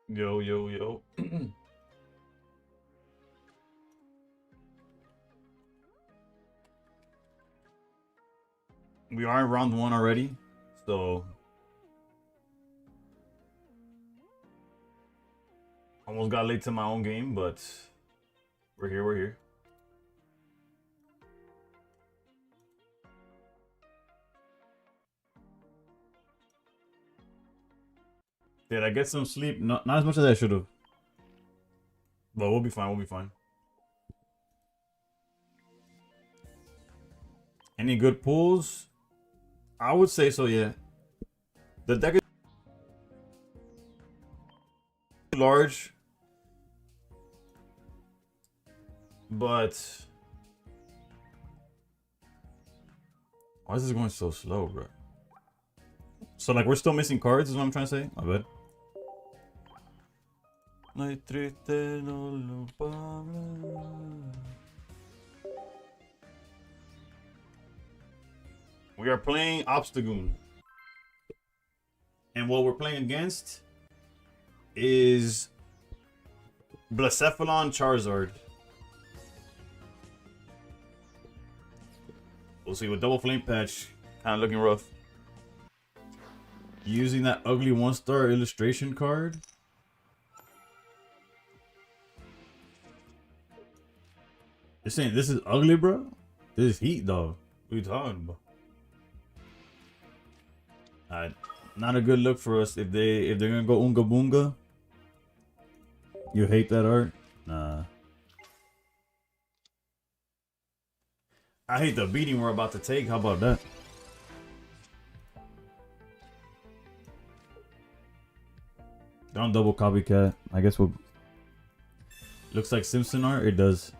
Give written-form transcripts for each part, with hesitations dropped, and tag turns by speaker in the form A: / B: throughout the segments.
A: Yo, yo, yo. We are in round one already, so almost got late to my own game, but we're here, we're here. Did I get some sleep? Not as much as I should have. But we'll be fine, we'll be fine. Any good pulls? I would say so, yeah. The deck is large, but why is this going so slow, bro? So like we're still missing cards, is what I'm trying to say. My bad. We are playing Obstagoon. And what we're playing against is Blacephalon Charizard. We'll see with double flame patch. Kind of looking rough. Using that ugly 1-star illustration card. You're saying this is ugly, bro? This is heat, dog. What are you talking about? Alright. Not a good look for us if they're gonna go Unga Boonga. You hate that art? Nah. I hate the beating we're about to take. How about that? Don't double copycat. I guess we'll. Looks like Simpson art. It does.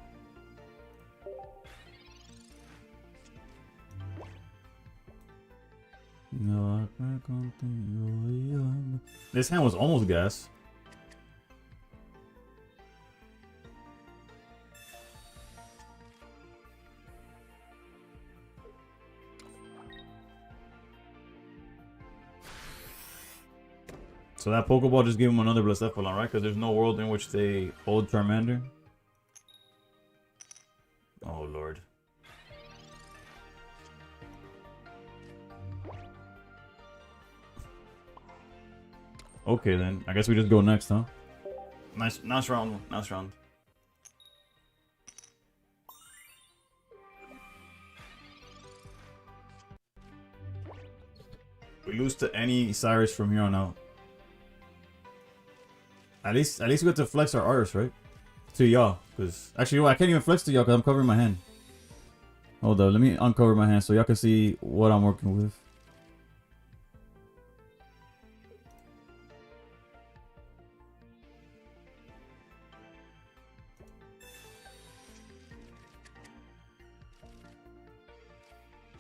A: This hand was almost gas. So that Pokeball just gave him another Blacephalon, right? Because there's no world in which they hold Charmander. Oh, Lord. Okay, then. I guess we just go next, huh? Nice round. Nice round. We lose to any Cyrus from here on out. At least we get to flex our artists, right? To y'all, because actually, well, I can't even flex to y'all because I'm covering my hand. Hold up, let me uncover my hand so y'all can see what I'm working with.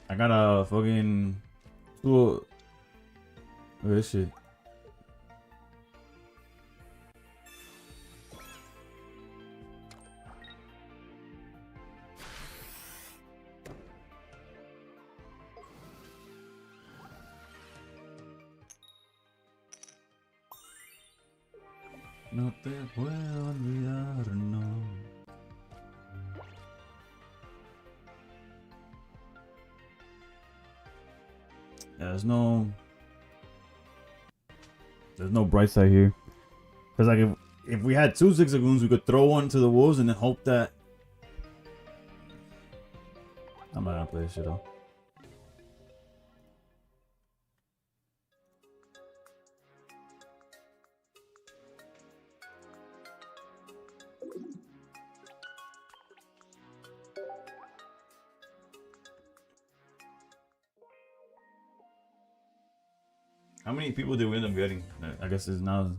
A: I got a fucking tool. Look at this shit. No te puedo olvidar, no. Yeah, there's no bright side here. Cause like if we had two Zigzagoons, we could throw one to the wolves and then hope that. I'm not gonna play this shit though. How many people did we end up getting? I guess it's now.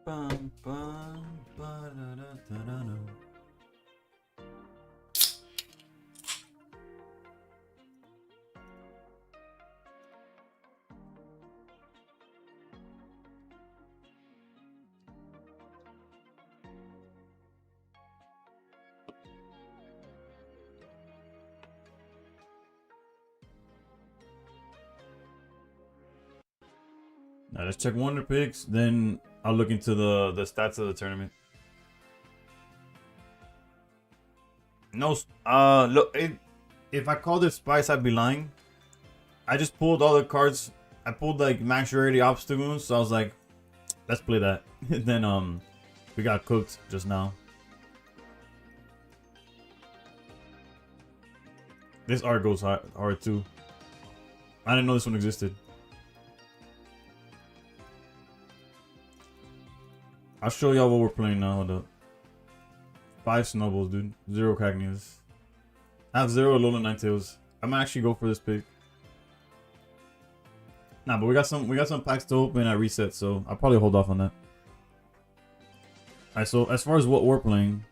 A: Bum, bum, ba-da-da-da-da-da. Now let's check wonder picks. Then I'll look into the stats of the tournament. No, look, if I called it Spice, I'd be lying. I just pulled all the cards. I pulled like max rarity obstacles, so I was like, let's play that. Then we got cooked just now. This art goes hard too. I didn't know this one existed. I'll show y'all what we're playing now. Hold up. 5 snowballs, dude. 0 Cagnias. I have 0 Alola Ninetales. I might actually go for this pick. Nah, but we got some packs to open at reset, so I'll probably hold off on that. Alright, so as far as what we're playing,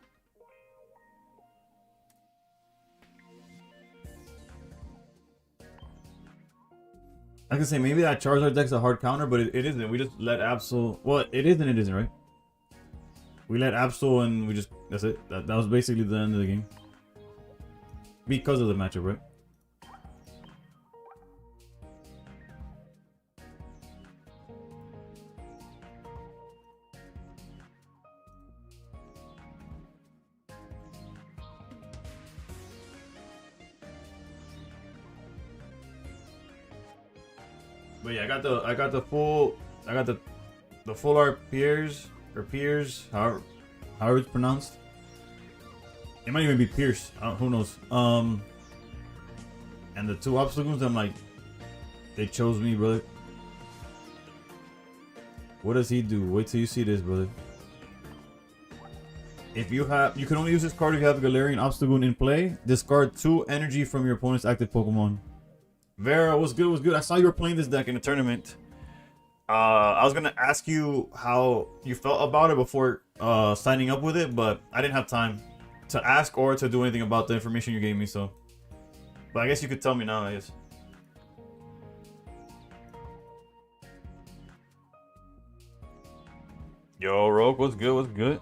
A: I can say maybe that Charizard deck's a hard counter, but it isn't. We just let Absol. Well, it is and it isn't, right? We let Absol and we just. That's it. That was basically the end of the game. Because of the matchup, right? But yeah, I got the full art Piers or Piers, however it's pronounced. It might even be Pierce. Who knows? And the 2 obstacles, I'm like, they chose me, brother. What does he do? Wait till you see this, brother. If you can only use this card if you have a Galarian obstacle in play. Discard 2 energy from your opponent's active Pokemon. Vera, what's good? What's good? I saw you were playing this deck in a tournament. I was gonna ask you how you felt about it before signing up with it, but I didn't have time to ask or to do anything about the information you gave me. So, but I guess you could tell me now. I guess. Yo, Rogue, what's good? What's good?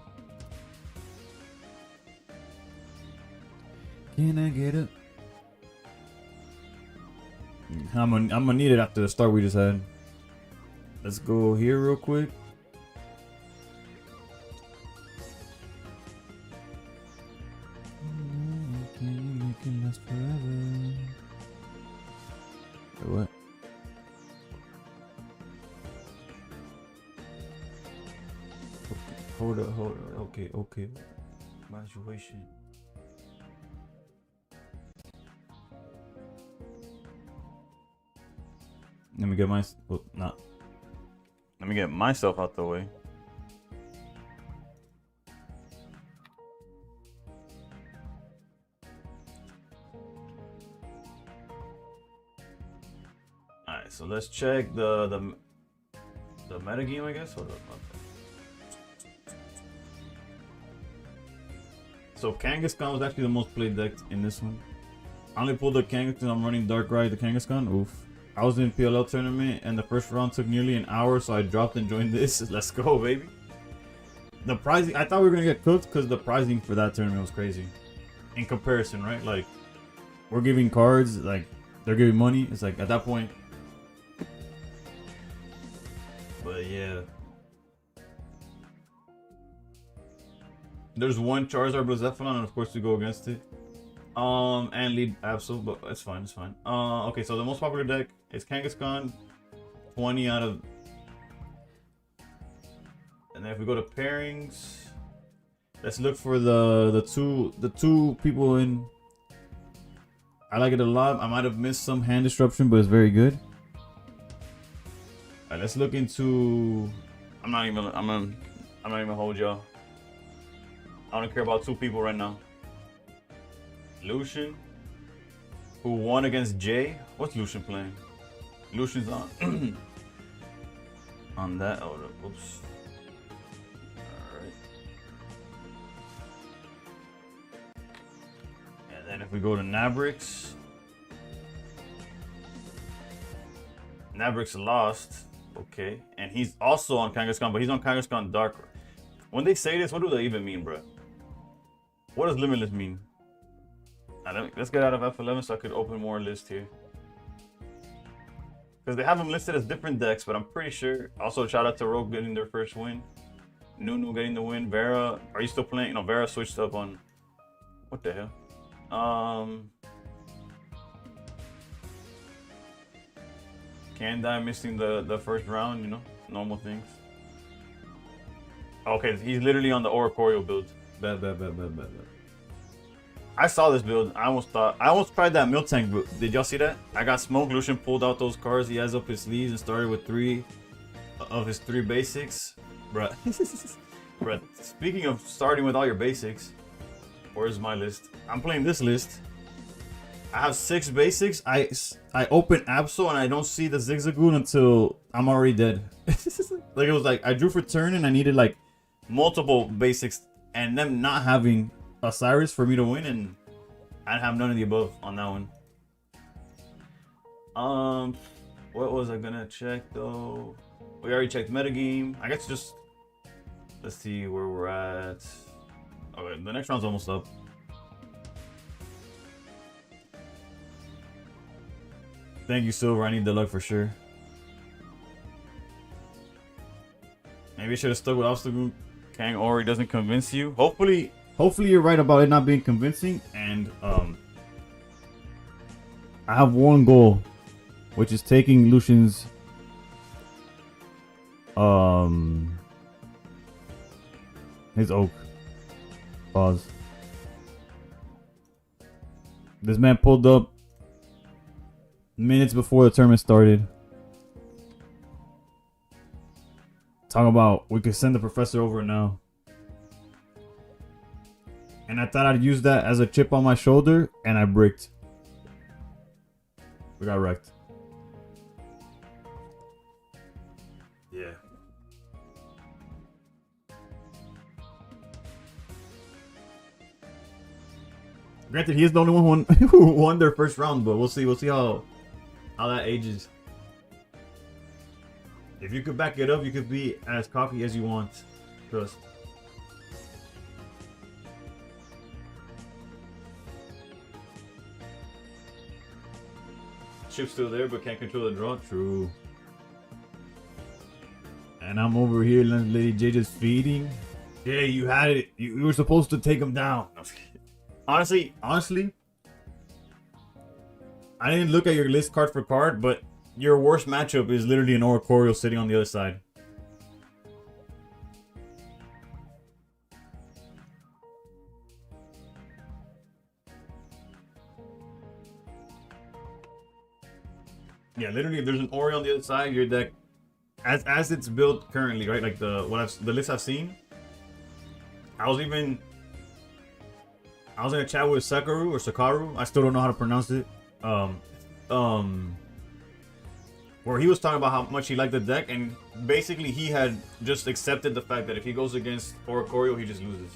A: Can I get it? I'm gonna need it after the start we just had. Let's go here real quick. Can you make it last forever? Wait, what? Hold up. Okay. Graduation. Let me get Let me get myself out the way. Alright, so let's check the meta game, I guess. Hold up. So Kangaskhan was actually the most played deck in this one. I only pulled the Kangaskhan. I'm running Darkrai the Kangaskhan. Oof. I was in PLL tournament and the first round took nearly an hour, so I dropped and joined this. Let's go, baby. The pricing, I thought we were gonna get cooked because the pricing for that tournament was crazy. In comparison, right? Like, we're giving cards, like, they're giving money. It's like, at that point. But yeah. There's one Charizard Blacephalon, and of course we go against it. And lead Absol, but it's fine, it's fine. Okay, so the most popular deck is Kangaskhan, 20 out of. And then if we go to pairings, let's look for the two people in. I like it a lot. I might have missed some hand disruption, but it's very good. Alright, let's look into. I'm not even gonna hold y'all. I don't care about 2 people right now. Lucian, who won against Jay. What's Lucian playing? Lucian's on on that. Oh, oops. All right. And then if we go to Nabrix, Nabrix lost. Okay, and he's also on Kangaskhan, but he's on Kangaskhan Dark. When they say this, what do they even mean, bro? What does limitless mean? Let's get out of F11 so I could open more lists here. Because they have them listed as different decks, but I'm pretty sure. Also, shout out to Rogue getting their first win. Nunu getting the win. Vera, are you still playing? No, Vera switched up on. What the hell? Kandai missing the first round, you know, normal things. Okay, he's literally on the Oricorio build. Bad. I saw this build. I almost tried that Miltank build. Did y'all see that? I got smoked. Lucian pulled out those cards he has up his sleeves and started with 3 of his 3 basics. Bruh. Bruh. Speaking of starting with all your basics, where's my list? I'm playing this list. I have 6 basics. I open Absol and I don't see the Zigzagoon until I'm already dead. Like it was like I drew for turn and I needed like multiple basics and them not having Osiris for me to win, and I have none of the above on that one. What was I gonna check though? We already checked metagame. I guess just let's see where we're at. Okay, the next round's almost up. Thank you, Silver. I need the luck for sure. Maybe I should have stuck with obstacle. Kang Ori doesn't convince you. Hopefully you're right about it not being convincing. And I have one goal, which is taking Lucian's his oak. Pause. This man pulled up minutes before the tournament started. Talking about we could send the professor over now. And I thought I'd use that as a chip on my shoulder, and I bricked. We got wrecked. Yeah. Granted, he is the only one who won their first round, but we'll see how that ages. If you could back it up, you could be as cocky as you want. Trust. Chip's still there, but can't control the draw. True. And I'm over here, Lady J just feeding. Yeah, you had it. You were supposed to take him down. Honestly, I didn't look at your list card for card, but your worst matchup is literally an Oricorio sitting on the other side. Yeah, literally, if there's an Ori on the other side, your deck, as it's built currently, right? Like the list I've seen. I was in a chat with Sakaru. I still don't know how to pronounce it. Where he was talking about how much he liked the deck, and basically he had just accepted the fact that if he goes against Oricorio, he just loses.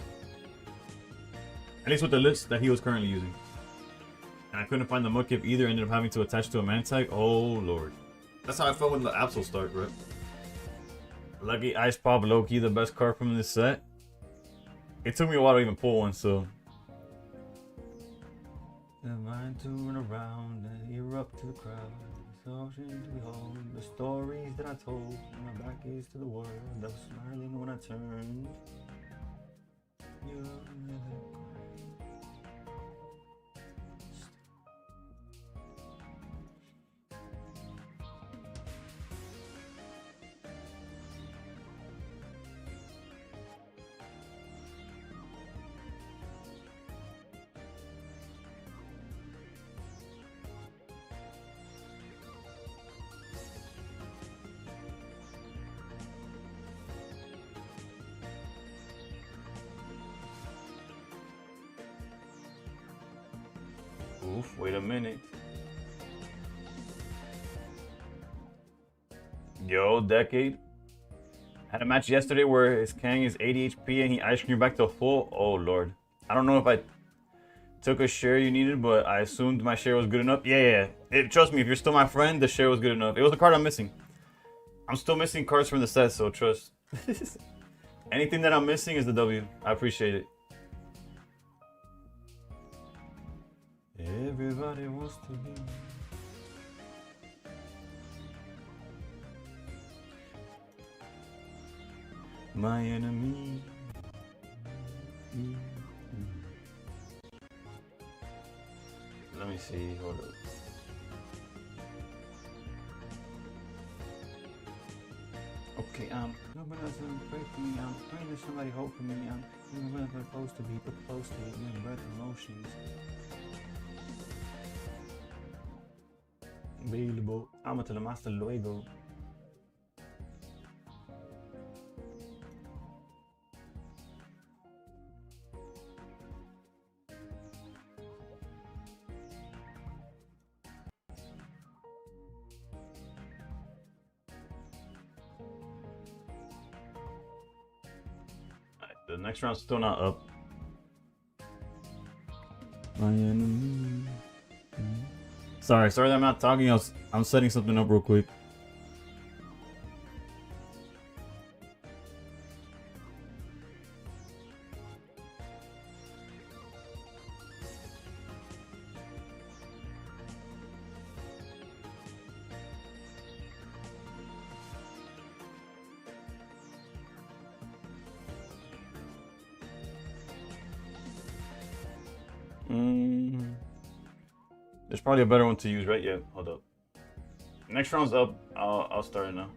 A: At least with the list that he was currently using. And I couldn't find the Mudkip either, ended up having to attach to a Mantike. Oh lord. That's how I felt when the Absol start, bro. Lucky Ice Pop, low-key the best card from this set. It took me a while to even pull one, so. The mind turn around and erupt to the crowd. Ocean to behold the stories that I told. My back is to the world. I was smiling when I turned. Oof, wait a minute. Yo, Decade. Had a match yesterday where his Kang is 80 HP and he ice cream back to full. Oh, lord. I don't know if I took a share you needed, but I assumed my share was good enough. Yeah. Trust me, if you're still my friend, the share was good enough. It was the card I'm missing. I'm still missing cards from the set, so trust. Anything that I'm missing is the W. I appreciate it. Everybody wants to be. My enemy. Let me see. Hold up. Okay, nobody else pray for me. I'm praying that somebody hope for me. I'm really supposed to be close to it. My breath emotions. Available. Hasta luego. The next round's still not up. My enemy. Sorry that I'm not talking. I'm setting something up real quick. There's probably a better one to use, right? Yeah, hold up. Next round's up. I'll start it now.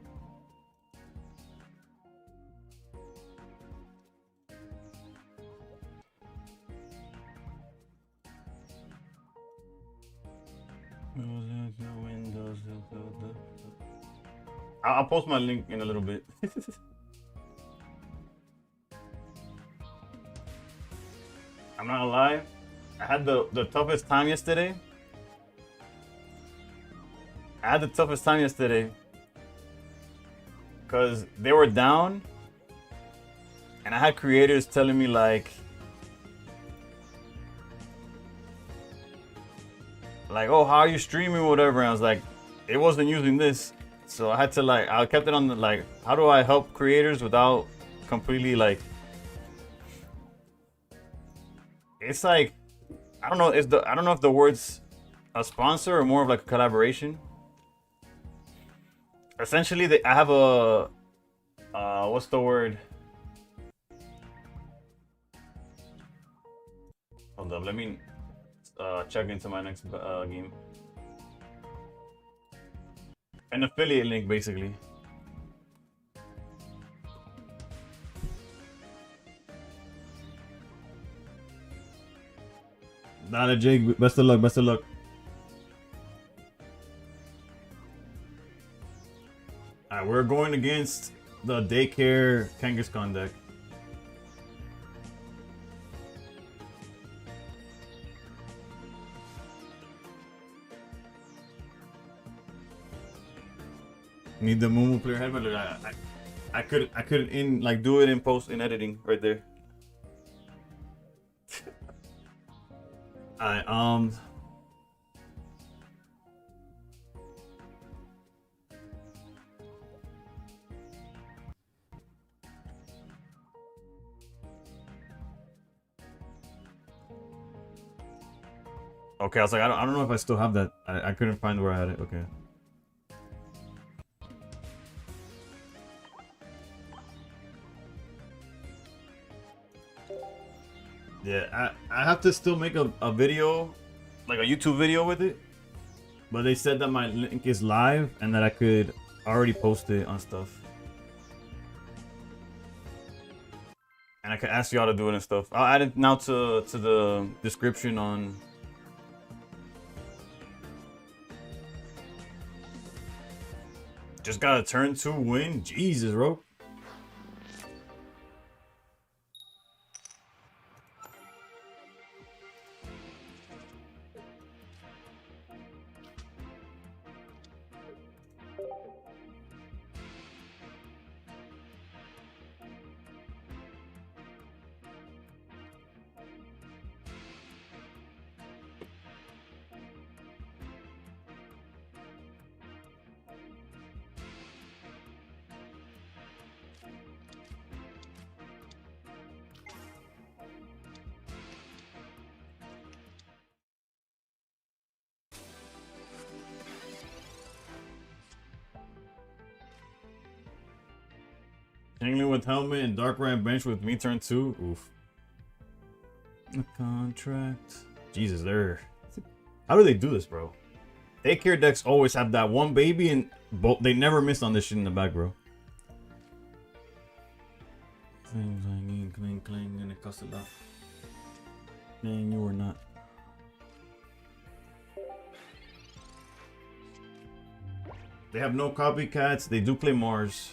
A: I'll post my link in a little bit. I'm not gonna lie. I had the toughest time yesterday. Because they were down. And I had creators telling me like, oh, how are you streaming or whatever? And I was like, it wasn't using this. So I had to I kept it on the how do I help creators without completely it's like, I don't know if the word's a sponsor or more of like a collaboration. Essentially, I have a what's the word? Hold up, let me check into my next game. An affiliate link, basically. Dale, Jake. Best of luck. Best of luck. Alright, we're going against the daycare Kangaskhan deck. Need the MuMuPlayer helmet. I could do it in post in editing right there. Alright, okay, I was like, I don't know if I still have that. I couldn't find where I had it. Okay. Yeah, I have to still make a video, like a YouTube video with it. But they said that my link is live and that I could already post it on stuff. And I could ask y'all to do it and stuff. I'll add it now to the description on... Just got a turn 2 win? Jesus, bro. Changling with helmet and dark ram bench with me turn 2. Oof. A contract. Jesus, they're... How do they do this, bro? Daycare decks always have that one baby and they never miss on this shit in the back, bro. Clang, clang, clang, clang, and it costs a lot. Man, you are not. They have no copycats. They do play Mars.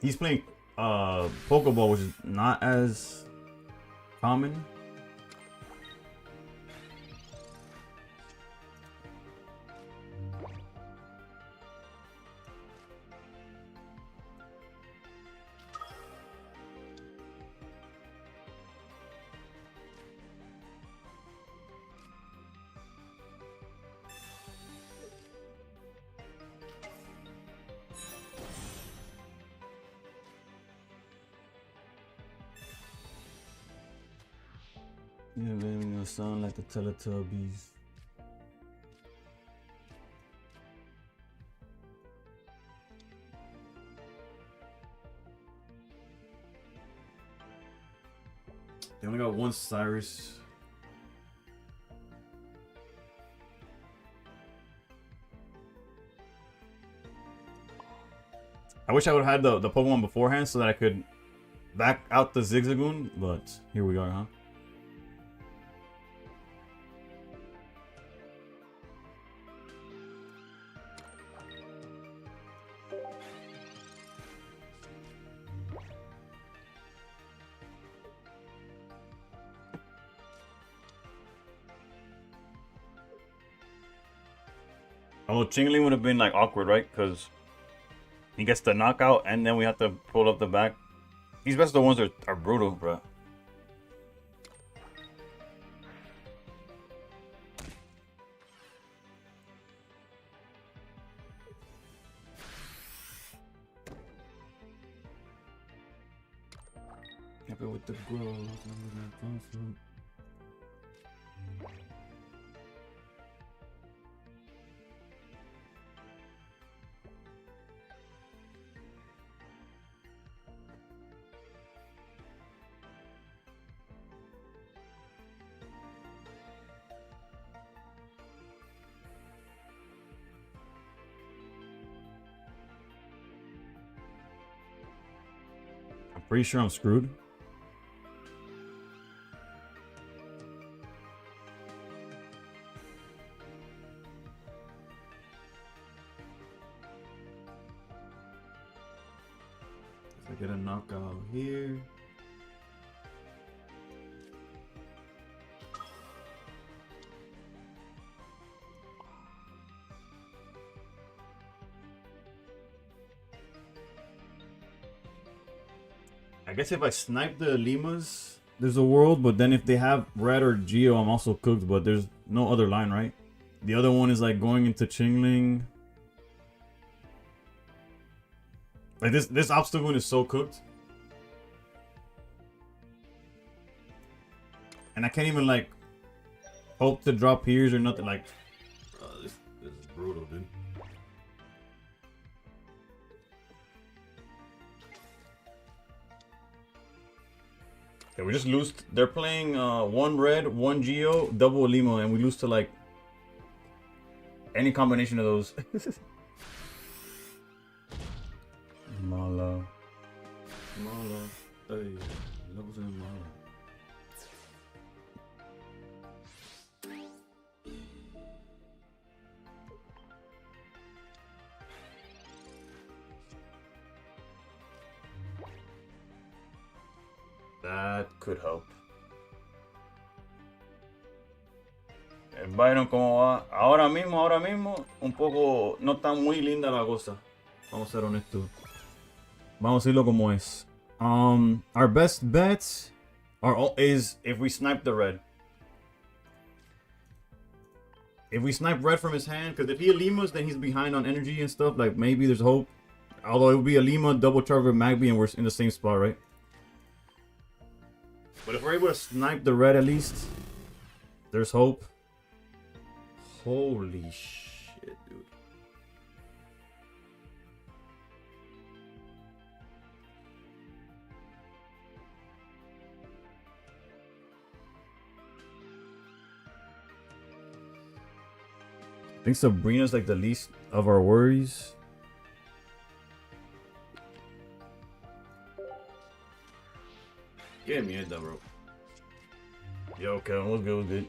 A: He's playing Pokeball, which is not as common. Yeah, living in the sun like the Teletubbies. They only got one Cyrus. I wish I would have had the Pokemon beforehand so that I could back out the Zigzagoon, but here we are, huh? Oh, Chingling would have been like awkward, right? Because he gets the knockout and then we have to pull up the back. These best of the ones are brutal, bro. Happy with the growth. Pretty sure I'm screwed. If I get a knockout here. I guess if I snipe the Limas, there's a world, but then if they have Red or Geo, I'm also cooked, but there's no other line, right? The other one is like going into Chingling. Like this obstacle is so cooked. And I can't even like hope to drop here's or nothing like this is brutal, dude. Okay, we just lose. They're playing one red, one Geo, double Limo, and we lose to like any combination of those. Mala. Mala. Hey, levels in Mala. That could help. Byron, ¿cómo va? Ahora mismo, un poco, no está muy linda la cosa. Vamos a ser honestos. Vamos a decirlo como es. Our best bets is if we snipe the red. If we snipe red from his hand, because if he Limas, then he's behind on energy and stuff. Like maybe there's hope. Although it would be a Lima, double charge with Magby, and we're in the same spot, right? But if we're able to snipe the red at least, there's hope. Holy shit, dude. I think Sabrina's like the least of our worries. Get me head down, bro. Yo, Kevin, what's good? What's good?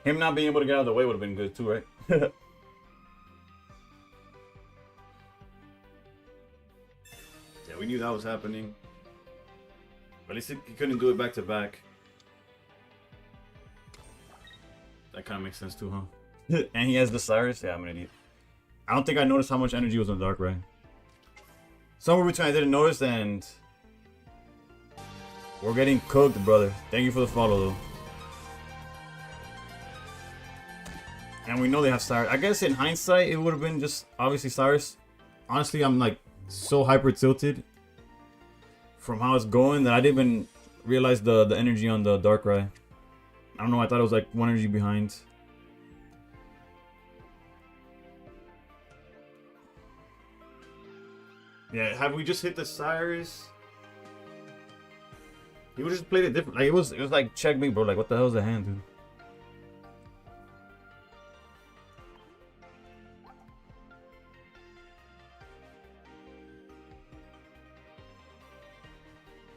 A: Him not being able to get out of the way would have been good too, right? Yeah, we knew that was happening. But at least he couldn't do it back to back. That kind of makes sense too, huh? And he has the Cyrus? Yeah, I'm an idiot. I don't think I noticed how much energy was on Dark Ray. Somewhere between I didn't notice and... We're getting cooked, brother. Thank you for the follow, though. And we know they have Cyrus. I guess in hindsight, it would have been just obviously Cyrus. Honestly, I'm like so hyper tilted from how it's going that I didn't even realize the energy on the Darkrai. I don't know, I thought it was like one energy behind. Yeah, have we just hit the Cyrus? He would just played it different. Like it was like checkmate, bro. Like what the hell is the hand, dude?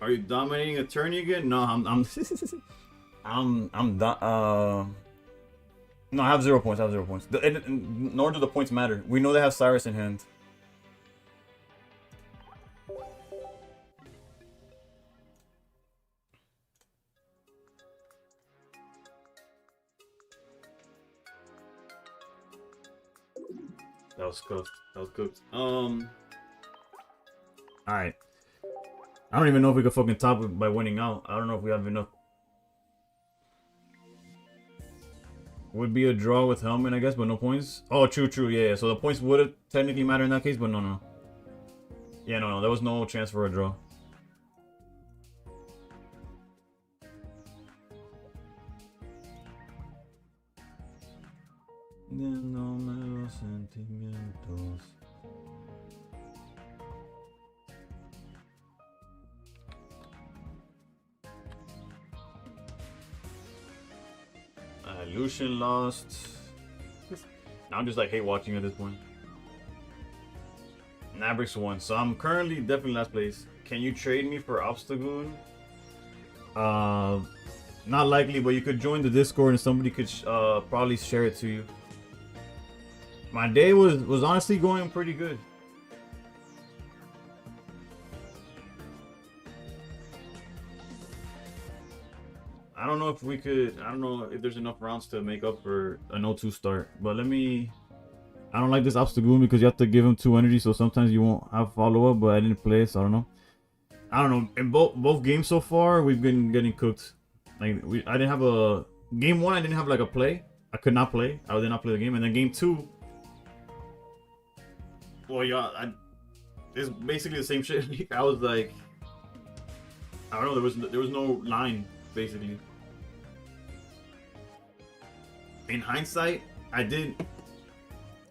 A: Are you dominating a tourney again? No, I'm no, I have 0 points. I have 0 points. Nor do the points matter. We know they have Cyrus in hand. That was cooked. That was cooked. Alright. I don't even know if we could fucking top it by winning out. I don't know if we have enough. Would be a draw with Helmet, I guess, but no points. Oh, true, yeah. So the points would have technically matter in that case, but no. Yeah, no, there was no chance for a draw. Iluchien lost. Now I'm just like hate watching at this point. Nabrix won, so I'm currently definitely last place. Can you trade me for Obstagoon? Not likely, but you could join the Discord and somebody could probably share it to you. My day was honestly going pretty good. I don't know if we could, I don't know if there's enough rounds to make up for an 0-2 start, but let me, I don't like this Obstagoon because you have to give him 2 energy, so sometimes you won't have follow-up, but I didn't play, so I don't know. I don't know, in both games so far, we've been getting cooked. Like, I didn't have a, game 1 I didn't have like a play, I could not play, I did not play the game, and then game 2, well yeah, it's basically the same shit. I was like, I don't know, there was no line, basically. In hindsight, I did.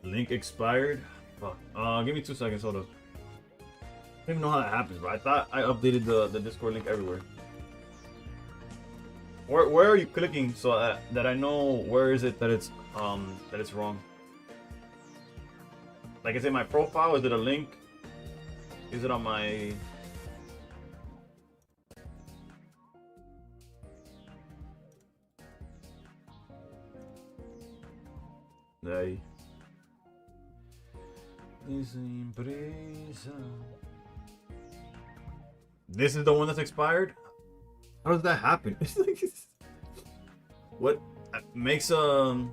A: Link expired. Fuck. Give me 2 seconds. Hold up. I don't even know how that happens, bro. I thought I updated the Discord link everywhere. Where are you clicking so that I know where is it that it's wrong? Like, is it my profile? Is it a link? Is it on my? Daí. This is the one that's expired? How does that happen? What makes the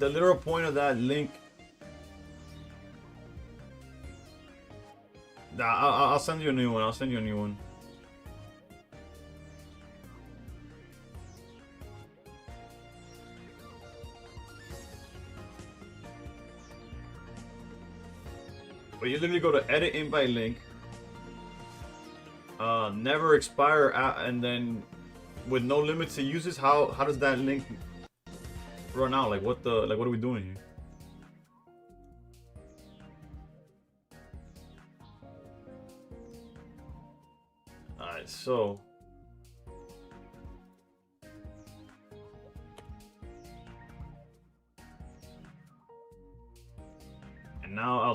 A: literal point of that link? I'll send you a new one. I'll send you a new one. But you literally go to edit invite link, never expire, and then with no limit to uses. How does that link run out? Like what are we doing here? Alright, so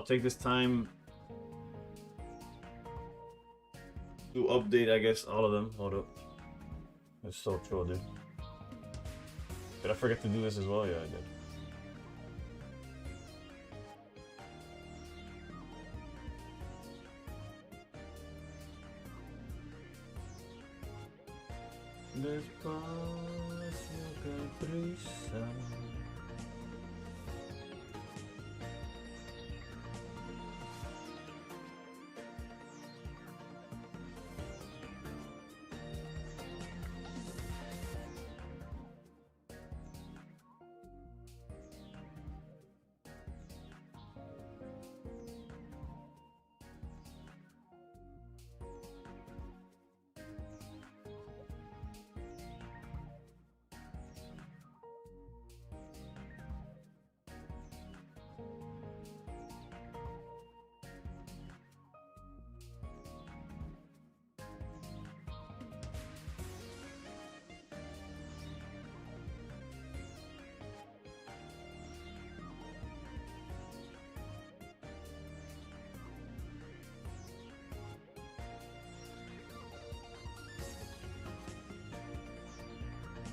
A: take this time to update, I guess, all of them. Hold up. It's so troll, dude. Did I forget to do this as well? Yeah, I did. Despacio que prisa.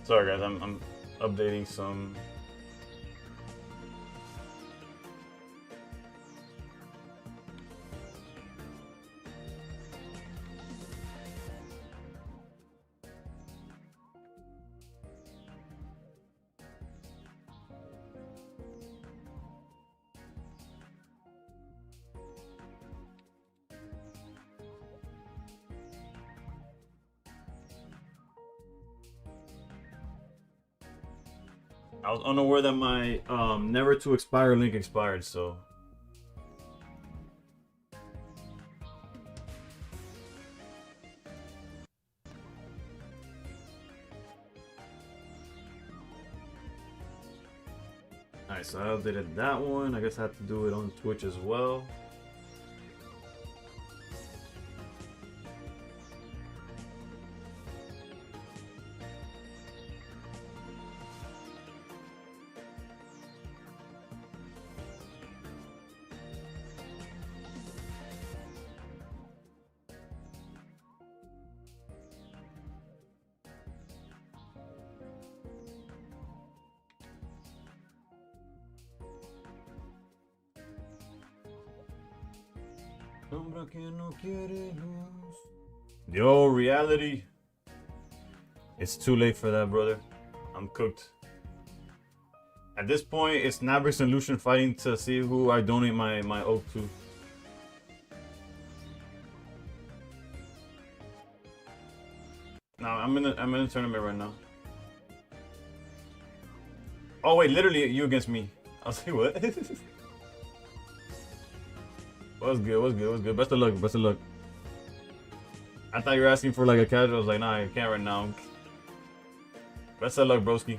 A: Sorry guys, I'm updating some. I was unaware that my never to expire link expired, so. Alright, so I updated that one. I guess I have to do it on Twitch as well. Yo, reality. It's too late for that, brother. I'm cooked. At this point, it's Nabrix and Iluchien fighting to see who I donate my oak to. No, I'm in the tournament right now. Oh wait, literally you against me. I was like, what? What's good? What's good? What's good? Best of luck. Best of luck. I thought you were asking for like a casual. I was like, nah, I can't right now. Best of luck, broski.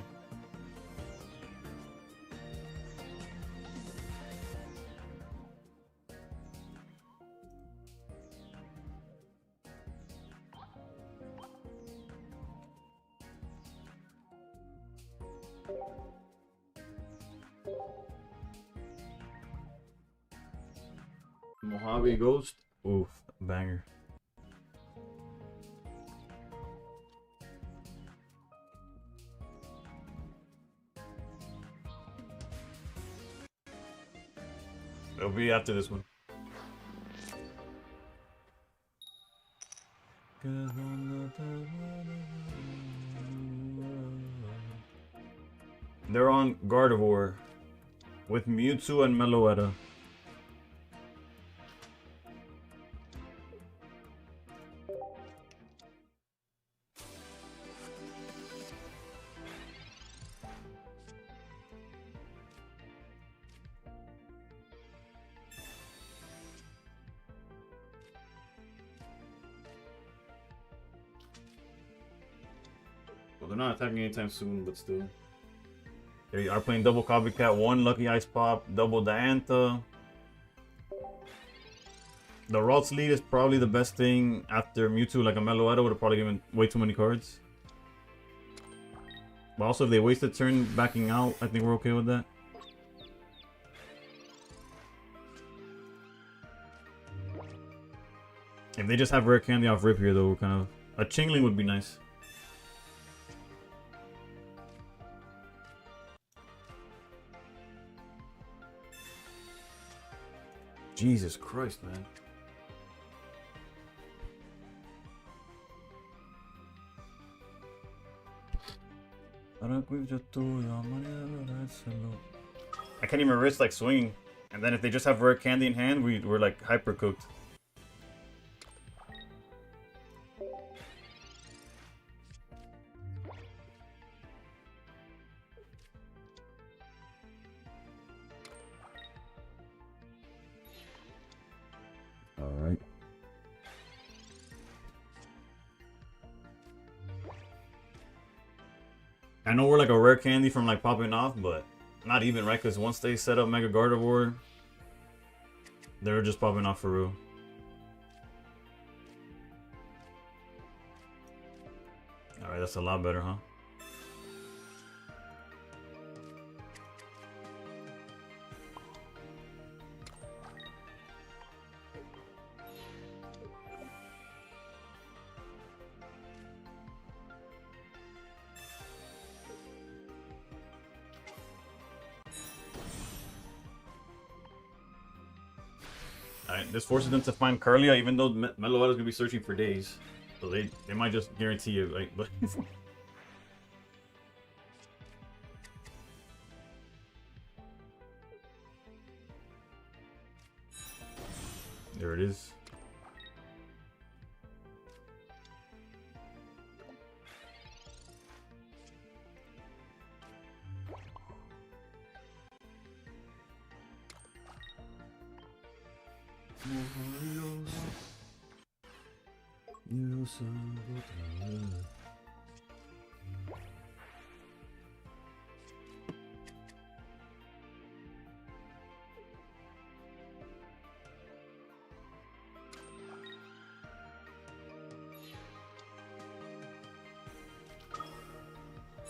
A: Mojave Ghost. Oof, banger. It'll be after this one. They're on Gardevoir with Mewtwo and Meloetta. Well, they're not attacking anytime soon, but still. They are playing double Copycat, one Lucky Ice Pop, double Diantha. The Ralts lead is probably the best thing after Mewtwo, like a Meloetta would have probably given way too many cards. But also, if they waste a turn backing out, I think we're okay with that. If they just have rare candy off rip here, though, kind of a Chingling would be nice. Jesus Christ, man. I can't even risk like swinging. And then if they just have rare candy in hand, we're like hyper cooked. Alright. I know we're like a rare candy from like popping off, but not even, right? Because once they set up Mega Gardevoir, they're just popping off for real. Alright, that's a lot better, huh? Alright, this forces them to find Carlia, even though Meloetta's gonna be searching for days. So they might just guarantee it, like, but there it is.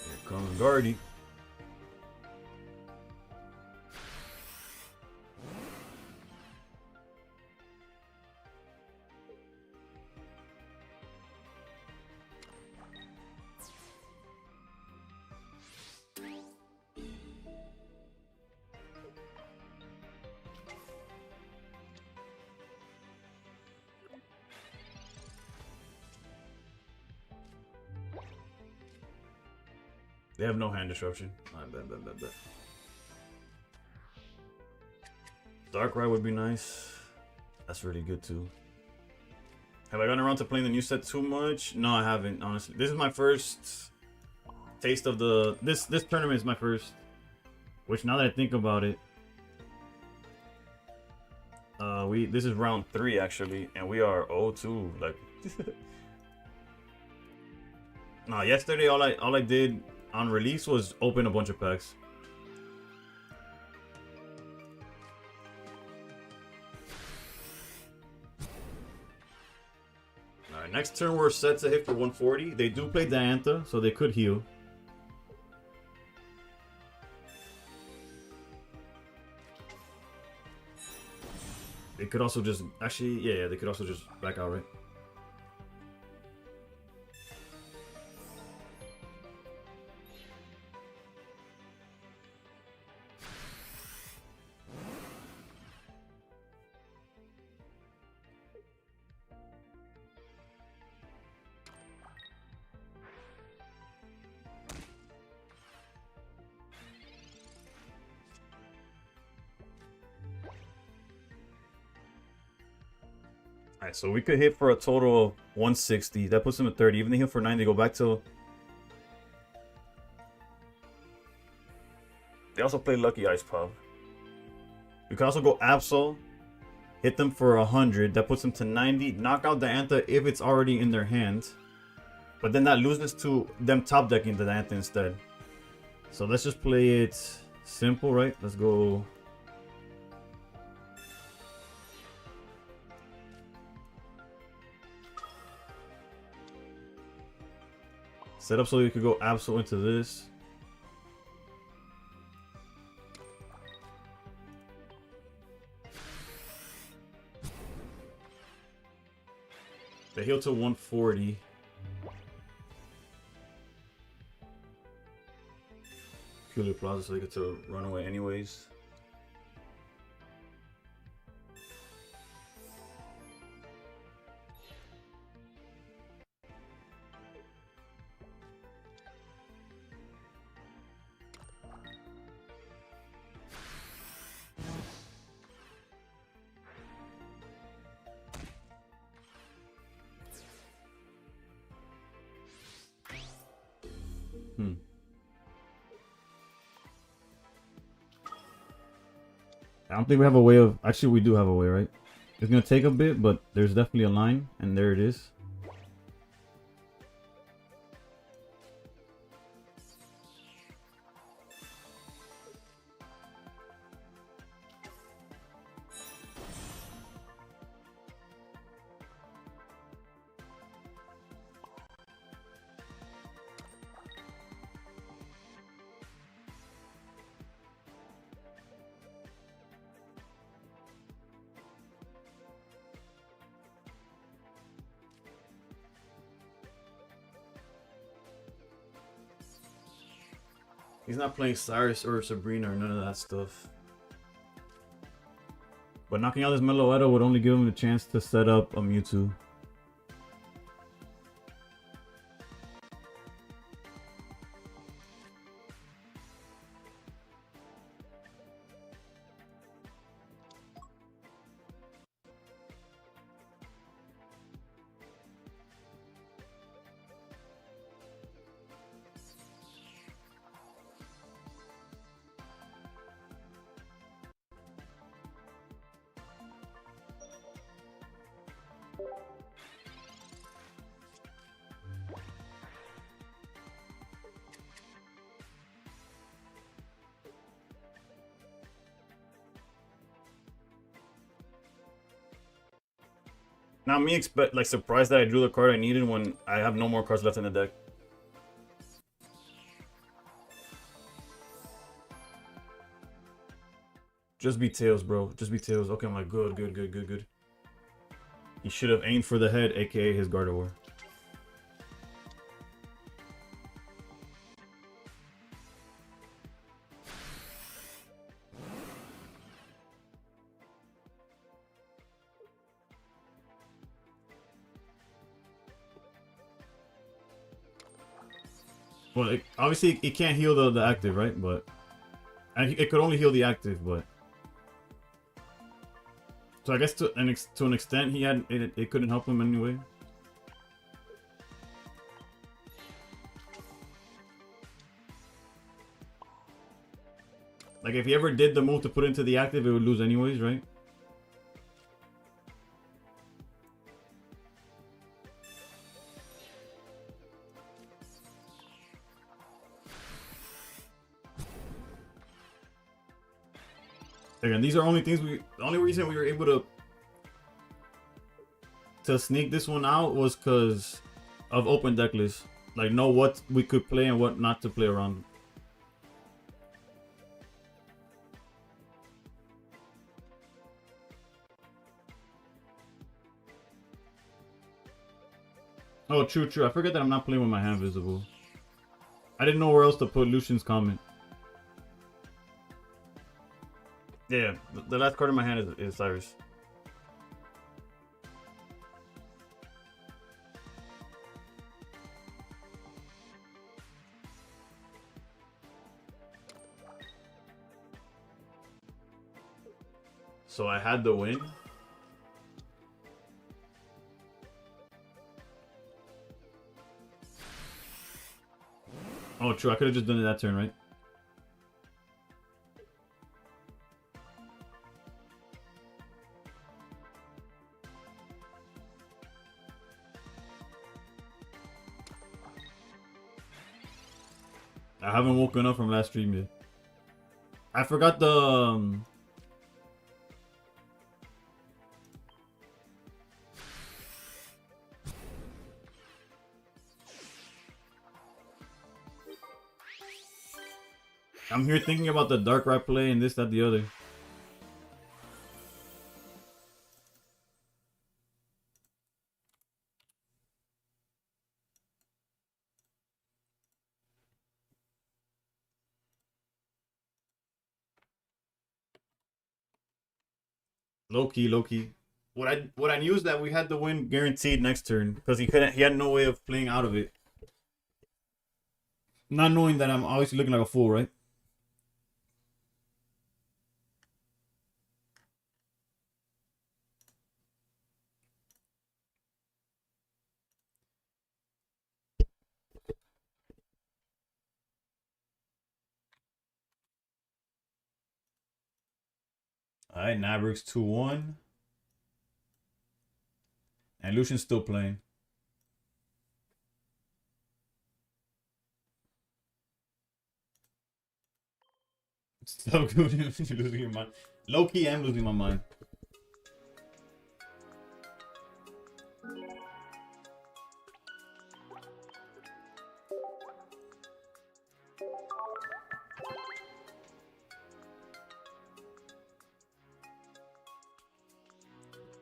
A: Here comes Guardy. They have no hand disruption. I bet. Darkrai would be nice. That's really good too. Have I gotten around to playing the new set too much? No, I haven't, honestly. This is my first taste of the... This tournament is my first. Which, now that I think about it... This is round 3, actually. And we are 0-2. Like... Nah, yesterday all I did on release was open a bunch of packs. Alright, next turn we're set to hit for 140. They do play Diantha, so they could heal. They could also just... Actually, yeah, they could also just back out, right? Alright, so we could hit for a total of 160. That puts them at 30. Even if they hit for 9, they go back to... They also play Lucky Ice Pop. We could also go Absol. Hit them for 100. That puts them to 90. Knock out Diantha if it's already in their hand. But then that loses to them top decking the Diantha instead. So let's just play it simple, right? Let's go... Set up so you could go Absol into this. They heal to 140. Purely Plaza, so they get to run away anyways. I don't think we have a way of... Actually, we do have a way, right? It's gonna take a bit, but there's definitely a line, and there it is. He's not playing Cyrus or Sabrina or none of that stuff. But knocking out this Meloetta would only give him the chance to set up a Mewtwo. Now me surprised that I drew the card I needed when I have no more cards left in the deck. Just be Tails, bro. Just be Tails. Okay, I'm like, good. He should have aimed for the head, aka his Gardevoir. Well, obviously it can't heal the active, right? But and it could only heal the active, but so I guess to an extent he had it couldn't help him anyway. Like if he ever did the move to put into the active, it would lose anyways, right? Again, these are only things the only reason we were able to sneak this one out was because of open deck list. Like know what we could play and what not to play around. Oh, true. I forget that I'm not playing with my hand visible. I didn't know where else to put Lucian's comment. Yeah, the last card in my hand is Cyrus. So I had the win. Oh, true. I could have just done it that turn, right? I haven't woken up from last stream yet. I forgot the... I'm here thinking about the Darkrai play and this, that, the other. Low key, low key. What I knew is that we had the win guaranteed next turn because he had no way of playing out of it. Not knowing that I'm obviously looking like a fool, right? All right, Nabrix 2-1. And Lucian's still playing. So good. Losing your mind. Low key, I'm losing my mind.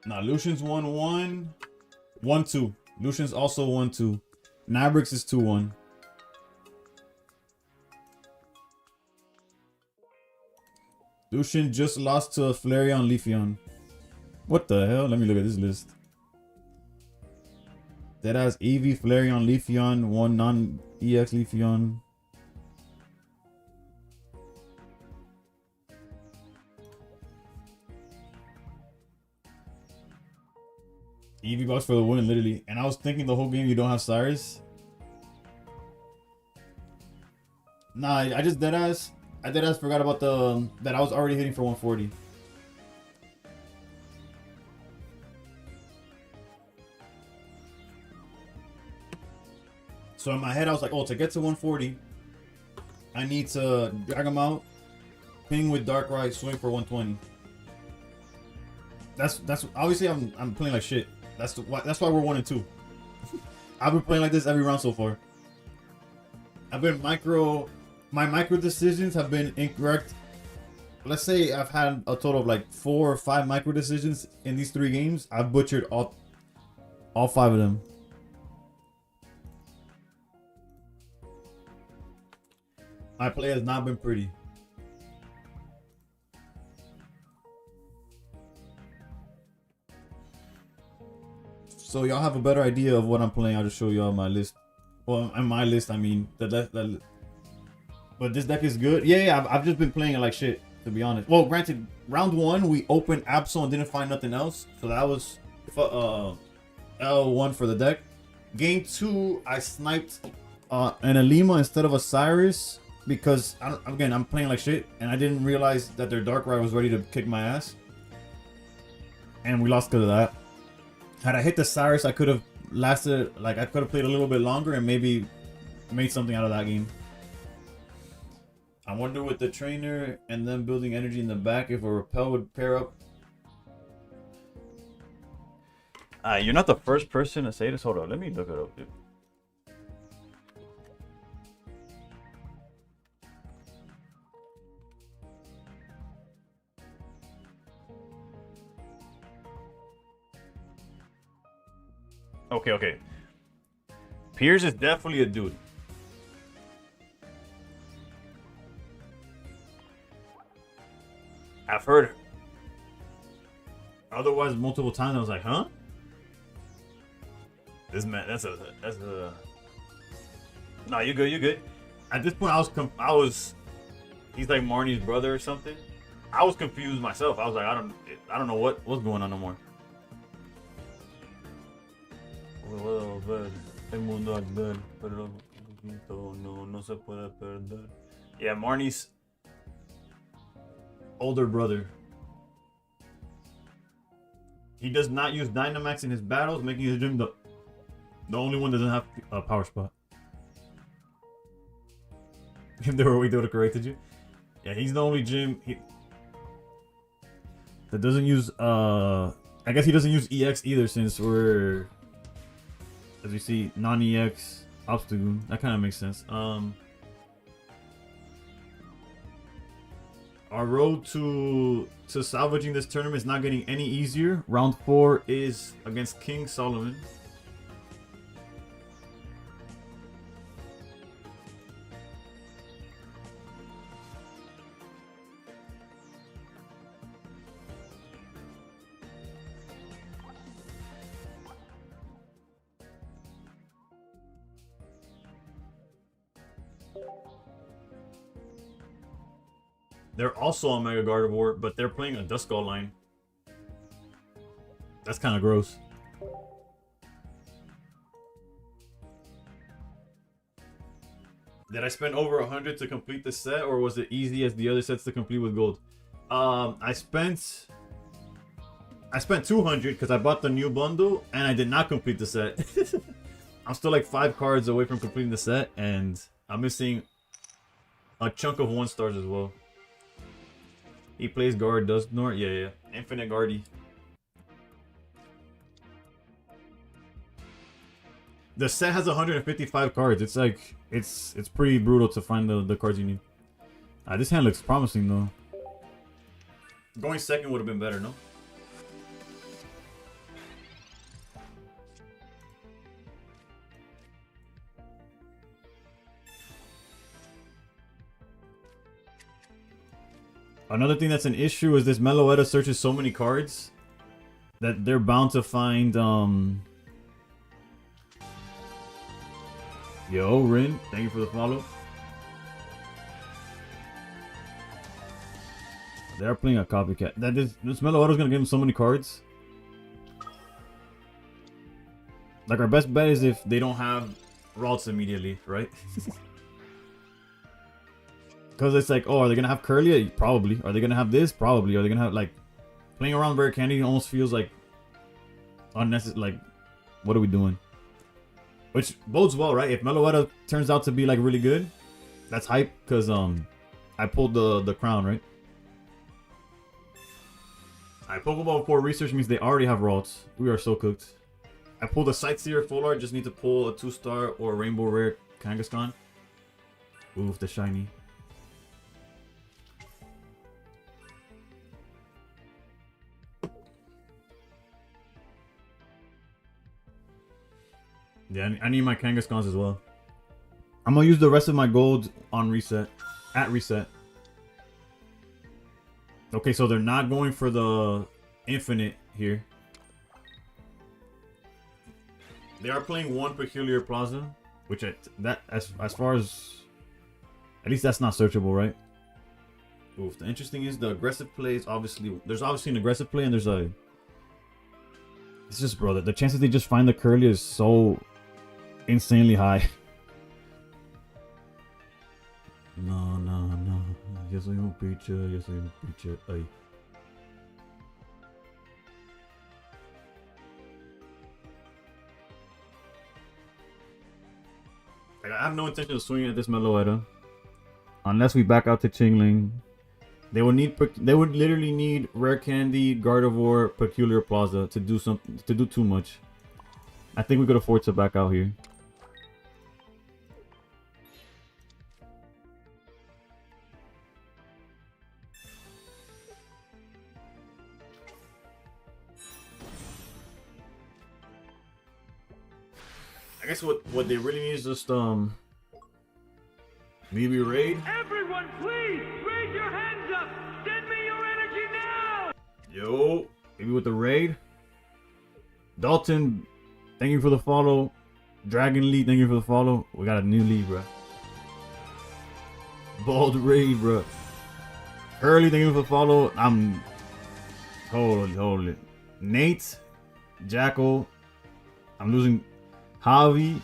A: Now, Lucian's 1-1. 1-2. Lucian's also 1-2. Nabrix is 2-1. Lucian just lost to Flareon Leafeon. What the hell? Let me look at this list. That has Eevee, Flareon, Leafeon, one non-EX Leafeon. Eevee box for the win, literally. And I was thinking the whole game you don't have Cyrus. Nah, I just deadass forgot about that I was already hitting for 140. So in my head I was like, oh, to get to 140, I need to drag him out, ping with Darkrai, swing for 120. That's obviously I'm playing like shit. That's why we're 1-2. I've been playing like this every round so far. My micro decisions have been incorrect. Let's say I've had a total of like 4 or 5 micro decisions in these 3 games. I've butchered all 5 of them. My play has not been pretty. So y'all have a better idea of what I'm playing. I'll just show y'all my list. Well, on my list, I mean but this deck is good. Yeah, I've just been playing it like shit, to be honest. Well, granted, round 1 we opened Absol and didn't find nothing else, so that was L1 for the deck. Game 2, I sniped an Alima instead of a Cyrus because I'm playing like shit, and I didn't realize that their Darkrai was ready to kick my ass, and we lost because of that. Had I hit the Cyrus, I could have lasted, like I could have played a little bit longer and maybe made something out of that game. I wonder with the trainer and then building energy in the back if a repel would pair up. You're not the first person to say this. Hold on, let me look it up, dude. Okay. Piers is definitely a dude. I've heard otherwise multiple times. I was like, huh? This man, that's a. No, you good. At this point, I was. He's like Marnie's brother or something. I was confused myself. I was like, I don't know what's going on no more. Yeah, Marnie's older brother. He does not use Dynamax in his battles, making his gym the only one that doesn't have a power spot. If there were a way they would have corrected you. Yeah, he's the only gym that doesn't use I guess he doesn't use EX either, since we're, as you see, non-EX obstacle. That kind of makes sense. Our road to salvaging this tournament is not getting any easier. Round 4 is against King Solomon. They're also on Mega Gardevoir, but they're playing a Duskull line. That's kind of gross. Did I spend over 100 to complete the set, or was it easy as the other sets to complete with gold? I spent 200 because I bought the new bundle and I did not complete the set. I'm still like 5 cards away from completing the set, and I'm missing a chunk of 1-stars as well. He plays guard, does Nor? Yeah. Infinite Guardy. The set has 155 cards. It's like, it's pretty brutal to find the cards you need. This hand looks promising though. Going second would have been better, no? Another thing that's an issue is this Meloetta searches so many cards that they're bound to find, Yo, Rin, thank you for the follow. They're playing a copycat. This Meloetta's gonna give him so many cards. Like, our best bet is if they don't have Ralts immediately, right? Because it's like, oh, are they gonna have Curlia? Probably. Are they gonna have this? Probably. Are they gonna have, like, playing around Rare Candy almost feels like unnecessary. Like, what are we doing? Which bodes well, right? If Meloetta turns out to be like really good, that's hype because I pulled the crown, right? Pokeball 4 research means they already have Ralts. We are so cooked. I pulled a Sightseer full art, just need to pull a 2-star or Rainbow Rare Kangaskhan. Oof, the shiny. Yeah, I need my Kangaskhan's as well. I'm gonna use the rest of my gold on reset. At reset. Okay, so they're not going for the infinite here. They are playing one Peculiar Plaza, which as far as at least that's not searchable, right? Oof. The interesting is the aggressive play is obviously there's obviously an aggressive play and there's a. It's just, bro, the chances they just find the Curly is so insanely high. No. Yes, I am preacher. Yes, I am preacher. Ay. I have no intention of swinging at this Meloetta unless we back out to Chingling. They would literally need Rare Candy, Gardevoir, Peculiar Plaza to do something, to do too much. I think we could afford to back out here. I guess what they really need is just maybe raid.
B: Everyone, please raise your hands up. Send me your energy now.
A: Yo, maybe with the raid. Dalton, thank you for the follow. Dragon Lee, thank you for the follow. We got a new lead, bro. Bald raid, bro. Early, thank you for the follow. Hold it. Nate, Jackal. I'm losing. Javi,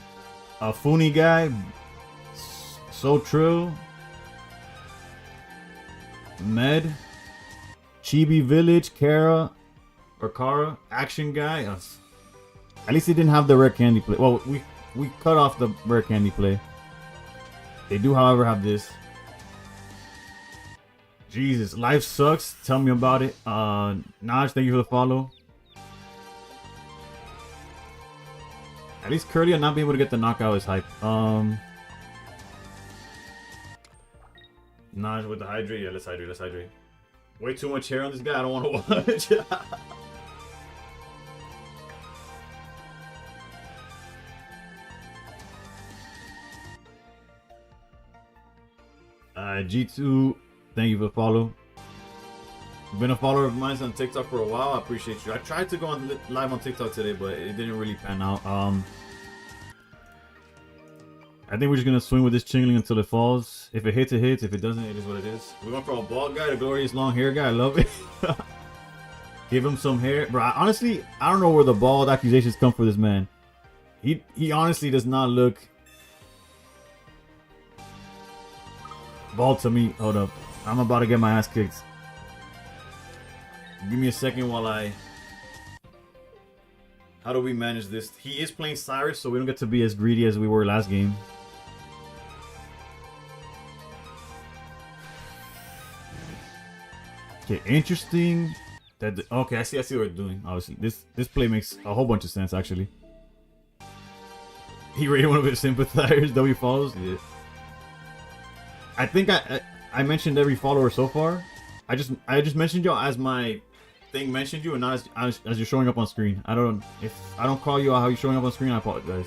A: a Funny guy, So Trill, Med, Chibi Village, Kara, Action Guy. At least he didn't have the Rare Candy play. Well, we cut off the Rare Candy play. They do, however, have this. Jesus, life sucks. Tell me about it. Naj, thank you for the follow. At least Curlia not being able to get the knockout is hype. Naj with the hydrate. Yeah, let's hydrate. Way too much hair on this guy. I don't want to watch. G2, thank you for the follow. Been a follower of mine on TikTok for a while. I appreciate you. I tried to go on live on TikTok today, but it didn't really pan out. I I think we're just gonna swing with this Chingling until it falls. If it hits, it hits. If it doesn't, it is what it is. We're going for a bald guy, the glorious long hair guy. I love it. Give him some hair. Bro, honestly, I don't know where the bald accusations come for this man. He honestly does not look bald to me. Hold up. I'm about to get my ass kicked. Give me a second while I... How do we manage this? He is playing Cyrus, so we don't get to be as greedy as we were last game. Okay, interesting. Okay, I see what we're doing. Obviously, this play makes a whole bunch of sense. Actually, he raided one of his sympathizers. W follows. Yeah. I think I mentioned every follower so far. I just mentioned y'all as my thing mentioned you, and not as you're showing up on screen. If I don't call you out how you're showing up on screen, I apologize.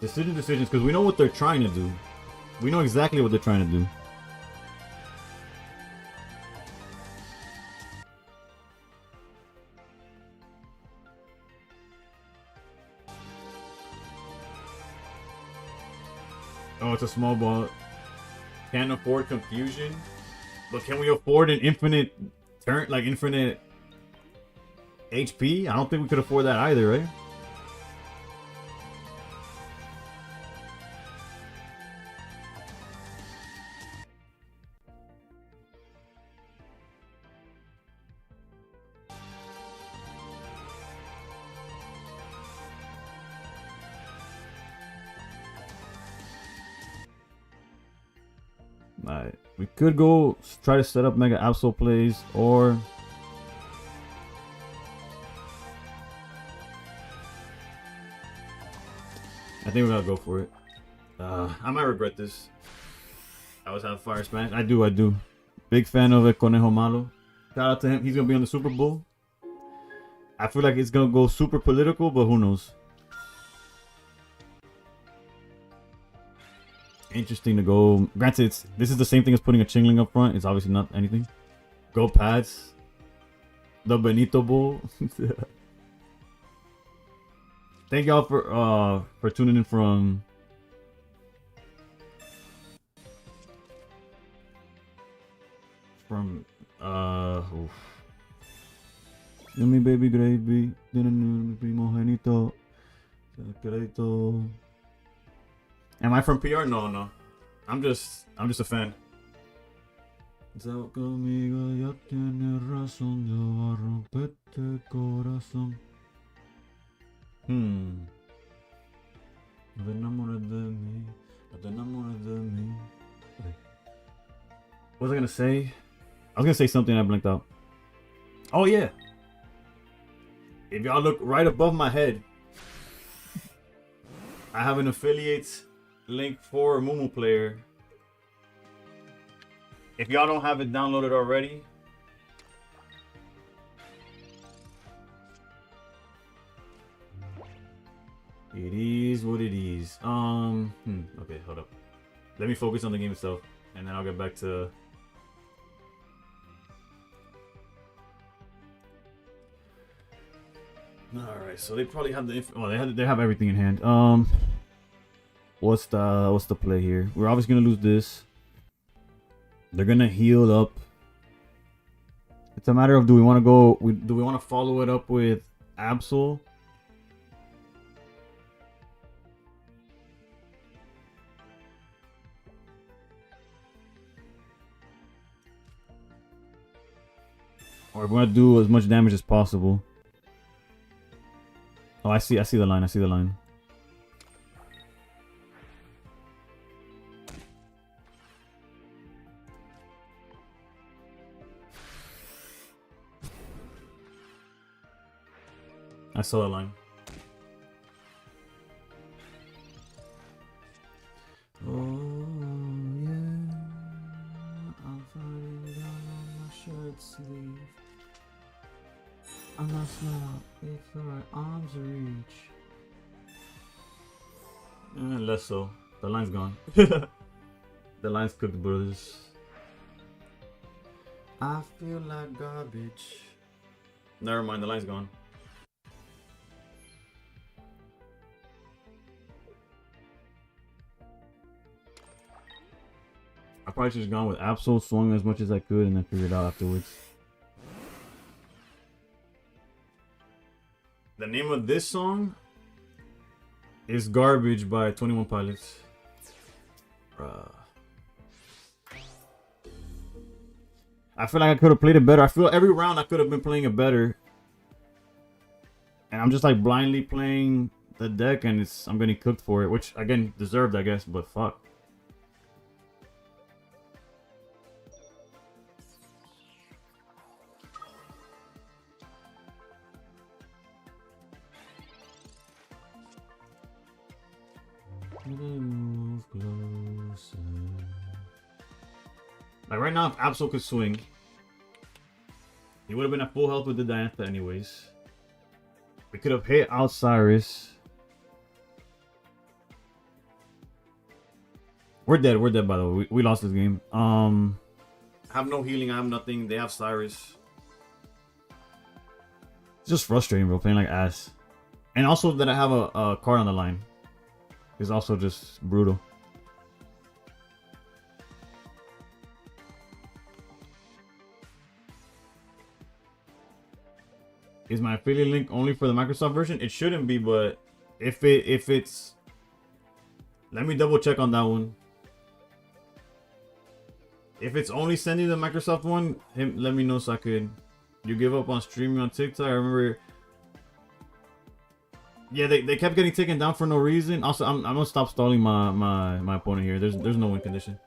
A: Decisions, because we know what they're trying to do. We know exactly what they're trying to do. Oh, it's a small ball. Can't afford confusion. But can we afford an infinite turn, like infinite HP? I don't think we could afford that either, right? Alright, we could go try to set up Mega Absol plays, or I think we gotta go for it. I might regret this. I always have Fire Smash. I do. Big fan of it, Conejo Malo. Shout out to him. He's gonna be on the Super Bowl. I feel like it's gonna go super political, but who knows? Interesting to go. Granted, this is the same thing as putting a Chingling up front. It's obviously not anything. Go Pats. The Benito Bowl. Thank y'all for tuning in from oof. Yummy baby gravy. Primogenito. Secreto. Am I from PR? No. I'm just a fan. Conmigo ya tienes razón, yo voy a romperte corazón. No te enamores de mí, no te enamores de mí. What was I gonna say? I was gonna say something I blanked out. Oh yeah. If y'all look right above my head, I have an affiliate link for MuMuPlayer. If y'all don't have it downloaded already, it is what it is. Okay, hold up. Let me focus on the game itself, and then I'll get back to. All right, so they probably have the. Well, they have everything in hand. What's the play here? We're obviously gonna lose this. They're gonna heal up. It's a matter of do we want to follow it up with Absol? Or we want to do as much damage as possible. Oh, I see the line. I see the line. I saw the line. Oh yeah, I'm fighting down on my shirt sleeve. I'm not smart if your arms reach. Less so. The line's gone. The line's cooked, brothers. I feel like garbage. Never mind, the line's gone. I probably should have gone with Absol, swung as much as I could, and then figured it out afterwards. The name of this song is Garbage by 21 Pilots. Bruh. I feel like I could have played it better. I feel every round I could have been playing it better. And I'm just like blindly playing the deck, and I'm getting cooked for it, which again deserved, I guess, but fuck. Move closer. Like right now, if Absol could swing, he would have been at full health with the Diantha anyways. We could have hit Osiris. We're dead by the way. We lost this game. I have no healing, I have nothing. They have Cyrus. It's just frustrating, bro, playing like ass. And also that I have a card on the line is also just brutal. Is my affiliate link only for the Microsoft version? It shouldn't be, but if it's, let me double check on that one. If it's only sending the Microsoft one, let me know so I could. You give up on streaming on TikTok? I remember. Yeah, they kept getting taken down for no reason. Also, I'm gonna stop stalling my opponent here. There's no win condition.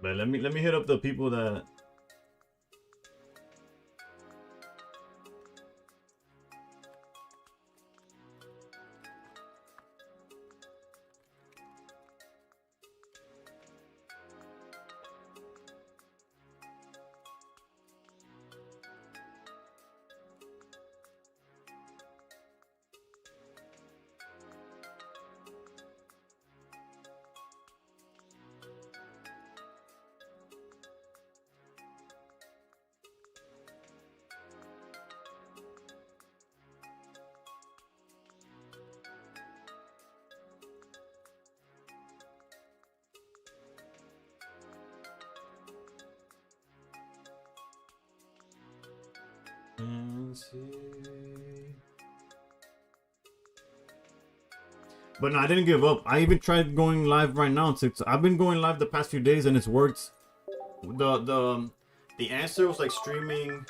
A: But let me hit up the people that. But no, I didn't give up. I even tried going live right now on TikTok. I've been going live the past few days and it's worked. The answer was like streaming.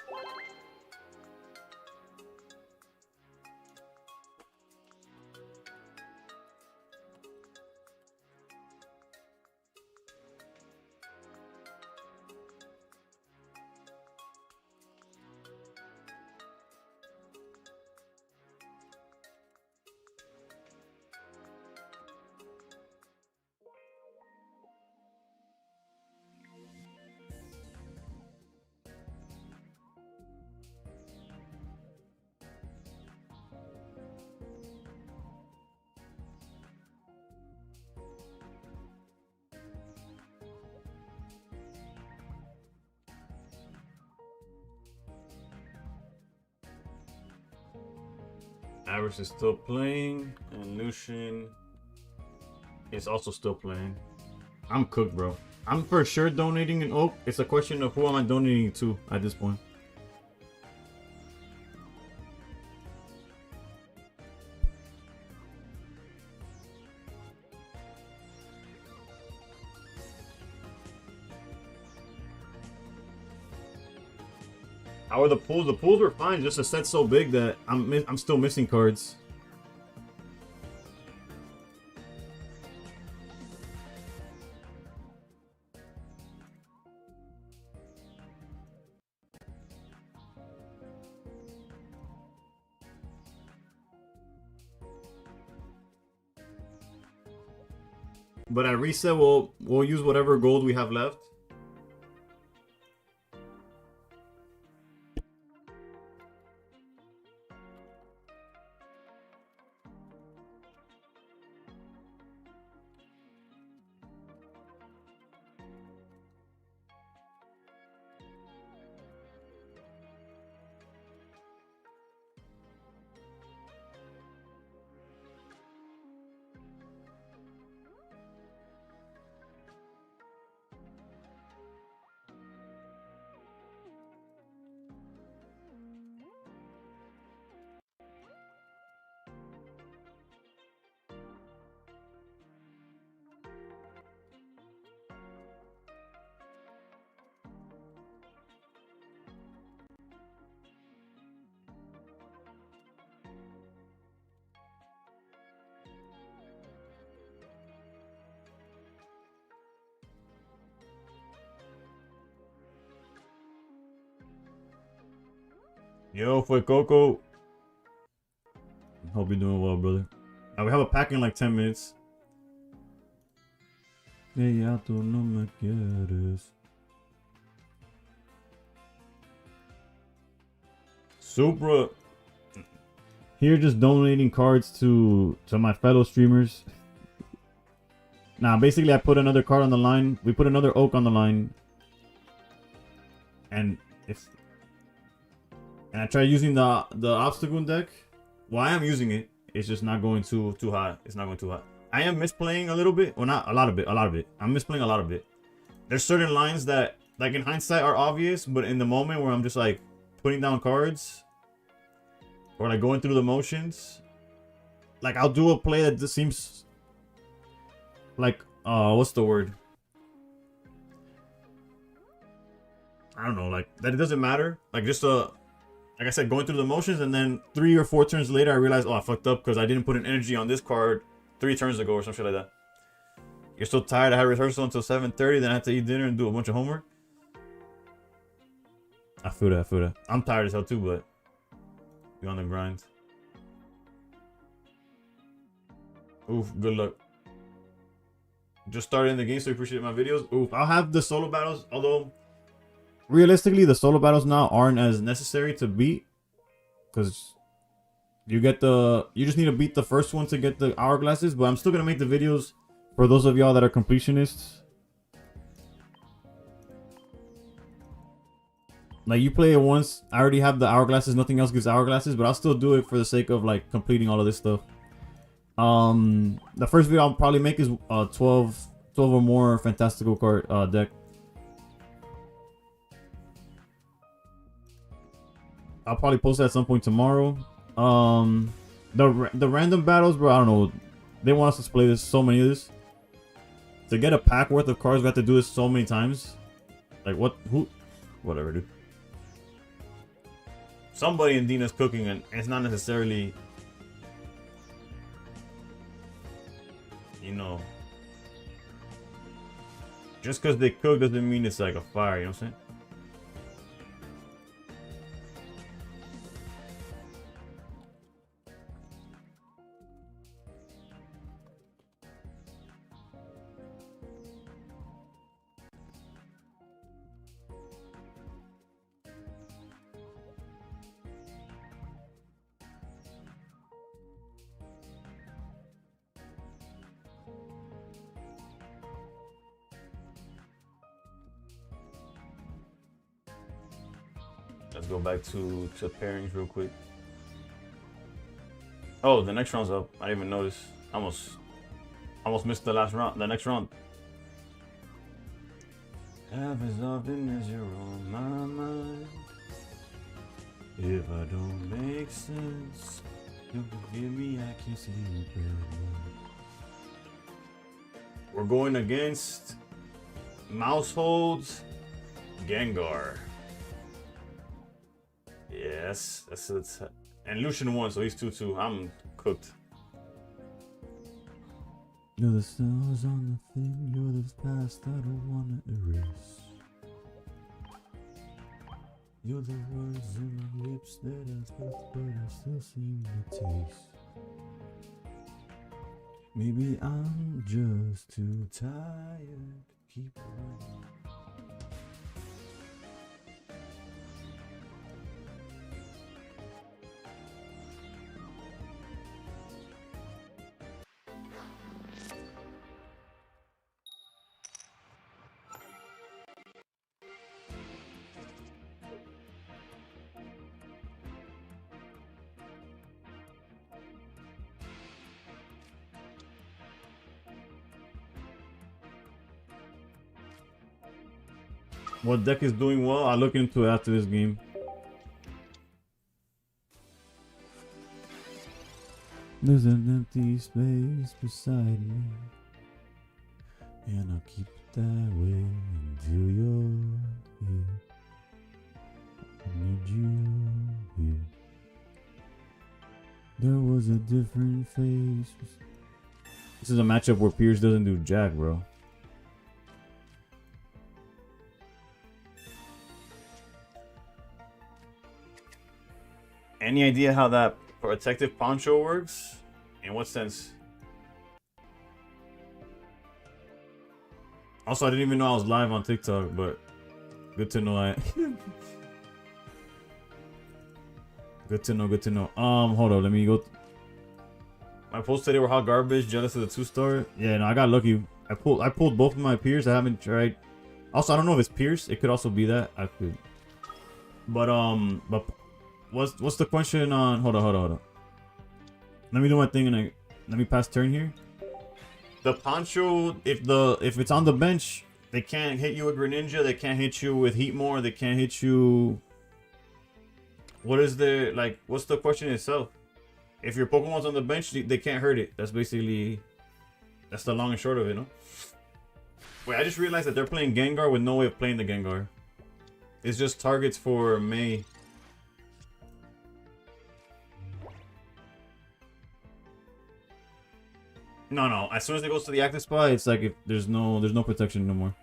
A: Nabrix is still playing, and iluchien is also still playing. I'm cooked, bro. I'm for sure donating an oak. It's a question of who am I donating to at this point. How are the pools? The pools were fine. Just the set's so big that I'm still missing cards. But at reset, we'll use whatever gold we have left. Yo, fue Coco. Hope you're doing well, brother. We have a pack in like 10 minutes. Ya tú no me quieres. Supra. Here just donating cards to my fellow streamers. Nah, basically I put another card on the line. We put another oak on the line. And I try using the obstacle deck. Well, I am using it. It's just not going too high. It's not going too high. I am misplaying a little bit. Well, not a lot of it. A lot of it. I'm misplaying a lot of it. There's certain lines that, like in hindsight, are obvious, but in the moment where I'm just like putting down cards or like going through the motions, like I'll do a play that just seems like what's the word? I don't know. Like that it doesn't matter. Like just like I said, going through the motions, and then 3 or 4 turns later, I realized, oh, I fucked up because I didn't put an energy on this card 3 turns ago or some shit like that. You're so tired. I had rehearsal until 7:30, then I had to eat dinner and do a bunch of homework. I feel that. I feel that. I'm tired as hell too, but we on the grind. Oof, good luck. Just started in the game, so appreciate my videos. Oof, I'll have the solo battles, although realistically, the solo battles now aren't as necessary to beat, because you just need to beat the first one to get the hourglasses. But I'm still gonna make the videos for those of y'all that are completionists. Like you play it once, I already have the hourglasses. Nothing else gives hourglasses, but I'll still do it for the sake of like completing all of this stuff. The first video I'll probably make is 12 or more fantastical card deck. I'll probably post that at some point tomorrow. The random battles, bro, I don't know. They want us to play this so many of this. To get a pack worth of cards, we have to do this so many times. Like whatever, dude. Somebody in Dina's cooking, and it's not necessarily, you know, just because they cook doesn't mean it's like a fire, you know what I'm saying? Let's go back to pairings real quick. Oh, the next round's up. I didn't even notice. Almost missed the last round. The next round. Have as often as you're on my mind. If I don't make sense, you forgive me. I can't see you better. We're going against Mousehold's Gengar. Yes, that's it. And Lucian won, so he's 2-2. I'm cooked. You're the stars on the thing, you're the past I don't wanna erase. You're the words in my lips that I thought, but I still seem to taste. Maybe I'm just too tired to keep running. What deck is doing well? I'll look into it after this game. There's an empty space beside me, and I'll keep it that way until you're here. I need you here. There was a different face. This is a matchup where Pierce doesn't do jack, bro. Any idea how that protective poncho works? In what sense? Also, I didn't even know I was live on TikTok, but good to know. Good to know, good to know. Hold on, let me go. My posts today were hot garbage, jealous of the 2-star. Yeah, no, I got lucky. I pulled both of my Pierce. I haven't tried. Also, I don't know if it's Pierce. It could also be that. I could. But what's the question on? Hold on. Let me do my thing and let me pass turn here. The poncho, if it's on the bench, they can't hit you with Greninja. They can't hit you with Heatmore. They can't hit you. What is there like? What's the question itself? If your Pokemon's on the bench, they can't hurt it. That's basically, that's the long and short of it, no? Wait, I just realized that they're playing Gengar with no way of playing the Gengar. It's just targets for May. No. As soon as it goes to the active spot, it's like if there's no protection no more.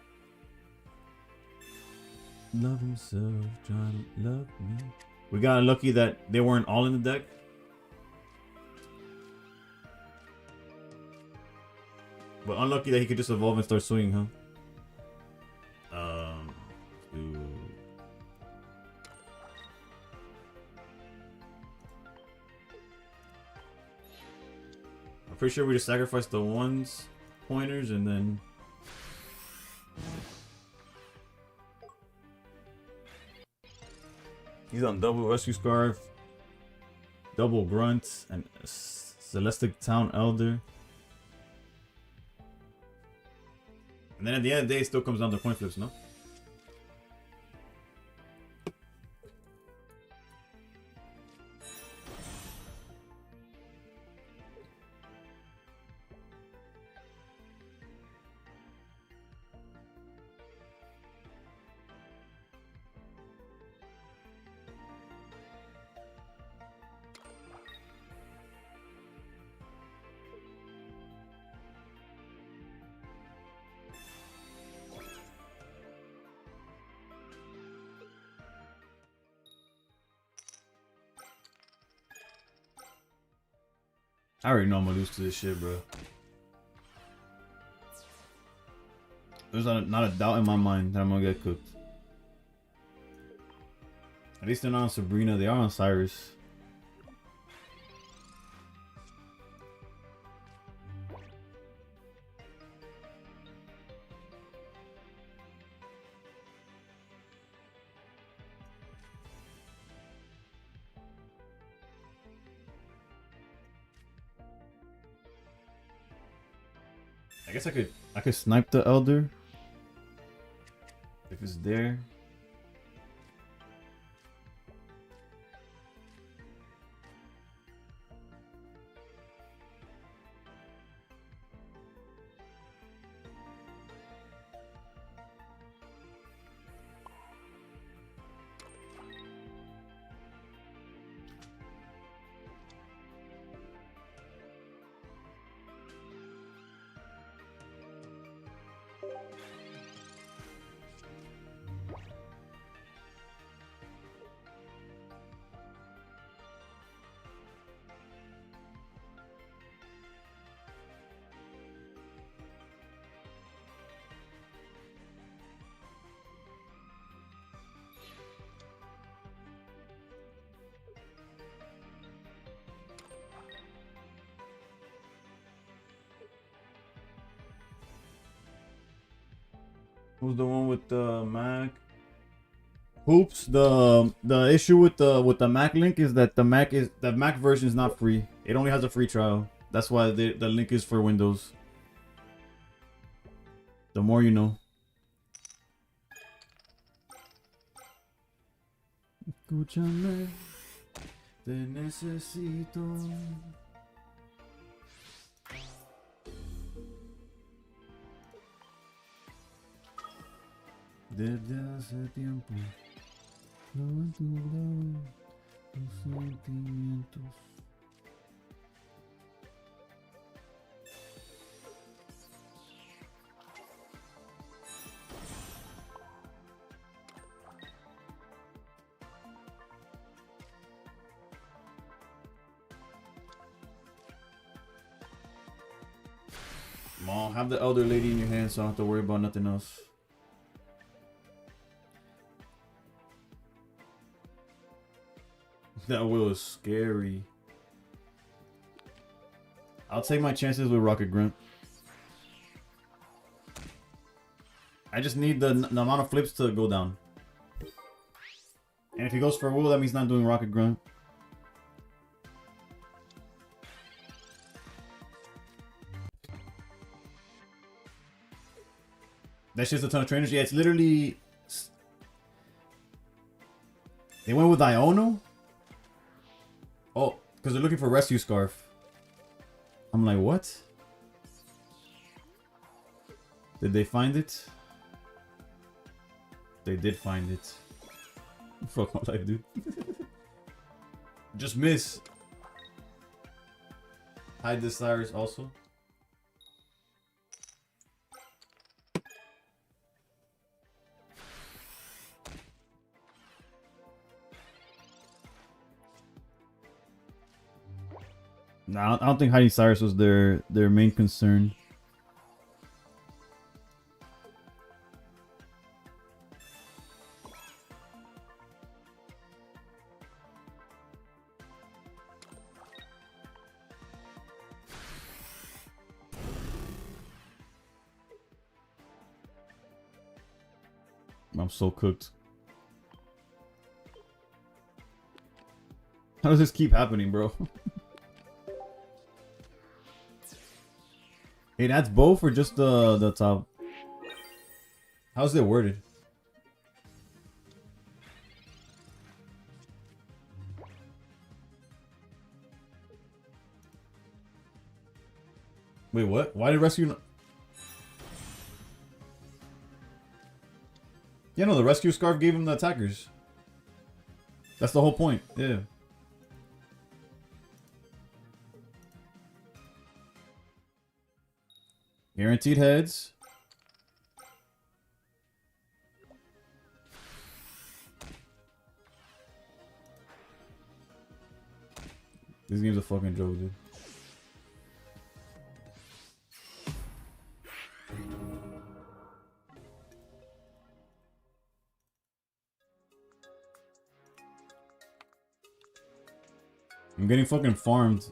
A: Love himself, trying to love me. We got lucky that they weren't all in the deck. But unlucky that he could just evolve and start swinging, huh? I'm pretty sure we just sacrificed the ones pointers and then he's on double rescue scarf, double grunt, and Celestic Town Elder. And then at the end of the day, it still comes down to point flips, no? I already know I'm gonna lose to this shit, bro. There's not a doubt in my mind that I'm gonna get cooked. At least they're not on Sabrina, they are on Cyrus. I guess I could snipe the Elder if it's there. Who's the one with the Mac? Hoops. The issue with the Mac link is that the Mac version is not free. It only has a free trial. That's why the link is for Windows. The more you know. Escúchame, te necesito. Desde hace tiempo, no han durado tus sentimientos. Mom, have the elder lady in your hand so I don't have to worry about nothing else. That wheel is scary. I'll take my chances with Rocket Grunt. I just need the amount of flips to go down. And if he goes for a wheel, that means not doing Rocket Grunt. That's just a ton of trainers. Yeah, it's literally... They went with Iono? Oh, because they're looking for Rescue Scarf. I'm like, what? Did they find it? They did find it. Fuck my life, dude. Just miss. Hide the Cyrus also. Nah, I don't think hiding Cyrus was their main concern. I'm so cooked. How does this keep happening, bro? Hey, that's both or just the top? How's it worded? Wait, what? Why did rescue? Yeah, no, the rescue scarf gave him the attackers. That's the whole point. Yeah. Guaranteed heads. This game's a fucking joke, dude. I'm getting fucking farmed.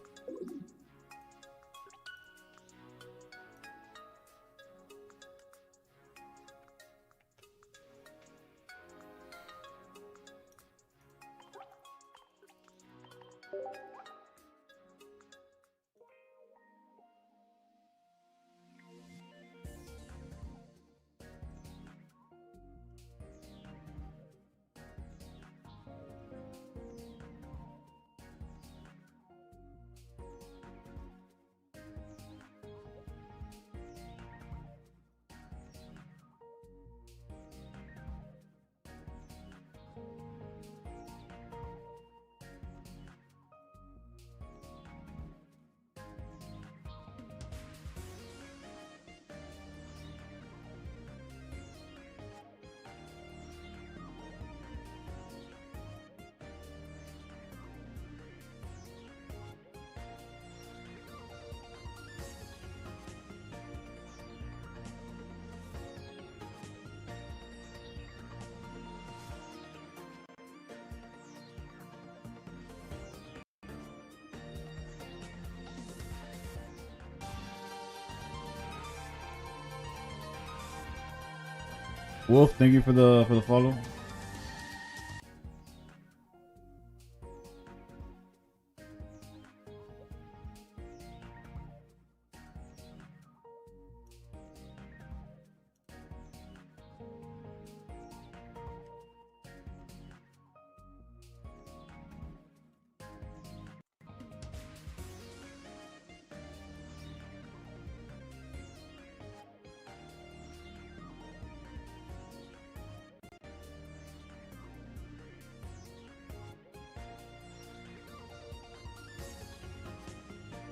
A: Wolf, thank you for the follow.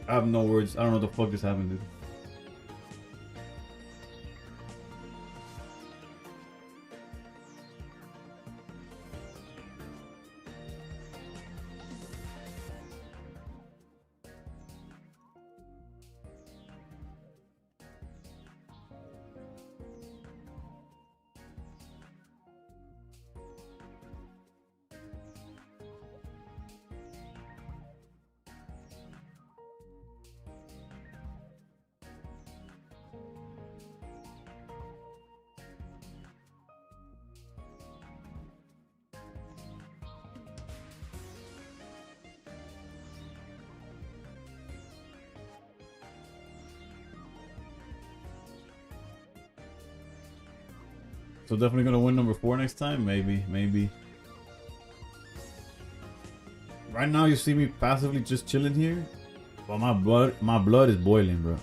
A: I have no words. I don't know what the fuck just happened, dude. So definitely gonna win number 4 next time? Maybe. Right now you see me passively just chilling here, but my blood is boiling, bro.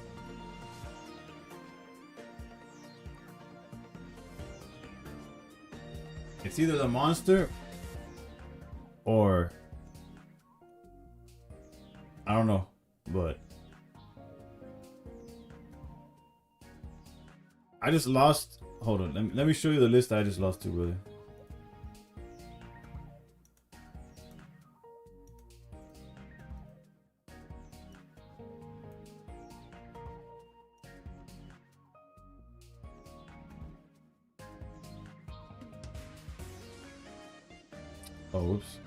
A: It's either the monster or I don't know, but I just lost. Hold on, let me show you the list I just lost to, brother. Oh, whoops.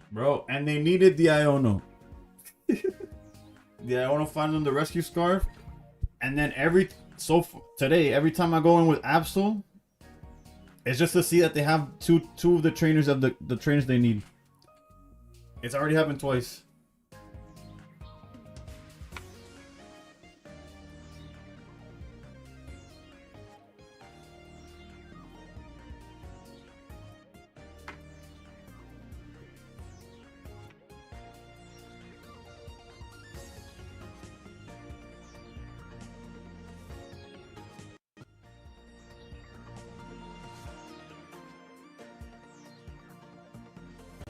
A: Bro, and they needed the Iono. The Iono finding the rescue scarf. And then today, every time I go in with Absol, it's just to see that they have two of the trainers of the trainers they need. It's already happened twice.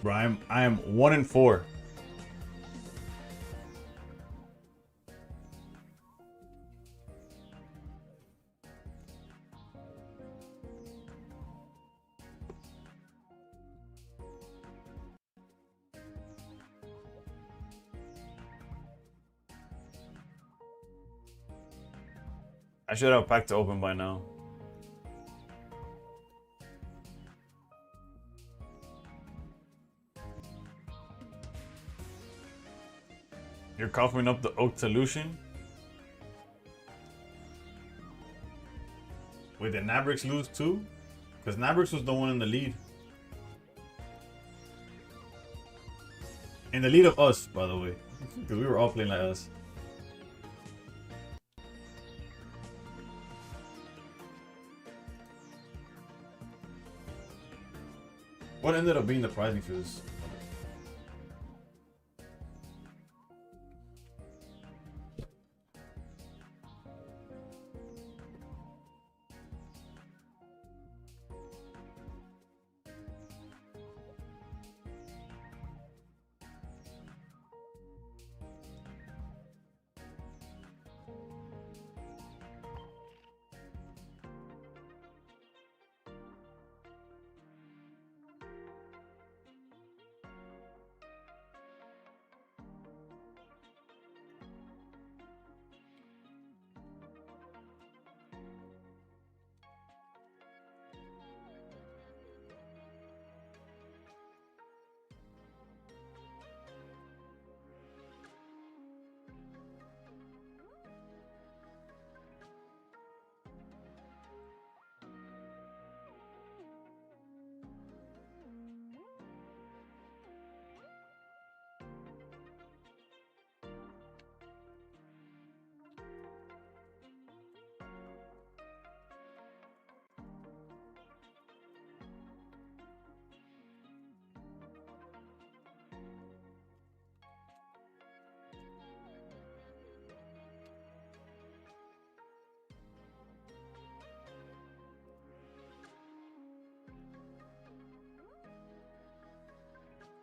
A: Bro, I am 1-4. I should have a pack to open by now. You're coughing up the oak solution? Wait, did Nabrix lose too? Because Nabrix was the one in the lead. In the lead of us, by the way. Because we were all playing like us. What ended up being the prizing for this?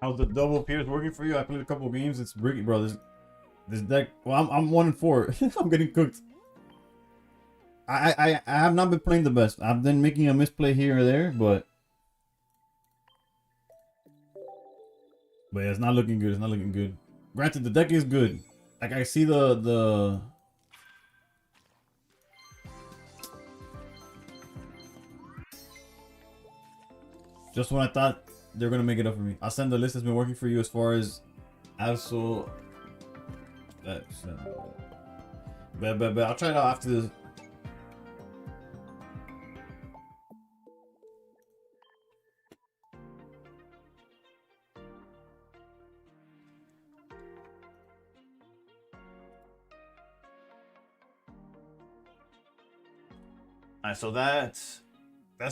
A: How's the double Pierce working for you? I played a couple games. It's bricky, bro. This deck. Well, I'm 1-4. I'm getting cooked. I have not been playing the best. I've been making a misplay here or there, but yeah, it's not looking good. It's not looking good. Granted, the deck is good. Like I see the just when I thought they're gonna make it up for me. I'll send the list that's been working for you as far as Absol. Bet. I'll try it out after this. Alright, so that's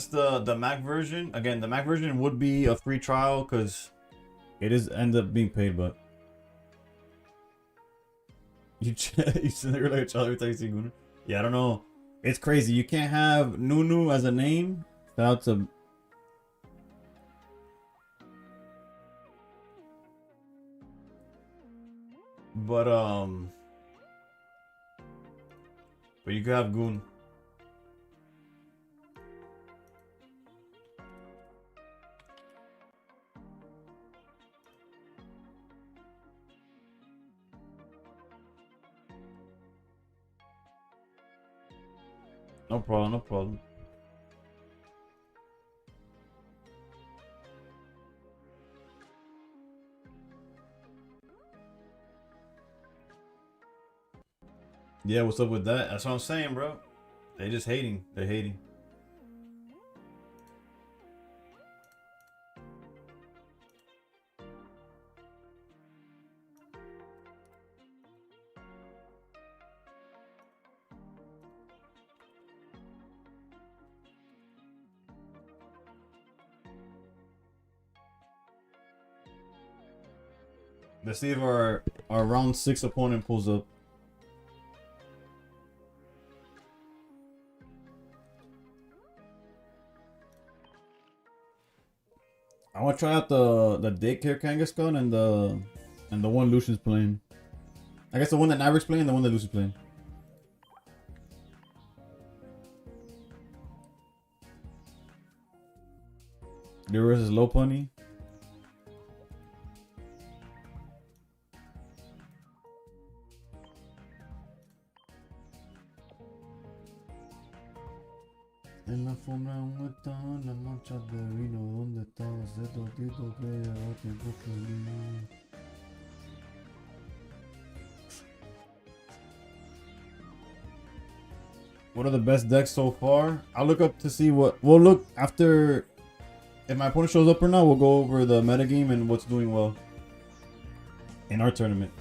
A: the Mac version. Again, the Mac version would be a free trial because it is end up being paid, but you sound like a child every time you see Gunnar. Yeah, I don't know. It's crazy. You can't have Nunu as a name without some. But you could have Goon. No problem, no problem. Yeah, what's up with that? That's what I'm saying, bro. They just hating. They're hating. Let's see if our round 6 opponent pulls up. I want to try out the daycare Kangaskhan and the one Lucian's playing. I guess the one that Nabrix playing and the one that Lucian's playing. Yours is low punny. En la alfombra un están las manchas de vino. ¿Dónde estaba ese totito que lleva tiempo feliz? What are the best decks so far? I'll look up to see what. We'll look after. If my opponent shows up or not, we'll go over the metagame and what's doing well in our tournament.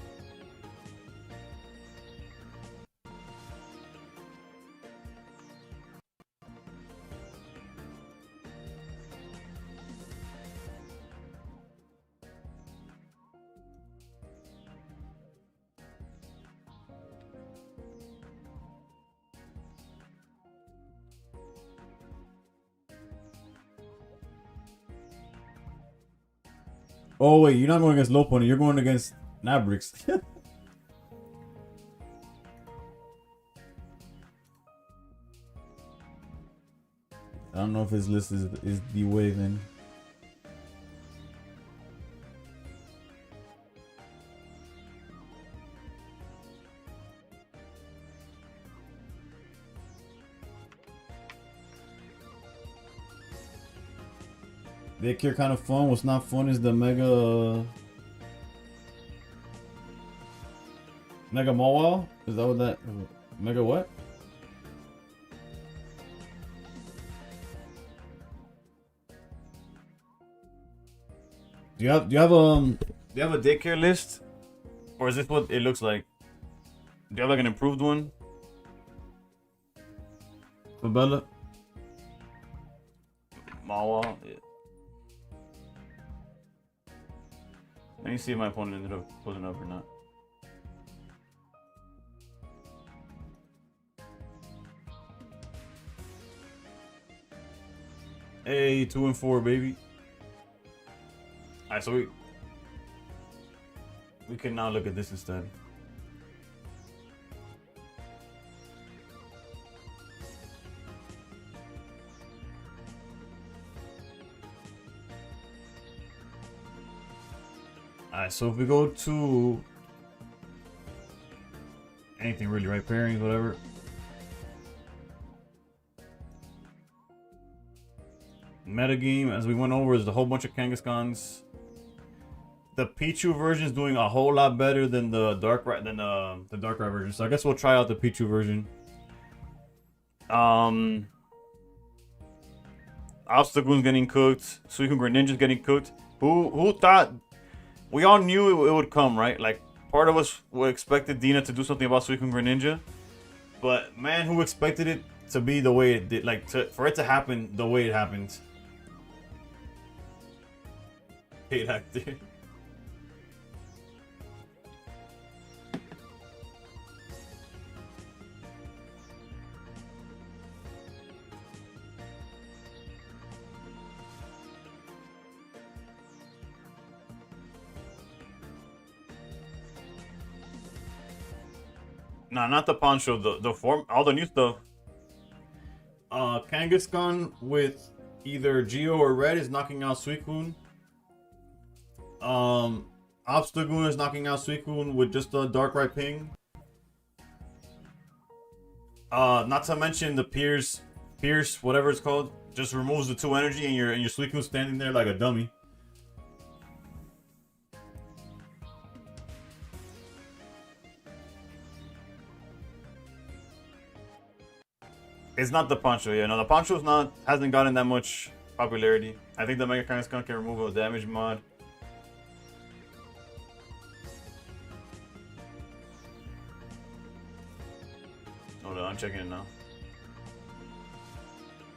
A: Oh wait, you're not going against low pony, you're going against Nabrix. I don't know if his list is the way then. Daycare kind of fun. What's not fun is the Mega Mawal? Is that what that Mega what? Do you have a daycare list? Or is this what it looks like? Do you have like an improved one? For Bella? Mawal, yeah. Let me see if my opponent ended up pulling up or not. Hey, 2-4, baby. Alright, so We can now look at this instead. Alright, so if we go to anything really, right? Pairings, whatever. Metagame, as we went over, is a whole bunch of Kangaskhan's. The Pichu version is doing a whole lot better than the Darkrai version. So I guess we'll try out the Pichu version. Obstagoon's getting cooked. Suicune Greninja's getting cooked. Who thought? We all knew it would come, right? Like, part of us expected Dina to do something about Suicune Greninja. But man, who expected it to be the way it did? Like, for it to happen the way it happened. Hate actor. Nah, not the poncho. The form, all the new stuff. Kangaskhan with either Geo or Red is knocking out Suicune. Obstagoon is knocking out Suicune with just a Darkrai ping. Not to mention the Pierce, whatever it's called, just removes the 2 energy and your Suicune standing there like a dummy. It's not the poncho, yeah. No, the poncho's hasn't gotten that much popularity. I think the Mega Kangaskhan can remove a damage mod. Hold on, I'm checking it now.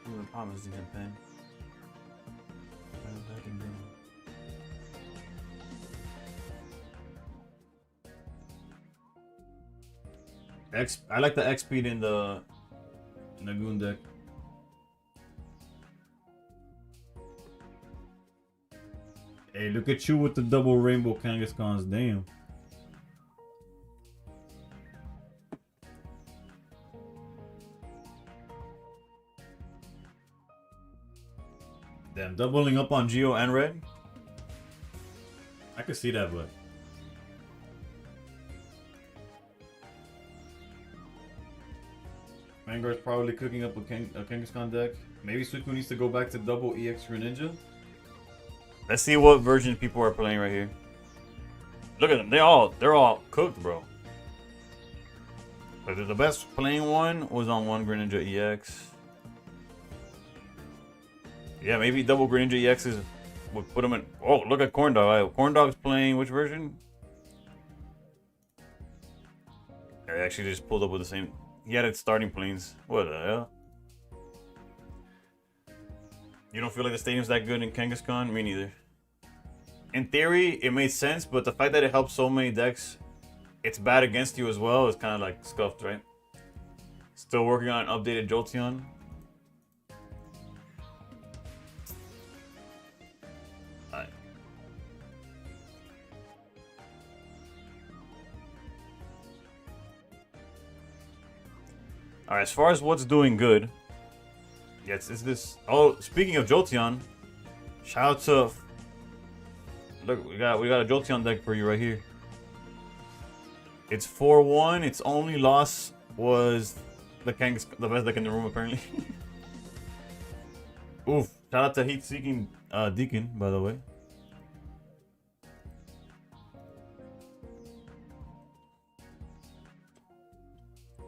A: Ooh, the problem is the pen. I like the X speed in the Goon deck. Hey, look at you with the double rainbow Kangaskhan's, damn. Damn, doubling up on Geo and Red? I could see that, but Vanguard's probably cooking up a Kangaskhan deck. Maybe Suicune needs to go back to double EX Greninja. Let's see what version people are playing right here. Look at them. They're all cooked, bro. But the best playing one was on one Greninja EX. Yeah, maybe double Greninja EXs would put them in. Oh, look at Corndog. Corndog's playing which version? I actually just pulled up with the same. He had it starting planes. What the hell? You don't feel like the stadium's that good in Kangaskhan? Me neither. In theory, it made sense, but the fact that it helps so many decks, it's bad against you as well, is kind of like scuffed, right? Still working on an updated Jolteon. Alright, as far as what's doing good, yes, it's this. Oh, speaking of Jolteon, shout out to. Look, we got a Jolteon deck for you right here. It's 4-1. Its only loss was the best deck in the room apparently. Oof! Shout out to Heat-Seeking Deacon, by the way.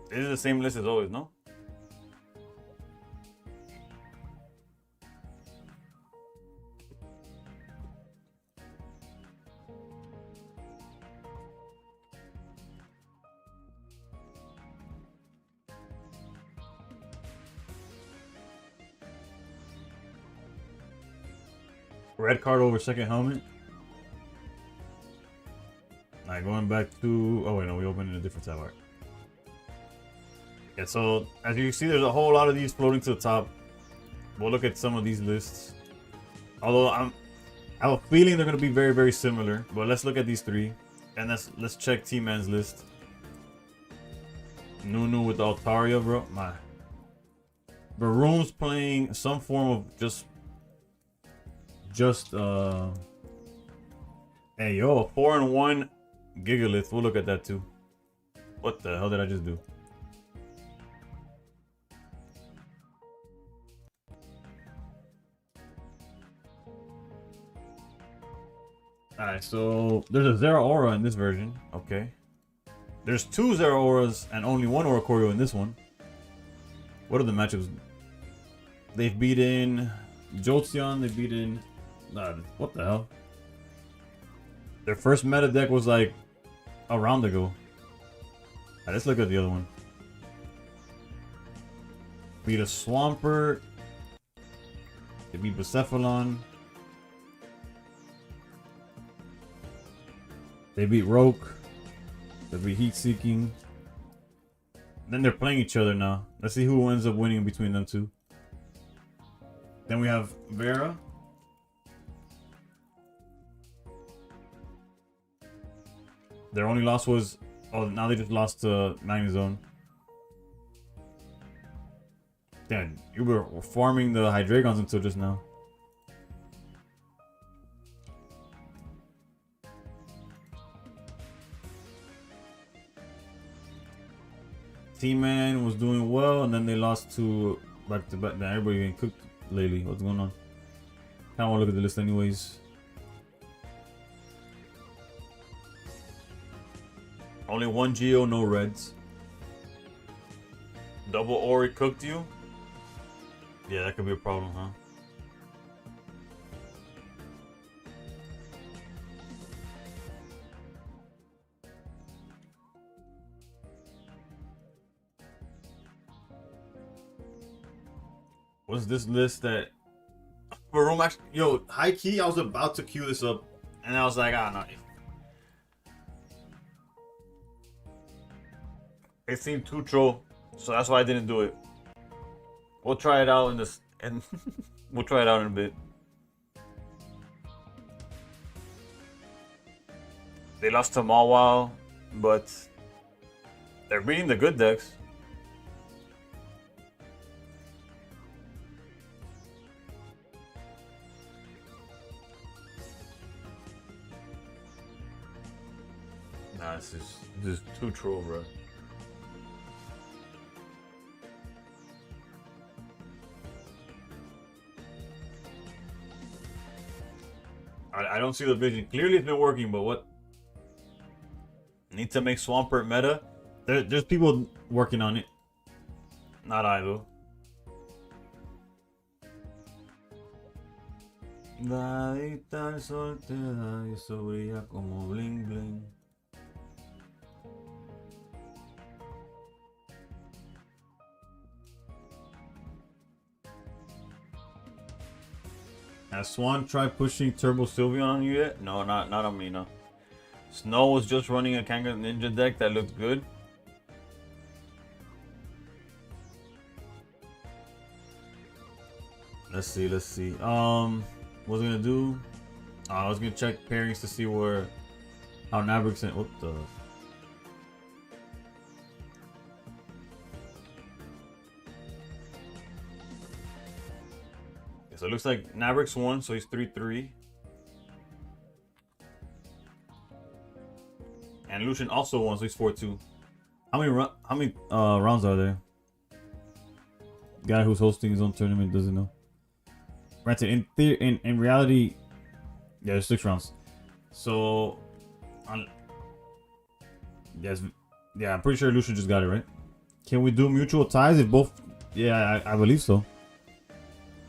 A: This is the same list as always, no? Red card over second helmet. Alright, going back to. Oh, wait, no, we opened in a different tab. Art. Yeah, so as you can see, there's a whole lot of these floating to the top. We'll look at some of these lists. Although I have a feeling they're going to be very, very similar. But let's look at these three. And let's check T-Man's list. Nunu with the Altaria, bro. My. Baroom's playing some form of just hey yo, a 4-1 Gigalith. We'll look at that too. What the hell did I just do? Alright, so there's a Zera Aura in this version. Okay. There's 2 Zera Auras and only 1 Oricorio in this one. What are the matchups? They've beaten Jolteon, they've beaten... what the hell? Their first meta deck was like a round ago. Alright, let's look at the other one. Beat a Swampert. They beat Bucephalon. They beat Roke. They beat Heat Seeking. Then they're playing each other now. Let's see who ends up winning between them two. Then we have Vera. Their only loss was... oh, now they just lost to Magnezone. Damn, you were farming the Hydreigons until just now. T-Man was doing well, and then they lost to back to back. Damn, everybody getting cooked lately. What's going on? Kinda wanna look at the list anyways. Only 1 Geo, no reds. Double Ori cooked you? Yeah, that could be a problem, huh? What's this list that... for room actually... yo, high key, I was about to queue this up. And I was like, ah, no. It seemed too troll. So that's why I didn't do it. We'll try it out in this... and we'll try it out in a bit. They lost to Mawile, but... they're beating the good decks. Nah, this is too troll, bro. I don't see the vision. Clearly it's been working, but what? Need to make Swampert meta? There's people working on it. Not I, though. Dadita soltera y eso brilla como bling bling. Has Swan tried pushing Turbo Sylveon on you yet? No, not on me, no. Snow was just running a Kanga Ninja deck that looked good. Let's see. What was I gonna do? I was gonna check pairings to see how Nabrix and what the... so it looks like Nabrix won, so he's 3-3. And Lucian also won, so he's 4-2. How many rounds are there? Guy who's hosting his own tournament doesn't know. Granted, in reality, yeah, there's 6 rounds. So, yes, yeah, I'm pretty sure Lucian just got it right. Can we do mutual ties if both? Yeah, I believe so.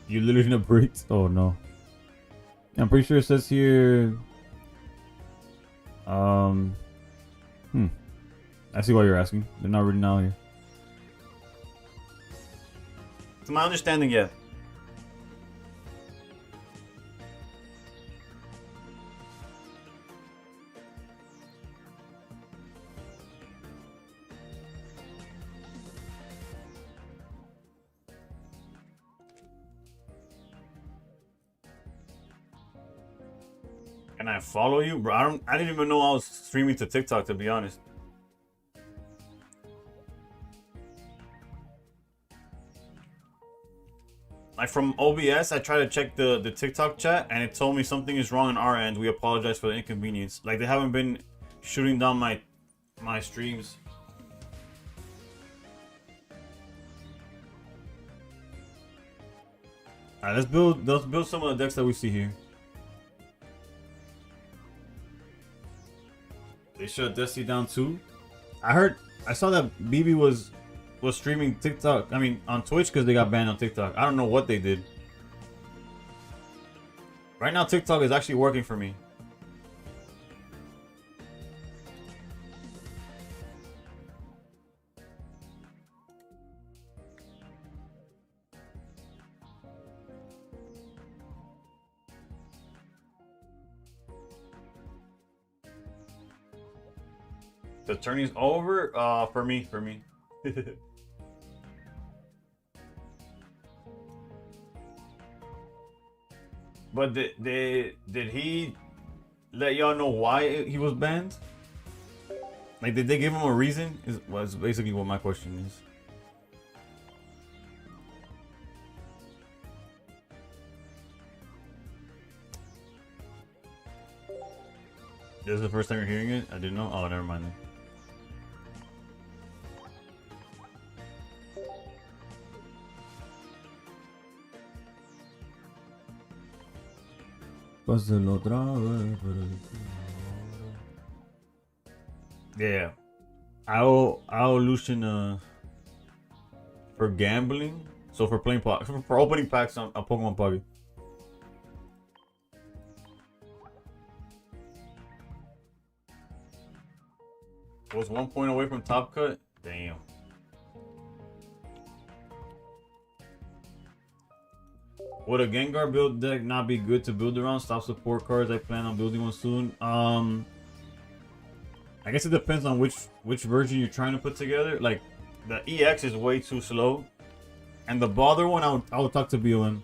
A: You literally Nabrix? Oh no. I'm pretty sure it says here. I see why you're asking. They're not written out here. To my understanding, yeah. And I follow you, bro. I didn't even know I was streaming to TikTok, to be honest. Like from OBS, I tried to check the TikTok chat, and it told me something is wrong on our end. We apologize for the inconvenience. Like they haven't been shooting down my streams. Alright, let's build some of the decks that we see here. They shut Destiny down too. I saw that BB was streaming TikTok. I mean on Twitch because they got banned on TikTok. I don't know what they did. Right now TikTok is actually working for me. The tourney's over? For me. But did he let y'all know why he was banned? Like, did they give him a reason? Was basically what my question is. This is the first time you're hearing it? I didn't know. Oh, never mind then. Yeah, I'll iluchien for gambling. So for playing for opening packs on a Pokemon Puggy. Was 1 point away from top cut. Damn. Would a Gengar build deck not be good to build around? Stop support cards. I plan on building one soon. I guess it depends on which version you're trying to put together. Like the EX is way too slow, and the bother one I would talk to BOM.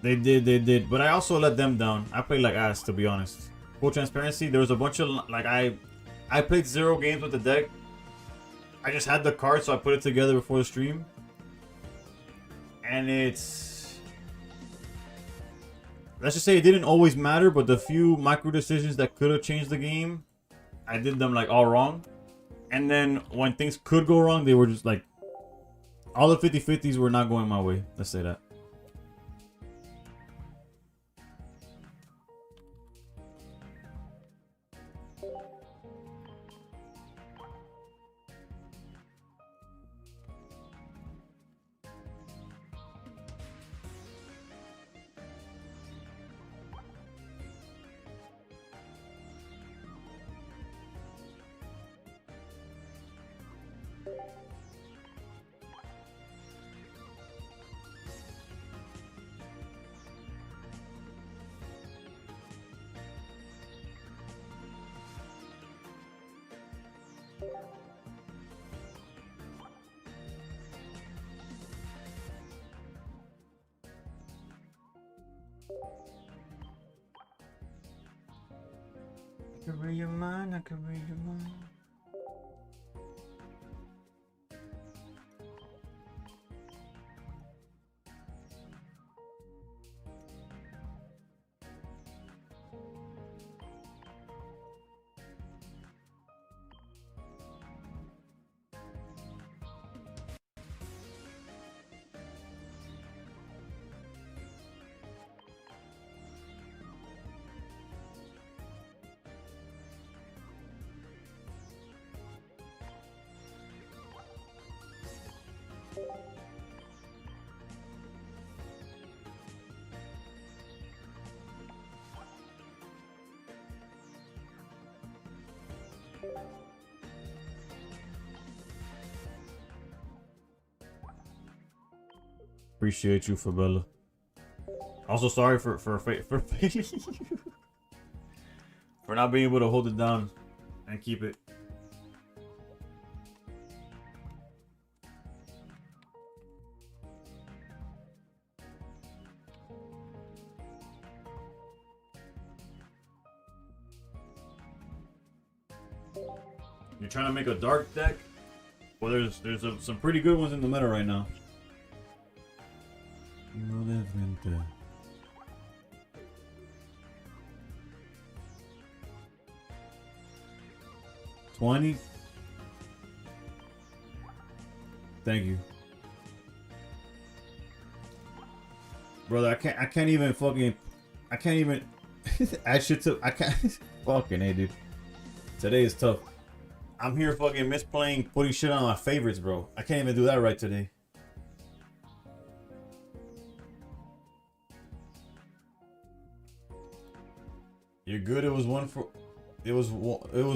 A: They did, but I also let them down. I played like ass, to be honest. Full transparency, there was a bunch of like I played 0 games with the deck. I just had the card, so I put it together before the stream. And let's just say it didn't always matter, but the few micro decisions that could have changed the game, I did them like all wrong. And then when things could go wrong, they were just like, all the 50-50s were not going my way. Let's say that. I can read your mind, I can read your mind. Appreciate you, Fabella. Also sorry for failing you. For not being able to hold it down and keep it. You're trying to make a dark deck? Well, there's some pretty good ones in the meta right now. No different. 20. Thank you. Brother, I can't even add shit to, I can't, fucking hey, dude. Today is tough. I'm here fucking misplaying, putting shit on my favorites, bro. I can't even do that right today. You're good. It was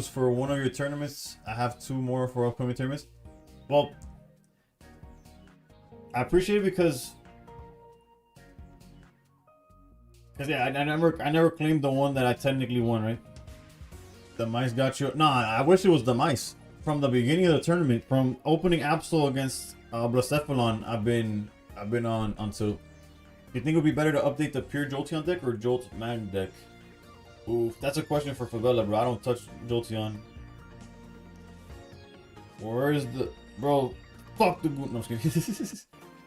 A: for one of your tournaments. I have 2 more for upcoming tournaments. Well, I appreciate it because yeah, I never claimed the one that I technically won, right? The mice got you. Nah, I wish it was the mice from the beginning of the tournament. From opening Absol against Blacephalon, I've been on until. You think it would be better to update the pure Jolteon deck or Jolt Mag deck? Ooh, that's a question for Favela, bro. I don't touch Jolteon. Where is the bro? Fuck the goon. No, I'm just kidding.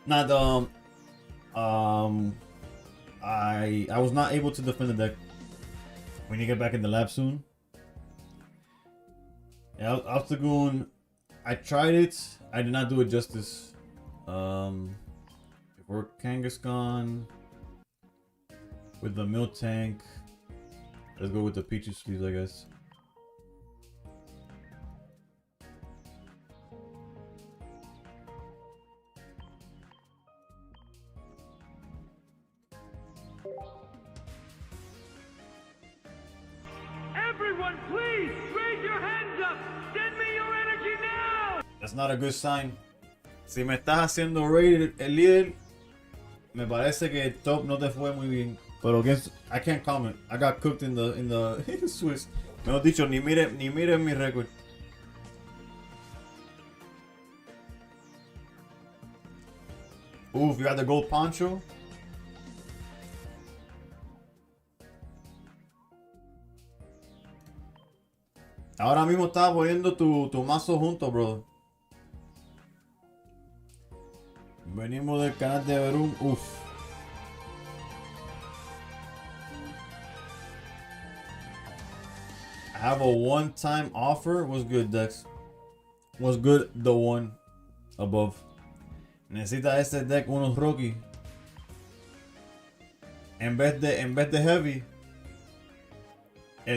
A: Not I was not able to defend the deck. We need to get back in the lab soon. Yeah, Altagoon, I tried it. I did not do it justice. If we're Kangaskhan with the Miltank. Let's go with the Pichu sleeves, I guess.
B: Everyone, please raise your hands up. Send me your energy now.
A: That's not a good sign. Si me estás haciendo raid el líder, me parece que el top no te fue muy bien. Pero against, I can't comment. I got cooked in the Swiss. Mejor dicho, ni miren mi record. Oof, you got the gold poncho. Ahora mismo estaba poniendo tu mazo junto, bro. Venimos del canal de Verum. Uf. I have a one-time offer. What's good, Dex? What's good, the one above? Necesita este deck unos Rocky. En vez de heavy.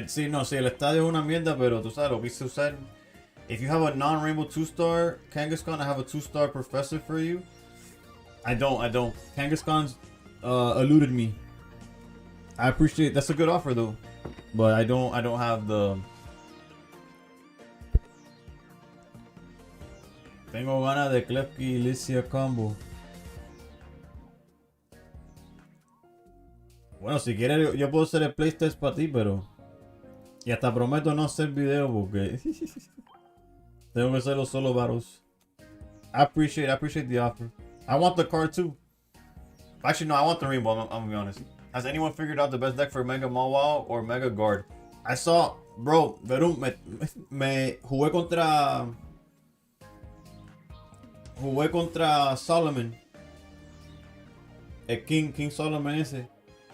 A: Sí, no, sí, el estadio es una mierda, pero tú sabes lo que quise usar. If you have a non-rainbow 2-star Kangaskhan, I have a 2-star professor for you. I don't. Kangaskhan's eluded me. I appreciate, that's a good offer though. But I don't have the. Tengo ganas de Klefki y Licia combo. Bueno, si quieres yo puedo hacer el playstest para ti, pero. Y hasta prometo no hacer video porque tengo que hacerlo solo battles. I appreciate the offer. I want the card too. Actually, no, I want the rainbow. I'm gonna be honest. Has anyone figured out the best deck for Mega Mawile or Mega Guard? I saw, bro, Verum, me jugué contra Solomon. El King Solomon ese.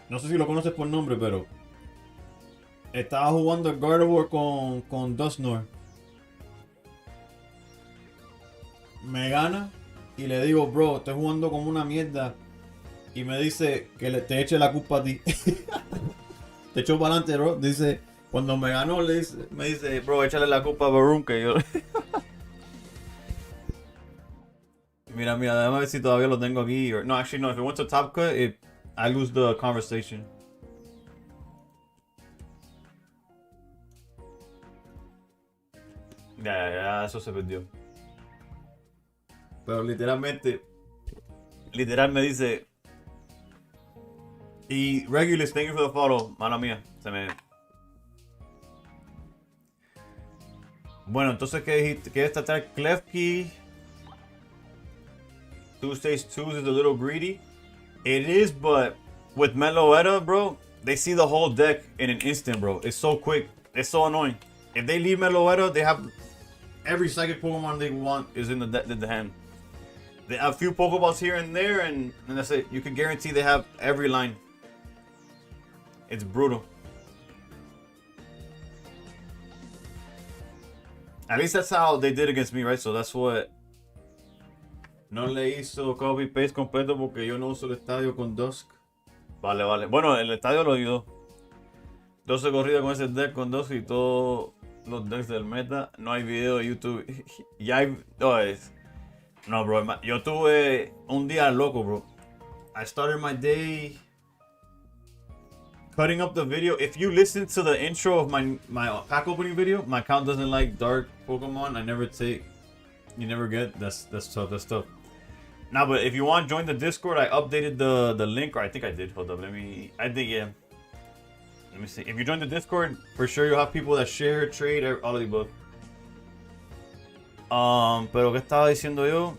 A: No sé si lo conoces por nombre, pero estaba jugando el Gardevoir con Dusknoir. Me gana y le digo, bro, estoy jugando como una mierda. Y me dice que te eche la culpa a ti. Te echó para adelante, bro. Dice, cuando me ganó, me dice, bro, échale la culpa a Verum, que yo. Mira, déjame ver si todavía lo tengo aquí. No, actually, no. If it went to Top Cut, I lose the conversation. Ya, eso se perdió. Pero literal me dice. Y Regulus, thank you for the follow. Mala mía, se me. Bueno, entonces, ¿qué dijiste? ¿Quieres tratar Klefki? 2 stage 2s is a little greedy. It is, but with Meloetta, bro, they see the whole deck in an instant, bro. It's so quick. It's so annoying. If they leave Meloetta, they have every psychic Pokemon they want is in the hand. They have a few Pokeballs here and there, and that's it. You can guarantee they have every line. It's brutal. At least that's how they did against me, right? So that's what. No le hizo copy paste completo porque yo no uso el estadio con Dusk. Vale, vale. Bueno, el estadio lo ayudó. 12 corridas con ese deck con Dusk y todos los decks del meta. No hay video de YouTube. Ya hay. No, bro. Yo tuve un día loco, bro. I started my day cutting up the video. If you listen to the intro of my pack opening video, my account doesn't like dark Pokemon. I never take. You never get. That's tough. That's tough. Now, but if you want to join the Discord, I updated the link, or I think I did. Hold up, I think, yeah. Let me see. If you join the Discord, for sure you'll have people that share, trade, all of the above. Pero ¿qué estaba diciendo yo?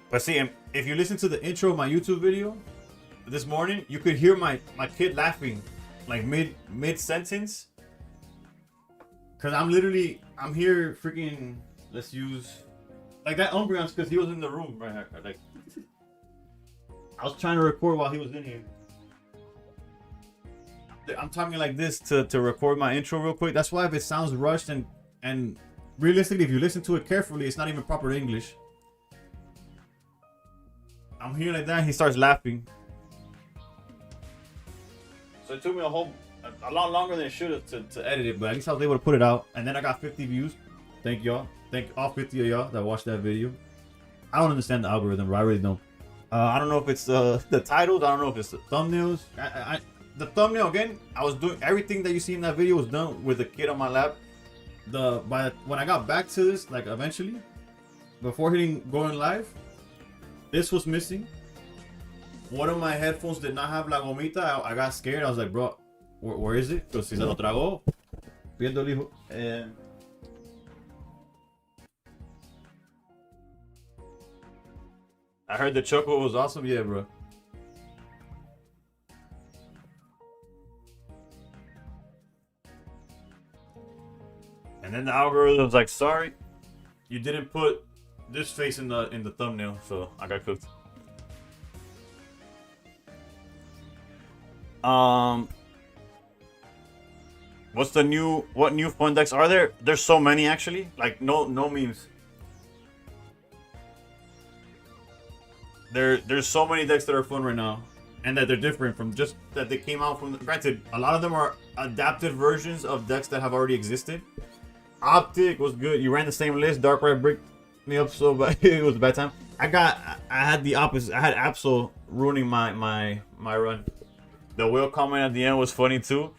A: Pues sí, if you listen to the intro of my YouTube video this morning, you could hear my kid laughing, like mid sentence. Cause I'm here freaking, let's use, like that Umbreon's because he was in the room, right? Like, I was trying to record while he was in here. I'm talking like this to record my intro real quick. That's why if it sounds rushed and realistically, if you listen to it carefully, it's not even proper English. I'm here like that, and he starts laughing. So it took me a lot longer than it should have to edit it, but at least I was able to put it out. And then I got 50 views. Thank y'all. Thank all 50 of y'all that watched that video. I don't understand the algorithm, bro. I really don't. I don't know if it's the titles. I don't know if it's the thumbnails. The thumbnail, again, I was doing everything that you see in that video was done with the kid on my lap. When I got back to this, like eventually, before going live, this was missing. One of my headphones did not have la gomita. I got scared. I was like, bro, where is it? Because si se lo tragó, pierdo el hijo. I heard the chocolate was awesome. Yeah, bro. And then the algorithm was like, sorry, you didn't put this face in the thumbnail, so I got cooked. What new fun decks are there? There's so many actually. Like no memes. There's so many decks that are fun right now, and that they're different from just that they came out from. Granted, a lot of them are adapted versions of decks that have already existed. Optic was good. You ran the same list. Darkrai bricked me up so bad. It was a bad time. I had the opposite. I had Absol ruining my run. The whale comment at the end was funny too.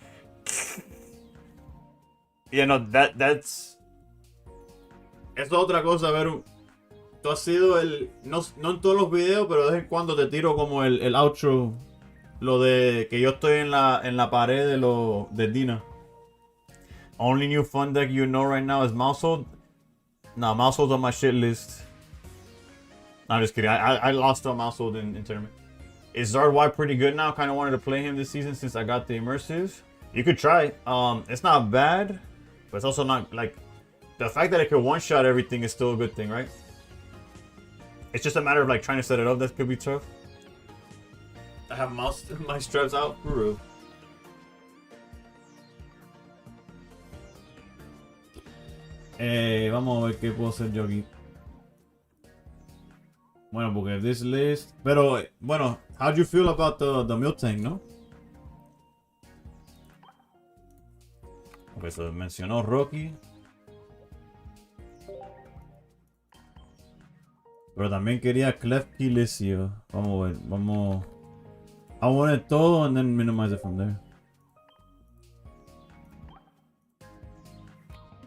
A: Yeah, no, that's otra cosa, pero tú has sido no en todos los videos, pero de vez en cuando te tiro como el outro, lo de que yo estoy en la pared de Dina. Only new fun deck you know right now is Mousehold. Nah, Mousehold's on my shit list. No, I'm just kidding. I lost on Mousehold in tournament. Is Zardwide pretty good now? Kind of wanted to play him this season since I got the immersives. You could try. It's not bad, but it's also not like the fact that it could one-shot everything is still a good thing, right? It's just a matter of like trying to set it up. That could be tough. I have my straps out for real. Vamos a ver qué puedo hacer yo aquí. Bueno, porque this list. Pero, bueno, how'd you feel about the milk tank, no? Ok, so mencionó Rocky. Pero también quería Klefki Licio. Vamos a ver, vamos. I want it todo and then minimize it from there.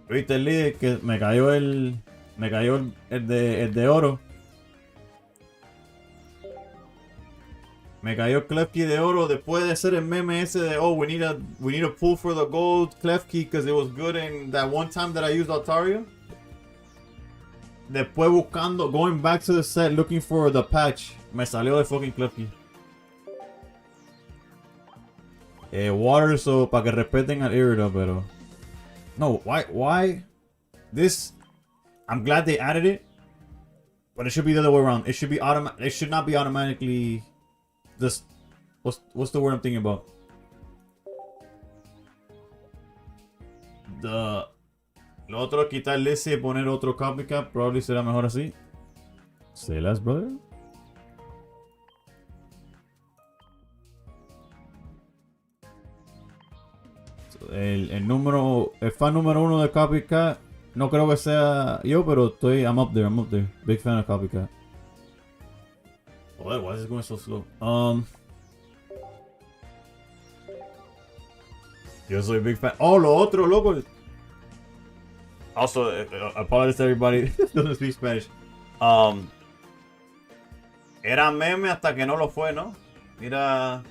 A: Viste el líder que me cayó el de oro. Me cayó Klefki de oro después de hacer el meme ese de we need a pull for the gold Klefki because it was good in that one time that I used Altaria. Después buscando, going back to the set looking for the patch, me salió de fucking Klefki. Water, so para que respeten al Irida, pero No, why? This, I'm glad they added it, but it should be the other way around. It should be it should not be automatically. This, what's the word I'm thinking about? Lo otro, quitarle ese y poner otro copycat, probably será mejor así. Say less, brother. El fan número 1 de copycat, no creo que sea yo, pero I'm up there. Big fan of copycat. Oh, why is it going so slow? Yo soy big fan. Oh, lo otro, loco. Also, apologize to everybody who doesn't speak Spanish. Era meme hasta que no lo fue, ¿no? Mira.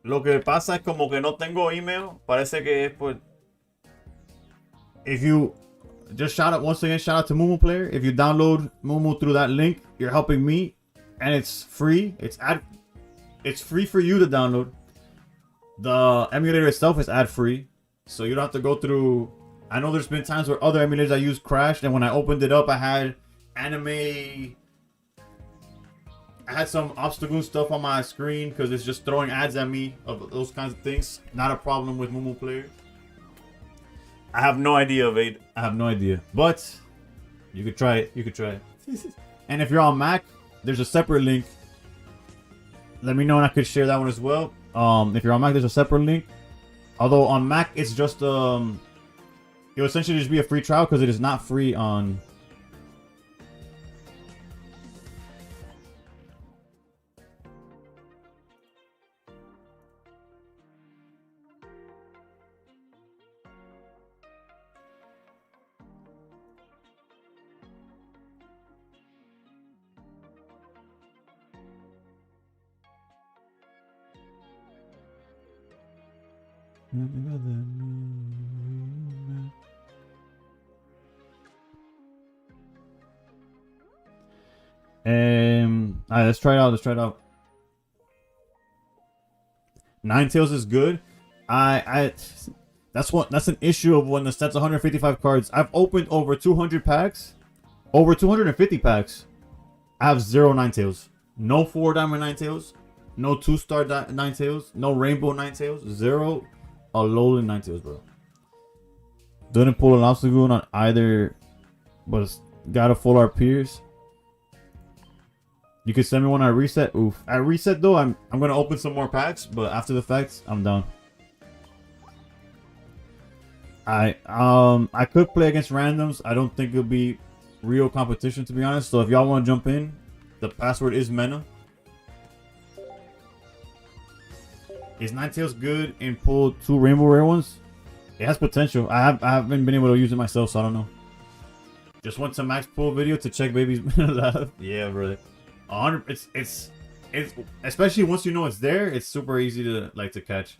A: Lo que pasa es como que no tengo email. Parece que es pues. If you just once again, shout out to MuMuPlayer. If you download Mumu through that link, you're helping me, and it's free. It's free for you to download. The emulator itself is ad free, so you don't have to go through. I know there's been times where other emulators I used crashed, and when I opened it up, I had anime. I had some obstacle stuff on my screen because it's just throwing ads at me of those kinds of things. Not a problem with MuMuPlayer. I have no idea, Vade. I have no idea. But you could try it. You could try it. And if you're on Mac, there's a separate link. Let me know and I could share that one as well. If you're on Mac, there's a separate link. Although on Mac, it's just it'll essentially just be a free trial because it is not free on. Alright, let's try it out. Ninetales is good. That's an issue of when the set's 155 cards. I've opened over 200 packs, over 250 packs. I have 0 Ninetales. No 4 diamond Ninetales. No 2-star Ninetales. No rainbow Ninetales. 0 Alolan Ninetales, bro. Didn't pull an obstacle on either, but it's got a full art Pierce. You can send me when I reset. Oof. At reset though, I'm gonna open some more packs, but after the fact, I'm done. I could play against randoms. I don't think it'll be real competition, to be honest. So if y'all want to jump in, the password is Mena. Is Ninetales good and pull 2 rainbow rare ones? It has potential. I haven't been able to use it myself, so I don't know. Just went to max pull video to check baby's live. Yeah, brother. 100. It's especially once you know it's there. It's super easy to to catch.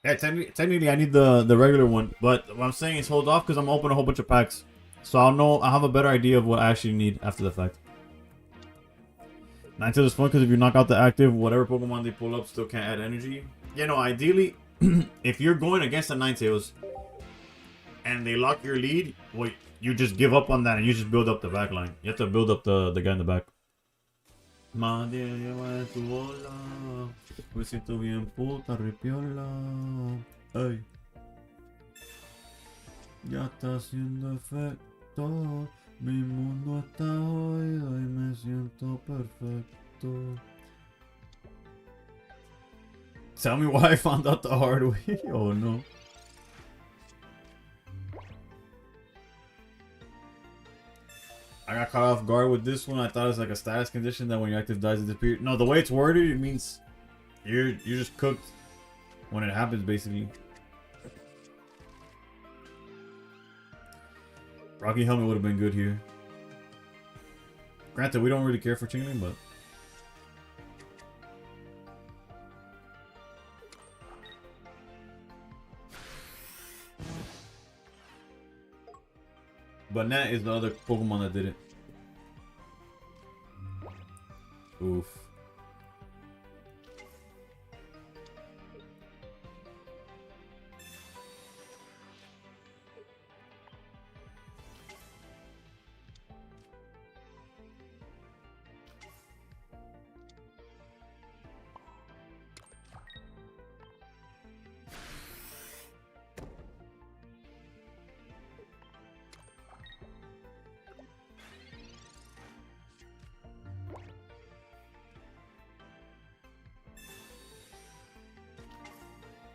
A: Yeah, technically I need the regular one, but what I'm saying is hold off because I'm opening a whole bunch of packs, so I'll have a better idea of what I actually need after the fact. Ninetales is fun because if you knock out the active, whatever Pokemon they pull up still can't add energy. Yeah, no, ideally, if you're going against the Ninetales and they lock your lead, well, you just give up on that and you just build up the back line. You have to build up the guy in the back. Me siento bien puta, ripiola. Ay. Ya está haciendo efecto. Mi mundo está oído y me siento perfecto. Tell me why I found out the hard way. Oh no. I got caught off guard with this one. I thought it was like a status condition that when your active dies it disappears. No, the way it's worded, it means you're just cooked when it happens, basically. Rocky Helmet would have been good here. Granted, we don't really care for Chingling, but But Nat is the other Pokemon that did it. Oof.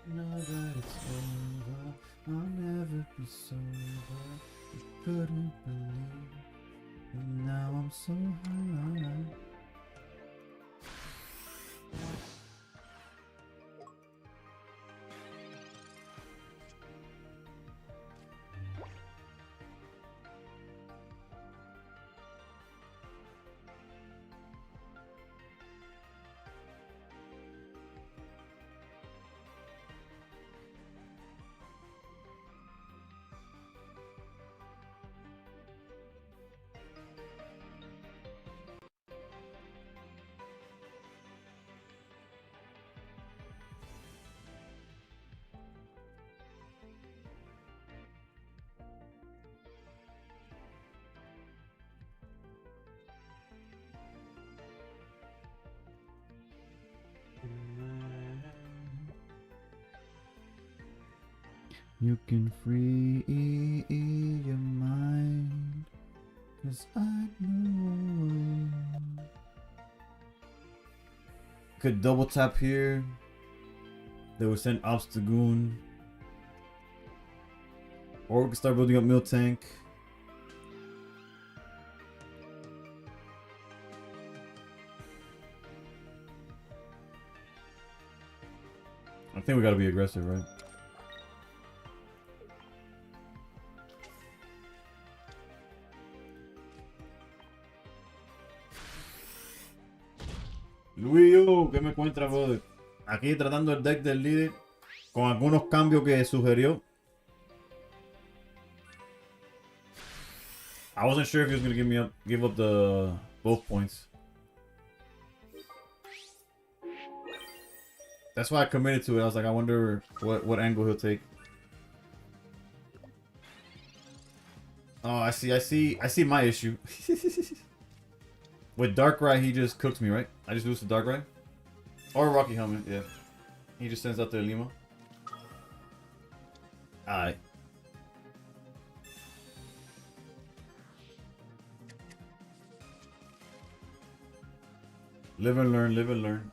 A: Know that it's over, I'll never be sober. I couldn't believe, and now I'm so high. You can free your mind, 'cause I know. Could double tap here. They would send Obstagoon. Or we could start building up Miltank. I think we gotta be aggressive, right? Luis, ¿qué me encuentras, brother? Aquí tratando el deck del líder con algunos cambios que sugirió. I wasn't sure if he was gonna give up the both points. That's why I committed to it. I was like, I wonder what angle he'll take. Oh, I see my issue. With Darkrai, he just cooks me, right? I just lose to Darkrai? Or Rocky Helmet, yeah. He just sends out the Lima. Alright. Live and learn, live and learn.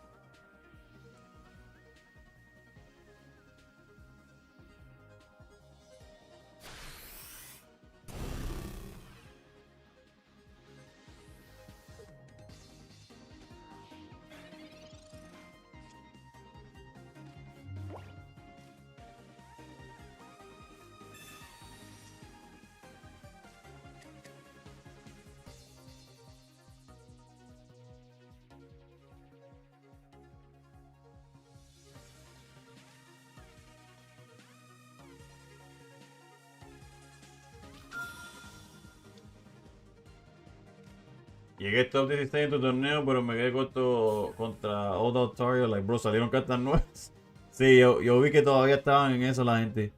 A: Llegué top 16 en tu torneo, pero me quedé corto contra Old Altaria. Like, bro, salieron cartas nuevas. Sí, yo vi que todavía estaban en eso la gente.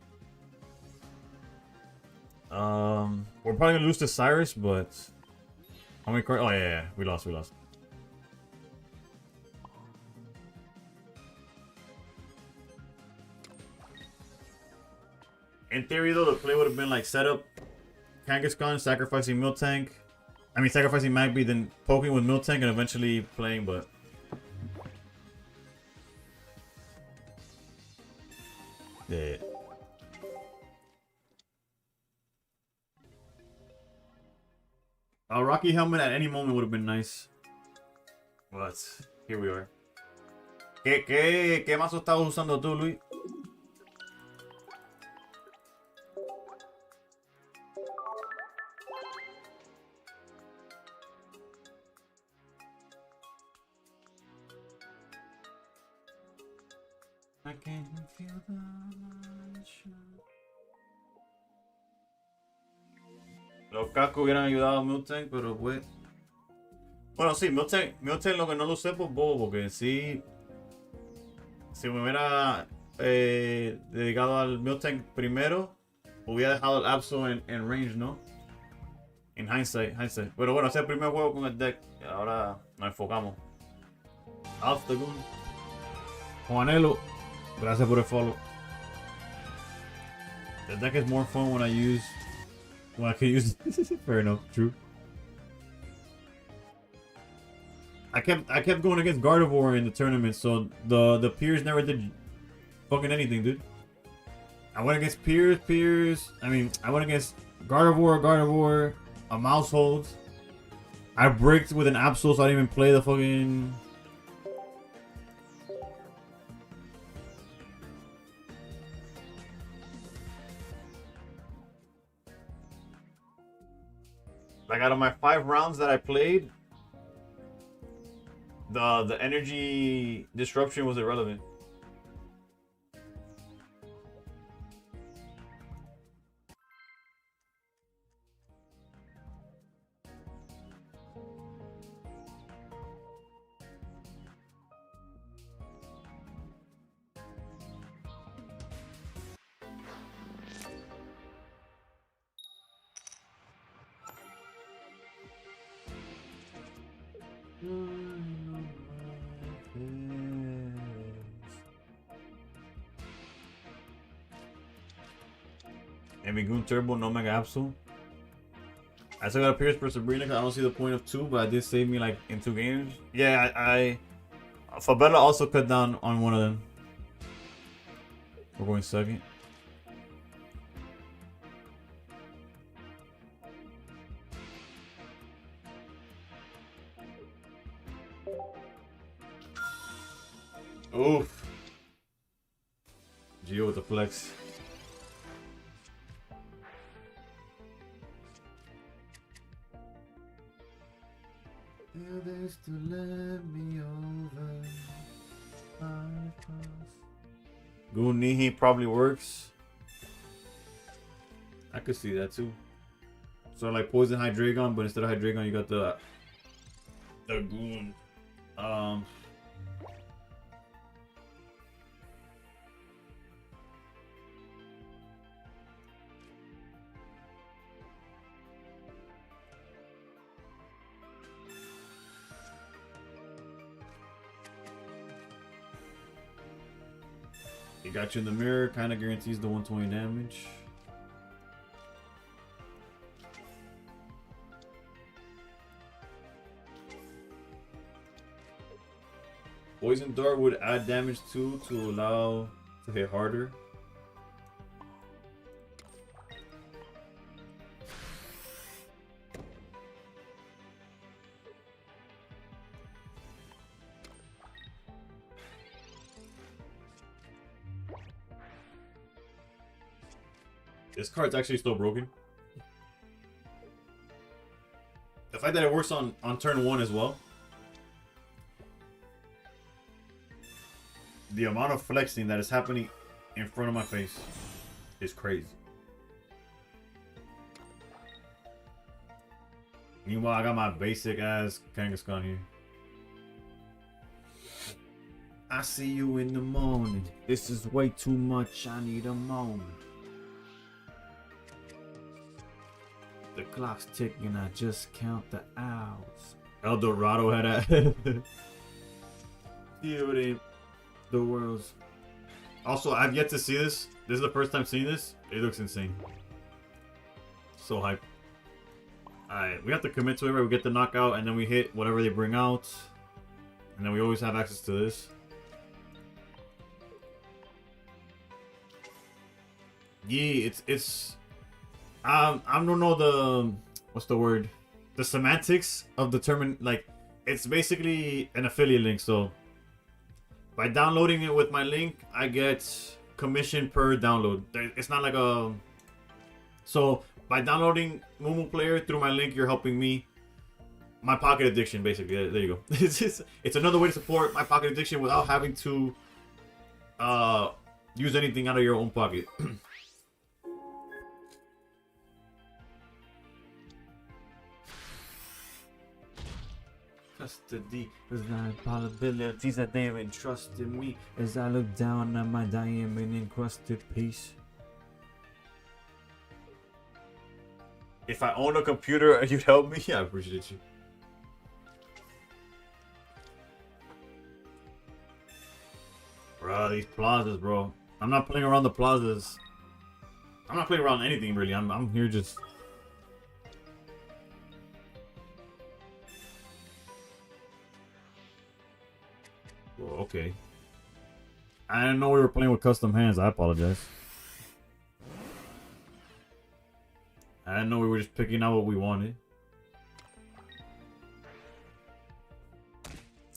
A: We're probably gonna lose to Cyrus, but how many cards? Oh yeah, we lost. In theory, though, the play would have been like set up Kangaskhan, sacrificing Miltank. I mean, sacrificing Magby, then poking with Miltank, and eventually playing, but... Yeah. A Rocky Helmet at any moment would have been nice. But, here we are. ¿Qué mazo estabas usando tú, Luis? I can feel the motion. Los cascos hubieran ayudado a Miltank, pero pues. Bueno, sí, Miltank lo que no lo sé por bobo, porque sí. Si me hubiera dedicado al Miltank primero, hubiera dejado el Absol en range, ¿no? En hindsight. Pero bueno, ese es el primer juego con el deck. Y ahora nos enfocamos. Obstagoon. Juanelo, gracias por el follow. The deck is more fun when I can use fair enough, true. I kept going against Gardevoir in the tournament, so the Piers never did fucking anything, dude. I went against Piers. I went against Gardevoir, a Mousehold. I bricked with an Absol, so I didn't even play the fucking. Like out of my 5 rounds that I played, the energy disruption was irrelevant. Emigoon Turbo, no Mega Absol. I still got a Pierce for Sabrina because I don't see the point of 2, but I did save me like in 2 games. Yeah, I Fabella also cut down on one of them. We're going second. Oof. Geo with the flex. This to let me over. Goonihi probably works. I could see that too. So like Poison Hydreigon, but instead of Hydreigon you got the Goon. It got you in the mirror, kind of guarantees the 120 damage. Poison Dart would add damage too to allow to hit harder. This card's actually still broken. The fact that it works on turn 1 as well. The amount of flexing that is happening in front of my face is crazy. Meanwhile, I got my basic ass Kangaskhan here. I see you in the morning. This is way too much. I need a moment. The clock's ticking, I just count the hours. El Dorado had a the world's. Also, I've yet to see this. This is the first time seeing this. It looks insane. So hype. Alright, we have to commit to it, right? We get the knockout and then we hit whatever they bring out. And then we always have access to this. Yeah, it's I don't know the what's the word, the semantics of the term. Like, it's basically an affiliate link. So by downloading it with my link, I get commission per download. It's not like a. So by downloading MuMuPlayer through my link, you're helping me. My Pocket Addiction, basically. There you go. It's another way to support my Pocket Addiction without having to use anything out of your own pocket. Custody is not probabilities that they have entrusted me as I look down on my diamond encrusted piece. If I own a computer, you'd help me? I appreciate you. Bro, these plazas, bro. I'm not playing around the plazas. I'm not playing around anything, really. I'm here just... Whoa, okay. I didn't know we were playing with custom hands. I apologize. I didn't know we were just picking out what we wanted.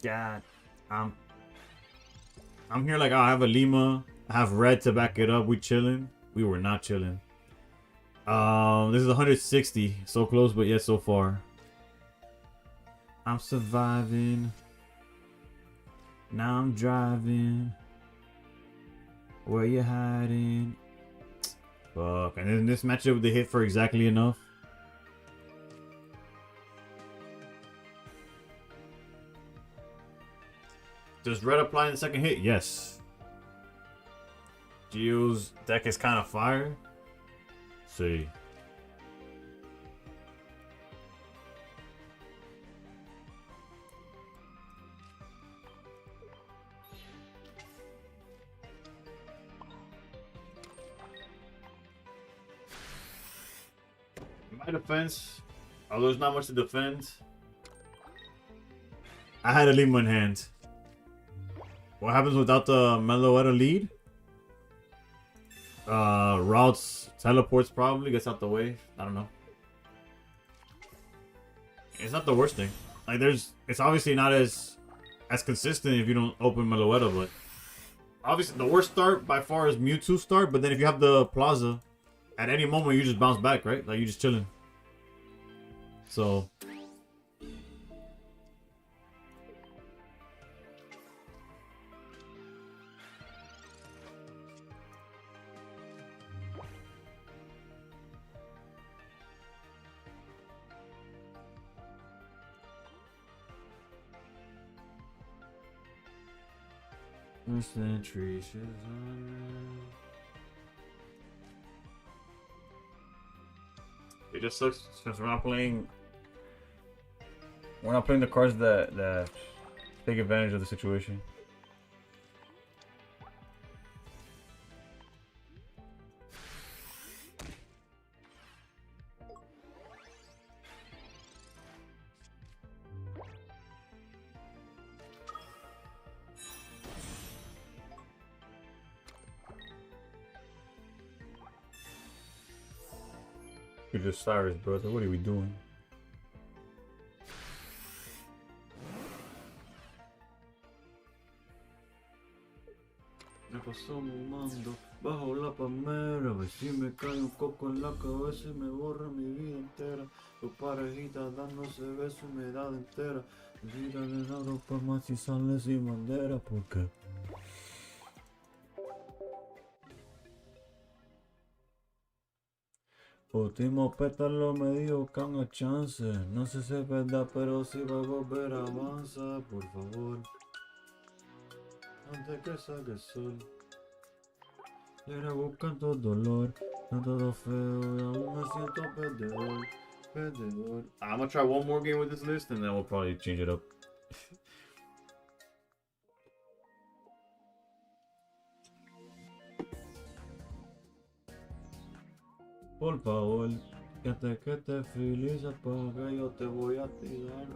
A: God, I'm here like, oh, I have a Lima. I have red to back it up. We chilling. We were not chilling. This is 160. So close, but yet so far. I'm surviving. Now I'm driving. Where you hiding? Fuck. And then this matchup, they hit for exactly enough. Does red apply in the second hit? Yes. Geo's deck is kind of fire. See. In my defense, although there's not much to defend, I had a Lima in hand. What happens without the Meloetta lead? Routes, teleports probably, gets out the way. I don't know. It's not the worst thing. Like it's obviously not as consistent if you don't open Meloetta, but obviously the worst start by far is Mewtwo start, but then if you have the Plaza, at any moment you just bounce back, right? Like you just chilling. So it just sucks since we're not playing the cards that take advantage of the situation. You're just Cyrus, brother. What are we doing? Me paso mumando bajo la palmera, a ver si me cae un coco en la cabeza y me borra mi vida entera. Dos parejitas dándose besos y me da entera. Vida de lado para más si sale sin bandera, porque último pétalo me dijo que haga chance. No sé si es verdad, pero si va a volver avanza, por favor. Antes que salga el sol. Era buscando dolor. No todo feo y aún me siento perdedor. Perdedor. I'm gonna try one more game with this list and then we'll probably change it up. Por favor, que te feliz apaga, yo te voy a tirar,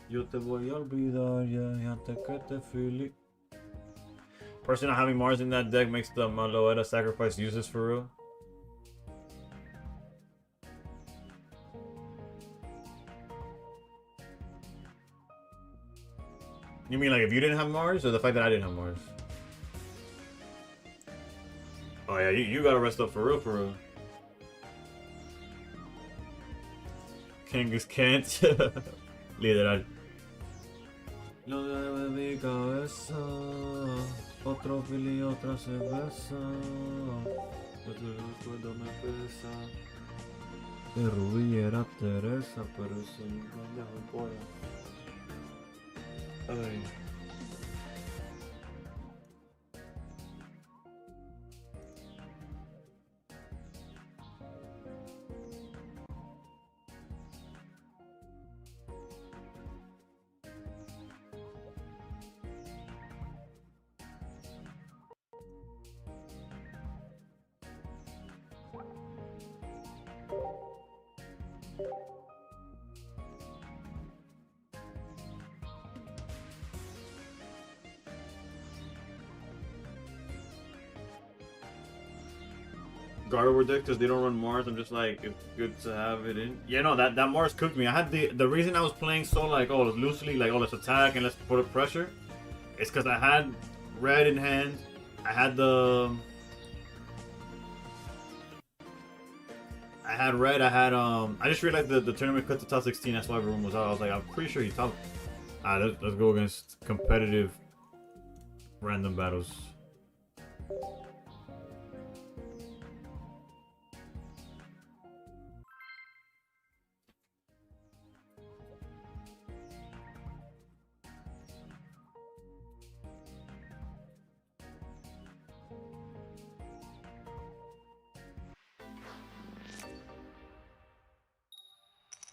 A: yo te voy a olvidar, y antes que te feliz. Person not having Mars in that deck makes the Meloetta sacrifice useless for real. You mean like if you didn't have Mars, or the fact that I didn't have Mars? Oh yeah, you gotta rest up for real, for real. Kangas can't. Literal. Lo de mi cabeza. Otro fili, otra cerveza. Otro recuerdo me pesa. De Rubí era Teresa, pero eso no me dejó polla. Ay. Gardevoir deck because they don't run Mars. I'm just like, it's good to have it in. Yeah, no, that Mars cooked me. I had the reason I was playing so like, oh, loosely, like, oh, let's attack and let's put up pressure. It's because I had red in hand. I had red. I had I just realized that the tournament cut to top 16. That's why everyone was out. I was like, I'm pretty sure he top. Let's go against competitive random battles.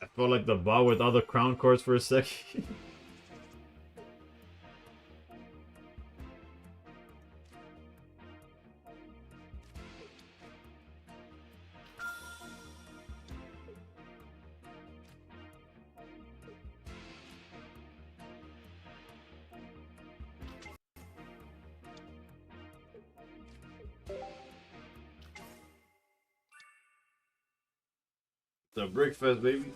A: I felt like the bot with all the crown cards for a second. The Brickfest, baby.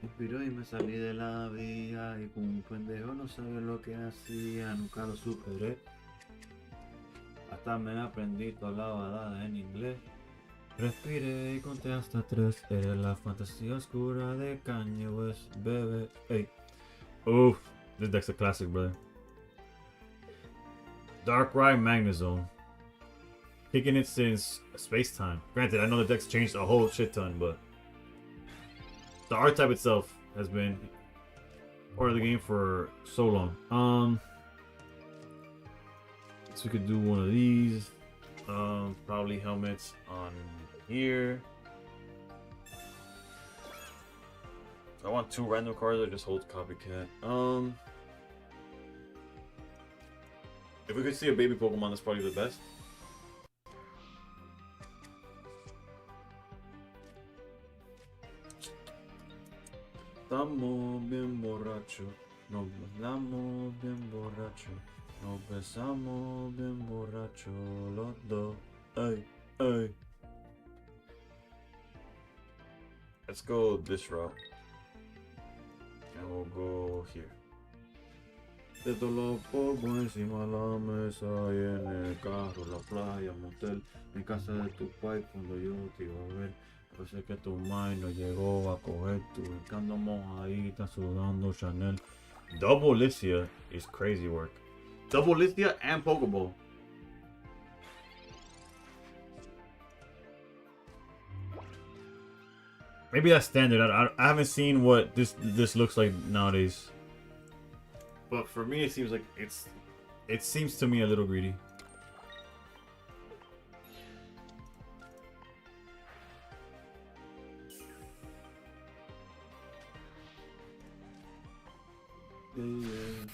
A: Inspiró y me salí de la vía y como un pendejo no sabía lo que hacía, nunca lo superé. Hasta me aprendí toda la balada en inglés. Respiré y conté hasta 3. Era la fantasía oscura de Kanye West, bebé. Hey. Oof, this deck's a classic, brother. Darkrai Magnezone. Kicking it since space time. Granted, I know the deck's changed a whole shit ton, but the art type itself has been part of the game for so long. So we could do one of these. Probably helmets on here. I want 2 random cards or just hold copycat. If we could see a baby Pokemon, that's probably the best. Estamos bien borrachos, nos bailamos bien borrachos, nos besamos bien borrachos los dos. Ay, ay. Let's go this route. And we'll go here. De todos los polvos encima de la mesa y en el carro, la playa, motel, en casa de tu pai cuando yo te iba a ver. Yo sé que tu mind no llegó a coger tu buscando mojadita sudando Chanel. Double Licia is crazy work. Double Licia and Pokeball. Maybe that's standard. I haven't seen what this looks like nowadays. But for me, it seems like it seems to me a little greedy. Yeah.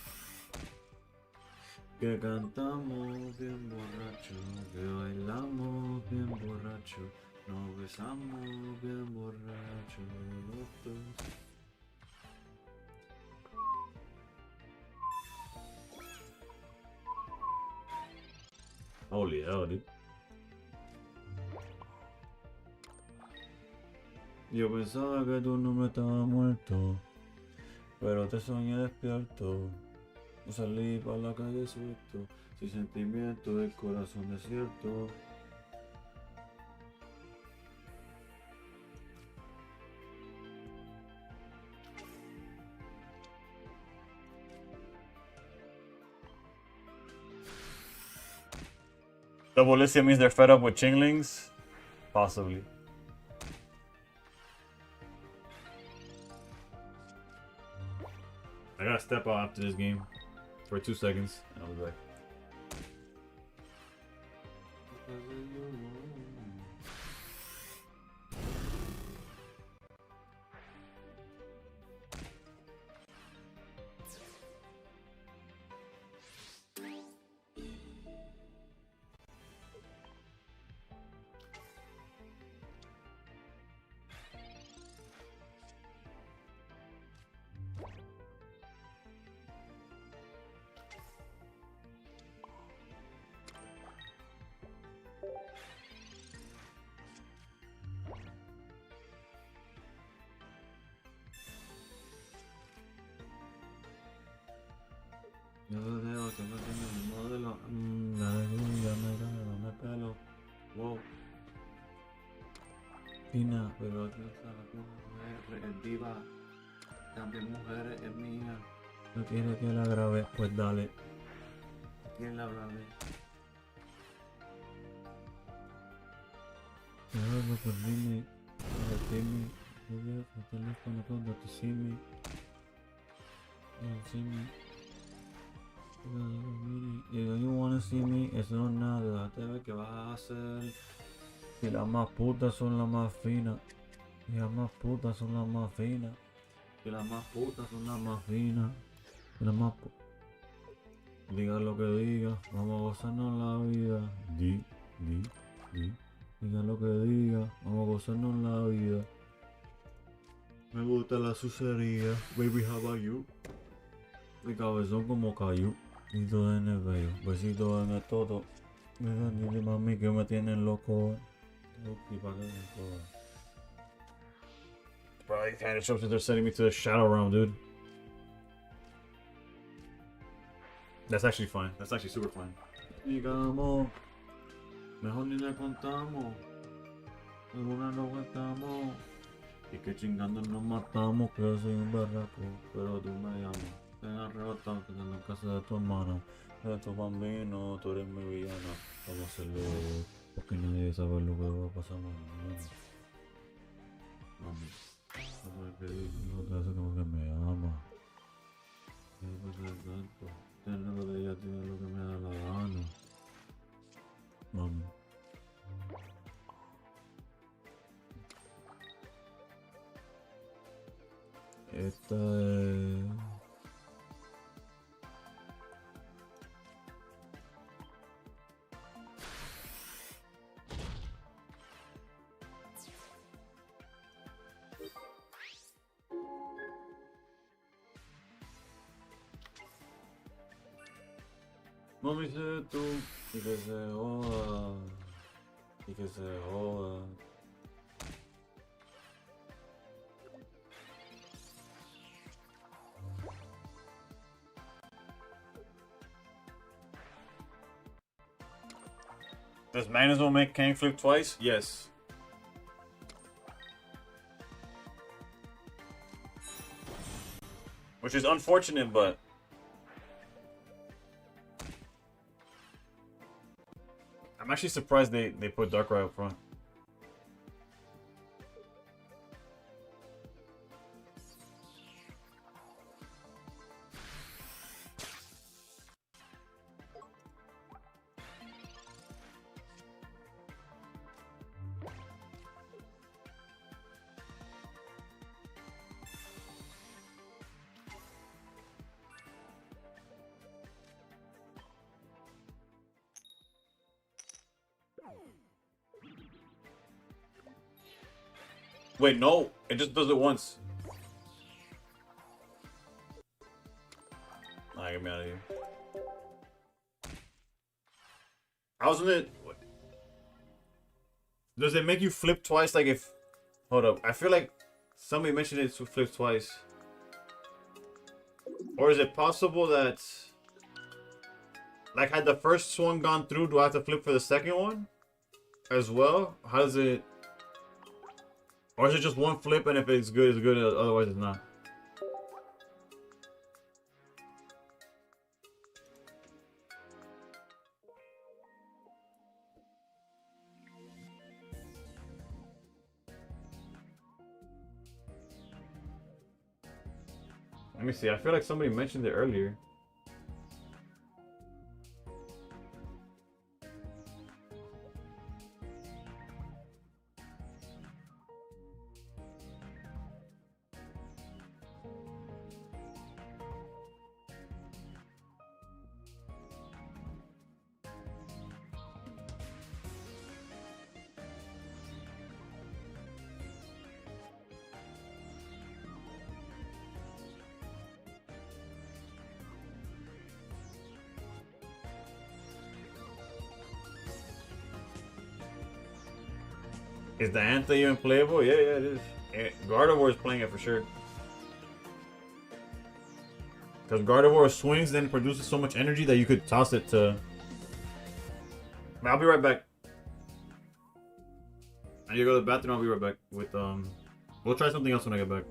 A: Que cantamos bien borracho, que bailamos bien borracho, nos besamos bien borracho, los dos. Holy hell, dude. Yo pensaba que tu nombre estaba muerto, pero te soñé despierto. Yo salí para la calle suelto, sin sentimiento, del corazón desierto. Double Licia means they're fed up with Chinglings? Possibly. I gotta step out after this game for 2 seconds, and I'll be back. Yo veo que no tiene un modelo. La lluvia me pelo. Wow. Fina, pero no sabe mujer es diva. También mujeres es mía. ¿No quiere que la grabe? Pues dale. ¿Quién la grabe? Yo hablo por Jimmy. Por Jimmy. Yo veo el teléfono cuando te see me. See me. You wanna see me, eso no es nada, déjate ver qué vas a hacer. Si las más putas son las más finas, y las más putas son las más finas, y las más putas son las más finas, y las más diga lo que diga, vamos a gozarnos la vida. Diga lo que diga, vamos a gozarnos la vida. Me gusta la sucería, baby, how about you? Mi cabezón como cayó. Besitos en el bello, besitos en el toto. Dile mami que me tienen loco. Bro, these kind of shops they're sending me to the shadow realm, dude. That's actually fine. That's actually super fine. Digamos, mejor ni le contamos. Alguna nos aguantamos. Y que chingando nos matamos, que yo soy un barraco, pero tú me llamas. Te arrebatado que en la casa de tu hermano, de tu bambino, tú eres mi villana. Vamos a hacerlo porque nadie sabe lo que va a pasar mañana. Mami, no te hace como que me ama. Tiene lo de ella, tiene lo que me da la gana. Mami. Esta es... Mami, sé tú, y que se joda, y que se joda. Does Magnus make Kang flip twice? Yes. Which is unfortunate, but... I'm actually surprised they put Darkrai up front. Wait, no, it just does it once. Alright, get me out of here. I was in it. Does it make you flip twice? Like if, hold up, I feel like somebody mentioned it to flip twice. Or is it possible that, like, had the first one gone through, do I have to flip for the second one as well? How does it? Or is it just one flip and if it's good, otherwise it's not? Let me see. I feel like somebody mentioned it earlier. Is the Anthem even playable? Yeah, it is. Gardevoir is playing it for sure. Because Gardevoir swings, then produces so much energy that you could toss it to... I'll be right back. I need to go to the bathroom, I'll be right back with, We'll try something else when I get back.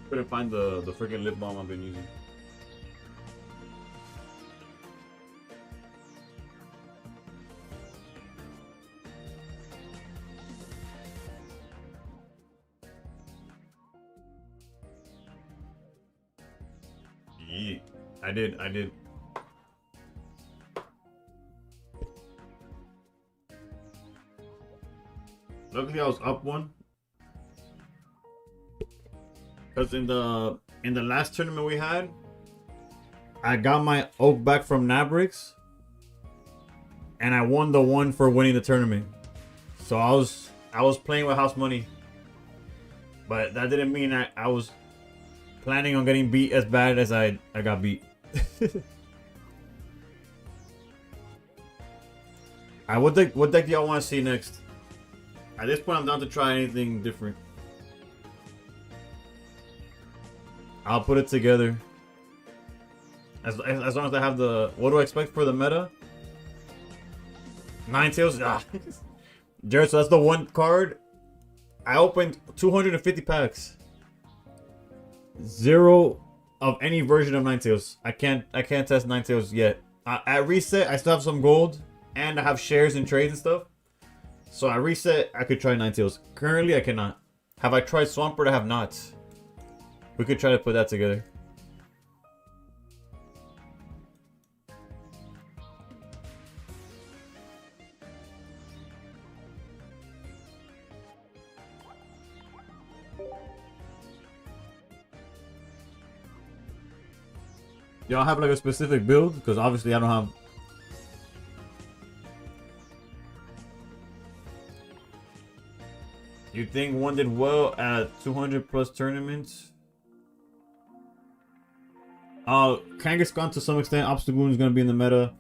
A: Couldn't find the freaking lip balm I've been using. Yeah, I did. Luckily I was up one. Because in the last tournament we had, I got my oak back from Nabrix, and I won the one for winning the tournament. So I was playing with house money, but that didn't mean I was planning on getting beat as bad as I got beat. Alright, what deck do y'all want to see next? At this point, I'm down to try anything different. I'll put it together. As long as I have the... What do I expect for the meta? Ninetales? Ah. Jared, so that's the one card. I opened 250 packs. 0 of any version of Ninetales. I can't test Ninetales yet. At reset, I still have some gold. And I have shares and trades and stuff. So I reset, I could try Ninetales. Currently, I cannot. Have I tried Swampert? I have not. We could try to put that together. Y'all have like a specific build? Because obviously I don't have... You think one did well at 200 plus tournaments? Kangaskhan to some extent. Obstagoon is going to be in the meta.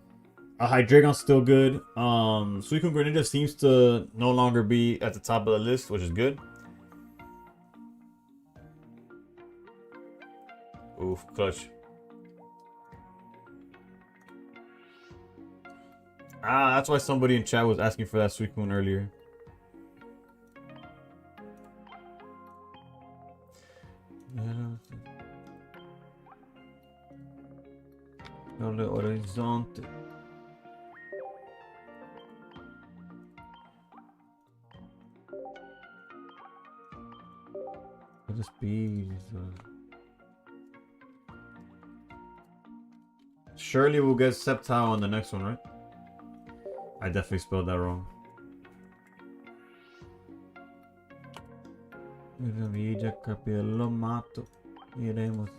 A: Hydreigon's still good. Suicune Greninja seems to no longer be at the top of the list, which is good. Oof, clutch. That's why somebody in chat was asking for that Suicune earlier. Dale horizonte. The speed. Surely we'll get Sceptile on the next one, right? I definitely spelled that wrong. Villa capello matto. Iremos.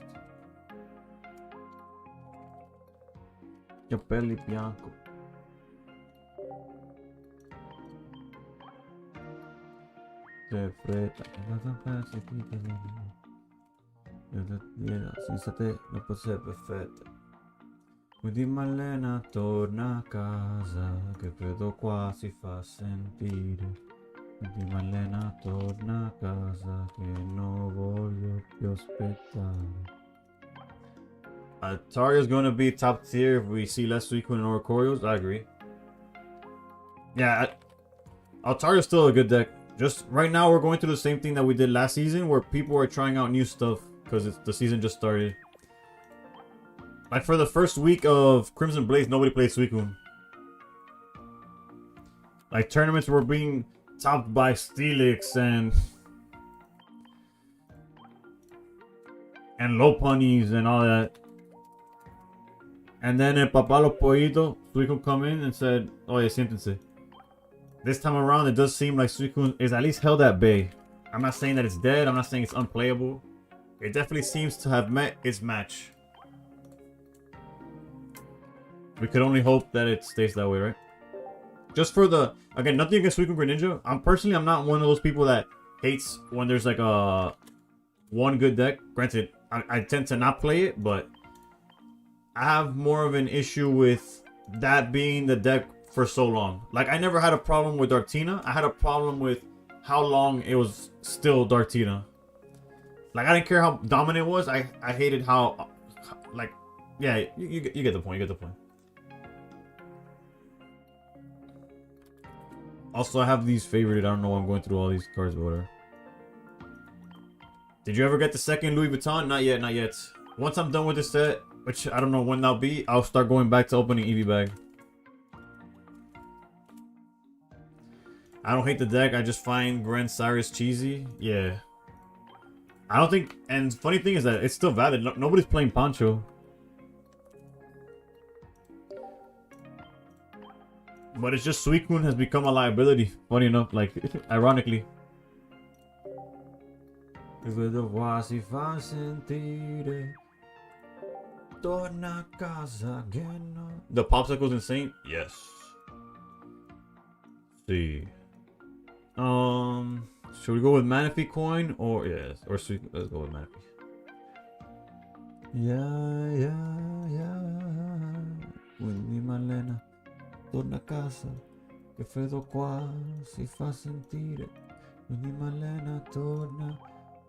A: Capelli bianco. Se fretta. Sensate la pose perfetta. Quindi Malena torna a casa, che freddo qua si fa sentire. Quindi Malena torna a casa, che non voglio più aspettare. Targa's gonna be top tier if we see less Suicune and Oricorios. I agree. Yeah, Altarga's still a good deck. Just right now, we're going through the same thing that we did last season, where people are trying out new stuff because the season just started. Like for the first week of Crimson Blaze, nobody played Suicune. Like tournaments were being topped by Steelix and Lopunnies and all that. And then Papalo Poito, Suicune come in and said, "Oh yeah, siéntense." This time around, it does seem like Suicune is at least held at bay. I'm not saying that it's dead. I'm not saying it's unplayable. It definitely seems to have met its match. We could only hope that it stays that way, right? Just for the... Again, nothing against Suicune Greninja. I'm not one of those people that hates when there's like a... one good deck. Granted, I tend to not play it, but... I have more of an issue with that being the deck for so long. Like, I never had a problem with Dartina. I had a problem with how long it was still Dartina. Like, I didn't care how dominant it was. I hated how... Like, yeah, you get the point. You get the point. Also, I have these favorited. I don't know why I'm going through all these cards, but whatever. Did you ever get the second Louis Vuitton? Not yet, not yet. Once I'm done with this set, which I don't know when that'll be, I'll start going back to opening Eevee bag. I don't hate the deck. I just find Grand Cyrus cheesy. Yeah. I don't think... And funny thing is that it's still valid. Nobody's playing Pancho. But it's just Suicune has become a liability. Funny enough, like, ironically. Torna casa again. The popsicle's insane? Yes. See. Should we go with Manaphy coin or yes? Or sweet, let's go with Manaphy. Yeah. Quindi Malena torna a casa che freddo qua si fa sentire. Quindi Malena torna.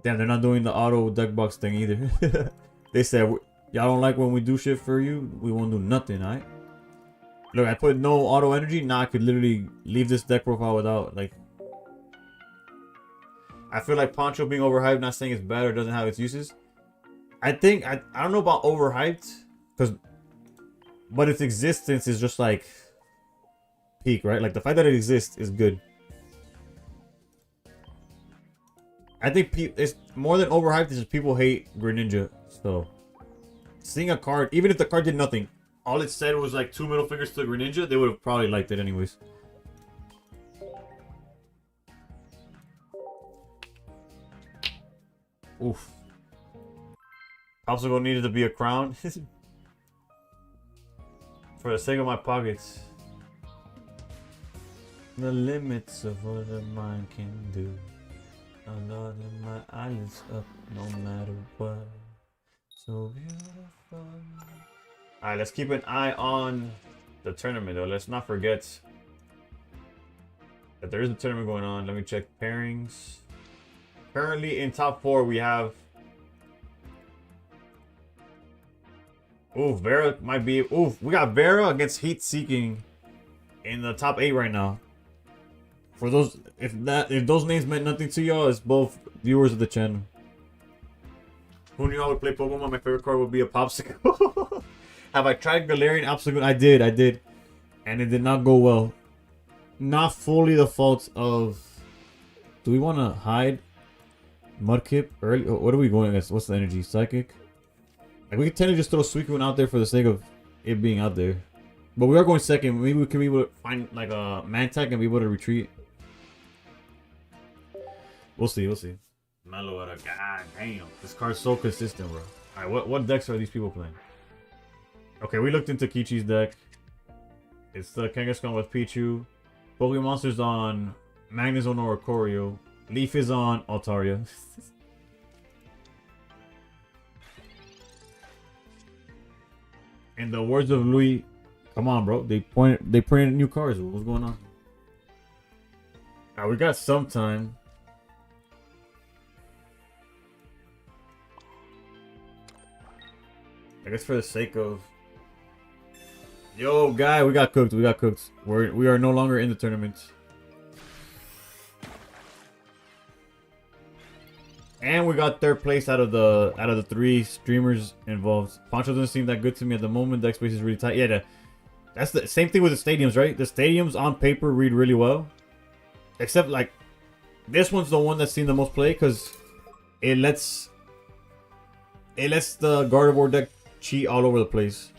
A: Damn, they're not doing the auto deck box thing either. They said y'all don't like when we do shit for you, we won't do nothing, alright? Look, I put no auto energy, now I could literally leave this deck profile without, like... I feel like Poncho being overhyped, not saying it's bad or doesn't have its uses. I think, I don't know about overhyped, but its existence is just like... peak, right? Like, the fact that it exists is good. I think it's more than overhyped, it's just people hate Greninja, so... Seeing a card, even if the card did nothing, all it said was like 2 middle fingers to Greninja, they would have probably liked it anyways. Oof. Popsicle needed to be a crown. For the sake of my pockets. The limits of what a mind can do. I'm nodding my eyelids up no matter what. So beautiful. Alright, let's keep an eye on the tournament though. Let's not forget that there is a tournament going on. Let me check pairings. Currently in top 4 we have... Oof, Vera might be... Oof, we got Vera against Heat Seeking in the top 8 right now. For those... If those names meant nothing to y'all, it's both viewers of the channel. Who knew I would play Pokemon? My favorite card would be a Popsicle. Have I tried Galarian Absolute? I did. And it did not go well. Not fully the fault of... Do we want to hide Mudkip early? What are we going against? What's the energy? Psychic? Like, we could tend to just throw Suicune out there for the sake of it being out there. But we are going second. Maybe we can be able to find like a Mantech and be able to retreat. We'll see. Mellow at a god damn. This card's so consistent, bro. Alright, what decks are these people playing? Okay, we looked into Kichi's deck. It's the Kangaskhan with Pichu. Pokemon Monster's on Magnezone or Corio. Leaf is on Altaria. In the words of Louis, come on, bro. They printed new cards. What's going on? Alright, we got some time. I guess for the sake of... Yo, guy, we got cooked. We are no longer in the tournament. And we got third place out of the 3 streamers involved. Poncho doesn't seem that good to me at the moment. Deck space is really tight. Yeah, that's the same thing with the stadiums, right? The stadiums on paper read really well. Except, like, this one's the one that's seen the most play because it lets the Gardevoir deck cheat all over the place.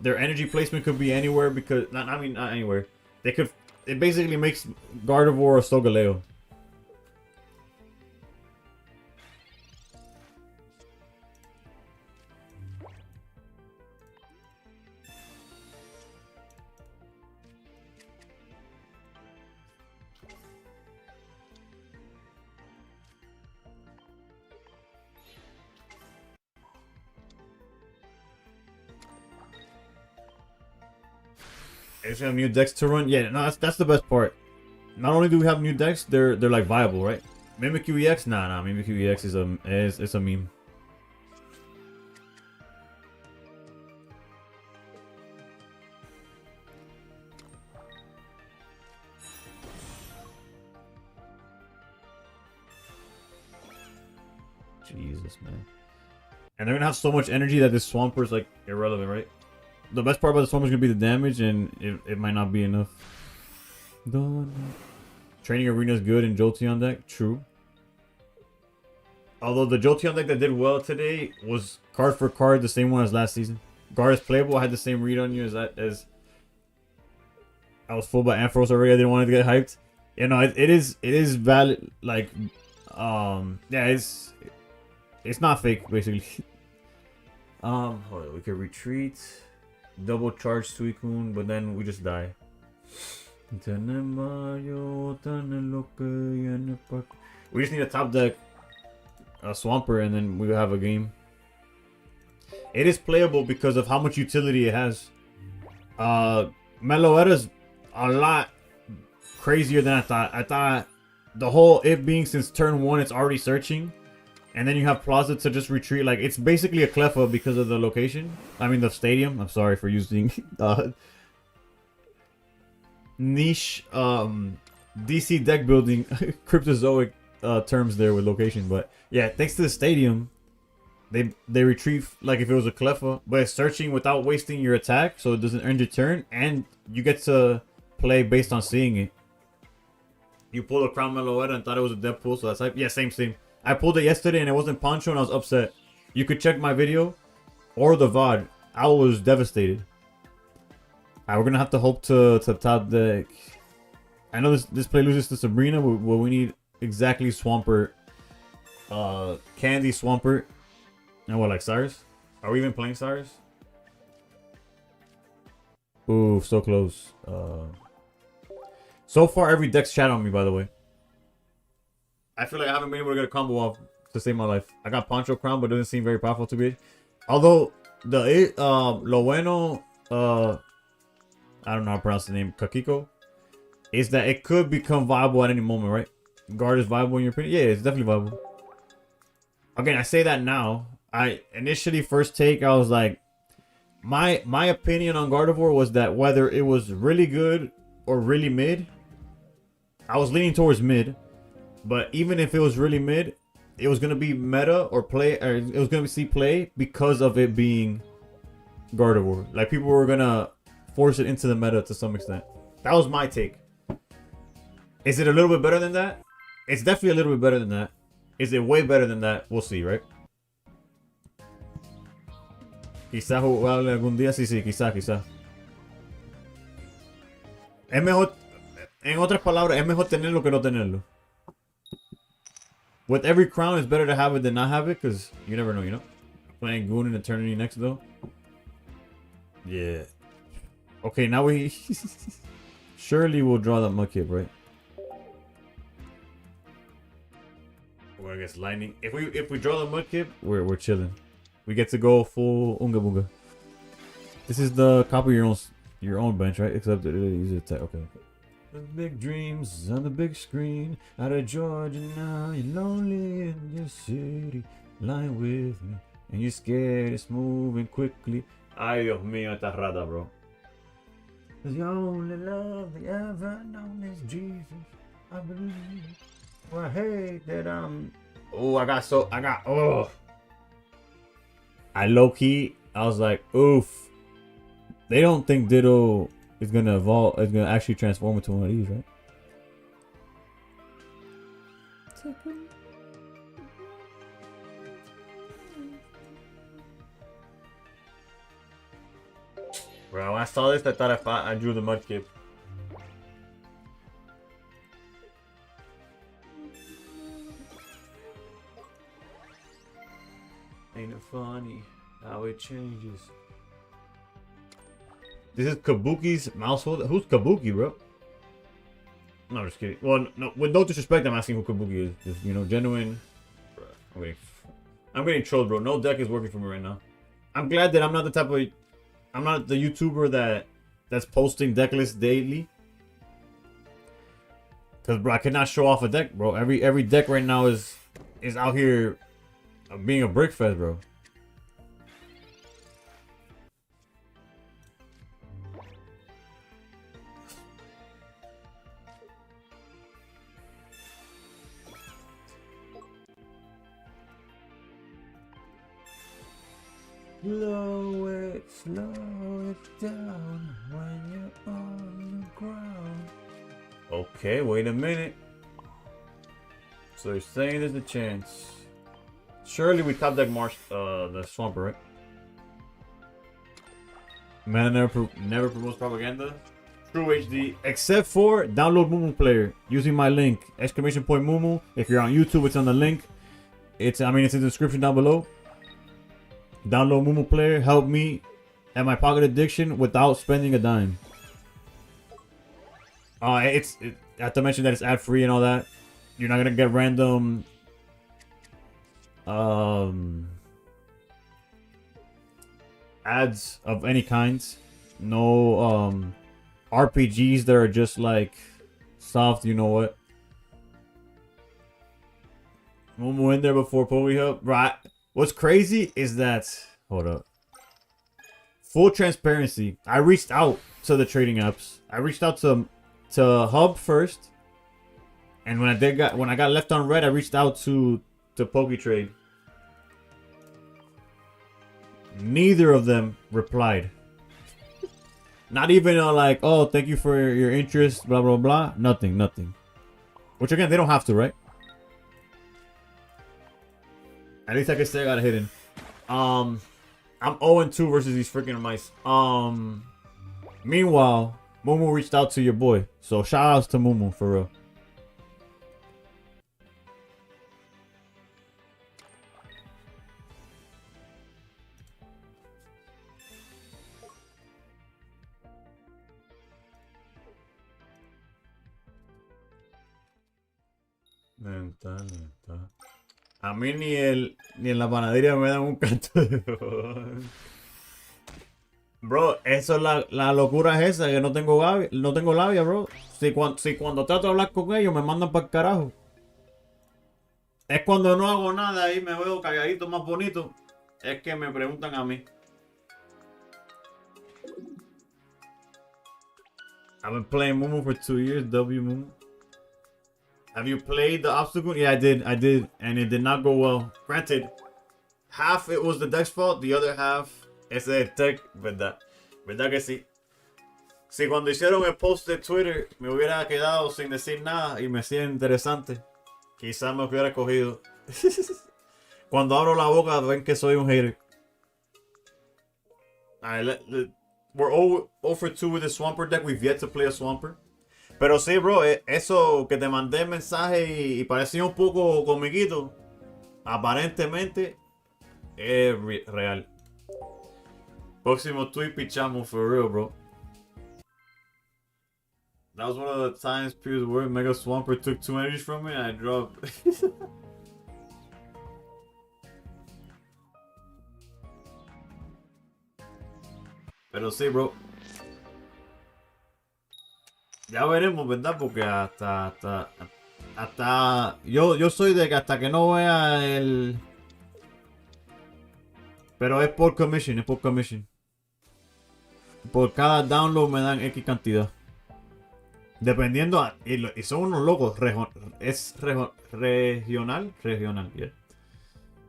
A: Their energy placement could be anywhere because not anywhere. It basically makes Gardevoir a Solgaleo. It's have new decks to run. Yeah, no, that's the best part. Not only do we have new decks, they're like viable, right? Mimikyu EX, nah, Mimikyu EX is a meme. Jesus, man. And they're gonna have so much energy that this Swamper's like irrelevant, right? The best part about the Swamper is gonna be the damage, and it might not be enough. Training Arena is good in Jolteon deck, true. Although the Jolteon deck that did well today was card for card the same one as last season. Guard is playable. I had the same read on you as I was full by Ampharos already. I didn't want to get hyped. You know, it is valid. Like, yeah, it's not fake basically. Hold on, we could retreat, double charge Suicune, but then we just die. We just need a top deck Swampert, and then we have a game. It is playable because of how much utility it has. Meloetta's a lot crazier than I thought. I thought the whole it being since turn 1 it's already searching, and then you have Plaza to just retreat. Like, it's basically a Cleffa because of the location. I mean the stadium. I'm sorry for using niche DC deck building cryptozoic terms there with location. But yeah, thanks to the stadium, they retrieve like if it was a Cleffa, but it's searching without wasting your attack, so it doesn't end your turn, and you get to play based on seeing it. You pulled a Crown Meloetta and thought it was a death pool, so that's like, yeah, same. I pulled it yesterday and it wasn't Poncho and I was upset. You could check my video or the VOD. I was devastated. Alright, we're gonna have to hope to top deck. I know this play loses to Sabrina, but we need exactly Swampert, Candy Swampert, and what, like Cyrus? Are we even playing Cyrus? Ooh, so close. So far, every deck's chat on me, by the way. I feel like I haven't been able to get a combo off to save my life. I got Poncho Crown, but it doesn't seem very powerful to me. Although, the lo bueno, I don't know how to pronounce the name, Kakiko, is that it could become viable at any moment, right? Guard is viable in your opinion? Yeah, it's definitely viable. Again, I say that now. I initially, first take, I was like, my opinion on Gardevoir was that whether it was really good or really mid, I was leaning towards mid. But even if it was really mid, it was gonna be meta or play, or it was gonna see play because of it being Gardevoir. Like, people were gonna force it into the meta to some extent. That was my take. Is it a little bit better than that? It's definitely a little bit better than that. Is it way better than that? We'll see, right? Quizá jugarle algún día, sí, quizá. Es mejor, en otras palabras, es mejor tenerlo que no tenerlo. With every crown, it's better to have it than not have it, because you never know, you know? Playing Goon in Eternity next, though. Yeah. Okay, now we... Surely we'll draw that Mudkip, right? Well, I guess Lightning. If we draw the Mudkip, we're chilling. We get to go full Unga Bunga. This is the copy your own bench, right? Except that it uses attack. Okay. The big dreams on the big screen. Out of Georgia now, you're lonely in your city. Lying with me, and you're scared it's moving quickly. Ay, Dios mío, esta rata, bro. Cause your only love they ever known is Jesus. I believe. Well, I hate that I'm. Oh, I low key, I was like, oof. They don't think Ditto is gonna evolve, is gonna actually transform into one of these, right? Bro, when I saw this, I thought I drew the Mudkip. Ain't it funny how it changes? This is Kabuki's mousehold. Who's Kabuki, bro? No, I'm just kidding. Well, no, with no disrespect, I'm asking who Kabuki is. Just, you know, genuine. I'm getting trolled, bro. No deck is working for me right now. I'm glad that I'm not the type of... I'm not the YouTuber that's posting deck lists daily. Cause, bro, I cannot show off a deck, bro. Every deck right now is out here being a brick fest, bro. Slow it down when you're on the ground. Okay, wait a minute. So you're saying there's a chance. Surely we top deck Marsh, the Swampert, right? Man never promotes propaganda. True HD. Except for download MuMuPlayer using my link. !Mumu. If you're on YouTube, it's on the link. It's in the description down below. Download MuMuPlayer. Help me and my pocket addiction without spending a dime. I have to mention that it's ad free and all that. You're not gonna get random ads of any kinds. No RPGs that are just like soft, you know what? Mumu in there before PokeHub. Right. What's crazy is that, hold up. Full transparency. I reached out to the trading apps. I reached out to Hub first, and when I got left on red, I reached out to PokeTrade. Neither of them replied. Not even like, oh, thank you for your interest, blah blah blah. Nothing, nothing. Which again, they don't have to, right? At least I can say I got it hidden. I'm 0-2 versus these freaking mice. Meanwhile, Mumu reached out to your boy. So shout outs to Mumu for real. Lenta, lenta. A mí ni en la panadería me dan un canto de voz. Bro, eso es la locura es esa, que no tengo labia, bro. Si cuando trato de hablar con ellos me mandan para el carajo. Es cuando no hago nada y me veo calladito más bonito. Es que me preguntan a mí. I've been playing Mumu for 2 years, W Mumu. Have you played the obstacle? Yeah, I did, and it did not go well. Granted, half it was the deck's fault, the other half es el tech, ¿verdad? ¿Verdad que sí? Si cuando hicieron el post de Twitter me hubiera quedado sin decir nada y me hacía interesante, quizás me hubiera cogido. Cuando abro la boca ven que soy un hater. Alright, we're 0 for 2 with the Swamper deck. We've yet to play a Swamper. Pero sí, bro, eso que te mandé el mensaje y parecía un poco comiquito, aparentemente es real. Próximo tweet pichamos for real, bro. That was one of the times Pierce word Mega Swamper took 2 energies from me and I dropped. Pero sí, bro. Ya veremos, ¿verdad? Porque hasta yo soy de que hasta que no vea el... Pero es por commission, Por cada download me dan X cantidad. Dependiendo, y son unos locos, es regional, yeah.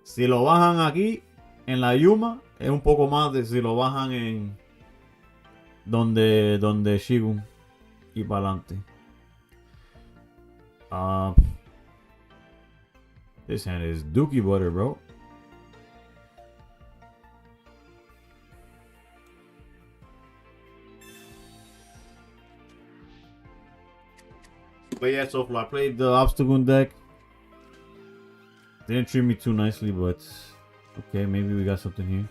A: Si lo bajan aquí, en la Yuma, es un poco más de si lo bajan en... Donde Shigun. Y para adelante. This hand is dookie butter, bro. But yeah, so I played the obstacle deck. Didn't treat me too nicely, but okay, maybe we got something here.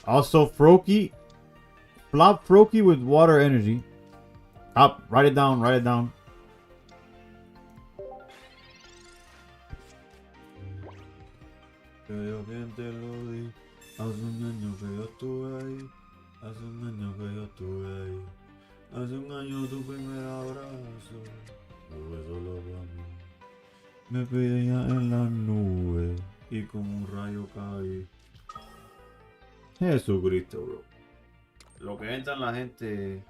A: Also, Froakie. Flop Froakie with water energy. Up, write it down, write it down. Creo que te lo di. Hace un año que yo estuve ahí. Hace un año que yo estuve ahí. Hace un año tu primer abrazo. Fue solo para mí. Me pedía en las nubes. Y como un rayo caí. Jesucristo, bro. Lo que entra en la gente.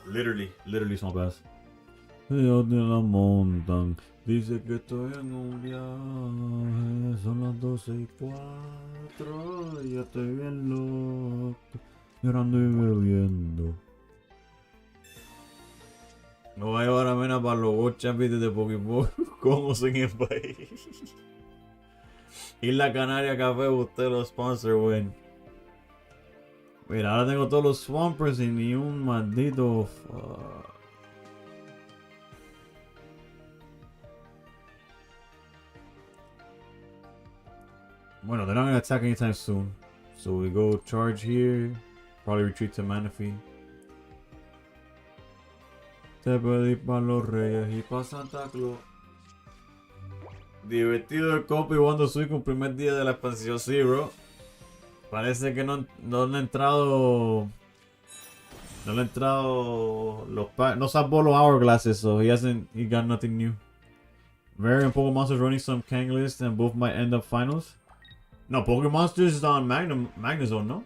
A: Literally son best. Ellos te la montan. Dice que estoy en un viaje. Son las 12:04. Y ya estoy bien loco. Llorando y bebiendo. No voy a llevar a Mena para los World Champions de Pokémon. Como en el país. Isla Canaria Café, usted los sponsor, güey. Mira, ahora tengo todos los Swampers y ni un maldito... Bueno, they're not gonna attack anytime soon. So we go charge here. Probably retreat to Manaphy. Te pedí pa' los reyes y pa' Santa Claus. Divertido el compa y jugando Suicune primer día de la expansión. Sí, bro. Parece que no le ha entrado. No le ha entrado los packs. No salvó los hourglasses, so he got nothing new. Variant Pokemon Monsters running some Kang list and both might end up finals. No, Pokemon Monsters is on Magnezone, no?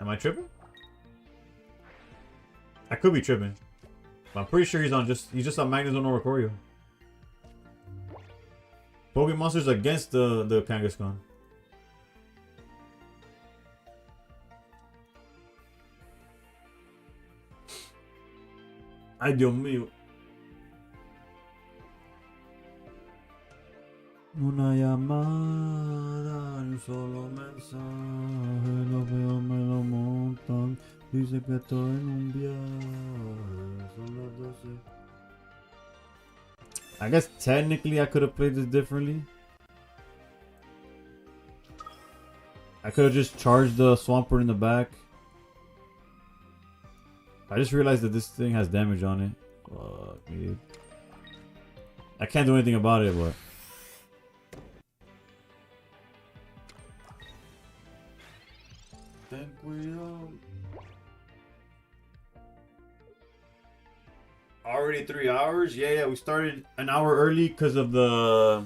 A: Am I tripping? I could be tripping. But I'm pretty sure he's just on Magnezone or Corio. Pokemon Monsters against the Kangaskhan. Ay, Dios mío. Una llamada, un solo mensaje, los veo me lo montan, dice que estoy en un viaje, son las 12. I guess technically I could have played this differently. I could have just charged the Swampert in the back. I just realized that this thing has damage on it. Fuck, dude. I can't do anything about it, but... Ten cuidado. Already 3 hours? Yeah, we started an hour early because of the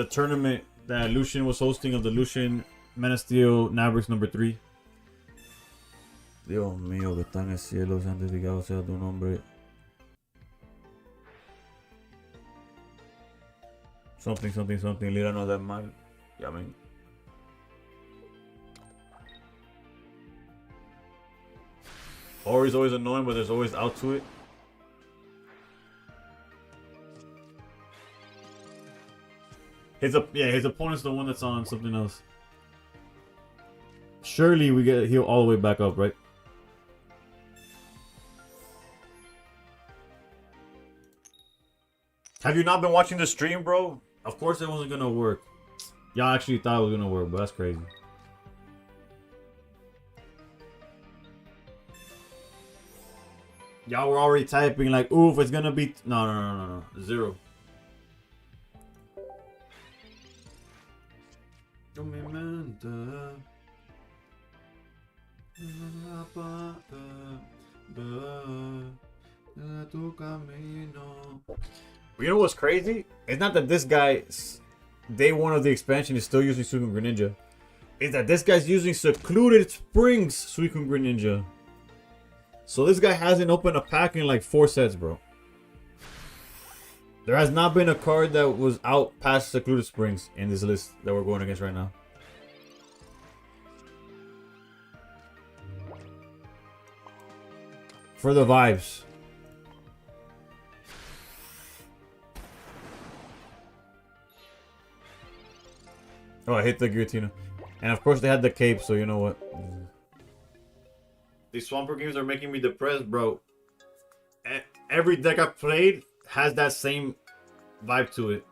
A: tournament that Lucian was hosting of the Lucian menaofsteel Nabrix number 3. Dios mío, que está en el cielo, santificado sea tu nombre. Something, líbranos del mal. Ya ven. Ori's always annoying, but there's always out to it. His opponent's the one that's on something else. Surely we get heal all the way back up, right? Have you not been watching the stream, bro? Of course it wasn't gonna work. Y'all actually thought it was gonna work, but that's crazy. Y'all were already typing like, oof, it's gonna be... No. 0. You know what's crazy? It's not that this guy, day 1 of the expansion, is still using Suicune Greninja. It's that this guy's using Secluded Springs Suicune Greninja. So this guy hasn't opened a pack in like 4 sets, bro. There has not been a card that was out past Secluded Springs in this list that we're going against right now. For the vibes. Oh, I hit the Giratina. And of course they had the cape, so you know what. These Swampert games are making me depressed, bro. Every deck I've played has that same vibe to it.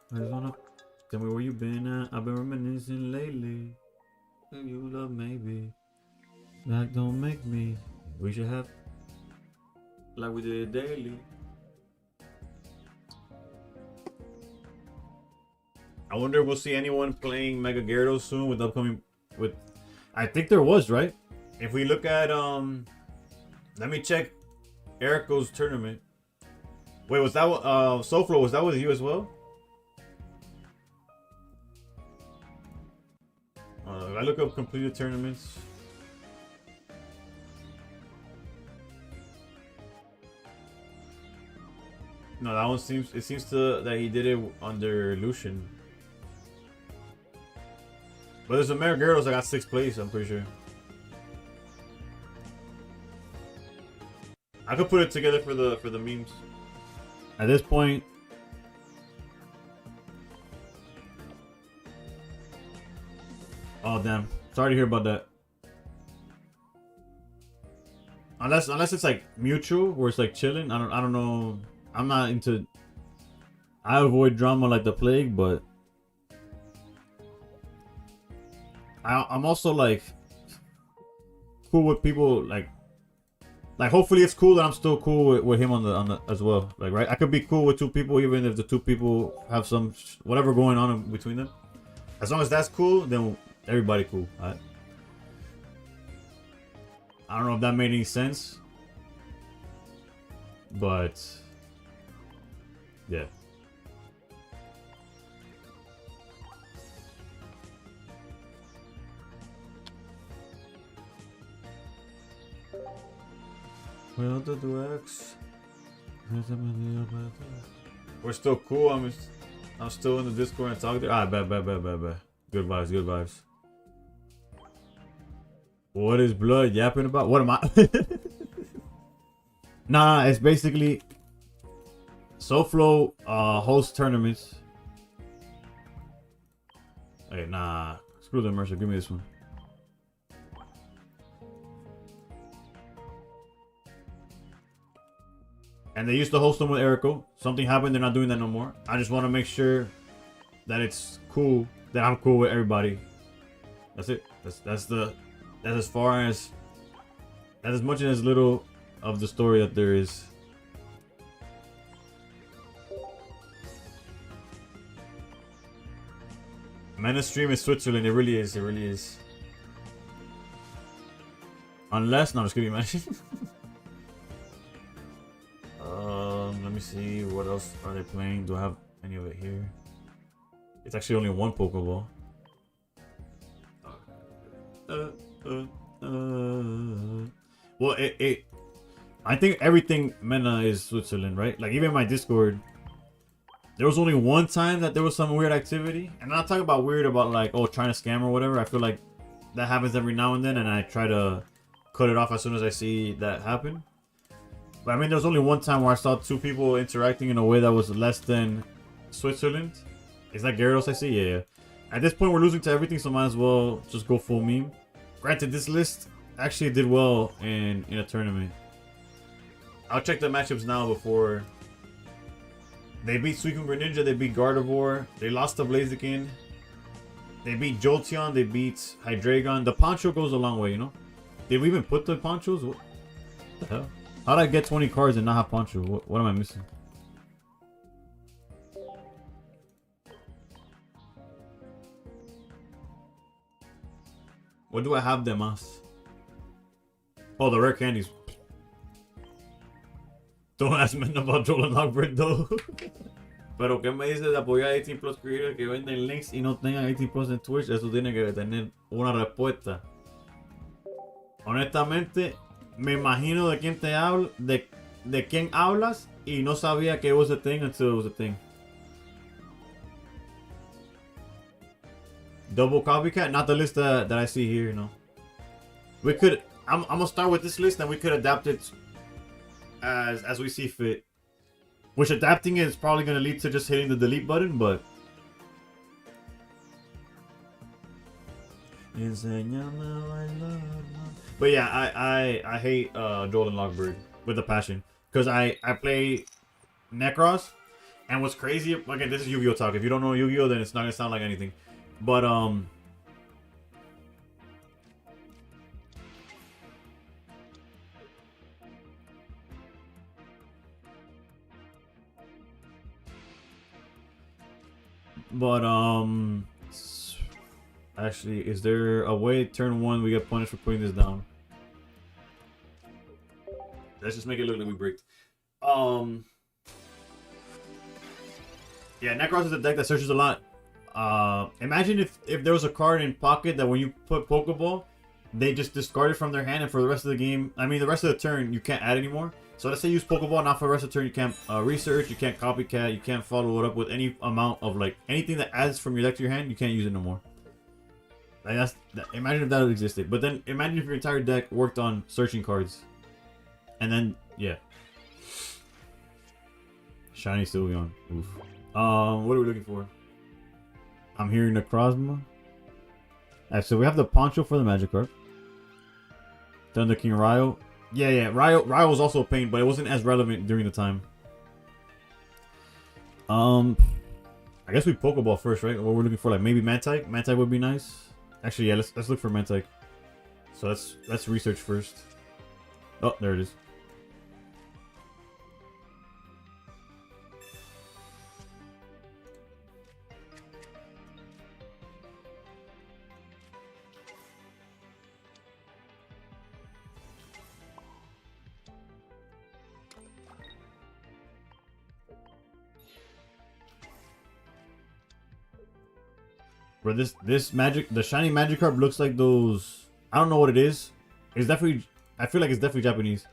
A: Tell me where you been at. I've been reminiscing lately. You love maybe. That don't make me. We should have like we did daily. I wonder if we'll see anyone playing Mega Gyarados soon with upcoming I think there was, right? If we look at let me check Erico's tournament. Wait, was that Soflo, was that with you as well? I look up completed tournaments. No, that one seems that he did it under Lucian. But there's a Mega Gyarados that got 6th place, I'm pretty sure. I could put it together for the memes. At this point, oh damn! Sorry to hear about that. Unless it's like mutual, where it's like chilling. I don't know. I'm not into I avoid drama like the plague, but I'm also like cool with people like hopefully it's cool that I'm still cool with him on the as well. Like, right, I could be cool with two people even if the two people have some whatever going on in between them. As long as that's cool, then everybody cool. Right? I don't know if that made any sense, but yeah. Well, the X. We're still cool. I'm still in the Discord and talking. Bet. Good vibes, good vibes. What is blood yapping about? What am I? Nah, it's basically SoFlo hosts tournaments. Hey, nah, screw the Mercer. Give me this one. And they used to host them with Erico. Something happened, they're not doing that no more. I just want to make sure that it's cool, that I'm cool with everybody. That's it. That's as far as that's as much and as little of the story that there is. Mena stream is Switzerland. It really is. It really is. Unless, no, I'm just kidding, man. Let me see, what else are they playing? Do I have any of it here? It's actually only one Pokeball. Well, I think everything Mena is Switzerland, right? Like, even my Discord, there was only one time that there was some weird activity. And I'm not talking about weird about like, oh, trying to scam or whatever. I feel like that happens every now and then, and I try to cut it off as soon as I see that happen. But I mean, there was only one time where I saw two people interacting in a way that was less than Switzerland. Is that Gyarados I see? Yeah. At this point, we're losing to everything, so might as well just go full meme. Granted, this list actually did well in a tournament. I'll check the matchups now before. They beat Suicune Greninja, they beat Gardevoir, they lost to Blaziken, they beat Jolteon, they beat Hydreigon. The Poncho goes a long way, you know? Did we even put the Ponchos? What the hell? How'd I get 20 cards and not have Poncho? What am I missing? What do I have them as? Oh, the rare candies. Don't ask me about Joel and Lockbird though. Pero ¿qué me dices de apoyar a 18 Plus Creator que venden links y no tengan 18 Plus en Twitch? Eso tiene que tener una respuesta. Honestamente, me imagino de quién te hablo, de quién hablas y no sabía que it was a thing until it was a thing. Double copycat, not the list that I see here, no. We could, I'm gonna start with this list and we could adapt it as we see fit. Which adapting it is probably gonna lead to just hitting the delete button, but yeah, I hate Joel and Lockbird with a passion. Because I play Necros, and what's crazy, again, this is Yu-Gi-Oh talk. If you don't know Yu-Gi-Oh, then it's not gonna sound like anything. But actually, is there a way turn 1 we get punished for putting this down? Let's just make it look like we bricked. Yeah, Necros is a deck that searches a lot. Imagine if there was a card in pocket that when you put Pokeball, they just discard it from their hand, and for the rest of the game, I mean the rest of the turn, you can't add anymore. So let's say you use Pokeball, now for the rest of the turn you can't research, you can't copycat, you can't follow it up with any amount of like anything that adds from your deck to your hand, you can't use it no more. Like imagine if that existed. But then imagine if your entire deck worked on searching cards. And then, yeah. Shiny Sylveon. Oof. What are we looking for? I'm hearing the Necrozma. Alright, so we have the Poncho for the Magikarp. Thunder King Ryo. Yeah. Ryo was also a pain, but it wasn't as relevant during the time. I guess we Pokeball first, right? What we're looking for, like maybe Mantike. Mantike would be nice. Actually, yeah, let's look for Mantike. So let's research first. Oh, there it is. Bro, this magic, the shiny Magikarp looks like those. I don't know what it is. It's definitely. I feel like it's definitely Japanese.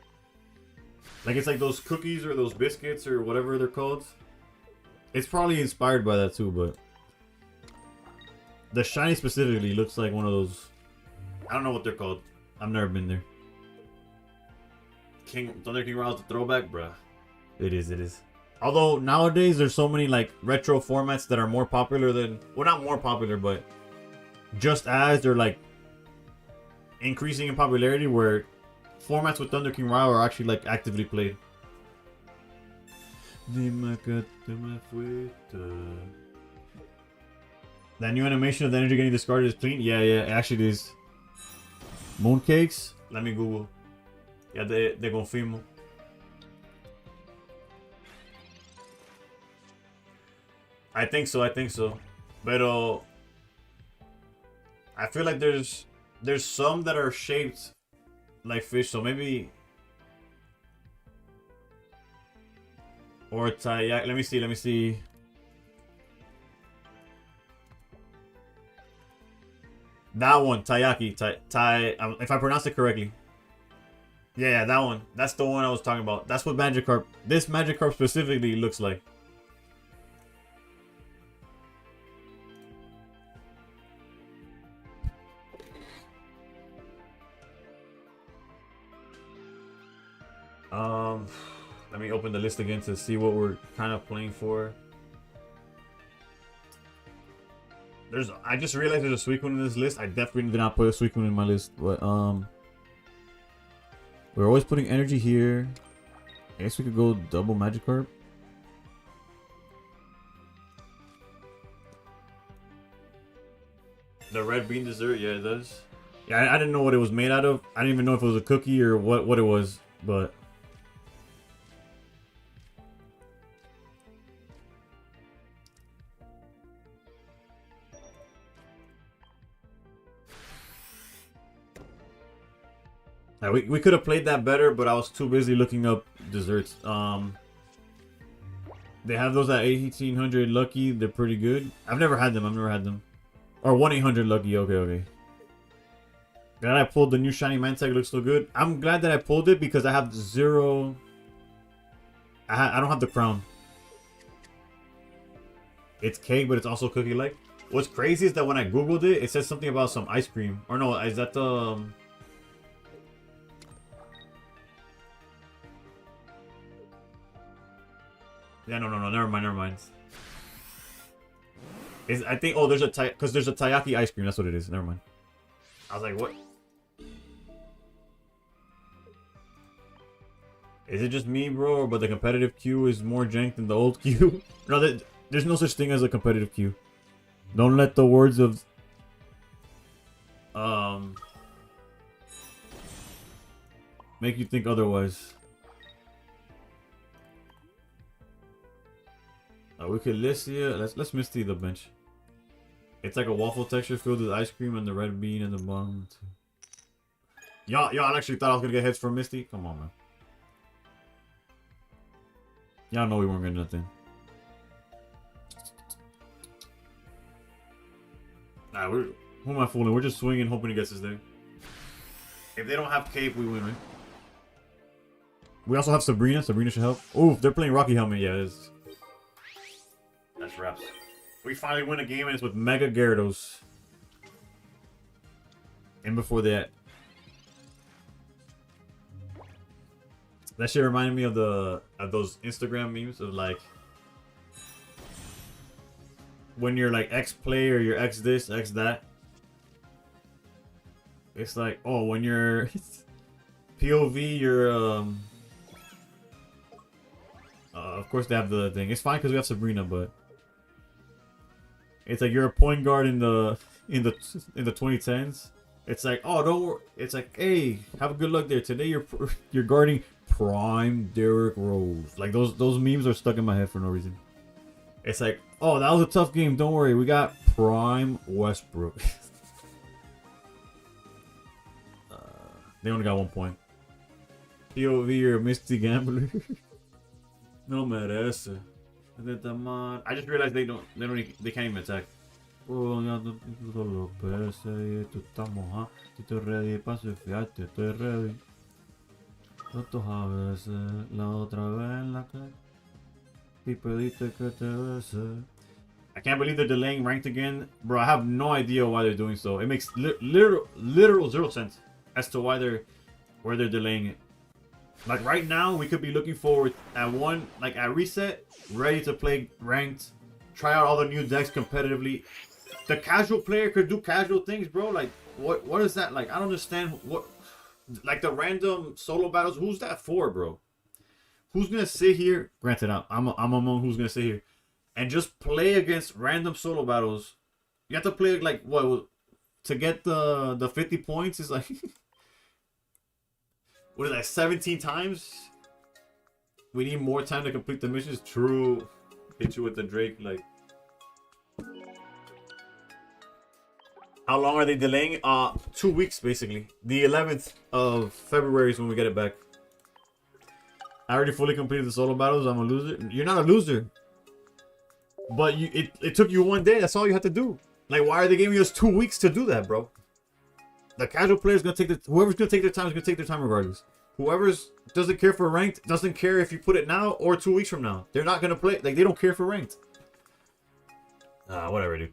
A: Like it's like those cookies or those biscuits or whatever they're called. It's probably inspired by that too, but the shiny specifically looks like one of those. I don't know what they're called. I've never been there. Thunder King Royale's a throwback, bruh. It is. It is. Although nowadays there's so many like retro formats that are more popular than, well, not more popular, but just as they're like increasing in popularity, where formats with Thunder King Royale are actually like actively played. That new animation of the energy getting discarded is clean. Yeah, it actually is. Mooncakes. Let me Google. Yeah, they confirmo. I think so. But I feel like there's some that are shaped like fish, so maybe, or taiyaki. Let me see. That one, taiyaki, if I pronounce it correctly. Yeah, that one. That's the one I was talking about. That's what Magikarp. This Magikarp specifically looks like. Let me open the list again to see what we're kind of playing for. I just realized there's a Suicune in this list. I definitely did not put a Suicune in my list, but we're always putting energy here. I guess we could go double Magikarp. The red bean dessert, yeah, it does. Yeah, I didn't know what it was made out of. I didn't even know if it was a cookie or what it was, but we could have played that better, but I was too busy looking up desserts. They have those at 1800 Lucky. They're pretty good. I've never had them. Or 1-800 Lucky. Okay. Glad I pulled the new shiny Mantike. Looks so good. I'm glad that I pulled it because I have zero. I don't have the crown. It's cake, but it's also cookie-like. What's crazy is that when I googled it, it says something about some ice cream. Or no, is that the? Yeah, no, never mind. I think, oh, there's a taiyaki ice cream. That's what it is. Never mind. I was like, what? Is it just me, bro? But the competitive queue is more jank than the old queue? No, there's no such thing as a competitive queue. Don't let the words of make you think otherwise. We could list here. Let's Misty the bench. It's like a waffle texture filled with ice cream and the red bean in the bottom. Y'all actually thought I was gonna get heads from Misty? Come on, man. Y'all know we weren't getting nothing. Nah, who am I fooling? We're just swinging, hoping he gets us there. If they don't have Cape, we win, right? We also have Sabrina. Sabrina should help. Ooh, they're playing Rocky Helmet. Yeah, it is. That's raps. We finally win a game, and it's with Mega Gyarados. And before that, that shit reminded me of those Instagram memes of like when you're like X play or you're X this, X that. It's like, oh, when you're POV, you're Of course they have the thing. It's fine because we have Sabrina, but it's like you're a point guard in the 2010s. It's like, oh, don't worry. It's like, hey, have a good luck there. Today you're guarding prime Derrick Rose. Like those memes are stuck in my head for no reason. It's like, oh, that was a tough game. Don't worry, we got prime Westbrook. They only got 1 point. POV, you're a misty gambler. No merece. I just realized they can't even attack. Oh, ya lo pese, tú estás mojado. Estoy ready para surfearte, estoy ready. Otros a veces, la otra vez en la calle. Y pediste que te bese. I can't believe they're delaying ranked again. Bro, I have no idea why they're doing so. It makes literal 0 sense as to why they're delaying it. Like right now, we could be looking forward at reset, ready to play ranked, try out all the new decks competitively. The casual player could do casual things, bro. Like what is that? Like I don't understand what, like the random solo battles. Who's that for, bro? Who's gonna sit here? Granted, I'm among who's gonna sit here and just play against random solo battles. You have to play like what to get the 50 points is like. What is that, 17 times? We need more time to complete the missions. True. Hit you with the Drake, like. How long are they delaying? 2 weeks, basically. The 11th of February is when we get it back. I already fully completed the solo battles. I'm a loser. You're not a loser. But it took you 1 day. That's all you had to do. Like, why are they giving us 2 weeks to do that, bro? The casual player's gonna take whoever's gonna take their time is gonna take their time regardless. Whoever's doesn't care for ranked doesn't care if you put it now or 2 weeks from now. They're not gonna play. Like they don't care for ranked. Whatever, dude.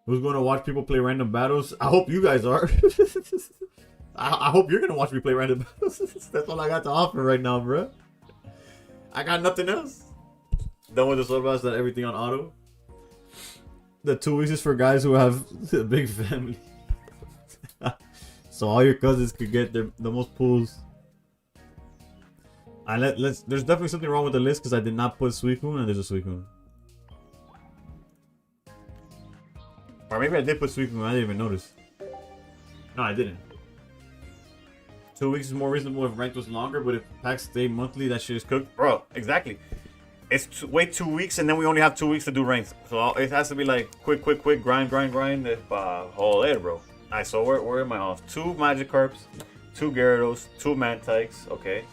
A: Who's gonna watch people play random battles? I hope you guys are. I hope you're gonna watch me play random battles. That's all I got to offer right now, bro. I got nothing else. Done with the solo battles. That everything on auto. The 2 weeks is for guys who have a big family. So all your cousins could get the most pulls. There's definitely something wrong with the list because I did not put Suicune and there's a Suicune. Or maybe I did put Suicune and I didn't even notice. No, I didn't. 2 weeks is more reasonable if ranked was longer, but if packs stay monthly, that shit is cooked. Bro, exactly. It's wait 2 weeks and then we only have 2 weeks to do ranks. So it has to be like quick, grind. Joder, bro. Alright, so where am I off? 2 Magikarps, 2 Gyarados, 2 Mantikes, okay.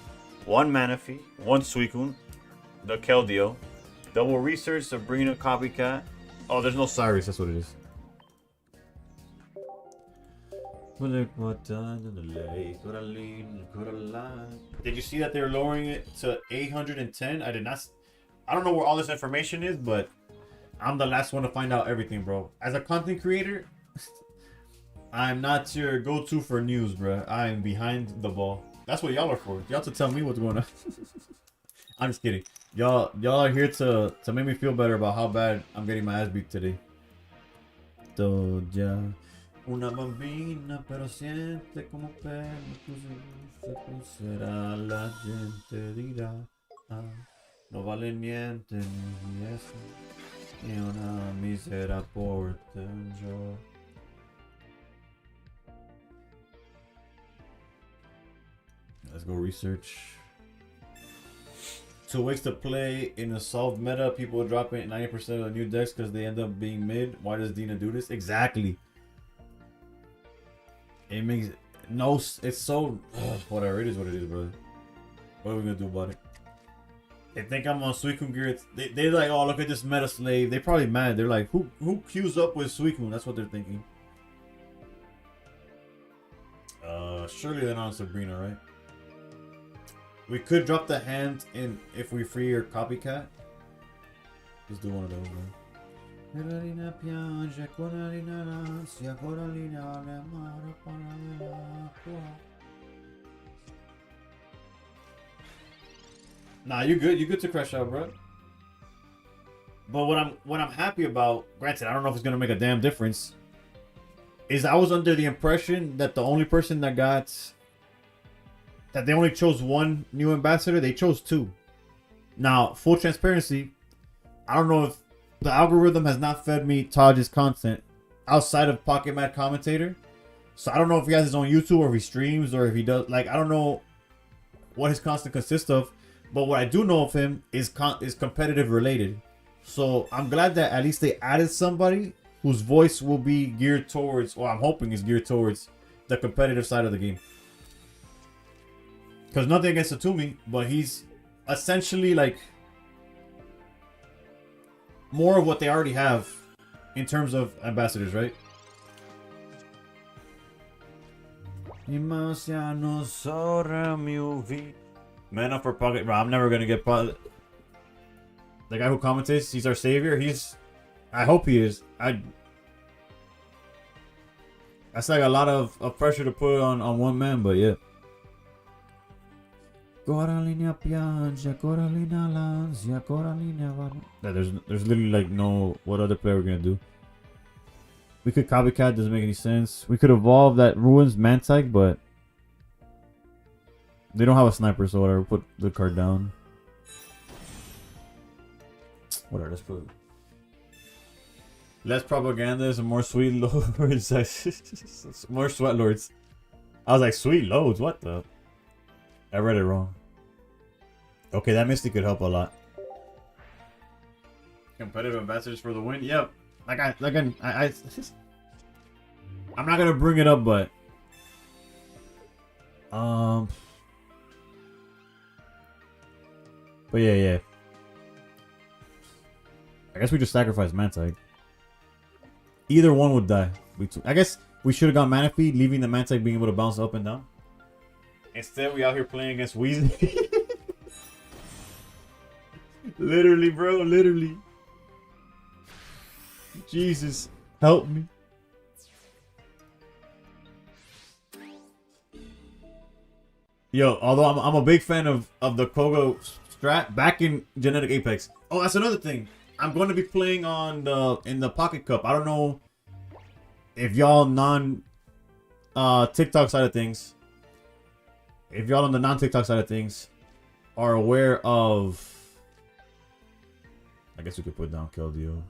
A: 1 Manaphy, 1 Suicune, the Keldeo, double research, Sabrina, Copycat. Oh, there's no Cyrus, that's what it is. Did you see that they're lowering it to 810? I did not. I don't know where all this information is, but I'm the last one to find out everything, bro. As a content creator, I'm not your go-to for news, bro. I am behind the ball. That's what y'all are for. Y'all to tell me what's going on. I'm just kidding. Y'all are here to make me feel better about how bad I'm getting my ass beat today. Una bambina, pero siente como pena, será la gente dirá, no vale niente ni eso, ni una mísera porte yo. Let's go research. 2 weeks to play in a solved meta. People are dropping 90% of the new decks because they end up being mid. Why does Dina do this? Exactly. It makes no. It's so whatever. It is what it is, brother. What are we gonna do about it? They think I'm on Suicune gear. They're like, oh, look at this meta slave. They're probably mad. They're like, who queues up with Suicune? That's what they're thinking. Surely they're not on Sabrina, right? We could drop the hand in if we free your Copycat. Just do one of those, man. Nah, you good. You good to crash out, bro. But what I'm happy about, granted, I don't know if it's gonna make a damn difference, is I was under the impression that the only person that got that they only chose one new ambassador. They chose two. Now, full transparency, I don't know if the algorithm has not fed me Taj's content outside of Pocket Mad Commentator. So I don't know if he has his own YouTube or if he streams or if he does. Like, I don't know what his content consists of. But what I do know of him is competitive related. So I'm glad that at least they added somebody whose voice will be geared towards, or I'm hoping is geared towards, the competitive side of the game. Because nothing against Atumi, but he's essentially like more of what they already have in terms of ambassadors, right? Mana for Pocket. Bro, I'm never gonna get the guy who commentates. He's our savior. I hope he is. That's like a lot of pressure to put on one man, but yeah. There's literally like no what other player we're gonna do. We could copycat, doesn't make any sense. We could evolve that ruins Mantike, but they don't have a sniper, so whatever. Put the card down. Whatever, let's put less propaganda and more sweet lords. More sweat lords. I was like, sweet loads, what the? I read it wrong. Okay, that Misty could help a lot. Competitive ambassadors for the win. Yep. I'm not gonna bring it up, but yeah. I guess we just sacrificed Mantike. Either one would die. I guess we should have gone Mana Feed, leaving the Mantike being able to bounce up and down. Instead, we out here playing against Weasley. Literally, bro. Literally. Jesus, help me. Yo, although I'm a big fan of the Koga strat back in Genetic Apex. Oh, that's another thing. I'm going to be playing on in the Pocket Cup. I don't know if y'all TikTok side of things. If y'all on the non-TikTok side of things are aware of, I guess we could put down Keldeo.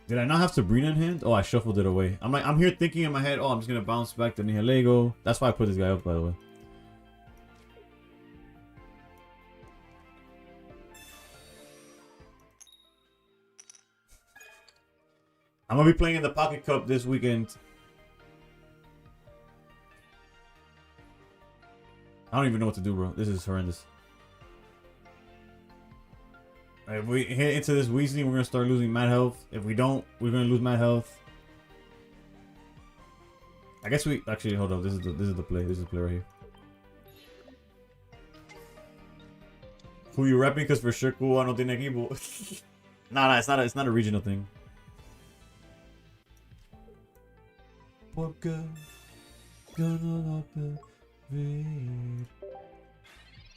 A: Did I not have Sabrina in hand? Oh, I shuffled it away. I'm here thinking in my head, oh, I'm just gonna bounce back to Nihilego. That's why I put this guy up, by the way. I'm gonna be playing in the Pocket Cup this weekend. I don't even know what to do, bro. This is horrendous. If we hit into this Weasley, we're gonna start losing mad health. If we don't, we're gonna lose mad health. I guess we actually hold up. This is the play. This is the play right here. Who you repping? Because for sure, Cuba no tiene equipo. Nah, it's not a regional thing.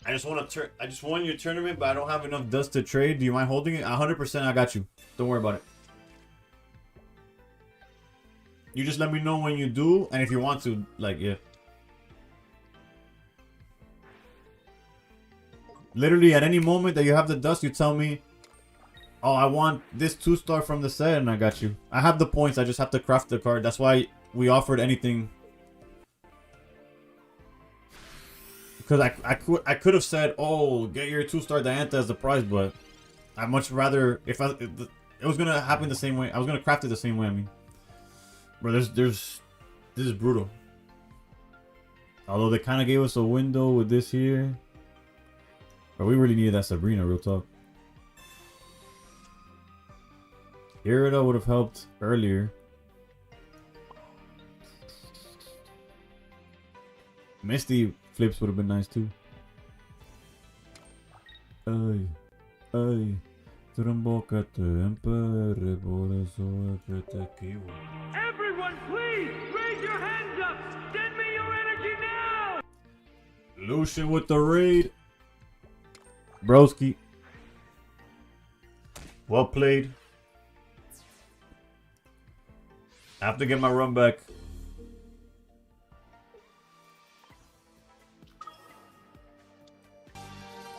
A: I just won your tournament, but I don't have enough dust to trade. Do you mind holding it? 100%, I got you. Don't worry about it. You just let me know when you do, and if you want to, like, yeah. Literally, at any moment that you have the dust, you tell me, oh, I want this 2-star from the set, and I got you. I have the points, I just have to craft the card. That's why we offered anything. Because I could have said, oh, get your 2-star Diantha as the prize, but I'd much rather, if it was going to happen the same way. I was going to craft it the same way, I mean. Bro, this is brutal. Although they kind of gave us a window with this here. But we really needed that Sabrina, real talk. Irida would have helped earlier. Misty flips would have been nice too. Ay, ay.
B: Everyone, please raise your hands up. Send me your energy now.
A: Lucian with the raid. Broski. Well played. I have to get my run back.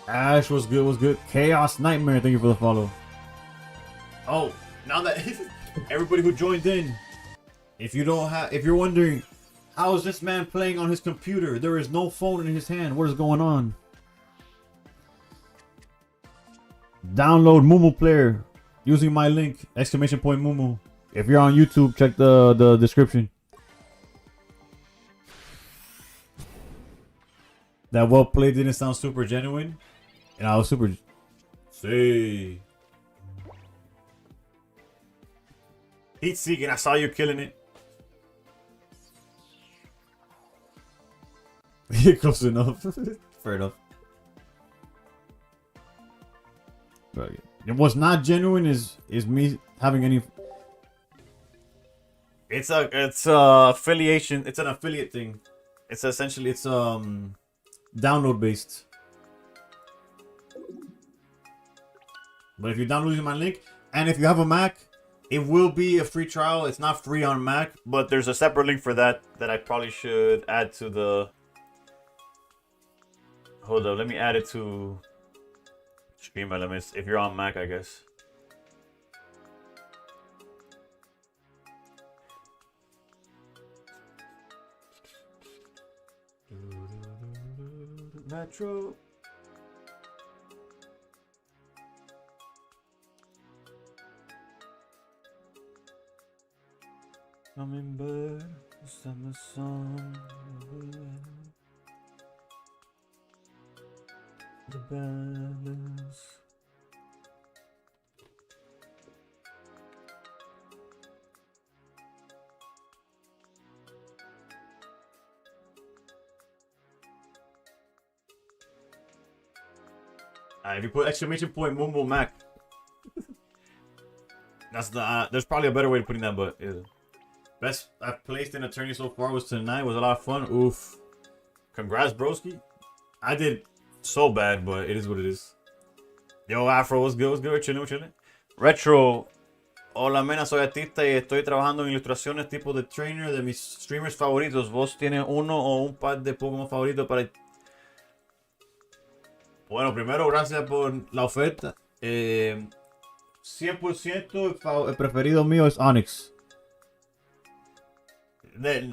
A: Ash was good, was good. Chaos Nightmare, thank you for the follow. Oh, now that everybody who joined in, if you're wondering, how is this man playing on his computer? There is no phone in his hand. What is going on? Download MuMuPlayer using my link, !Mumu. If you're on YouTube, check the description. That well played didn't sound super genuine. And I was super... Say... Heat seeking, I saw you killing it. Close enough. Fair enough. But what's not genuine is me having any... It's a affiliation. It's an affiliate thing. It's essentially download based. But if you download using my link, and if you have a Mac, it will be a free trial. It's not free on Mac, but there's a separate link for that I probably should add to the... Hold up, let me add it to Stream Elements if you're on Mac, I guess. Metro. I'm in bed, summer sun, the balance. If you put !Mumu Mac, that's the. There's probably a better way of putting that, but yeah. Best I've placed in a tourney so far was tonight. Was a lot of fun. Oof. Congrats, broski. I did so bad, but it is what it is. Yo, Afro, what's good? What's good? Chilling, chilling. Retro. Hola, mena, soy artista y estoy trabajando en ilustraciones tipo de trainer de mis streamers favoritos. ¿Vos tienes uno o un par de Pokémon favoritos para...? Bueno, primero, gracias por la oferta. 100% el preferido mío es Onix.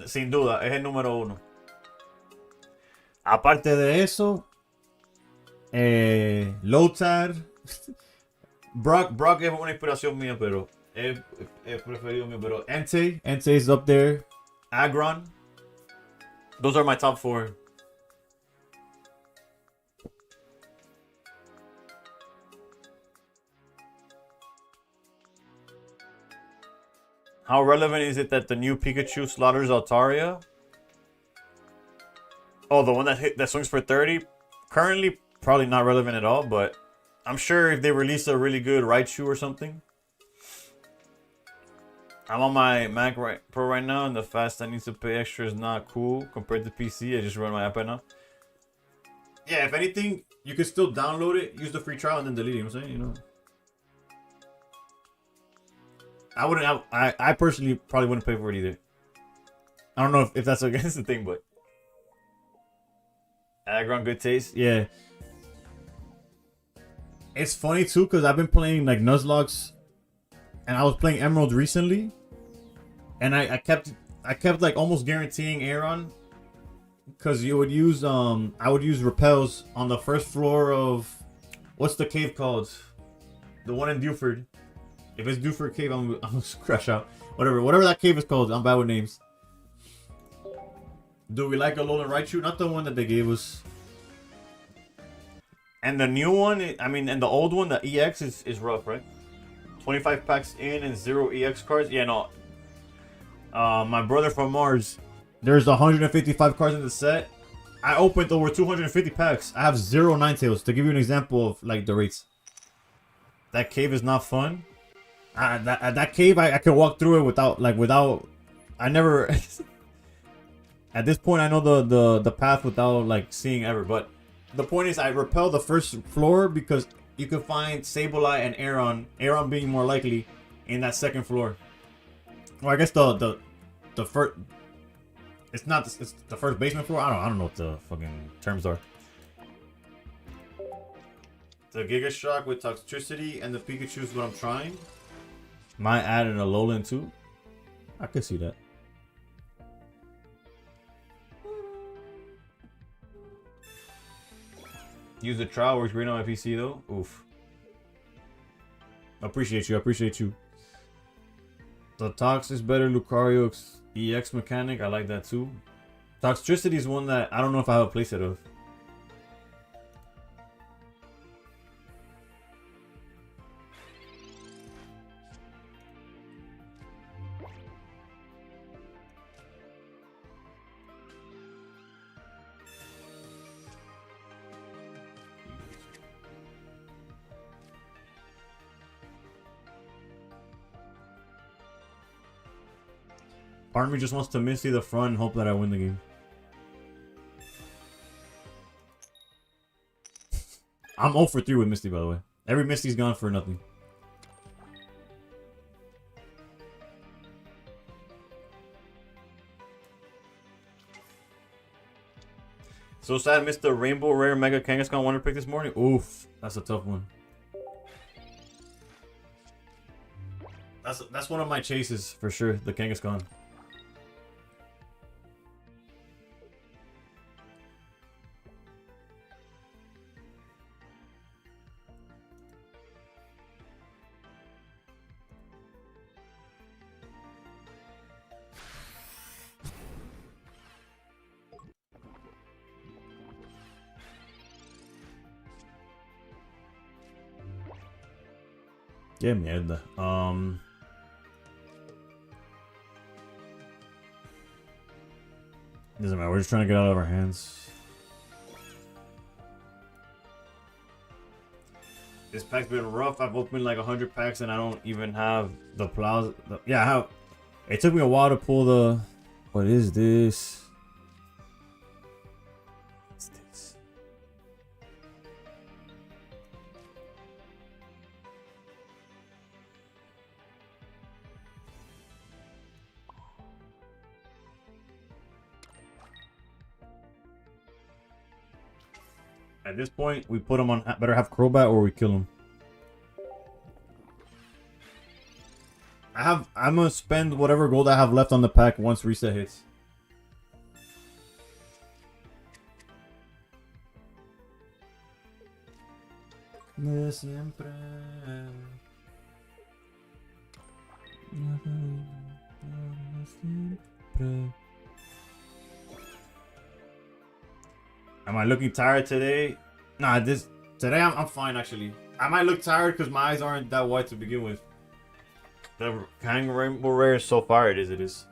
A: Sin duda, es el número 1. Aparte de eso, Lothar. Brock es una inspiración mía, pero es preferido mío. Pero Entei is up there. Aggron. Those are my top 4. How relevant is it that the new Pikachu slaughters Altaria? Oh, the one that swings for 30? Currently, probably not relevant at all, but I'm sure if they release a really good Raichu or something. I'm on my Mac Pro right now, and the fast I need to pay extra is not cool compared to PC. I just run my app right now. Yeah, if anything, you can still download it, use the free trial, and then delete it. You know what I'm saying? You know. I personally probably wouldn't pay for it either. I don't know if that's against the thing, but Aggron, good taste. Yeah. It's funny too, because I've been playing like Nuzlocke, and I was playing Emerald recently, and I kept like almost guaranteeing Aeron, because you would use I would use repels on the first floor of, what's the cave called? The one in Dewford. If it's Dewford Cave, I'm gonna crash out. Whatever that cave is called. I'm bad with names. Do we like Alolan Raichu? Not the one that they gave us. And the new one, and the old one, the EX is rough, right? 25 packs in and 0 EX cards. Yeah, no. My brother from Mars, there's 155 cards in the set. I opened over 250 packs. I have 0 Ninetales. To give you an example of like the rates. That cave is not fun. That cave, I could walk through it without. I never. At this point, I know the path without like seeing ever. But the point is, I repel the first floor because you could find Sableye and Aeron. Aeron being more likely in that second floor. Well, I guess the first. It's not. It's the first basement floor. I don't know what the fucking terms are. The Giga Shock with Toxtricity and the Pikachu is what I'm trying. Might add an Alolan too. I could see that. Use the trial works great on my PC though. Oof. Appreciate you. I appreciate you. The Tox is better. Lucario EX mechanic. I like that too. Toxtricity is one that I don't know if I have a playset of. Part of me just wants to Misty the front and hope that I win the game. I'm 0 for 3 with Misty, by the way. Every Misty's gone for nothing. So sad I missed the Rainbow Rare Mega Kangaskhan Wonder Pick this morning. Oof, that's a tough one. That's one of my chases for sure, the Kangaskhan. Qué mierda. Doesn't matter. We're just trying to get out of our hands. This pack's been rough. I've opened like 100 packs and I don't even have the plaza. Yeah, I have. It took me a while to pull the. What is this? What's this? At this point, we put him on better have Crobat or we kill him. I'm gonna spend whatever gold I have left on the pack once reset hits. Am I looking tired today? Nah, today I'm fine actually. I might look tired because my eyes aren't that wide to begin with. The Kang Rainbow Rare is so far it is.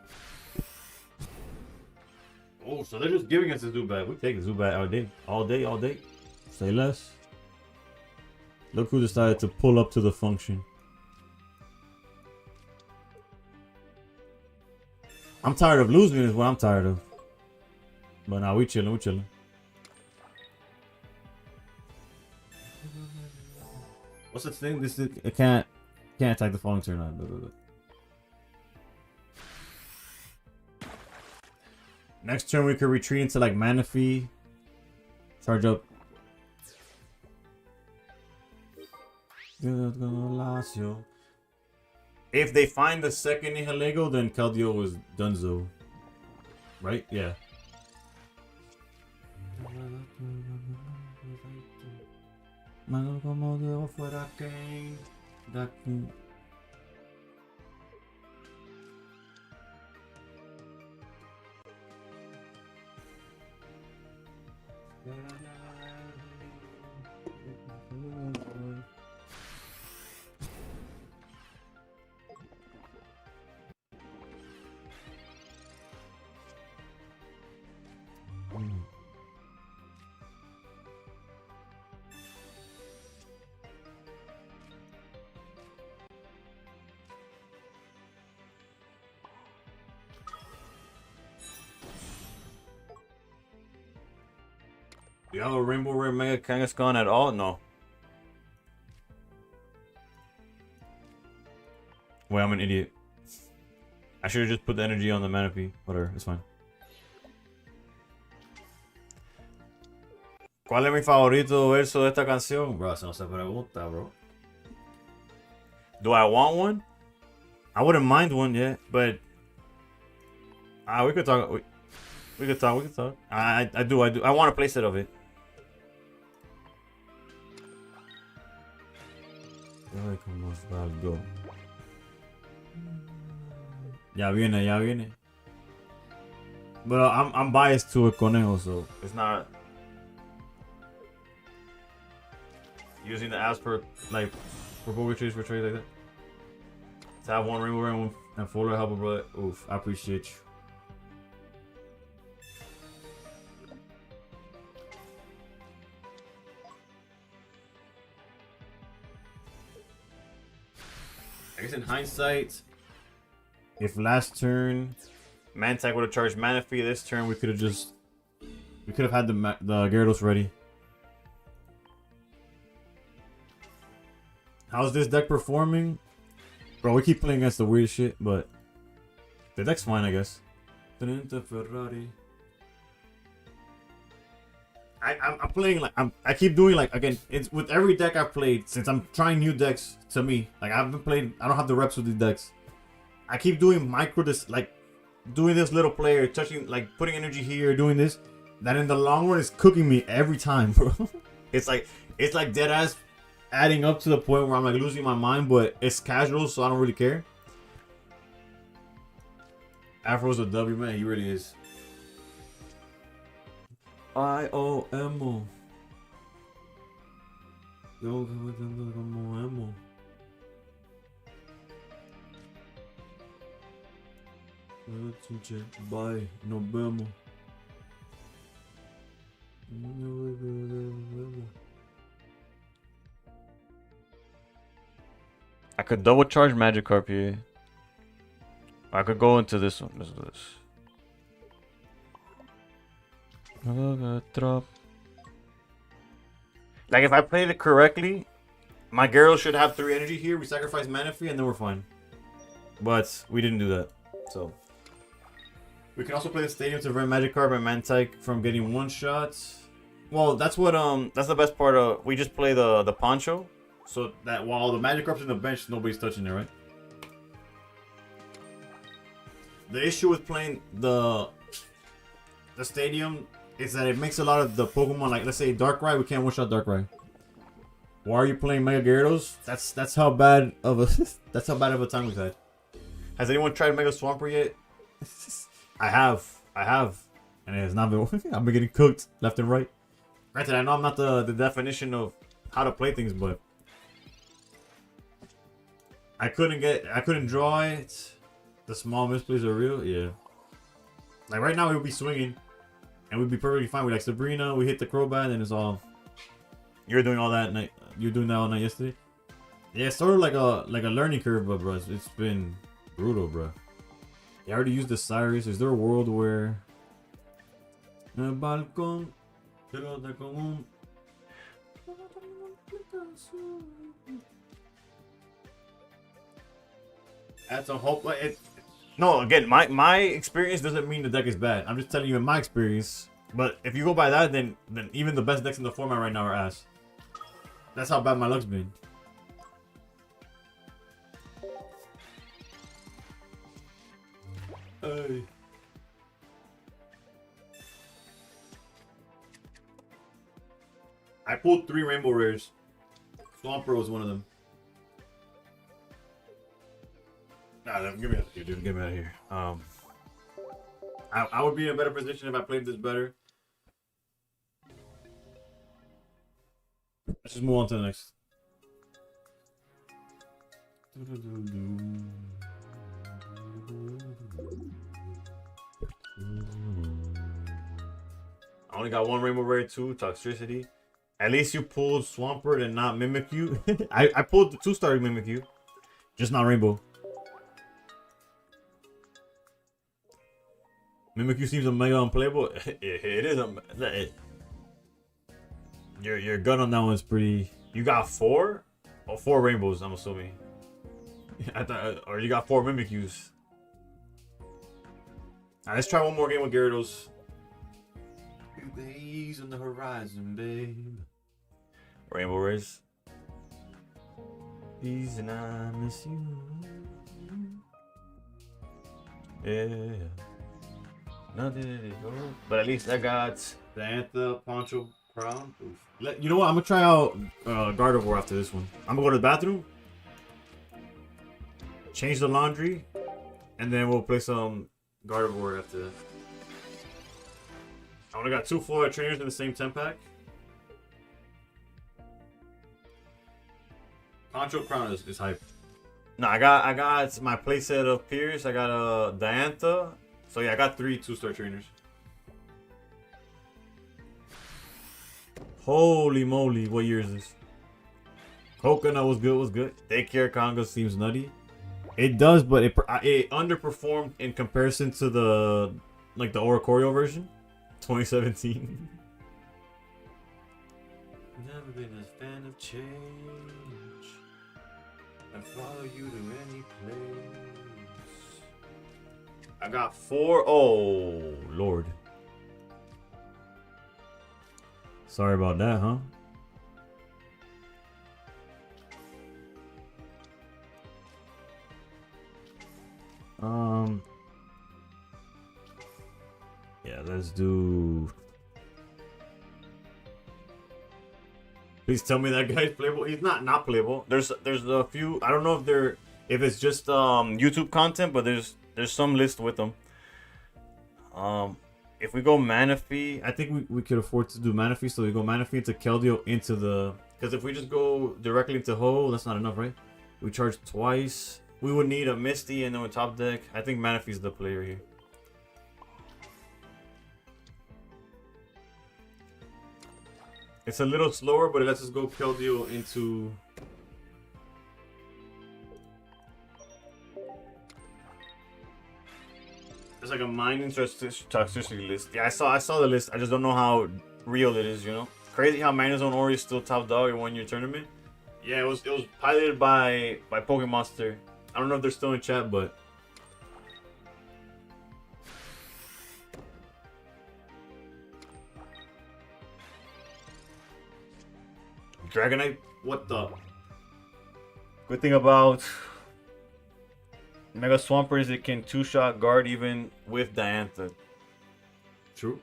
A: Oh, so they're just giving us a Zubat. We take the Zubat all day. Say less. Look who decided to pull up to the function. I'm tired of losing is what I'm tired of. But now we chilling. What's the thing? This is, it can't attack the following turn. Next turn we could retreat into like Manaphy. Charge up. If they find the second Nihilego, then Keldeo is donezo. Right? Yeah. Mano como de fuera quem daqui. Do you have a Rainbow Rare Mega Kangaskhan at all? No. Wait, I'm an idiot. I should have just put the energy on the Manaphy. Whatever, it's fine. ¿Cuál es mi favorito verso de esta canción? Bro, eso no se pregunta, bro. Do I want one? I wouldn't mind one, yeah, but we could talk. We could talk. We could talk. I do. I want a playset of it. Ay, cómo salgo. Ya viene, ya viene. But I'm biased to a conejo, so it's not using the apps for like for poetry for trades like that. To have one rainbow and fuller help a brother. Oof, I appreciate you. I guess in hindsight, if last turn Mantac would have charged mana fee, this turn we could have had the Gyarados ready. How's this deck performing? Bro, we keep playing against the weird shit, but the deck's fine, I guess. Ferrari. I'm playing like I keep doing like again. It's with every deck I've played since I'm trying new decks. To me, like I don't have the reps with these decks. I keep doing doing this little player, touching like putting energy here, doing this. That in the long run is cooking me every time, bro. it's like dead ass adding up to the point where I'm like losing my mind, but it's casual, so I don't really care. Afro's a W, man. He really is. I-O-M-O. Yo, como emo. Bye, nos vemos. I could double charge Magikarp here. I could go into this one. This. Like if I played it correctly, my Gyarados should have 3 energy here. We sacrifice mana fee and then we're fine. But we didn't do that. So we can also play the stadium to prevent Magikarp and Mantike from getting one shots. Well, that's what that's the best part of we just play the Poncho. So that while the Magikarp's in the bench, nobody's touching it, right? The issue with playing the stadium is that it makes a lot of the Pokemon, like let's say Darkrai, we can't one shot Darkrai. Why are you playing Mega Gyarados? That's how bad of a that's how bad of a time we've had. Has anyone tried Mega Swampert yet? I have, and it has not been. I've been getting cooked left and right. Granted, I know I'm not the definition of how to play things, but I couldn't draw it. The small misplays are real, yeah. Like right now, we would be swinging. And we'd be perfectly fine with like Sabrina. We hit the Crobat, and it's all. You're doing all that night. You're doing that all night yesterday. Yeah, it's sort of like a learning curve, but bro, it's been brutal, bro. I already used the Cyrus. Is there a world where? Add some hope. Like it. No, again, my experience doesn't mean the deck is bad. I'm just telling you in my experience. But if you go by that, then even the best decks in the format right now are ass. That's how bad my luck's been. Hey. I pulled 3 Rainbow Rares. Swampert was one of them. Nah, get me out of here, dude. Get me out of here. I would be in a better position if I played this better. Let's just move on to the next. I only got 1 Rainbow Rare, 2 Toxtricity. At least you pulled Swampert and not Mimikyu. I pulled the 2-star Mimikyu, just not Rainbow. Mimikyu seems a mega unplayable. It is a. Your gun on that one's pretty. You got 4? Oh, 4 rainbows, I'm assuming. I thought, or you got 4 Mimikyus. Alright, let's try one more game with Gyarados. Days on the horizon, babe. Rainbow Race. Please and I miss you. Yeah. Nothing to go. But at least I got the Antha Poncho Crown. Oof. You know what? I'm gonna try out Gardevoir after this one. I'm gonna go to the bathroom, change the laundry, and then we'll play some Gardevoir after that. I only got 2 Florida trainers in the same 10 pack. Poncho Crown is hype. No, I got my playset of Pierce. I got a Diantha. So yeah, I got 3 2-star trainers. Holy moly, what year is this? Coconut was good. Daycare Conga seems nutty. It does, but it underperformed in comparison to the Oricorio version, 2017. Never been a fan of change. And follow you to any place. I got 4. Oh Lord. Sorry about that, huh? Yeah, let's do. Please tell me that guy's playable. He's not playable. There's a few. I don't know if it's just YouTube content, but there's some list with them. If we go Manaphy, I think we could afford to do Manaphy, so we go Manaphy into Keldeo into the. Because if we just go directly into Ho, that's not enough, right? We charge twice. We would need a Misty and then a top deck. I think Manaphy's the player here. It's a little slower, but it lets us go Keldeo into. It's like a mining toxicity list. Yeah, I saw the list. I just don't know how real it is, you know? Crazy how Magnezone Ori is still top dog in 1 year tournament. Yeah, it was piloted by Pokemonster. I don't know if they're still in chat, but Dragonite, what the? Good thing about Mega Swampert is it can 2-shot guard even with Diantha. True.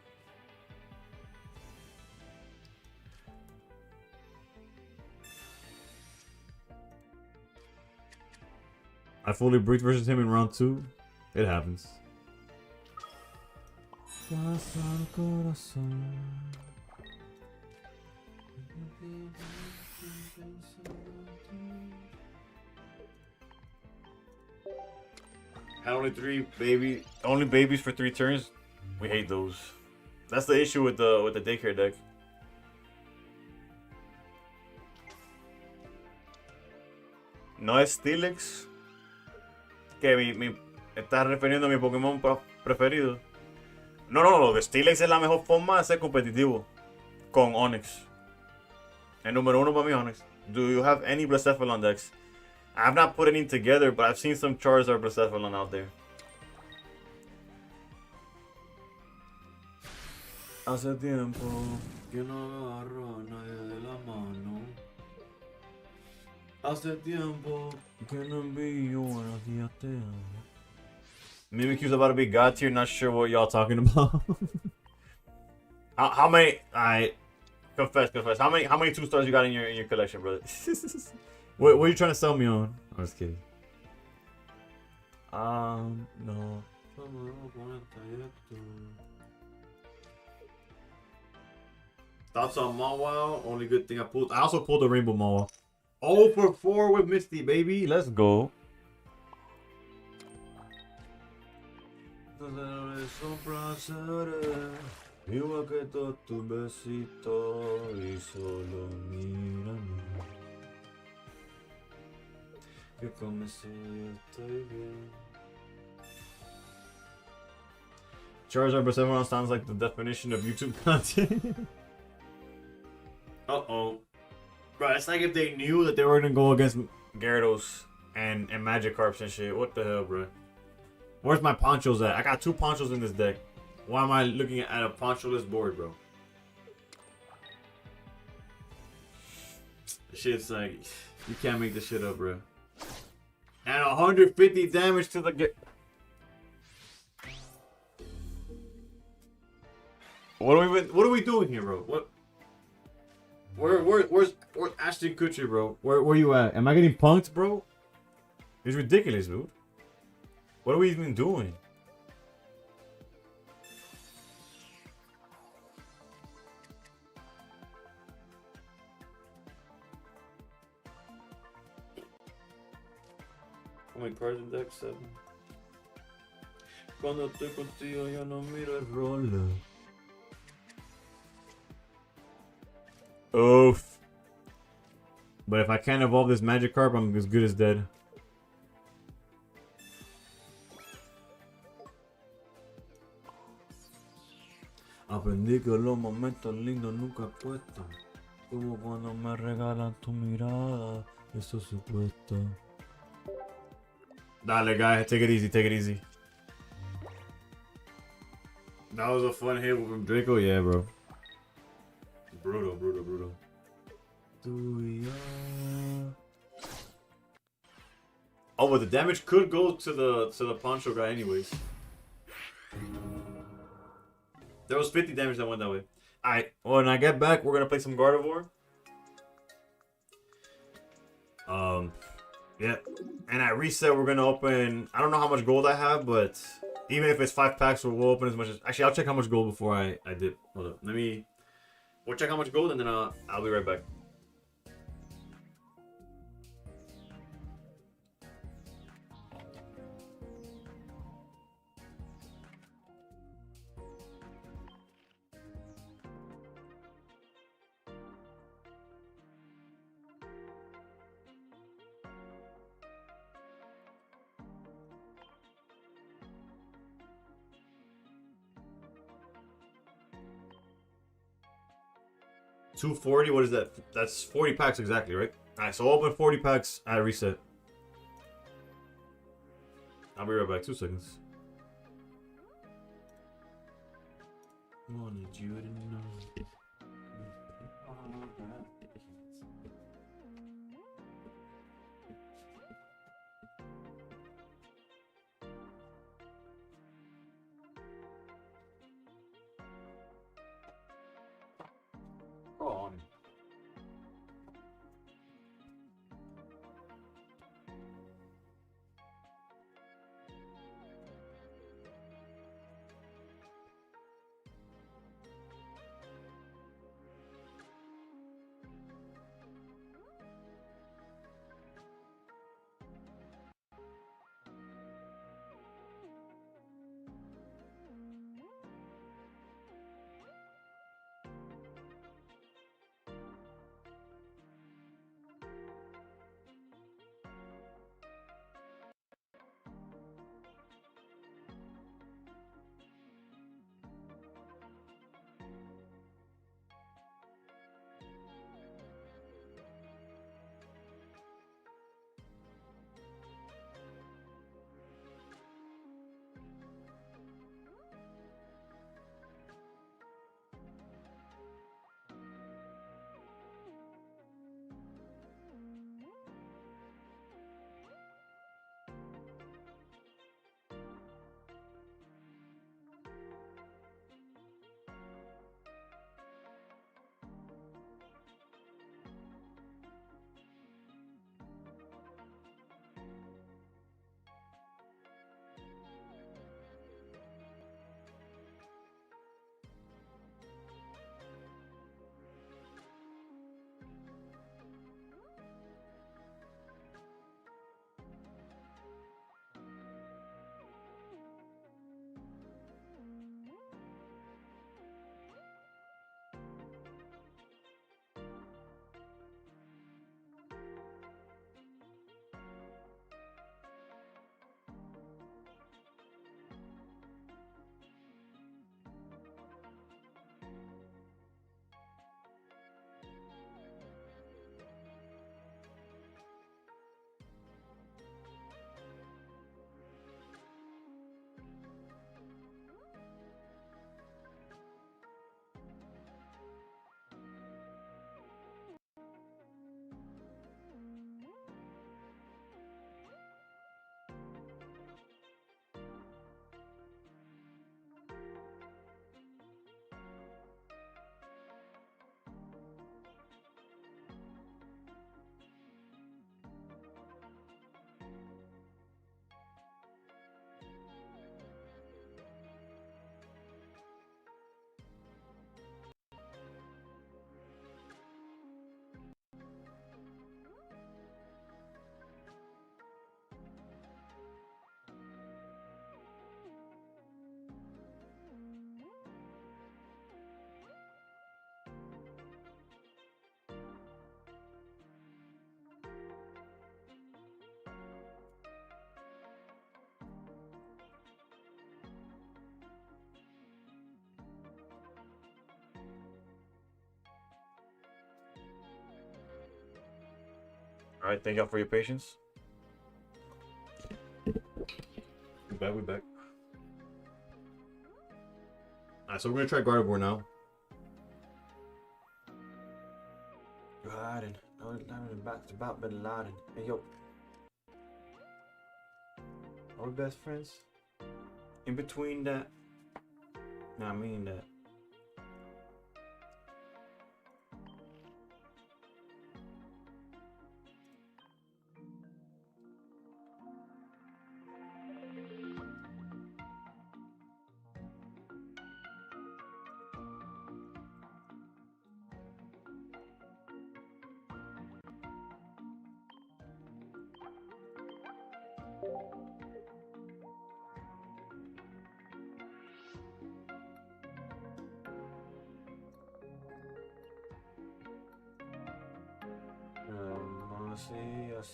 A: I fully breached versus him in round 2. It happens. Had only 3 babies for 3 turns. We hate those. That's the issue with the daycare deck. No es Steelix. Que me estás refiriendo a mi Pokémon preferido. No, de Steelix es la mejor forma de ser competitivo con Onix. El número 1 para mí Onix. Do you have any Blacephalon decks? I have not put any together, but I've seen some Charizard Blacephalon out there. Hace tiempo que no agarro a nadie de la mano. Hace tiempo que no envío buenos días te amo. Mimikyu's about to be God tier, not sure what y'all talking about. how many? Confess. How many 2-stars you got in your collection, brother? What are you trying to sell me on? I'm just kidding. No. Thoughts on Mawile? Only good thing I also pulled a Rainbow Mawile. 0 for 4 with Misty, baby. Let's go. Igual que todos tus besitos y solo mírame. Que comencé yo estoy bien. Charizard Blacephalon sounds like the definition of YouTube content. Uh-oh. Bro, it's like if they knew that they were gonna go against Gyarados and Magikarps and shit. What the hell, bro? Where's my Ponchos at? I got 2 Ponchos in this deck. Why am I looking at a Poncho-less board, bro? Shit's like, you can't make this shit up, bro. And 150 damage to the. What are we doing here, bro? What? Where's Ashton Kutcher, bro? Where you at? Am I getting punked, bro? It's ridiculous, dude. What are we even doing? How many cards in deck? 7. Cuando estoy contigo, yo no miro el rol. Oof. But if I can't evolve this Magikarp, I'm as good as dead. Aprendí que los momentos lindos nunca cuestan. Como cuando me regalan tu mirada. Eso se cuesta. Dale, guy. Take it easy. Take it easy. That was a fun hit from Draco. Yeah, bro. Brutal. Oh, but the damage could go to the Poncho guy anyways. There was 50 damage that went that way. Alright, when I get back, we're gonna play some Gardevoir. Yeah. And at reset, we're gonna open. I don't know how much gold I have, but even if it's 5 packs, we'll open as much as. Actually, I'll check how much gold before I dip. Hold up. We'll check how much gold and then I'll be right back. $240. What is that? That's 40 packs exactly, right? Alright, so open 40 packs at reset. I'll be right back. 2 seconds. Wanted you to know. On. All right, thank y'all for your patience. We back. All right, so we're gonna try Gardevoir now. You're hiding. No, it's about Bin Laden. Hey yo, are we best friends? In between that, nah, I mean that. I see.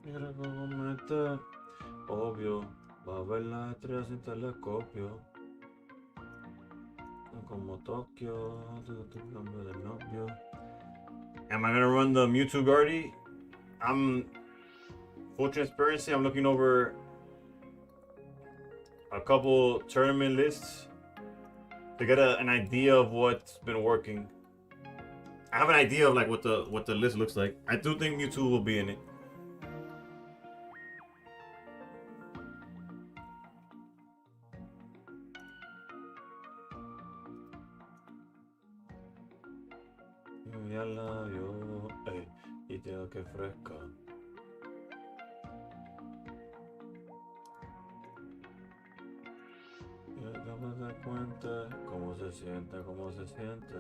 A: Mira cómo me está, obvio, va a ver las estrellas sin telescopio. Como Tokio, tu cambio de novio. Am I gonna run the Mewtwo Guardy? Full transparency, I'm looking over a couple tournament lists to get an idea of what's been working. I have an idea of like what the list looks like. I do think Mewtwo will be in it. Ya la vio, y tengo que fresca. No me das cuenta cómo se siente.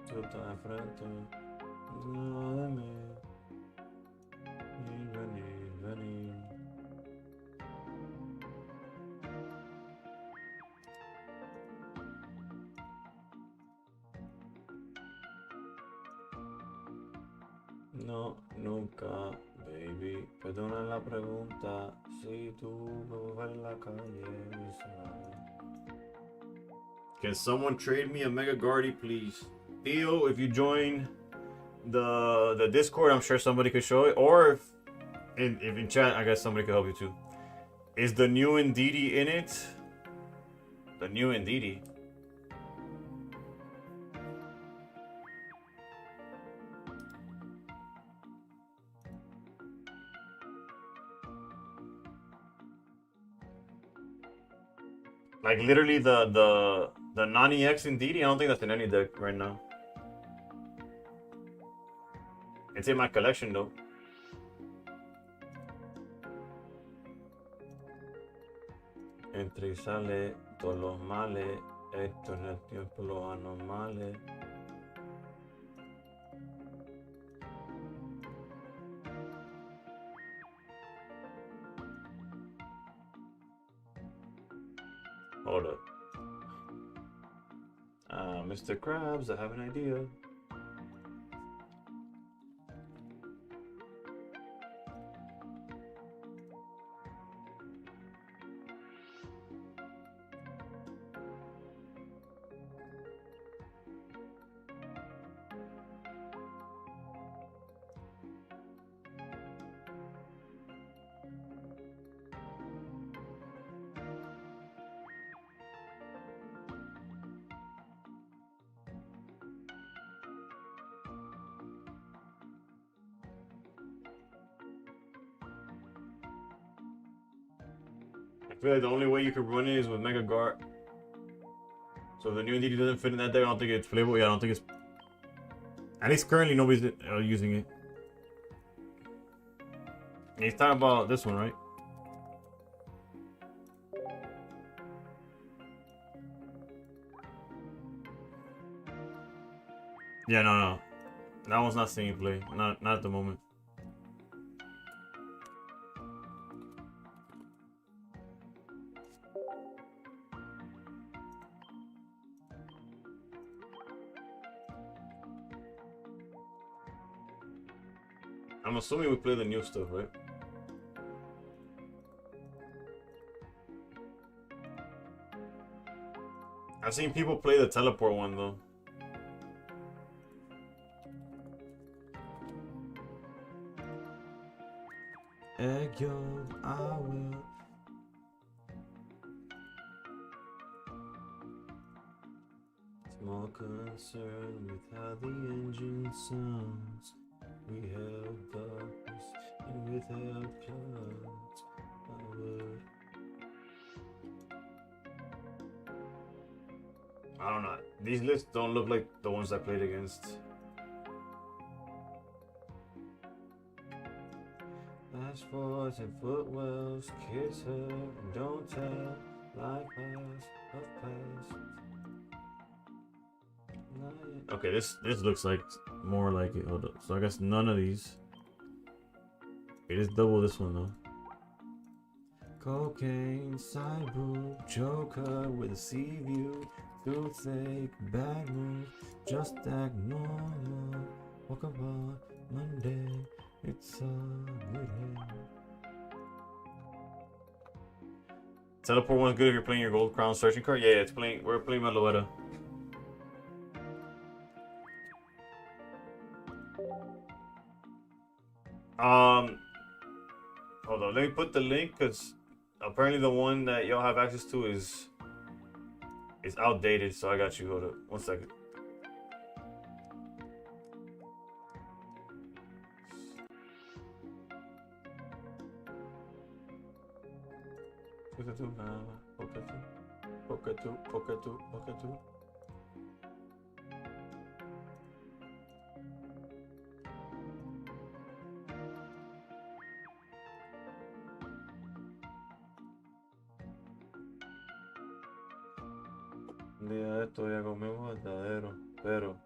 A: Tú estás de frente, no de mí. Venir. No, nunca, baby. Perdona la pregunta. Si tú ves en la calle, can someone trade me a Mega Guardy, please? Theo, if you join the Discord, I'm sure somebody could show it. Or if in chat, I guess somebody could help you too. Is the new Indeedee in it? The new Indeedee. Like literally the non-EX Indeedee, I don't think that's in any deck right now. It's in my collection though. Entra y sale todos los males, esto en el tiempo los anormales. Hold up. Mr. Krabs, I have an idea. I feel like the only way you could run it is with Mega Guard. So if the new Indeedee doesn't fit in that deck, I don't think it's playable. Yeah, I don't think it's... At least currently nobody's using it. And he's talking about this one, right? Yeah, no. That one's not seeing play. Not at the moment. I'm assuming we play the new stuff, right? I've seen people play the teleport one though. Egg yolk, I will. Small concern with how the engine sounds. We held darkness and without clouds. I would. I don't know. These lists don't look like the ones I played against. Flash forwards and footwells, kiss her and don't tell. Life has of past. Okay, this looks like more like it. Hold up. So I guess none of these. Okay, just double this one though. Cocaine, side boob, joker with a sea view, toothache, bad move, just act normal. Walk about Monday, it's a good day. Teleport one's good if you're playing your gold crown searching card. Yeah, it's playing. We're playing Meloetta. Hold on. Let me put the link because apparently the one that y'all have access to is outdated. So I got you. Hold up. 1 second. Un día de esto ya comemos verdadero, pero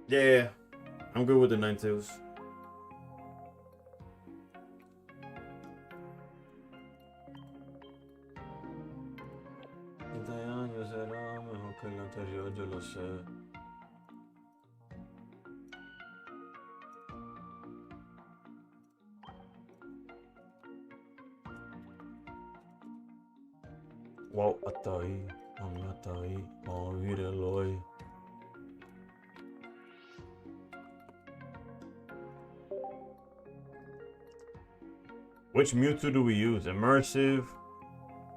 A: yeah, I'm good with the 9 tails. Este año será mejor que el anterior, yo lo sé. Wow, hasta ahí, mami, hasta ahí. Vamos a vivir el hoy. Which Mewtwo do we use? Immersive.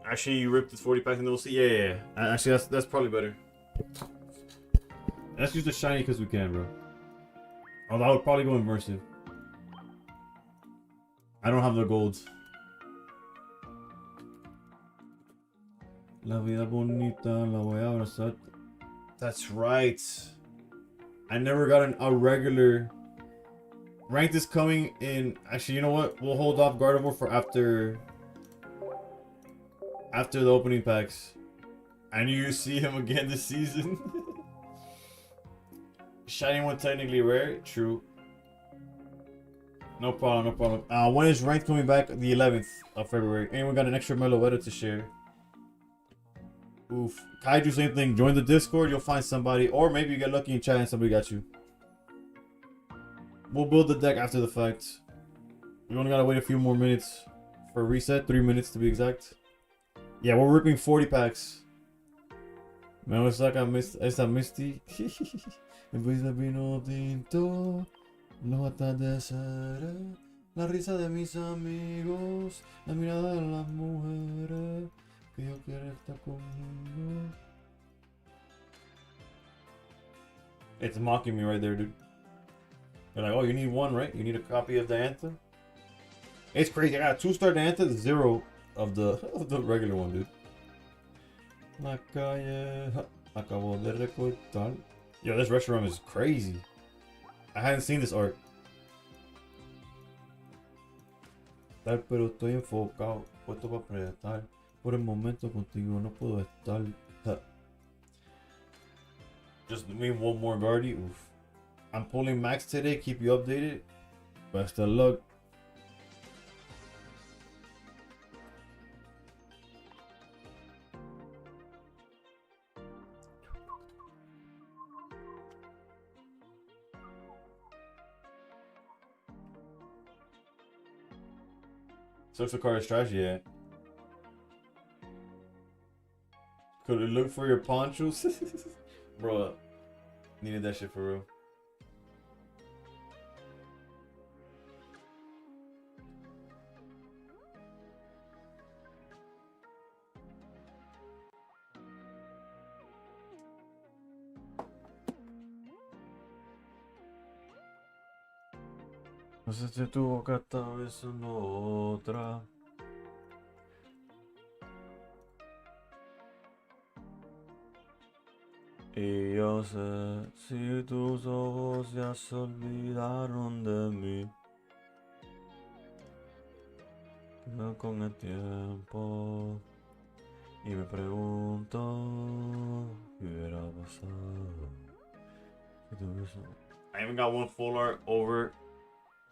A: Actually, you ripped this 40 pack and we'll see. Yeah. Actually, that's probably better. Let's use the shiny because we can, bro. Although I would probably go immersive. I don't have the golds. La vida bonita, la voy a abrazar. That's right. I never got a regular. Ranked is coming in. Actually, you know what? We'll hold off Gardevoir for after the opening packs. I knew you see him again this season. Shiny one technically rare. True. No problem, no problem. When is ranked coming back? The 11th of February. Anyone got an extra Meloetta to share? Oof. Kaiju, same thing. Join the Discord. You'll find somebody. Or maybe you get lucky in chat and somebody got you. We'll build the deck after the fact. We only gotta wait a few more minutes for a reset. 3 minutes to be exact. Yeah, we're ripping 40 packs. Me saca esa Misty. Empieza vino tinto. Los atardeceres. La risa de mis amigos. La mirada de las mujeres. Que yo quiero estar conmigo. It's mocking me right there, dude. They're like, oh, you need one, right? You need a copy of the anthem? It's crazy. I got a 2-star anthem, 0 of the regular one, dude. La calle acabo de recortar. Yo, this restaurant is crazy. I hadn't seen this art. Pero estoy enfocado, puesto para proyectar. Por el momento contigo no puedo estar. Just need one more guardy. Oof. I'm pulling max today. Keep you updated. Best of luck. Social card is trash, yeah. Could it look for your ponchos? Bro, needed that shit for real. No sé si tu boca esta vez o no otra. Y yo sé si tus ojos ya se olvidaron de mí. Quedo con el tiempo y me pregunto qué hubiera pasado. I even got one full art over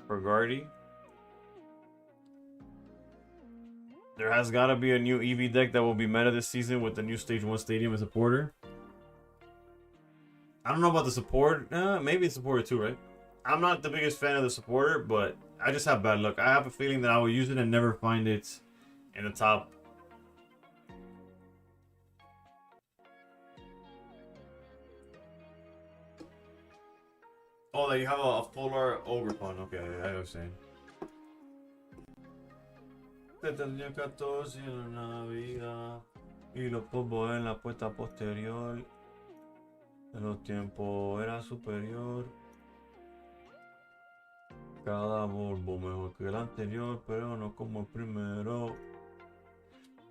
A: for Guardy. There has got to be a new EV deck that will be meta this season with the new Stage 1 Stadium as a supporter. I don't know about the support. Maybe it's supporter too, right? I'm not the biggest fan of the supporter, but I just have bad luck. I have a feeling that I will use it and never find it in the top. Oh, you have a full art ogre pun. Okay, I was saying. Tenía 14 en la vida y los polvos en la puesta posterior. En los tiempos era superior. Cada polvo mejor que el anterior, pero no como el primero.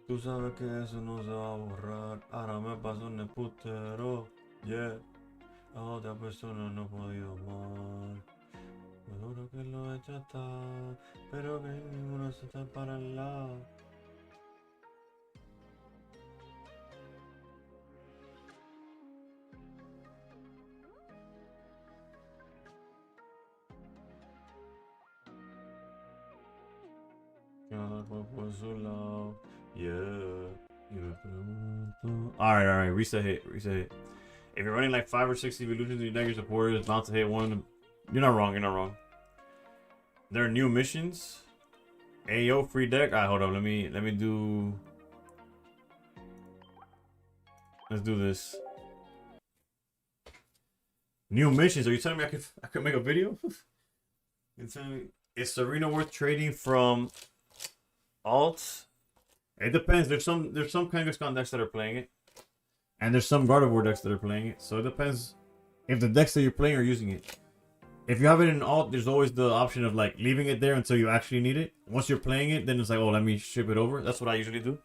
A: Tú sabes que eso no se va a borrar. Ahora me paso en el putero. Yeah. A otra persona no he podido amar. Seguro que lo he hecho hasta, pero que ninguno se está para el lado. Cada cual por su lado. Yeah. Y me pregunto. Alright, reset hit. If you're running like 5 or 6 evolutions in your deck, your supporter is bound to hit one. You're not wrong. There are new missions. Ayo, free deck. Alright, hold on. Let me do. Let's do this. New missions. Are you telling me I could make a video? You're telling me is Serena worth trading from alts? It depends. There's some Kangaskhan decks that are playing it. And there's some Gardevoir decks that are playing it. So it depends if the decks that you're playing are using it. If you have it in alt, there's always the option of like leaving it there until you actually need it. Once you're playing it, then it's like, oh, let me ship it over. That's what I usually do.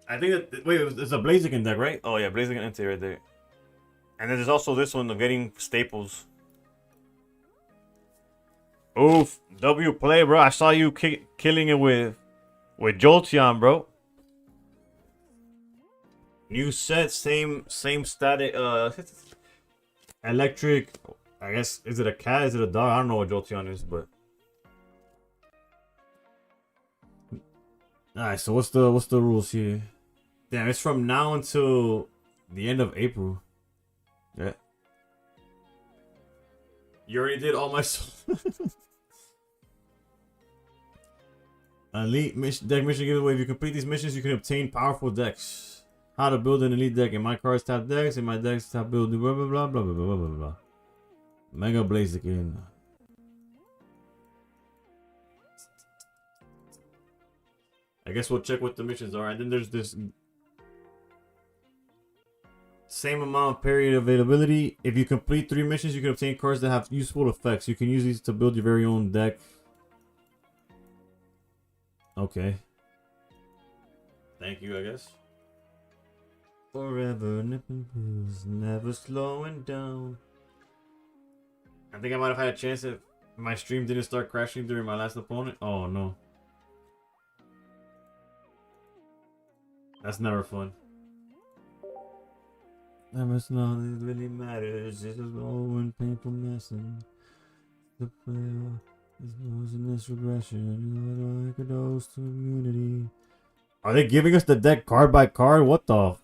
A: I think that, wait, it's a Blaziken deck, right? Oh yeah, Blaziken Entity right there. And then there's also this one, of getting staples. Oof, W play, bro. I saw you killing it with Jolteon, bro. New set, same static, electric. I guess, is it a cat? Is it a dog? I don't know what Jolteon is, but. Alright, so what's the rules here? Damn, it's from now until the end of April. Yeah. You already did all my elite mission deck mission giveaway. If you complete these missions, you can obtain powerful decks. How to build an elite deck. In my cards, tap decks. In my decks, tap build. Blah blah blah blah blah blah blah blah. Mega Blaziken. I guess we'll check what the missions are, and then there's this same amount of period availability. If you complete 3 missions, you can obtain cards that have useful effects. You can use these to build your very own deck. Okay. Thank you, I guess. Forever nipping pills, never slowing down. I think I might have had a chance if my stream didn't start crashing during my last opponent. Oh no. That's never fun. That's not it really matters. It's just all one painful messing. The player is losing this regression. Like a dose to immunity. Are they giving us the deck card by card? What the?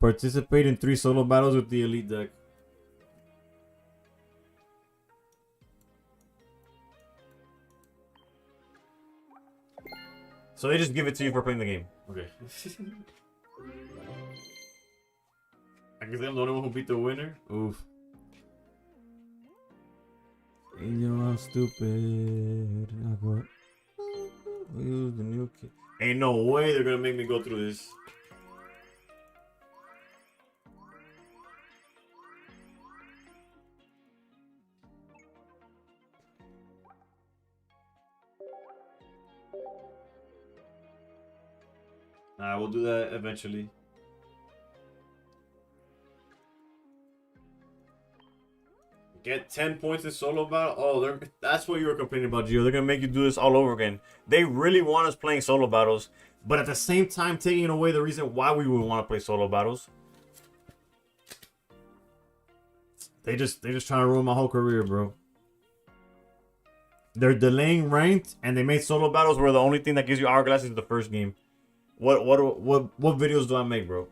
A: Participate in 3 solo battles with the elite deck. So they just give it to you for playing the game. Okay. I guess I'm the only one who beat the winner. Oof. You know I'm stupid. We use the new kid. Ain't no way they're gonna make me go through this. Nah, we'll do that eventually. Get 10 points in solo battle. Oh, that's what you were complaining about, Gio. They're gonna make you do this all over again. They really want us playing solo battles, but at the same time taking away the reason why we would want to play solo battles. They just trying to ruin my whole career, bro. They're delaying ranked, and they made solo battles where the only thing that gives you hourglass is the first game. What videos do I make, bro?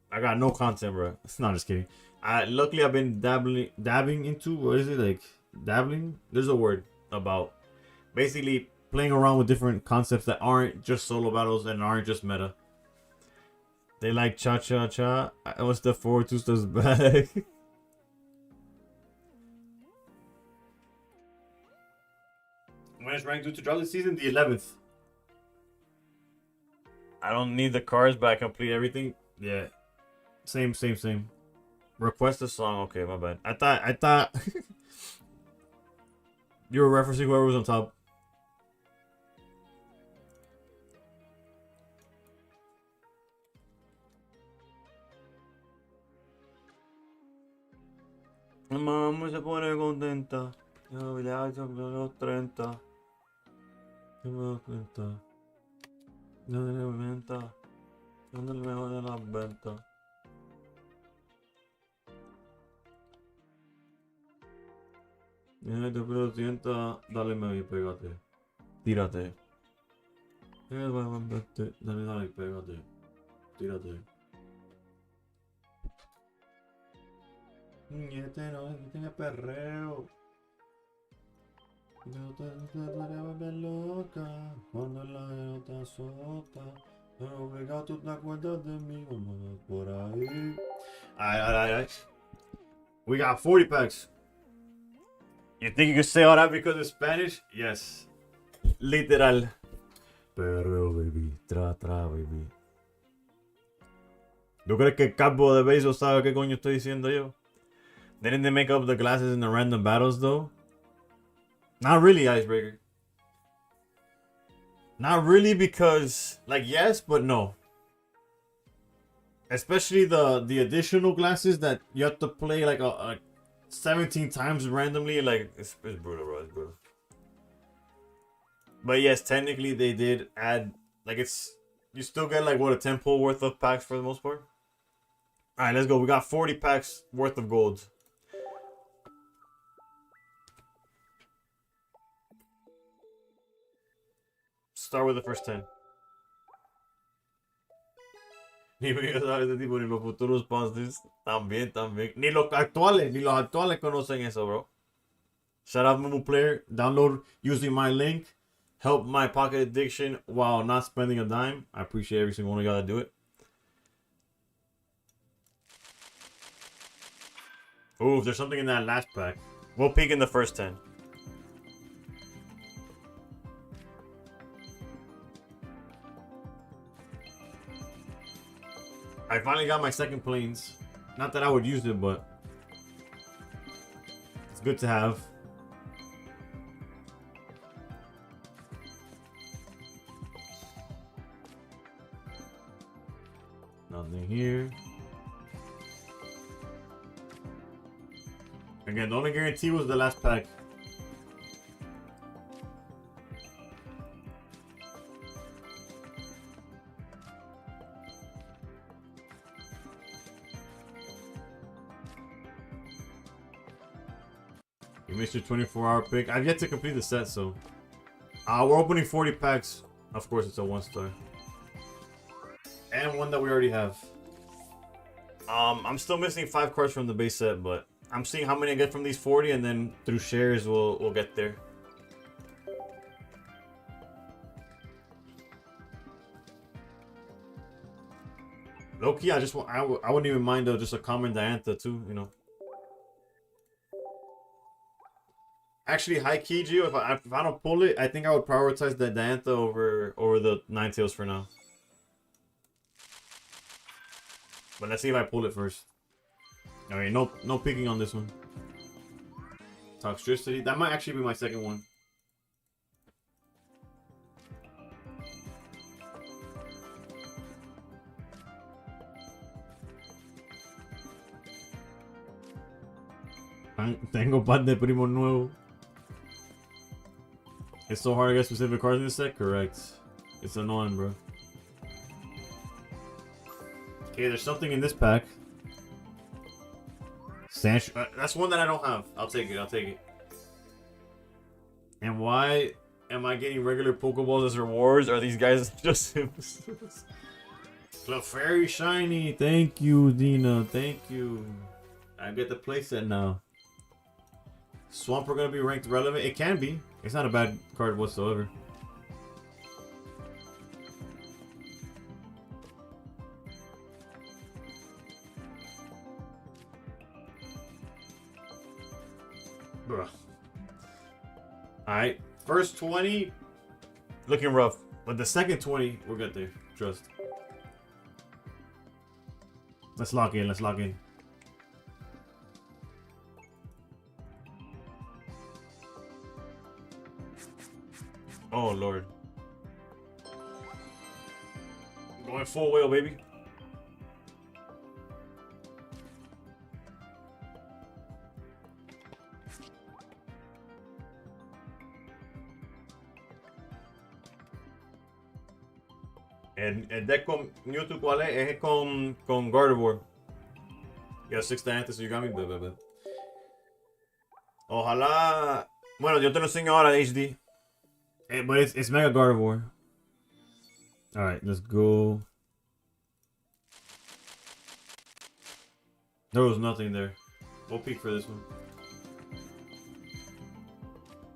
A: I got no content, bro. Not just kidding. Luckily I've been dabbing into, what is it, like dabbling? There's a word about basically playing around with different concepts that aren't just solo battles and aren't just meta. They like cha cha cha. What's the forward 2 steps back? When is ranked due to drop this season? The 11th. I don't need the cards, but I complete everything. Yeah. Same. Request a song. Okay, my bad. I thought you were referencing whoever was on top. Mamá se pone contenta. Yo le hago los 30. Yo me doy cuenta. Yo de la venta. Yo del mejor de las ventas. Te pero sienta, dale me y pégate. Tírate. Dale y pégate. Tírate. Este no, tiene perreo. Yo te volver loca cuando la nota azota. Pero obligado tú te acuerdas de mí, vamos por ahí. Alright. We got 40 packs. You think you can say all that because it's Spanish? Yes. Literal. Perreo, baby. Tra, baby. ¿Tú crees que el campo de béisbol sabe qué coño estoy diciendo yo? Didn't they make up the glasses in the random battles though? Not really, Icebreaker. Not really because, like, yes, but no. Especially the additional glasses that you have to play like a 17 times randomly. Like, it's brutal, bro. It's brutal. But yes, technically they did add, like, you still get like what, a 10 pull worth of packs for the most part. All right, let's go. We got 40 packs worth of golds. Start with the first 10. Ni sabes ese tipo, ni los futuros sponsors. También. Ni los actuales conocen eso, bro. Shout out MuMuPlayer. Download using my link. Help my pocket addiction while not spending a dime. I appreciate every single one of y'all that do it. Ooh, if there's something in that last pack. We'll peek in the first 10. I finally got my second planes. Not that I would use it, but it's good to have. Nothing here. Again, the only guarantee was the last pack. You missed your 24-hour pick. I've yet to complete the set, so We're opening 40 packs. Of course, it's a 1-star. And one that we already have. I'm still missing 5 cards from the base set, but I'm seeing how many I get from these 40, and then through shares we'll get there. Low key, I wouldn't even mind just a common Diantha too, you know. Actually, high key, Gio, if I don't pull it, I think I would prioritize the Diantha over the Ninetales for now. But let's see if I pull it first. Alright, no picking on this one. Toxicity. That might actually be my second one. Tengo par de primo nuevo. It's so hard to get specific cards in this set? Correct. It's annoying, bro. Okay, there's something in this pack. That's one that I don't have. I'll take it. I'll take it. And why am I getting regular Pokeballs as rewards? Are these guys just Sims? Clefairy shiny. Thank you, Dina. Thank you. I get the playset now. Swampert gonna be ranked relevant? It can be. It's not a bad card whatsoever. Bruh. Alright. First 20, looking rough. But the second 20, we'll get there. Trust. Let's lock in. Let's lock in. Oh, Lord. Going full whale, baby. El deck con Mewtwo, ¿cuál es? Es con Gardevoir. You got 6 Dianthus, so you got me, blah. Ojalá... Bueno, yo te lo enseño ahora, HD. But it's Mega Gardevoir. Alright, let's go. There was nothing there. We'll peek for this one.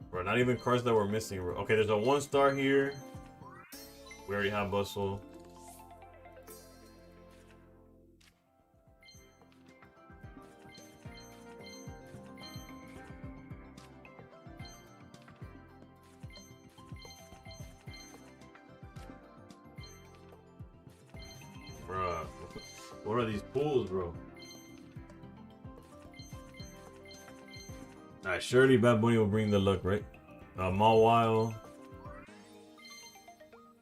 A: Bro, not even cards that were missing, bro. Okay, there's a 1-star here. We already have Bustle. Bruh, what are these pools, bro? Alright, surely Bad Bunny will bring the luck, right? Mawile.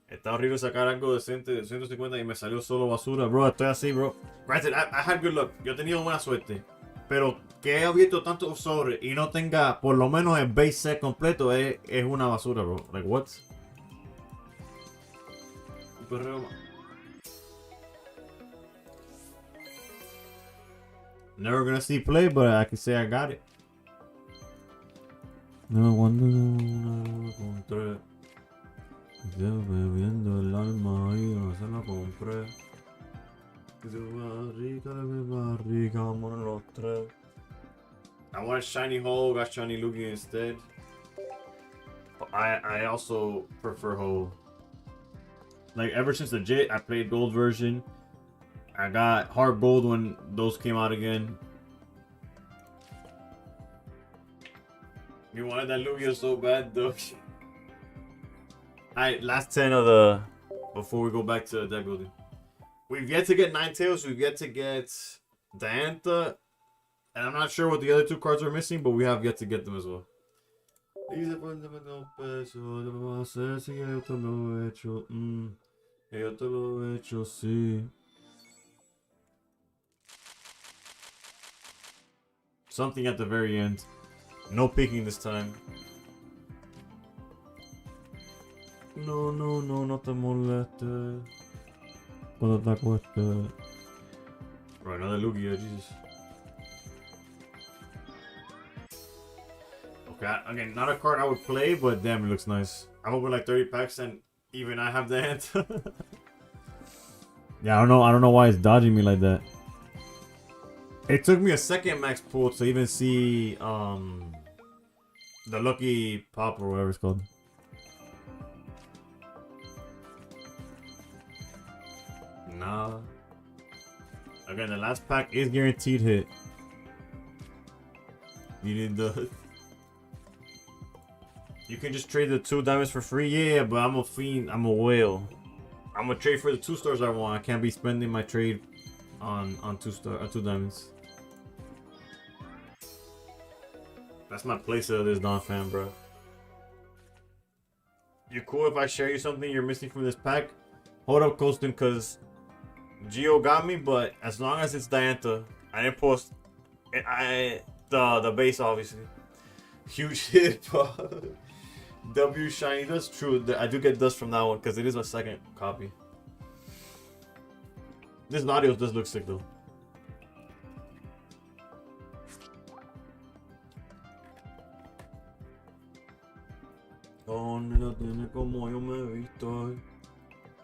A: Está horrible sacar algo decente de 150 y me salió solo basura, bro. Estoy así, bro. Granted, I had good luck. Yo he tenido buena suerte. Pero que he abierto tantos sobres y no tenga por lo menos el base set completo es una basura, bro. Like, what? Never gonna see play, but I can say I got it. No wonder no encontré. Yo bebiendo el alma y no se la compré. I want a shiny hole, got shiny Lugia instead. I also prefer hole. Like ever since the Jit, I played gold version. I got hard gold when those came out again. You wanted that Lugia so bad though. Alright, last 10 of the... Before we go back to deck building. We've yet to get Ninetales, we've yet to get Diantha. And I'm not sure what the other 2 cards are missing, but we have yet to get them as well. Something at the very end. No picking this time. No, no te molestes. Cuando te acuestes. Bro, another Lugia, Jesus. Okay, again, not a card I would play, but damn, it looks nice. I'm open like 30 packs, and even I have the hand. Yeah, I don't know why it's dodging me like that. It took me a second max pull to even see the lucky pop or whatever it's called. Nah. Again, the last pack is guaranteed hit. You need the. You can just trade the 2 diamonds for free, yeah, but I'm a fiend. I'm a whale. I'm gonna trade for the 2 stars I want. I can't be spending my trade on 2 diamonds. That's my playset of this Don fan, bro. You cool if I share you something you're missing from this pack? Hold up, Colston, cause Geo got me, but as long as it's Diantha, I didn't post. The base obviously. Huge hit, bro. W shiny. That's true. I do get dust from that one because it is my second copy. This Nautilus does look sick though.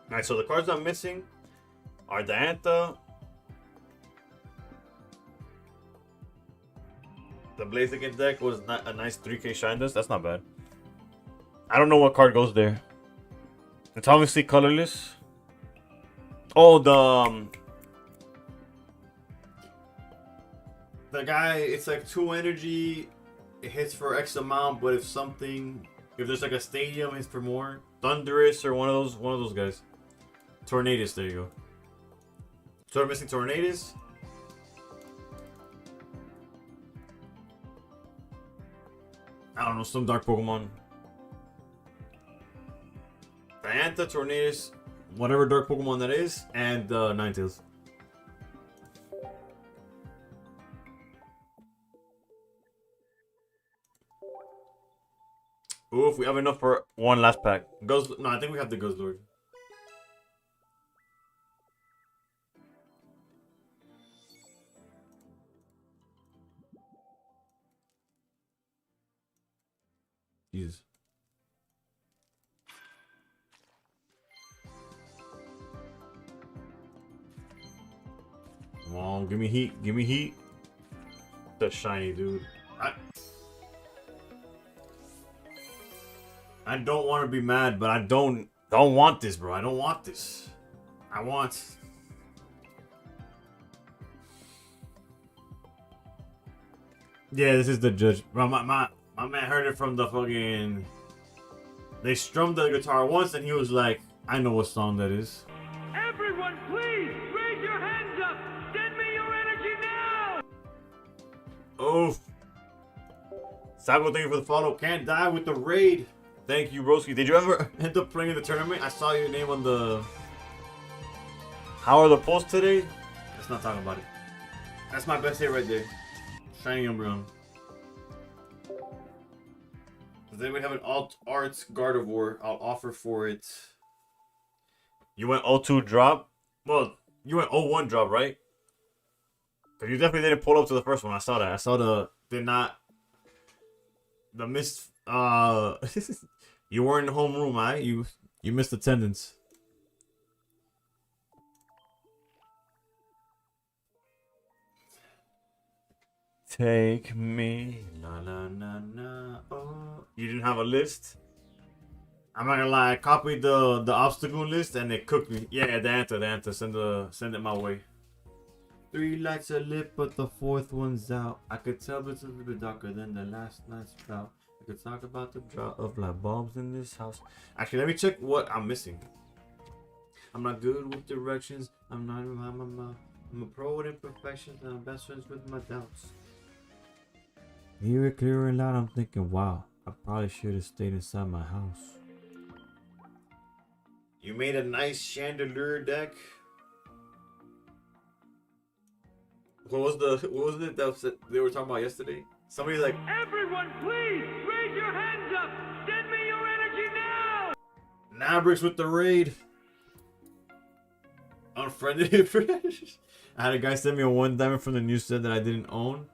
A: Alright, so the cards I'm missing are Diantha, the Blaziken deck was not a nice 3k shine dust. That's not bad. I don't know what card goes there. It's obviously colorless. Oh, the guy, it's like 2 energy. It hits for X amount, but if there's like a stadium, it's for more. Thunderous or one of those guys. Tornadus, there you go. So I'm missing Tornadus. I don't know, some dark Pokemon. Diantha, Tornadus, whatever dark Pokemon that is, and Ninetales. Oof, we have enough for one last pack. No, I think we have the Guzzlord. Jesus. Come on, give me heat. Give me heat. That's shiny, dude. I don't want to be mad, but I don't want this, bro. I don't want this. I want. Yeah, this is the judge. Bro, my man heard it from the fucking. They strummed the guitar once, and he was like, "I know what song that is."
B: Everyone, please raise your hands up. Send me your energy now.
A: Oof. Sago, thank you for the follow. Can't die with the raid. Thank you, Broski. Did you ever end up playing in the tournament? I saw your name on the. How are the polls today? Let's not talk about it. That's my best hit right there. Shiny Umbreon. Does anyone have an Alt Arts Gardevoir? I'll offer for it. You went 0-2 drop? Well, you went 0-1 drop, right? Because you definitely didn't pull up to the first one. I saw that. I saw the missed. You weren't in the homeroom, right? You missed attendance. Take me, na na na na. Oh, you didn't have a list. I'm not gonna lie. I copied the obstacle list and it cooked me. Yeah, the answer. Send it my way. 3 lights are lit, but the 4th one's out. I could tell it's a little bit darker than the last night's drought. I could talk about the drought of light bulbs in this house. Actually, let me check what I'm missing. I'm not good with directions. I'm a pro with imperfections, and I'm best friends with my doubts. Hear it clear and loud. I'm thinking, wow, I probably should have stayed inside my house. You made a nice chandelier deck. What was it that they were talking about yesterday? Somebody like,
B: Everyone, please raise your hands up. Send me your energy now.
A: Nabrix with the raid. Unfriended it. I had a guy send me a 1 diamond from the new set that I didn't own.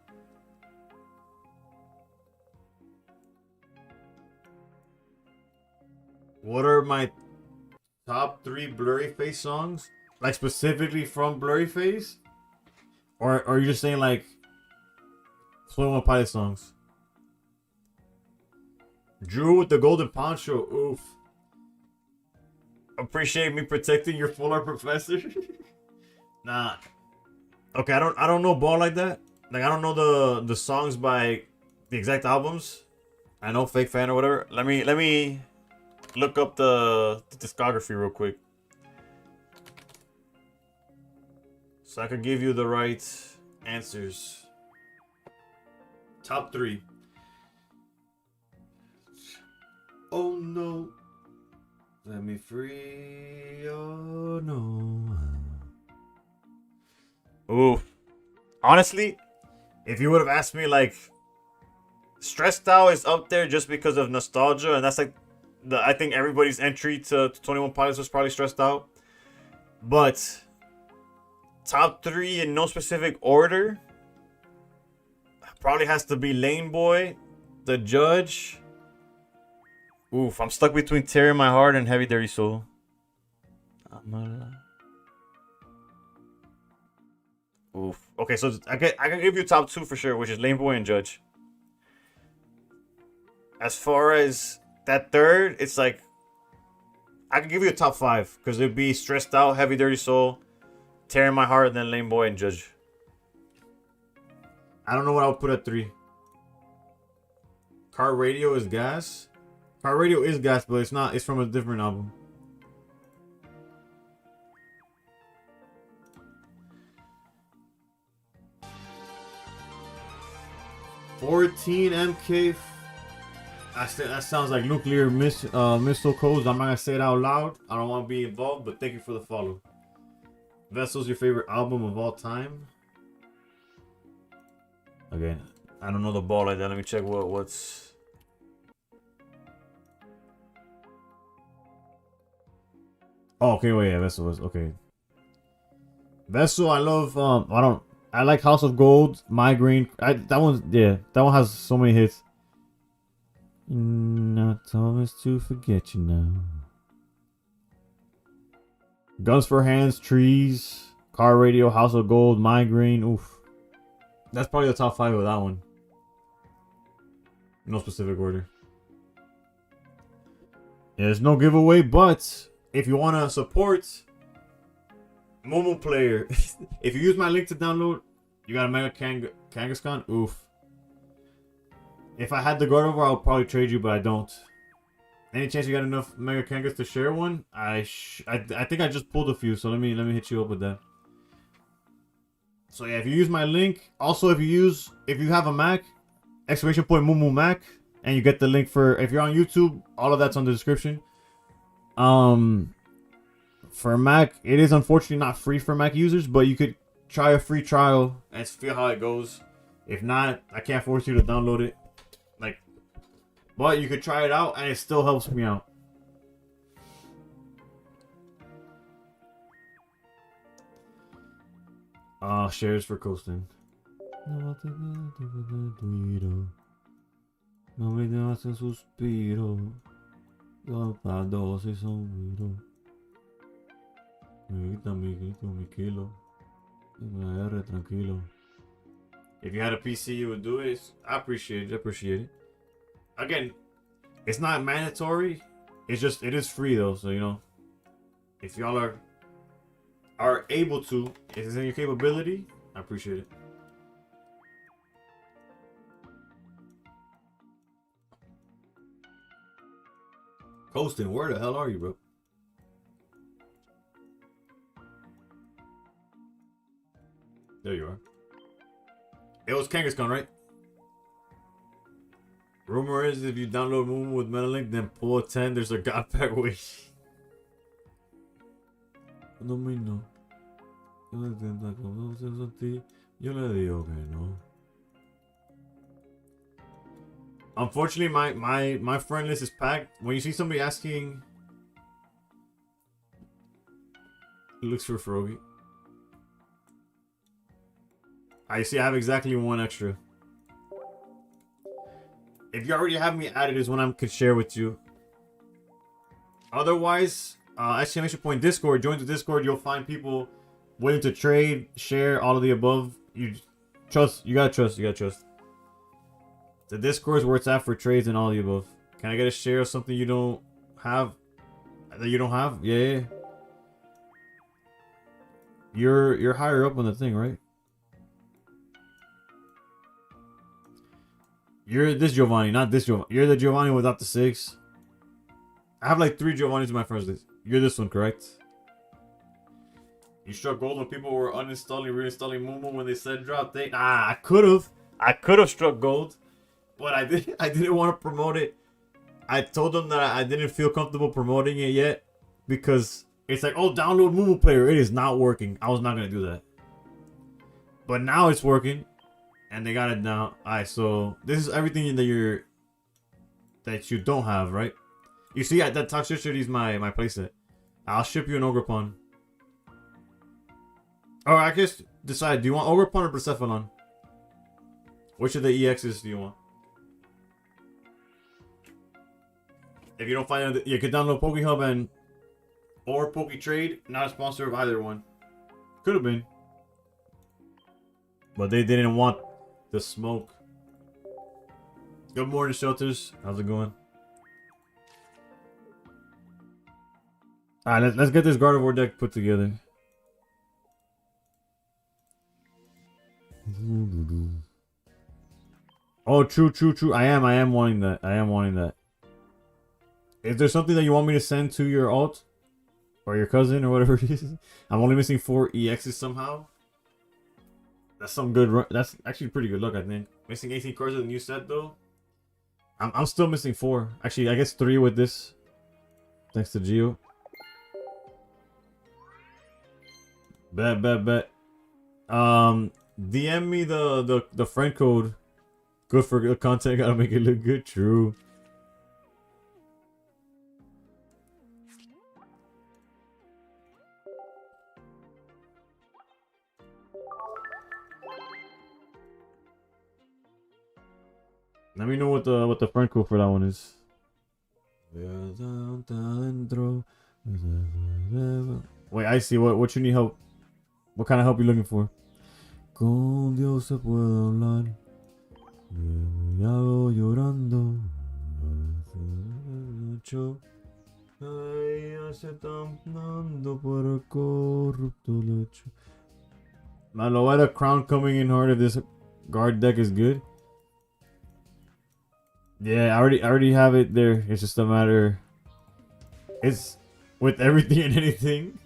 A: what are my top 3 Blurry Face songs? Like specifically from Blurry Face? Or are you just saying like 21 Pilot songs? Drew with the golden poncho. Oof. Appreciate me protecting your full art professor. Nah. Okay, I don't know ball like that. Like I don't know the songs by the exact albums. I know Fake Fan or whatever. Let me look up the discography real quick. So I could give you the right answers. Top 3. Oh no. Let me free. Oh no. Ooh. Honestly, if you would have asked me like Stressed Out is up there just because of nostalgia, and that's like I think everybody's entry to 21 Pilots was probably Stressed Out. But top 3 in no specific order probably has to be Lane Boy, The Judge. Oof, I'm stuck between Tear in My Heart and Heavy Dirty Soul. Oof. Okay, so I can give you top 2 for sure, which is Lane Boy and Judge. As far as that third, it's like I can give you a top 5 because it'd be Stressed Out, Heavy Dirty Soul, Tear in My Heart, then Lane Boy and Judge. I don't know what I would put at 3. Car Radio is gas. Car Radio is gas, but it's not. It's from a different album. $14 MK. That sounds like nuclear missile codes. I'm not gonna say it out loud. I don't want to be involved, but thank you for the follow. Vessel's your favorite album of all time? Again, I don't know the ball like that. Let me check what's. Oh, okay, wait, yeah, Vessel was okay. Vessel, I love. I like House of Gold, Migraine. That one has so many hits. Not Thomas to forget you now. Guns for Hands, Trees, Car Radio, House of Gold, Migraine. Oof. That's probably the top 5 of that one. No specific order. Yeah, there's no giveaway, but if you want to support MuMuPlayer, if you use my link to download, you got a Mega Kangaskhan. Oof. If I had the guard over, I'll probably trade you, but I don't. Any chance you got enough Mega Kangas to share one? I think I just pulled a few, so let me hit you up with that. So yeah, if you use my link, also if you have a Mac, exclamation point MuMuMac, and you get the link for, if you're on YouTube, all of that's on the description. For Mac, it is unfortunately not free for Mac users, but you could try a free trial and feel how it goes. If not, I can't force you to download it. But you could try it out, and it still helps me out. Shares for coasting. No me das un suspiro. Yo pado si son viro. Me grita mi grito, mi kilo. Me R tranquilo. If you had a PC, you would do it. I appreciate it. Again, it's not mandatory. It's just, it is free though. So, you know, if y'all are able to, if it's in your capability, I appreciate it. Coasting, where the hell are you, bro? There you are. It was Kangaskhan, right? Rumor is if you download Mumu with MetaLink, then pull a 10, there's a God Pack wish. No me no. Yo le digo que no. Unfortunately, my friend list is packed. When you see somebody asking, it looks for Frogy. I see I have exactly one extra. If you already have me added is when I could share with you. Otherwise, exclamation point Discord. Join the Discord. You'll find people willing to trade, share, all of the above. You trust. You gotta trust. You gotta trust. The Discord is where it's at for trades and all of the above. Can I get a share of something you don't have? That you don't have? Yeah. You're higher up on the thing, right? You're this Giovanni, not this Giovanni. You're the Giovanni without the 6. I have like 3 Giovannis in my friends list. You're this one, correct? You struck gold when people were uninstalling, reinstalling Mumu when they said drop date. I could have struck gold, but I didn't want to promote it. I told them that I didn't feel comfortable promoting it yet because it's like, oh, download MuMuPlayer. It is not working. I was not gonna do that, but now it's working, and they got it now. Alright, so this is everything that you don't have, right? You see, that toxicity is my playset. I'll ship you an Ogrepon. Or I guess decide. Do you want Ogrepon or Persephone? Which of the EXs do you want? If you don't find it, you could download PokeHub and or PokeTrade. Not a sponsor of either one. Could have been, but they didn't want the smoke. Good morning, shelters. How's it going? Alright, let's get this Gardevoir deck put together. Oh, true. I am wanting that. Is there something that you want me to send to your alt? Or your cousin or whatever it is? I'm only missing 4 EXs somehow. That's some good. That's actually pretty good luck, I think. Missing 18 cards of the new set though. I'm still missing 4. Actually, I guess 3 with this. Thanks to Geo. Bet. DM me the friend code. Good for good content. Gotta make it look good. True. Let me know what the friend code for that one is. Wait, I see. What you need help? What kind of help you looking for? Con Dios se puede hablar. Llorando. Man, Loetta Crown coming in hard if this guard deck is good. Yeah, I already have it there. It's just a matter. It's with everything and anything.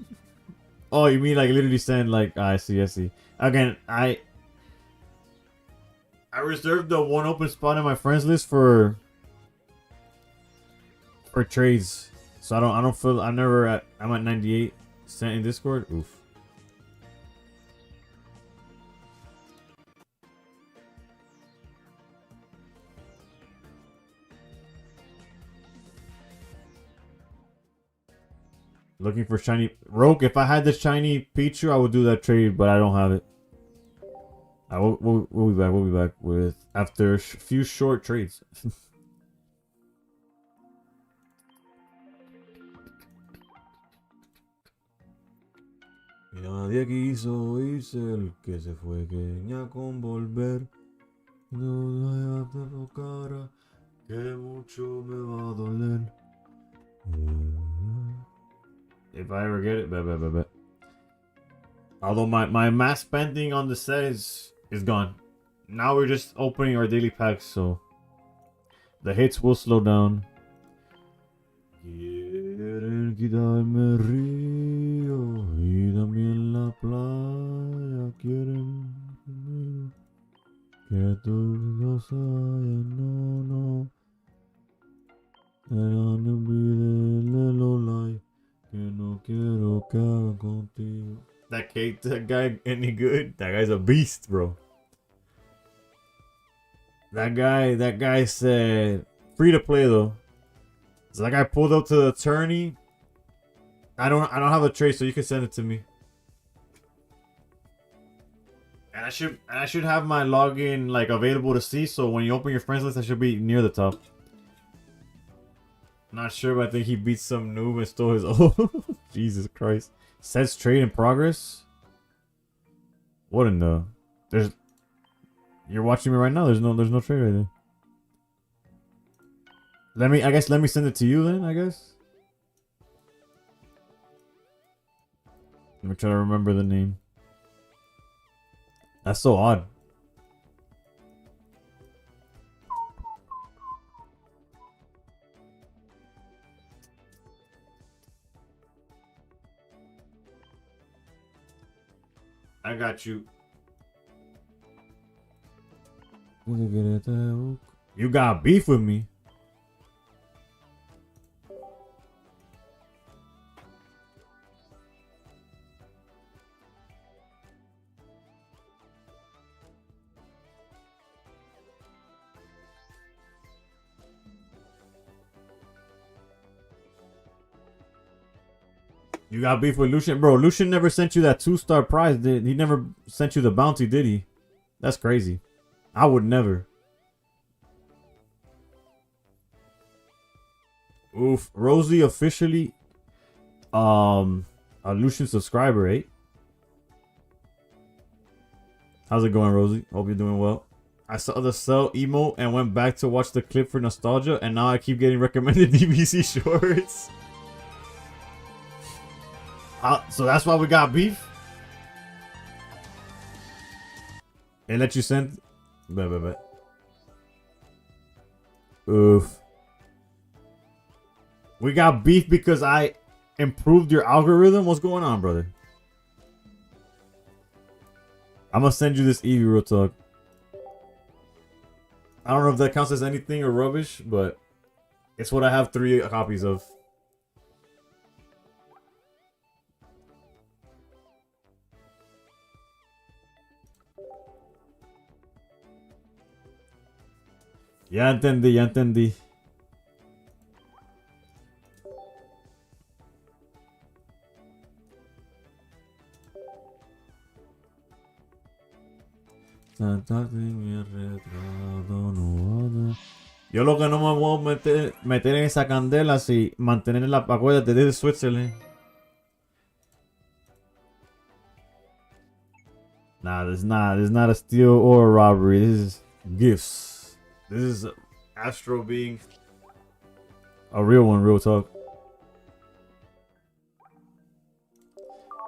A: Oh, you mean like literally send like I see. Again, I reserved the one open spot in my friends list for trades. So I don't feel I'm at 98 sent in Discord. Oof. Looking for shiny Rogue. If I had the shiny Pichu, I would do that trade, but I don't have it. We'll be back. We'll be back with after a few short trades. Nadie quiso irse, el que se fue quería con volver. No de tu cara, que mucho me va a doler. If I ever get it, bet. Although my mass spending on the set is gone. Now we're just opening our daily packs, so the hits will slow down. Quieren quitarme el río y también la playa. Quieren que todos hayan, no. And olvide lo like. Que no quiero que haga contigo. That guy any good? That guy's a beast, bro. That guy said free to play though. So that guy pulled up to the attorney. I don't have a trade, so you can send it to me. And I should have my login like available to see, so when you open your friends list, I should be near the top. No, Not sure, but I think he beat some noob and stole his own. Jesus Christ. Says trade in progress. What in the? There's. You're watching me right now. There's no trade right there. Let me send it to you then. I guess. Let me try to remember the name. That's so odd. I got you. You got beef with me. You got beef with Lucian? Bro, Lucian never sent you that 2-star prize. He never sent you the bounty, did he? That's crazy. I would never. Oof. Rosie officially a Lucian subscriber, eh? How's it going, Rosie? Hope you're doing well. I saw the sell emote and went back to watch the clip for nostalgia, and now I keep getting recommended DBC shorts. So that's why we got beef? And let you send? Bet. Oof. We got beef because I improved your algorithm? What's going on, brother? I'm gonna send you this Eevee real talk. I don't know if that counts as anything or rubbish, but it's what I have 3 copies of. Ya entendí. Yo lo que no me voy a meter en esa candela si mantener la acuérdate de Switzerland. Nah, this is not a steal or a robbery. This is gifts. This is Astro being a real one, real talk.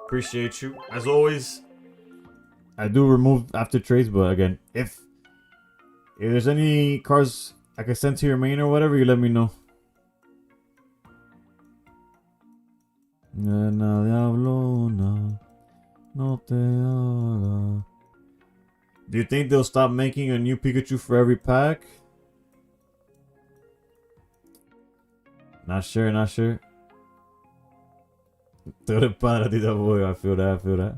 A: Appreciate you. As always, I do remove after trades, but again, if there's any cards I can send to your main or whatever, you let me know. Do you think they'll stop making a new Pikachu for every pack? Not sure. Tú eres padre, Tita Boy. I feel that.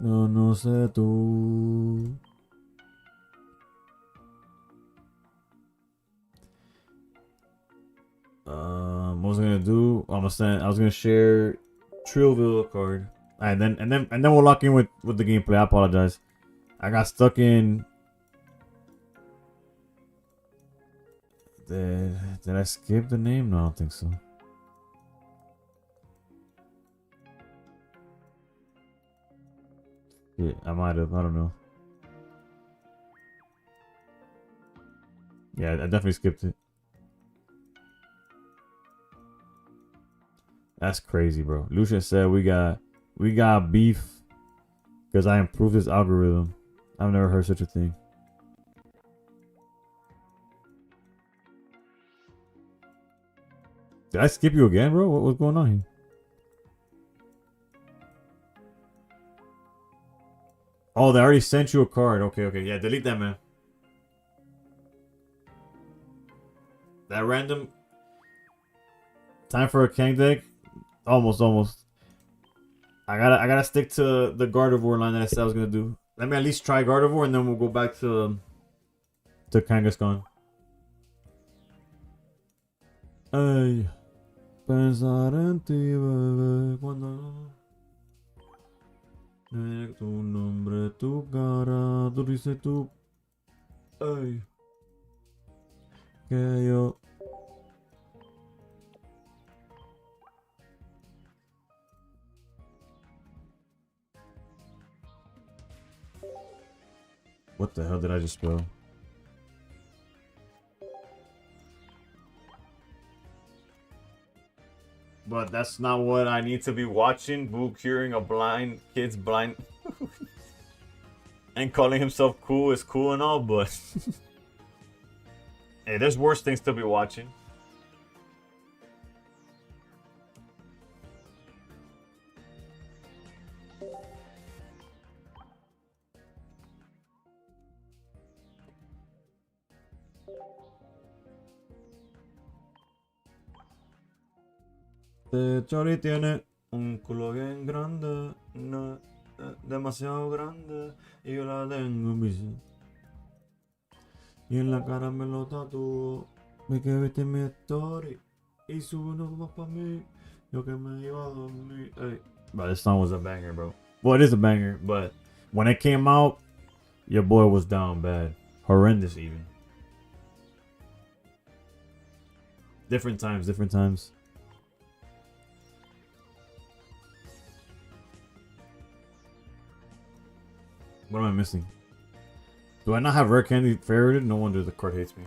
A: No sé tú. What was I gonna do? I was gonna share Trillville card, and then we'll lock in with the gameplay. I apologize. I got stuck in. Did I skip the name? No, I don't think so. Yeah, I might have. I don't know. Yeah, I definitely skipped it. That's crazy, bro. Lucian said we got beef because I improved his algorithm. I've never heard such a thing. Did I skip you again, bro? What's going on here? Oh, they already sent you a card. Okay. Yeah, delete that, man. That random time for a Kang deck. Almost. I gotta stick to the Gardevoir line that I said I was gonna do. Let me at least try Gardevoir, and then we'll go back to Kangaskhan. Ay, pensar en ti, bebé, cuando tu nombre, tu cara, tu risa, tu Ay. Que yo. What the hell did I just spell? But that's not what I need to be watching. Boo curing a blind kid's blind and calling himself cool is cool and all, but hey, there's worse things to be watching. Este Chori tiene un culo bien grande, no, demasiado grande, y yo la tengo en bici. Y en la cara me lo tatuó, me que viste mi story, y sube uno más pa' mí, yo que me iba a dormir. Hey. But this song was a banger, bro. Well, it is a banger, but when it came out, your boy was down bad. Horrendous, even. Different times, different times. What am I missing? Do I not have Rare Candy favorited? No wonder the card hates me.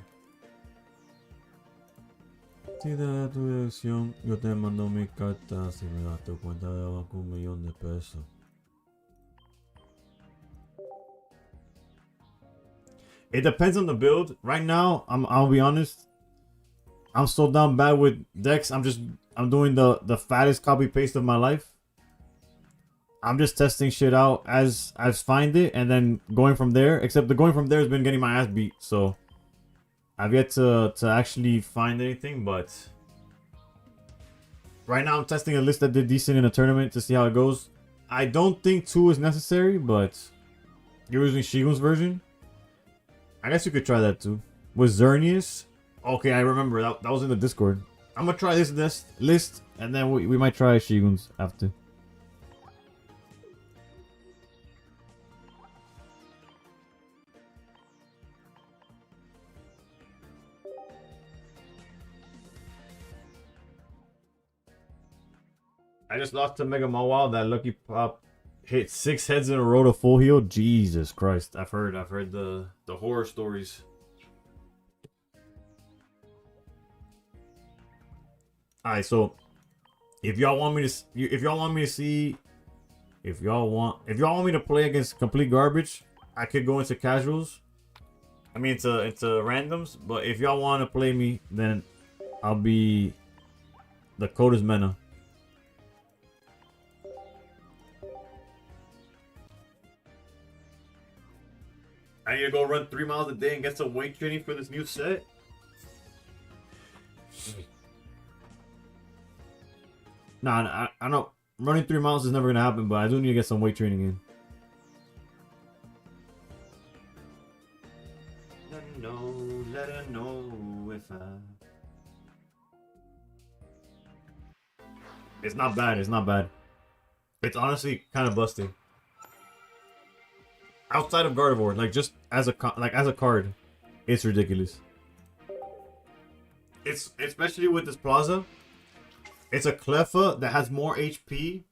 A: Si te da tu dirección, yo te mando mi carta. Si me das tu cuenta de banco, $1,000,000 de pesos. It depends on the build. Right now, I'll be honest. I'm so down bad with decks. I'm doing the fattest copy paste of my life. I'm just testing shit out as I find it and then going from there. Except the going from there has been getting my ass beat, so I've yet to actually find anything. But right now I'm testing a list that did decent in a tournament to see how it goes. I don't think 2 is necessary, but you're using Shigun's version. I guess you could try that too. With Xerneas, okay, I remember that was in the Discord. I'm gonna try this list and then we might try Shigun's after. I just lost to Mega Mawile. That lucky pop hit 6 heads in a row to full heal. Jesus Christ. I've heard the horror stories. Alright, so if y'all want me to play against complete garbage, I could go into casuals. I mean into randoms, but if y'all want to play me, then I'll be the code is Mena. I need to go run 3 miles a day and get some weight training for this new set. Nah, I know running 3 miles is never gonna happen, but I do need to get some weight training in. Let her know if I. It's not bad. It's not bad. It's honestly kind of busted. Outside of Gardevoir, like just as a card, it's ridiculous. It's especially with this Plaza. It's a Cleffa that has more HP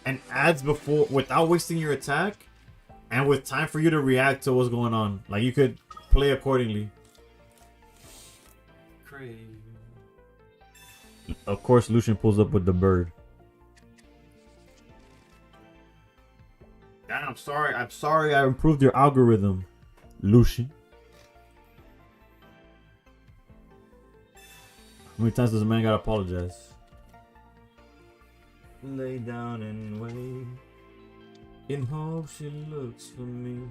A: and adds before without wasting your attack and with time for you to react to what's going on. Like you could play accordingly. Crazy. Of course, Lucian pulls up with the bird. I'm sorry I improved your algorithm, Lucian. How many times does a man gotta apologize? Lay down and wait. In hope she looks for me.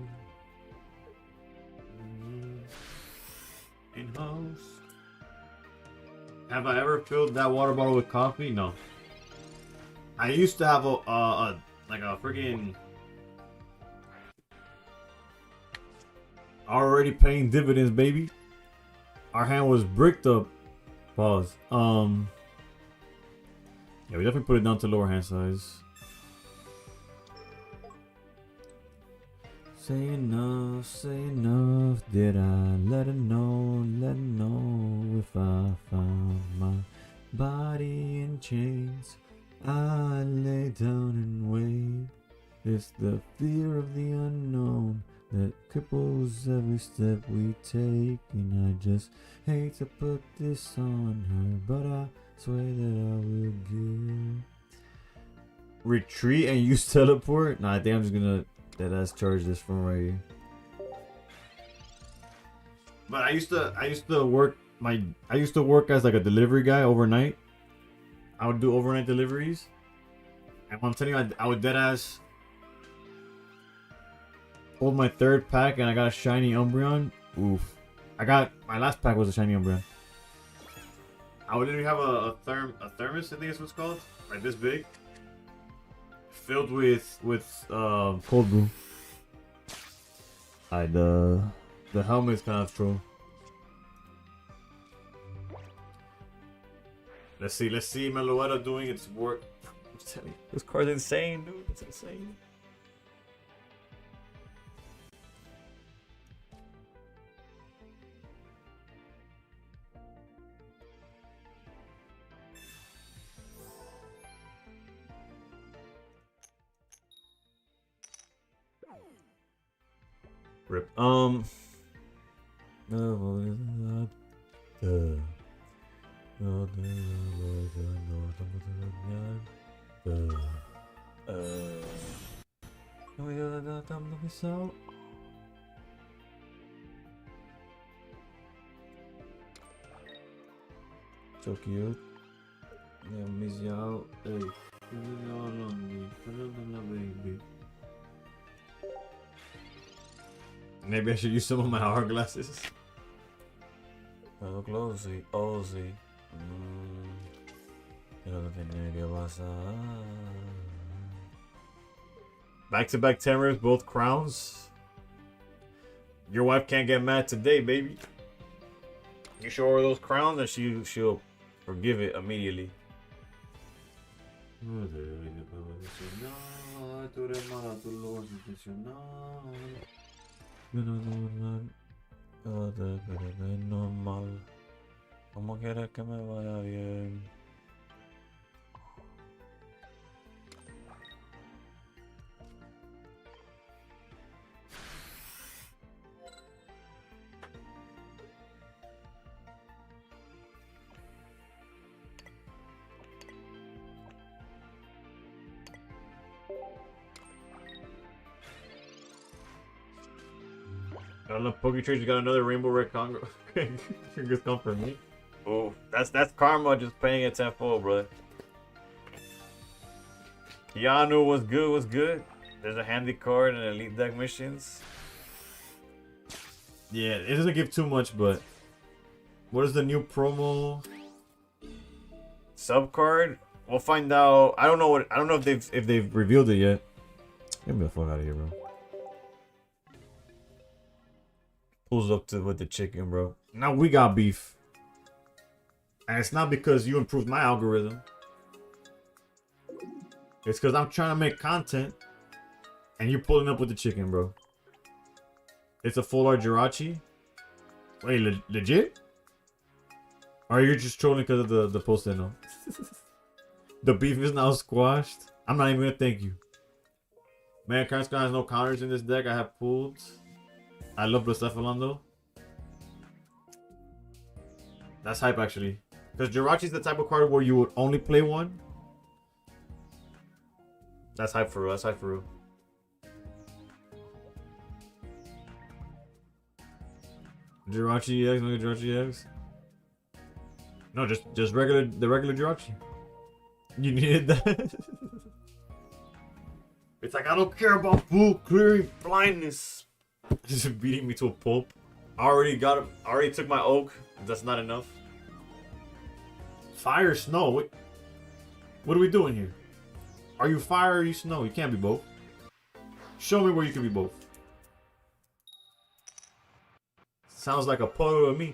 A: In hopes. Have I ever filled that water bottle with coffee? No. I used to have a freaking already paying dividends, baby. Our hand was bricked up. Pause. Yeah, we definitely put it down to lower hand size. Say enough. Did I let her know if I found my body in chains? I lay down and wait. It's the fear of the unknown that cripples every step we take. And I just hate to put this on her, but I swear that I will give. Retreat and use teleport? Nah, I think I'm just gonna deadass charge this from right here. But I used to work as like a delivery guy overnight. I would do overnight deliveries. And I'm telling you, I would deadass hold my third pack and I got a shiny Umbreon. Oof. My last pack was a shiny Umbreon. I would literally have a thermos, I think is what's called, like this big, filled with cold brew. The helmet's kind of troll. Let's see Meloetta doing its work. I'm telling you, this card's insane, dude. It's insane. Rip. So cute. Yeah, miss you out. Hey, baby. Maybe I should use some of my hourglasses. Look closely, Ozzy. Back-to-back 10 rips, both crowns. Your wife can't get mad today, baby. You show her those crowns and she'll forgive it immediately. Normal. ¿Cómo quieres que me vaya bien? I don't know, Poketrade's got another Rainbow Red Congo. Just come for me. Oh, that's karma just paying it tenfold, brother. Yanu was good. There's a handy card and elite deck missions. Yeah, it doesn't give too much, but what is the new promo? Sub card? We'll find out. I don't know if they've revealed it yet. Get me the fuck out of here, bro. Pulls up with the chicken, bro. Now we got beef. And it's not because you improved my algorithm. It's because I'm trying to make content. And you're pulling up with the chicken, bro. It's a full art Jirachi. Wait, legit? Or are you just trolling because of the post no? The beef is now squashed. I'm not even gonna thank you. Man, Karnska has no counters in this deck. I have pulled. I love Blacephalon though. That's hype actually. Because Jirachi's the type of card where you would only play one. That's hype for real. That's hype for real. Jirachi EX, no Jirachi EX. No, just the regular Jirachi. You needed that. It's like I don't care about full clearing blindness. Just beating me to a pulp. I already took my oak. That's not enough. Fire, snow. What are we doing here? Are you fire or are you snow? You can't be both. Show me where you can be both. Sounds like a photo to me.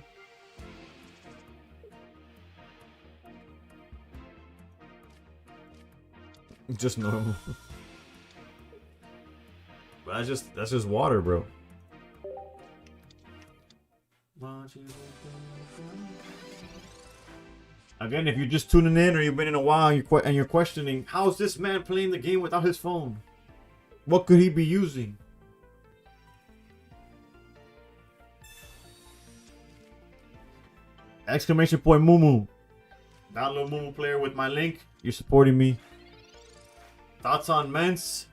A: Just normal. That's just water, bro. Again, if you're just tuning in or you've been in a while and you're questioning, how's this man playing the game without his phone? What could he be using? Exclamation point Mumu. Download MuMuPlayer with my link. You're supporting me. Thoughts on Mence?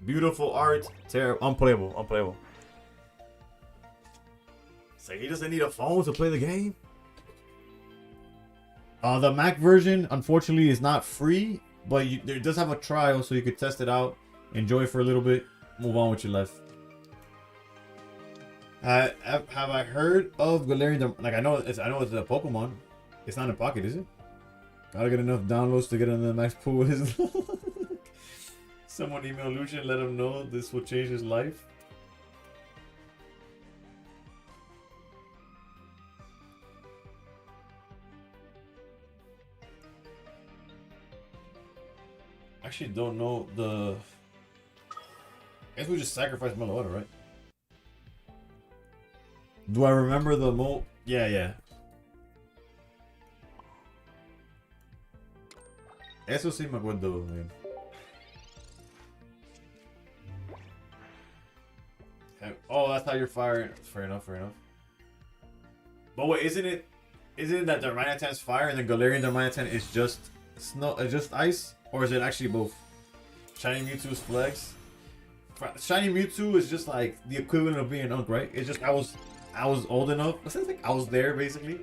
A: Beautiful art. Terrible. Unplayable. Unplayable. So he doesn't need a phone to play the game? The Mac version, unfortunately, is not free, but it does have a trial, so you could test it out, enjoy it for a little bit, move on with your life. Have I heard of Galarian? Like I know it's a Pokemon. It's not in Pocket, is it? Gotta get enough downloads to get into the max pool. Someone email Lucian, let him know this will change his life. Actually don't know the... I guess we just sacrificed Meloetta, right? Do I remember the Yeah. Eso sí me acuerdo, man. Oh, that's how you're firing. Fair enough, fair enough. But wait, isn't it that Darmanitan's fire and the Galarian Darmanitan is just snow, just ice? Or is it actually both? Shiny Mewtwo's flex. Shiny Mewtwo is just like the equivalent of being Unk, right? It's just I was old enough. I was there basically.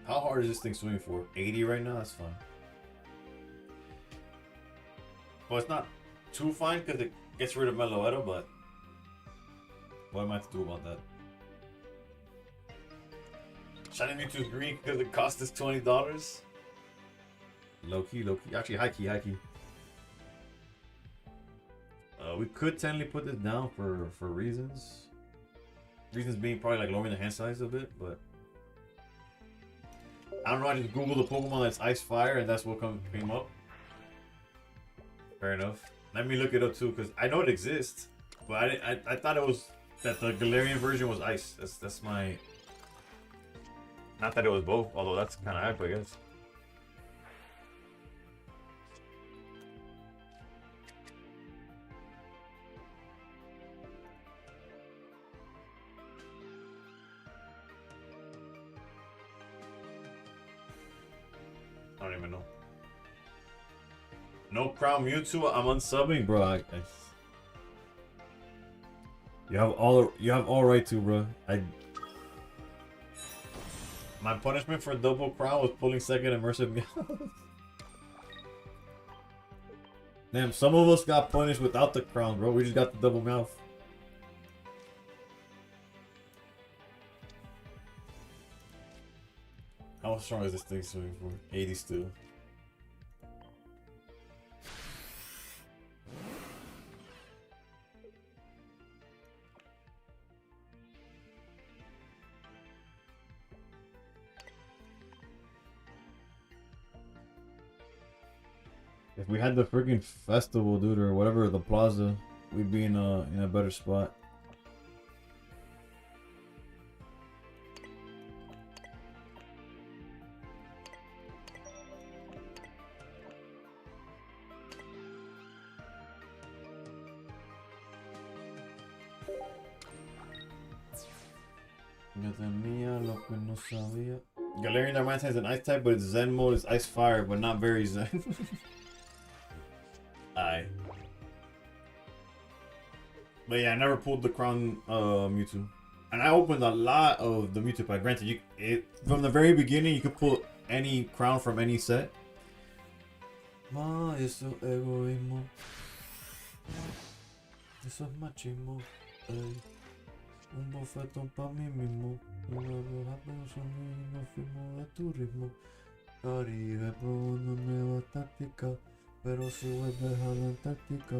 A: How hard is this thing swinging for? 80 right now? That's fine. Well, it's not too fine because it gets rid of Meloetta, but what am I to do about that? Shiny Mewtwo's green because the cost is $20. Low key. Actually, high key. We could technically put this down for reasons. Reasons being probably like lowering the hand size a bit, but I don't know. I just googled the Pokemon that's Ice Fire, and that's what came up. Fair enough. Let me look it up too, because I know it exists, but I thought it was that the Galarian version was Ice. That's my. Not that it was both, although that's kind of hype, I guess. I don't even know. No Crown Mewtwo, I'm unsubbing, bro. You have all right to, bro. My punishment for double crown was pulling second immersive meow. Damn, some of us got punished without the crown, bro. We just got the double mouth. How strong is this thing swinging for? 80 still. If we had the freaking festival, dude, or whatever, the plaza, we'd be in a better spot. Galarian Darmanitan is an ice type, but its Zen mode is ice fire, but not very Zen. Aye. But yeah, I never pulled the Crown Mewtwo. And I opened a lot of the Mewtwo pack. Granted, from the very beginning, you could pull any Crown from any set. Ma, eso egoísmo. Eso es machismo. Un bofetón pa' mí mismo. Una roja persona y nos fuimos de turismo. Caribe probando nueva táctica. Pero si vuelves a la Antártica.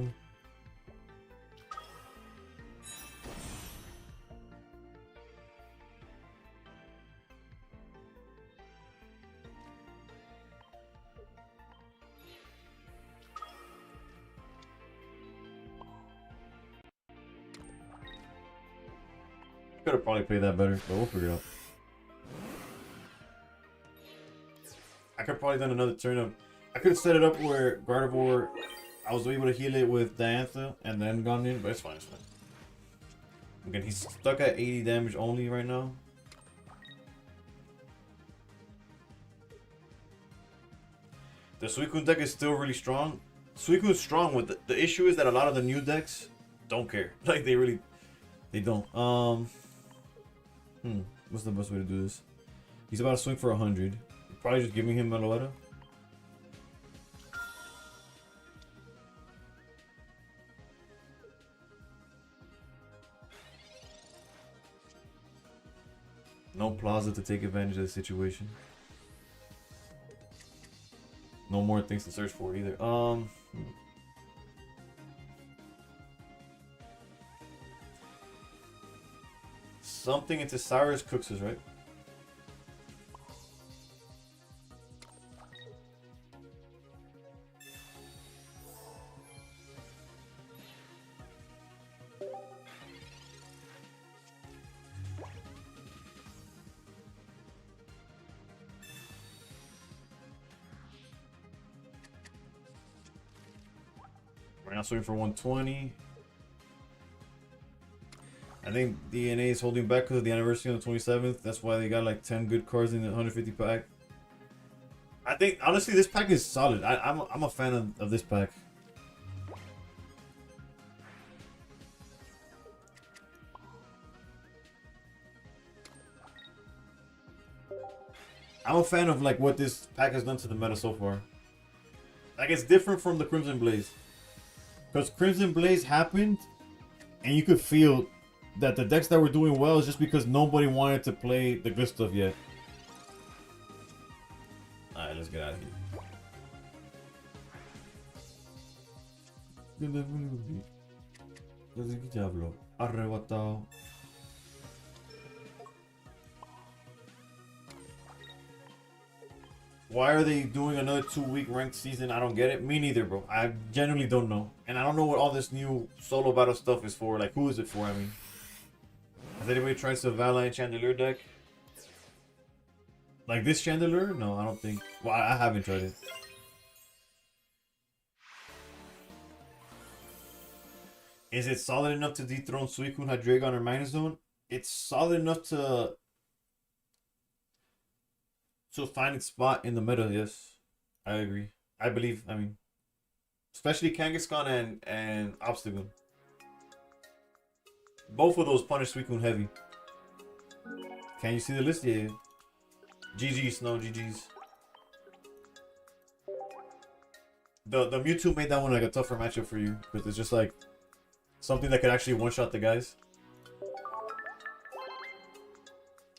A: Could have probably played that better, but we'll figure it out. I could have probably done another turn of. I could have set it up where Gardevoir, I was able to heal it with Diantha and then gone in, but it's fine, it's fine. Again, he's stuck at 80 damage only right now. The Suicune deck is still really strong. Suicune's strong, with the issue is that a lot of the new decks don't care. Like, they don't. What's the best way to do this? He's about to swing for 100. Probably just giving him Meloetta. No Plaza to take advantage of the situation. No more things to search for either. Something into Cyrus Cooks is right. Right now, swing for 120. I think DNA is holding back because of the anniversary on the 27th. That's why they got like 10 good cards in the 150 pack. I think honestly this pack is solid. I'm a fan of this pack. I'm a fan of like what this pack has done to the meta so far. Like, it's different from the Crimson Blaze. Because Crimson Blaze happened, and you could feel that the decks that were doing well is just because nobody wanted to play the good stuff yet. Alright, let's get out of here. Arrebatado. Why are they doing another 2-week ranked season? I don't get it. Me neither, bro. I genuinely don't know. And I don't know what all this new solo battle stuff is for. Like, who is it for? I mean, has anybody tried the Valiant Chandelier deck? Like this Chandelier? No, I don't think. Well, I haven't tried it. Is it solid enough to dethrone Suicune, Hydreigon, or Magnezone? It's solid enough to find its spot in the meta, yes. I agree. I believe, I mean, especially Kangaskhan and Obstacle. Both of those punish Suicune heavy. Can you see the list? Yeah. GG's, no GG's. The Mewtwo made that one like a tougher matchup for you, because it's just like something that could actually one-shot the guys.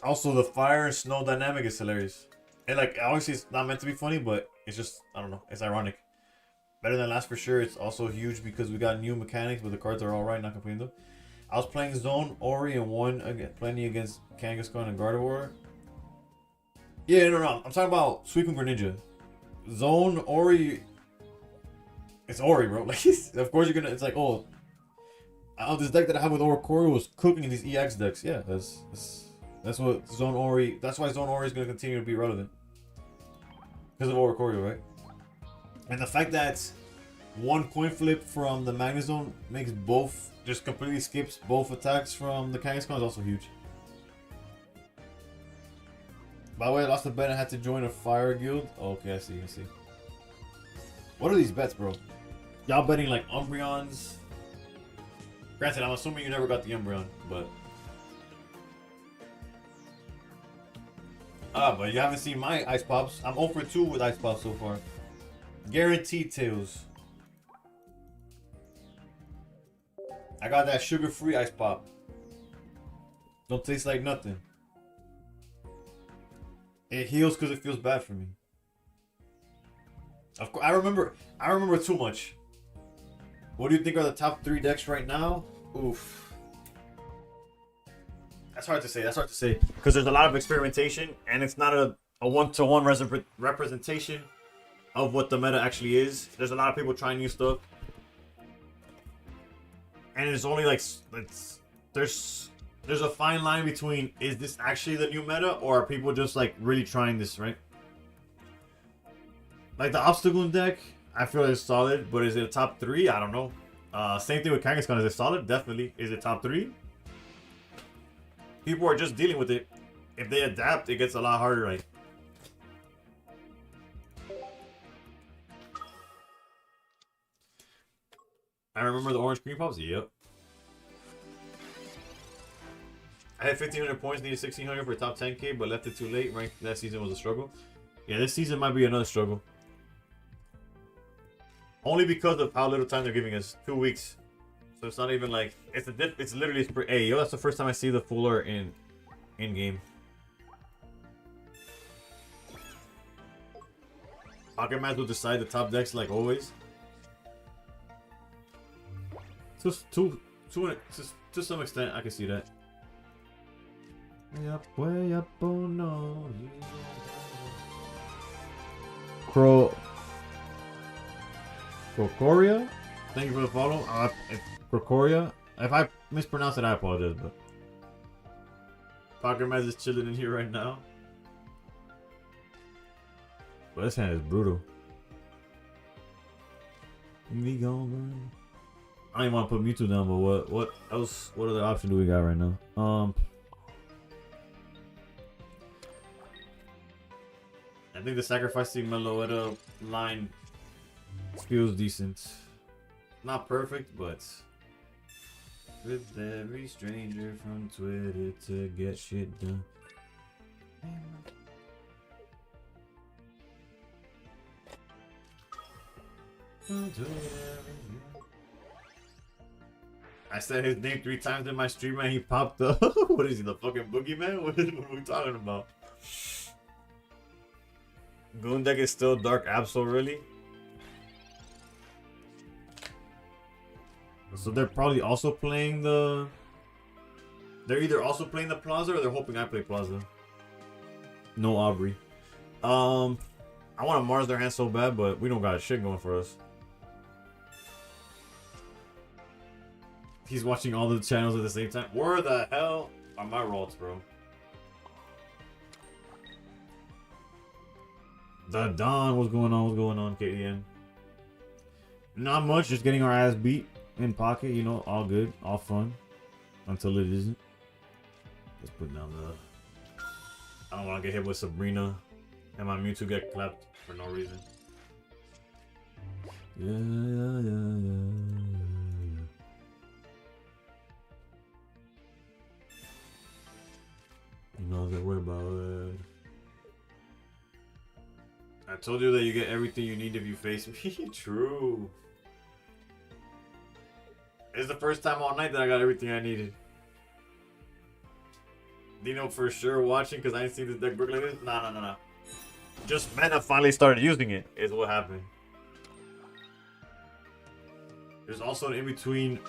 A: Also, the fire and snow dynamic is hilarious. And like, obviously it's not meant to be funny, but it's just, I don't know, it's ironic. Better than last for sure. It's also huge because we got new mechanics, but the cards are alright, not complaining though. I was playing Zone, Ori, and won plenty against Kangaskhan and Gardevoir. Yeah, no. I'm talking about Suicune Greninja. Zone, Ori. It's Ori, bro. Like, of course you're gonna. It's like, oh, this deck that I have with Oricorio was cooking in these EX decks. Yeah, that's what Zone Ori. That's why Zone Ori is gonna continue to be relevant because of Oricorio, right? And the fact that one coin flip from the Magnezone makes both, just completely skips both attacks from the Kangaskhan is also huge. By the way, I lost the bet and had to join a fire guild. Oh, okay, I see. What are these bets, bro? Y'all betting like Umbreons? Granted, I'm assuming you never got the Umbreon, but... but you haven't seen my Ice Pops. I'm 0 for 2 with Ice Pops so far. Guaranteed Tails. I got that sugar-free Ice Pop. Don't taste like nothing. It heals because it feels bad for me. Of course, I remember too much. What do you think are the top 3 decks right now? Oof. That's hard to say. Because there's a lot of experimentation, and it's not a one-to-one representation of what the meta actually is. There's a lot of people trying new stuff. And it's only like, there's there's a fine line between, is this actually the new meta, or are people just like really trying this, right? Like the obstacle deck, I feel it's solid, but is it a top 3? I don't know. Same thing with Kangaskhan. Is it solid? Definitely. Is it top 3? People are just dealing with it. If they adapt, it gets a lot harder, right? I remember the orange cream pops. Yep. I had 1,500 points, needed 1,600 for top 10k, but left it too late. Right, that season was a struggle. Yeah, this season might be another struggle. Only because of how little time they're giving us. 2 weeks. So it's not even like it's literally spring. Hey, yo, that's the first time I see the full art in game. Pocket Mats will decide the top decks like always. To some extent, I can see that. Way up, oh no. Crocoria? Thank you for the follow. Crocoria? If I mispronounce it, I apologize, but Pocket Mats is chilling in here right now. But this hand is brutal. We gone. I don't even want to put Mewtwo down, but what else? What other option do we got right now? I think the sacrificing Meloetta line feels decent. Not perfect, but with every stranger from Twitter to get shit done. I said his name 3 times in my stream and he popped up. What is he, the fucking boogeyman? What are we talking about? Goon deck is still Dark Absol, really? So they're probably also playing the... They're either also playing the Plaza or they're hoping I play Plaza. No Aubrey. I want to Mars their hand so bad, but we don't got shit going for us. He's watching all the channels at the same time. Where the hell are my rolls, bro? The Dawn, what's going on? What's going on, KDN? Not much, just getting our ass beat in pocket, you know, all good, all fun. Until it isn't. Let's put down the... I don't want to get hit with Sabrina and my Mewtwo get clapped for no reason. Yeah. You know, don't worry about it. I told you that you get everything you need if you face me. True. It's the first time all night that I got everything I needed. Dino for sure watching because I ain't seen this deck work like this. Nah. Just Mena finally started using it is what happened. There's also an in-between.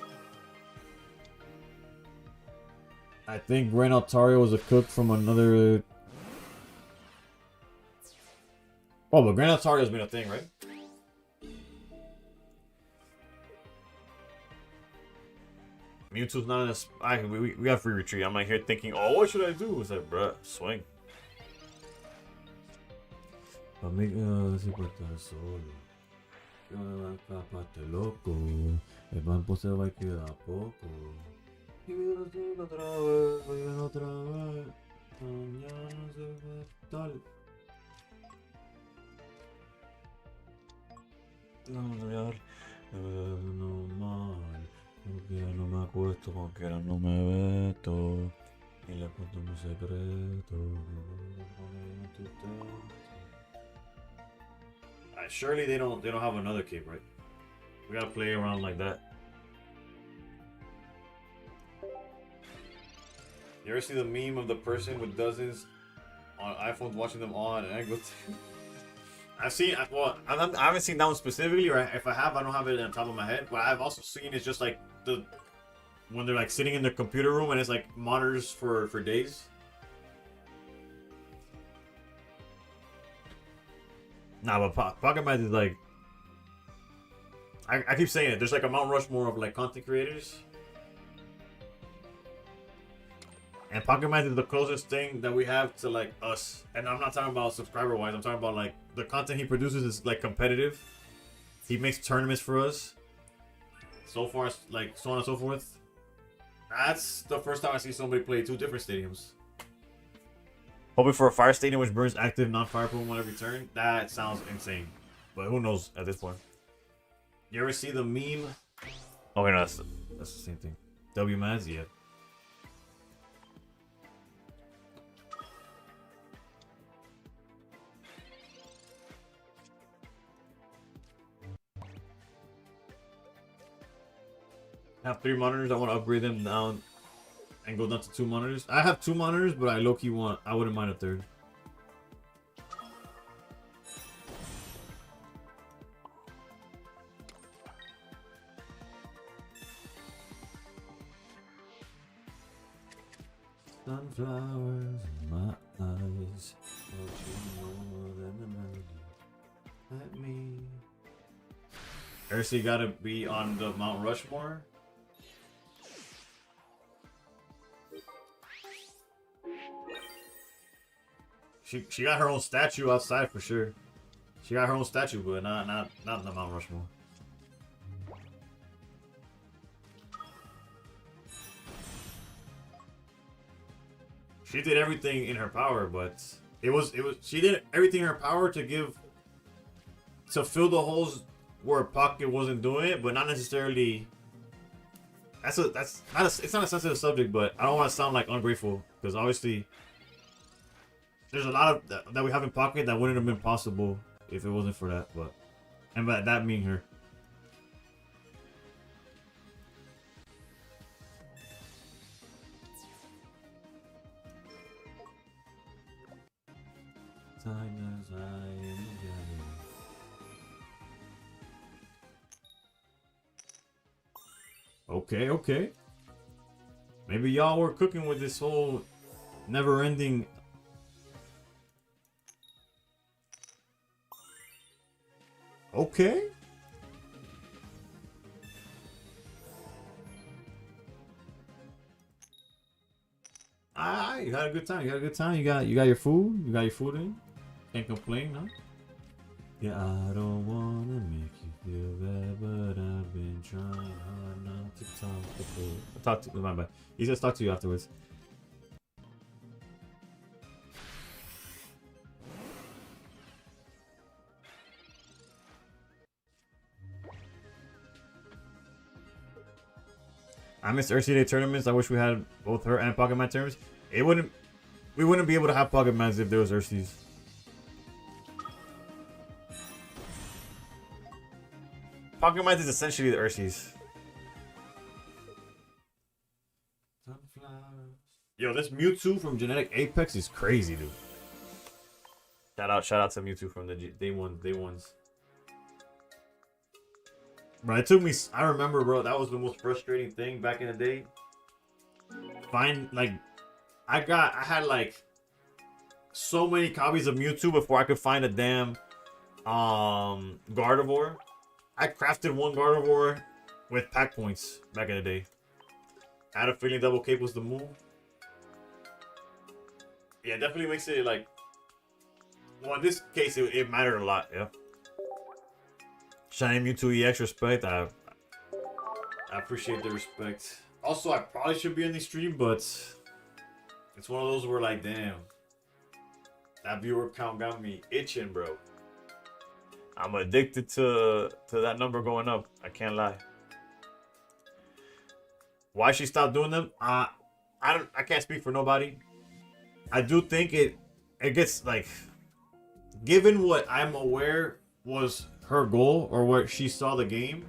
A: I think Ren Altaria was a cook from another... Oh, but Grand Altaria has been a thing, right? Mewtwo's not in a... we got free retreat. I'm like here thinking, oh, what should I do? It's like, bruh, swing. Amiga, si porta solo. Yo me va a parte loco. El banco se va a quedar poco. Y viene otra vez. Mañana se va tal. No mal. Porque ya no me acuesto, porque ahora no me veto. Y le cuento mi secreto. Surely they don't have another cape, right? We gotta play around like that. You ever see the meme of the person with dozens on iPhones watching them all at an angle? I've seen, well, I haven't seen that one specifically, or if I have, I don't have it on top of my head. What I've also seen is just like when they're like sitting in their computer room and it's like monitors for days. Nah, but Pocket Mats is like, I keep saying it. There's like a Mount Rushmore of like content creators. And Pocket Magic is the closest thing that we have to like us. And I'm not talking about subscriber wise. I'm talking about like the content he produces is like competitive. He makes tournaments for us. So far, like so on and so forth. That's the first time I see somebody play 2 different stadiums. Hoping for a fire stadium which burns active non-fire Pokemon every turn. That sounds insane. But who knows at this point. You ever see the meme? Oh wait, no, that's the same thing. W-Maz, yeah. I have 3 monitors. I want to upgrade them down and go down to 2 monitors. I have 2 monitors, but I low-key want. I wouldn't mind a 3rd. Sunflowers in my eyes. Don't you know than the melody? Let me. Ersi gotta be on the Mount Rushmore. She got her own statue outside for sure. She got her own statue, but not in the Mount Rushmore. She did everything in her power, but she did everything in her power to fill the holes where Pocket wasn't doing it, but not necessarily. It's not a sensitive subject, but I don't want to sound like ungrateful because obviously there's a lot of that we have in Pocket that wouldn't have been possible if it wasn't for that. But and by that mean her. Okay. Maybe y'all were cooking with this whole never-ending. Okay. You had a good time. You got your food. You got your food in. Can't complain, huh? Yeah, I don't wanna make you feel bad, but I've been trying hard not to talk to you. Talk to my bad. He says talk to you afterwards. I miss RCA tournaments. I wish we had both her and Pocket Man terms. We wouldn't be able to have Pocket Mans if there was Ursies. Pocket Mans is essentially the Ursies. Yo, this Mewtwo from Genetic Apex is crazy, dude. Shout out to Mewtwo from the day ones. Bro, it took me. I remember, bro. That was the most frustrating thing back in the day. I had like so many copies of Mewtwo before I could find a damn Gardevoir. I crafted one Gardevoir with pack points back in the day. I had a feeling Double Cape was the move. Yeah, it definitely makes it like. Well, in this case, it mattered a lot. Yeah. Shiny Mewtwo EX respect. I appreciate the respect. Also, I probably should be in the stream, but it's one of those where like, damn, that viewer count got me itching, bro. I'm addicted to that number going up. I can't lie. Why she stopped doing them? I can't speak for nobody. I do think it gets like, given what I'm aware was her goal or where she saw the game,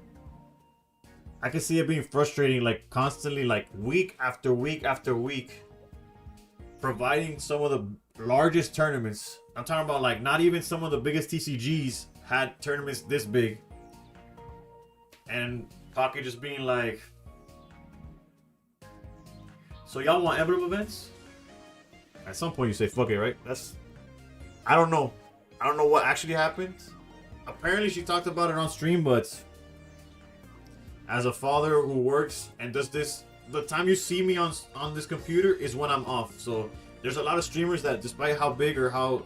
A: I can see it being frustrating, like constantly, like week after week after week, providing some of the largest tournaments. I'm talking about like not even some of the biggest TCGs had tournaments this big, and Pocket just being like, so y'all want emblem events? At some point you say fuck it, right? I don't know what actually happened. Apparently she talked about it on stream, but as a father who works and does this the time you see me on this computer is when I'm off. So there's a lot of streamers that, despite how big or how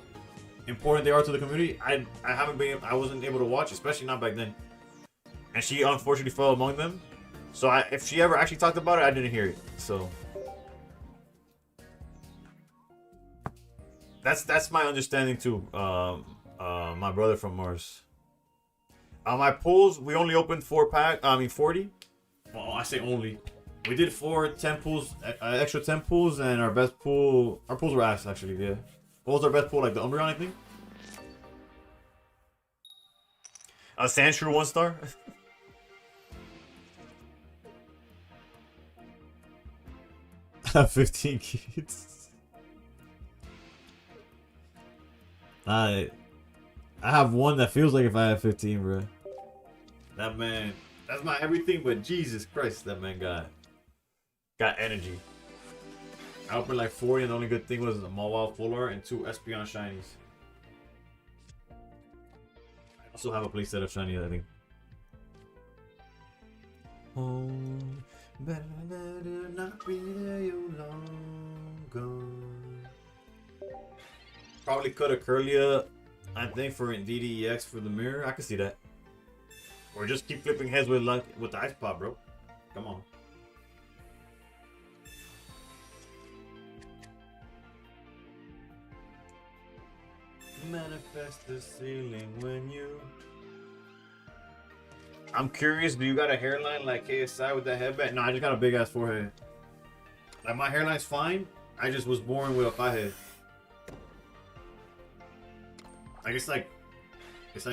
A: important they are to the community, I wasn't able to watch, especially not back then. And she unfortunately fell among them. So if she ever actually talked about it, I didn't hear it. So that's my understanding too. My brother from Mars. My pools, we only opened 40. Well, I say only. We did 10 pools, extra 10 pools, and our pools were ass actually. Yeah. What was our best pool? Like the Umbreon, I think. Sandshrew 1-star. I have 15 kids. I have one that feels like if I had 15, bro. That man, that's my everything, but Jesus Christ, that man got energy. I opened like 40, and the only good thing was a Mawile Full Art and 2 Espeon Shinies. I also have a playset of Shinies, I think. Oh, better not be there, you long gone. Probably cut a Curlia, I think, for DDEX for the mirror. I can see that. Or just keep flipping heads with the Ice Pop, bro. Come on. Manifest the ceiling when you... I'm curious, do you got a hairline like KSI with that headband? No, I just got a big ass forehead. Like, my hairline's fine. I just was born with a forehead. Like, it's like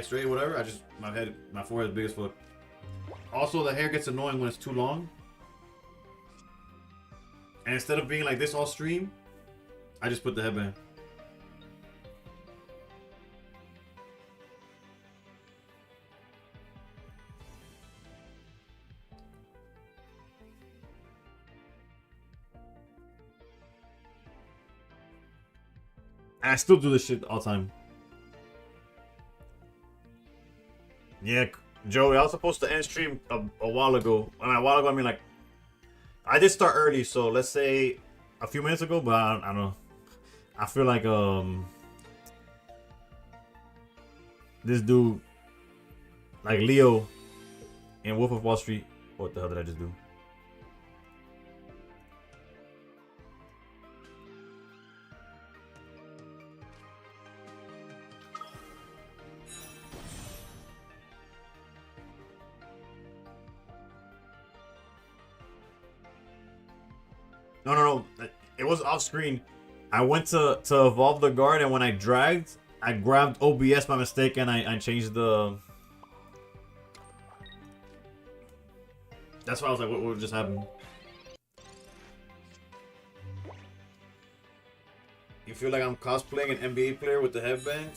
A: straight, whatever. My forehead is big as fuck. Also, the hair gets annoying when it's too long. And instead of being like this all stream, I just put the headband. And I still do this shit all the time. Yeah, Joey, I was supposed to end stream a while ago. A while ago, I mean, like, I did start early, so let's say a few minutes ago, but I don't know. I feel like this dude, like Leo in Wolf of Wall Street. What the hell did I just do? No. It was off screen. I went to evolve the guard, and when I grabbed OBS by mistake, and I changed the... That's why I was like, what just happened? You feel like I'm cosplaying an NBA player with the headband?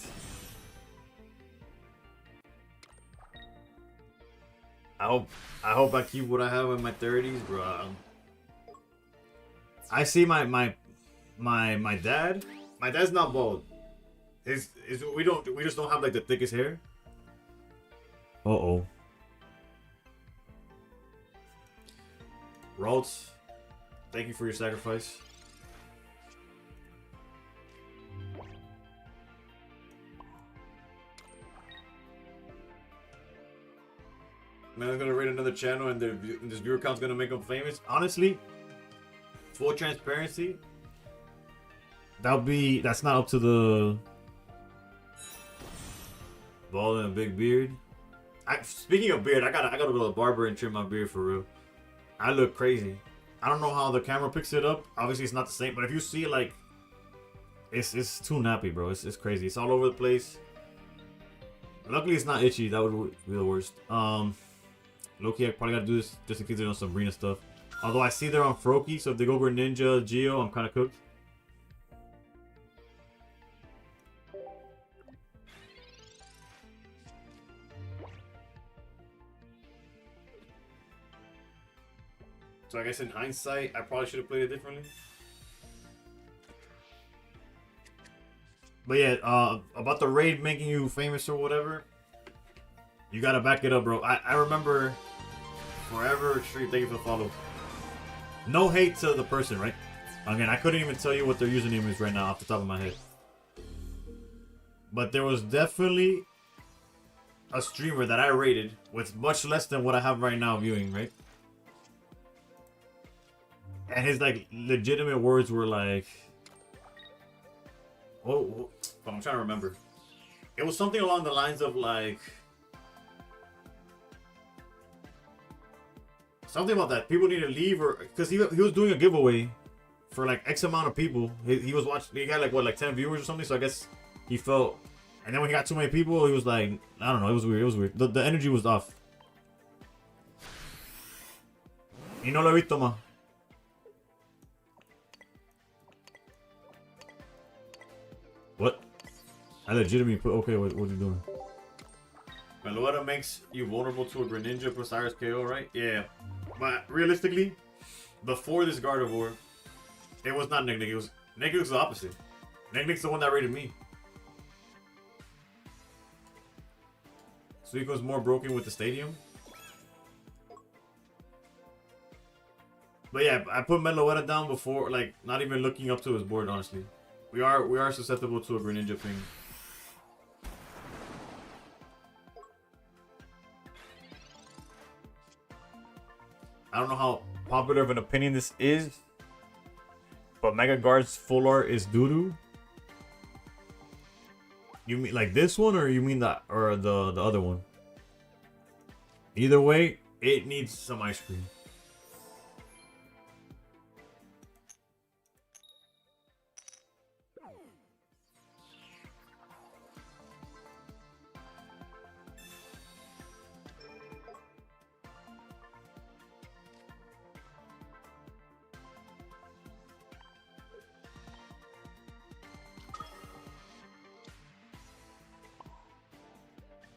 A: I hope I keep what I have in my 30s, bro. I see my dad. My dad's not bald. We just don't have like the thickest hair. Uh-oh. Ralts, thank you for your sacrifice. Man, I'm gonna raid another channel, and this viewer count's gonna make them famous. Honestly, full transparency, that's not up to the bald and a big beard. Speaking of beard, I gotta go to the barber and trim my beard for real. I look crazy. I don't know how the camera picks it up. Obviously, it's not the same, but if you see it, like, it's too nappy, bro. It's crazy. It's all over the place. Luckily, it's not itchy. That would be the worst. Low-key, I probably gotta do this just in case they're on Sabrina stuff. Although I see they're on Froakie, so if they go Greninja, Geo, I'm kind of cooked. So I guess in hindsight, I probably should have played it differently. But yeah, about the raid making you famous or whatever, you gotta back it up, bro. I remember Forever Extreme, thank you for the follow. No hate to the person, right? Again, I couldn't even tell you what their username is right now off the top of my head. But there was definitely a streamer that I rated with much less than what I have right now viewing, right? And his like legitimate words were like, oh, I'm trying to remember. It was something along the lines of like, something about that people need to leave, or because he was doing a giveaway for like X amount of people. He was watching. He got like what, like 10 viewers or something. So I guess he felt. And then when he got too many people, he was like, I don't know. It was weird. It was weird. The energy was off. Y no lo he visto más. What? I legitimately put. Okay, what are you doing? Meloetta makes you vulnerable to a Greninja plus Cyrus KO, right? Yeah. But realistically, before this Gardevoir, it was not Nick. It was Nick's the opposite. Nick's the one that rated me. Suiko's more broken with the stadium. But yeah, I put Meloetta down before, like, not even looking up to his board, honestly. We are susceptible to a Greninja ping. I don't know how popular of an opinion this is, but Mega Guard's full art is doo-doo. You mean like this one, or you mean that, or the other one? Either way, it needs some ice cream.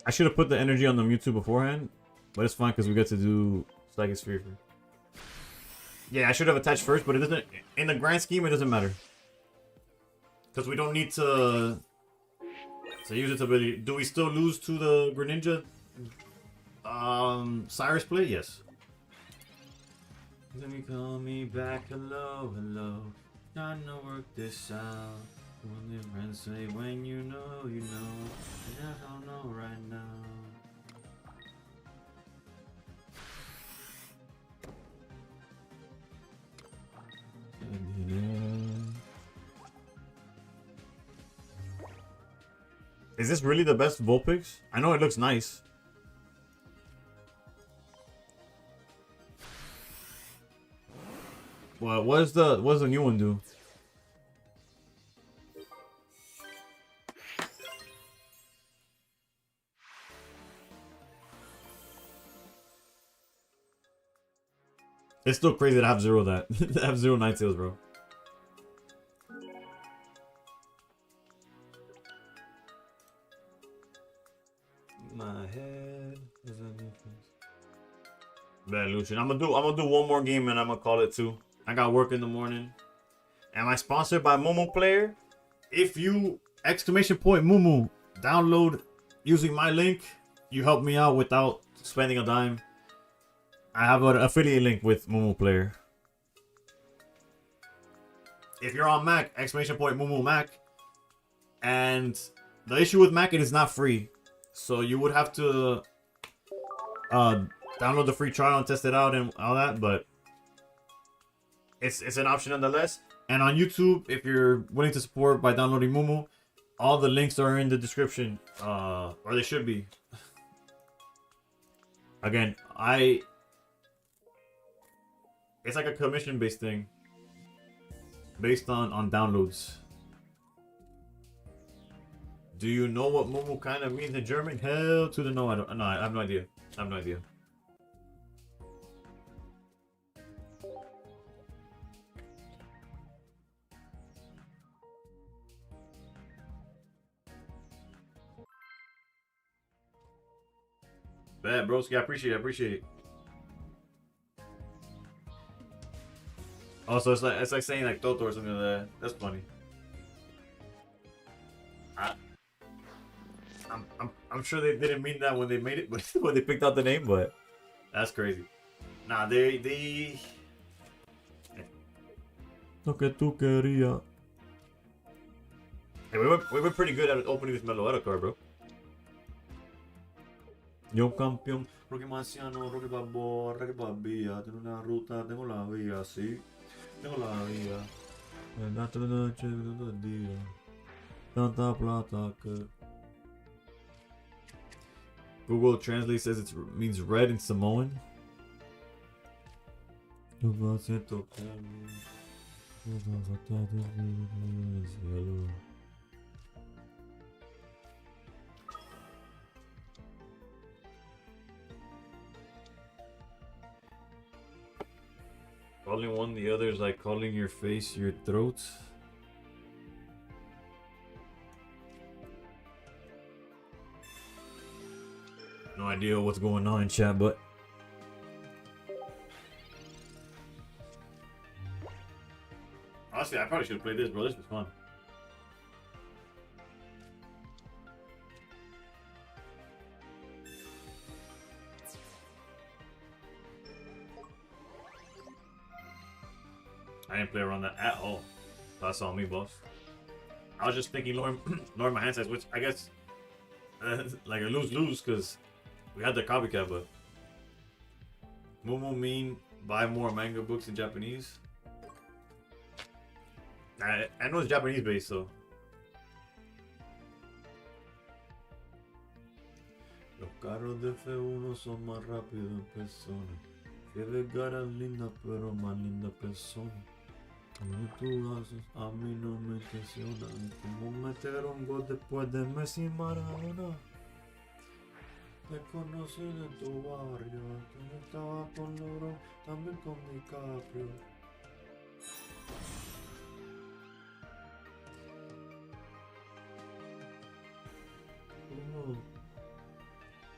A: I should have put the energy on the Mewtwo beforehand, but it's fine because we get to do Psychic Sphere. Yeah, I should have attached first, but it doesn't. In the grand scheme, it doesn't matter because we don't need to use its ability. Do we still lose to the Greninja? Cyrus play? Yes. Let me call me back. Hello, hello. Trying to work this out. When your friends say when you know, you know. And I don't know right now. Is this really the best Vulpix? I know it looks nice. Well, what does the new one do? It's still crazy to have zero that. To have zero Ninetales, bro. My head is a difference. Bad Lucian. I'm gonna do one more game and I'm gonna call it two. I got work in the morning. Am I sponsored by MuMuPlayer? If you !Mumu download using my link, you help me out without spending a dime. I have an affiliate link with MuMuPlayer. If you're on Mac, !MuMuMac. And the issue with Mac, it is not free. So you would have to download the free trial and test it out and all that, but it's an option nonetheless. And on YouTube, if you're willing to support by downloading Mumu, all the links are in the description, or they should be. Again, it's like a commission-based thing, based on downloads. Do you know what Mumu kind of means in German? Hell to the no. I don't. No, I have no idea. I have no idea. Bad, broski. I appreciate it. Also, it's like saying like Toto or something like that. That's funny. I'm sure they didn't mean that when they made it, but when they picked out the name, but that's crazy. Nah, they Esto que tú querías. Hey, we were pretty good at opening this Meloetta card, bro. Yo campeón, Rocky Marciano, Rocky Balboa, Rocky Balbía. Tengo una ruta, tengo la vía, sí. Tengo la vía. El gato de noche, todo el día. Tanta plata que. Google Translate says it means red in Samoan. Calling one the other is like calling your face your throat. No idea what's going on in chat, but honestly, I probably should have played this, bro. This was fun. I didn't play around that at all. That's on me, boss. I was just thinking lowering my hand size, which I guess like a lose-lose because we had the copycat, but Mumu mean buy more manga books in Japanese. I know it's Japanese based, so. Los carros de F1 son más rápidos en persona. Que Vergara linda, pero más linda persona. Como tú haces, a mí no me impresiona. Como meter un gol después de Messi Maradona. Te conocí en tu barrio. Tú estabas con LeBron, también con DiCaprio.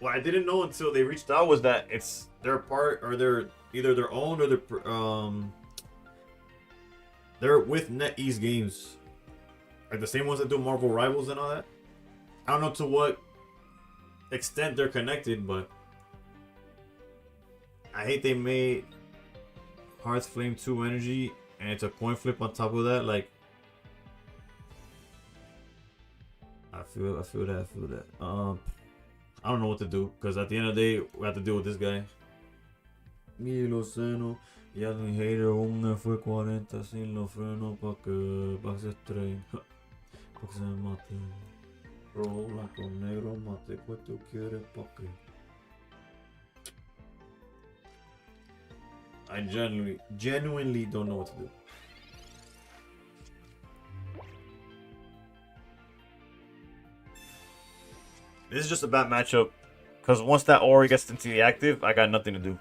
A: What I didn't know until they reached out was that it's their part, or they're either their own or they're with NetEase Games, like the same ones that do Marvel Rivals and all that. I don't know to what extent they're connected, but I hate they made Hearts Flame 2 Energy and it's a coin flip on top of that. Like, I feel that. I don't know what to do because at the end of the day we have to deal with this guy. Milo Seno, ya un hater, un F40 sin los frenos pa' se estrellen, pa' que se mate. Rojo, blanco, negro, mate, pues tú quieres pa' qué. I genuinely don't know what to do. This is just a bad matchup, because once that Ori gets into the active, I got nothing to do.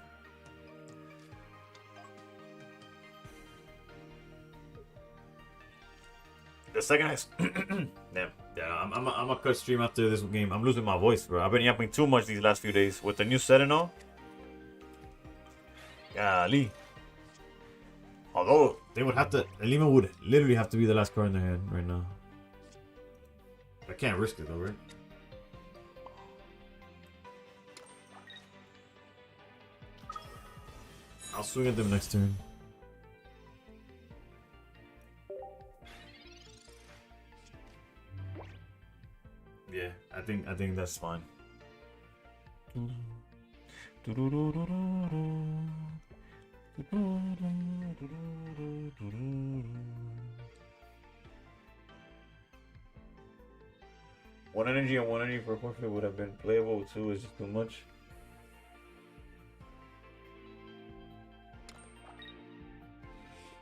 A: The second I... Damn. Yeah, I'm gonna cut stream after this game. I'm losing my voice, bro. I've been yapping too much these last few days. With the new set and all. Golly. Although, they would have to... Lima would literally have to be the last card in their hand right now. I can't risk it though, right? I'll swing at them next turn. Yeah, I think that's fine. One energy and one energy for a forfeit would have been playable. Two is just too much.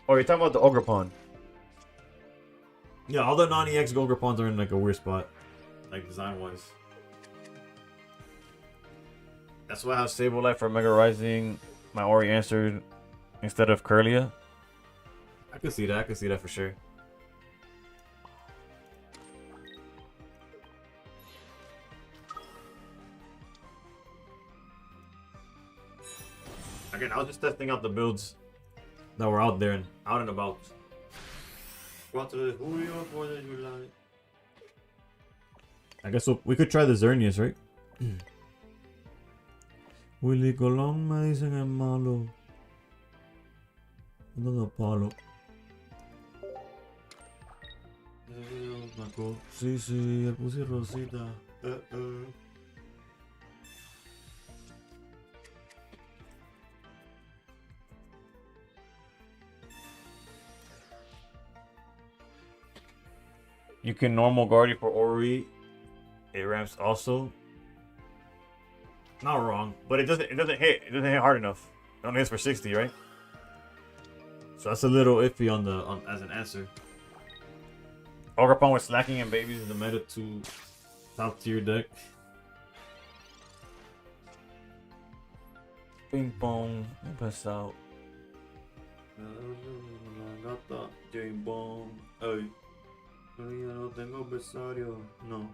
A: Oh, you're talking about the Ogre Pawn. Yeah, all the non-EX Ogre Pawns are in like a weird spot. Like design-wise. That's why I have Sableye for Mega Rising. My Ori answered instead of Curlia. I could see that for sure. Again, I was just testing out the builds that were out there and out and about. I guess we could try the Xerneas, right? Willy Colón me dicen es malo. No palo. Sí, sí, el puse rosita. You can normal guard it for Ori. It ramps also. Not wrong, but it doesn't hit. It doesn't hit hard enough. It only hits for 60, right? So that's a little iffy on the as an answer. Ogre with Slacking and Babies is the meta 2 top tier deck. Ping pong, pass out. Gata, Jane Bong. Ay, ya no tengo besario. No.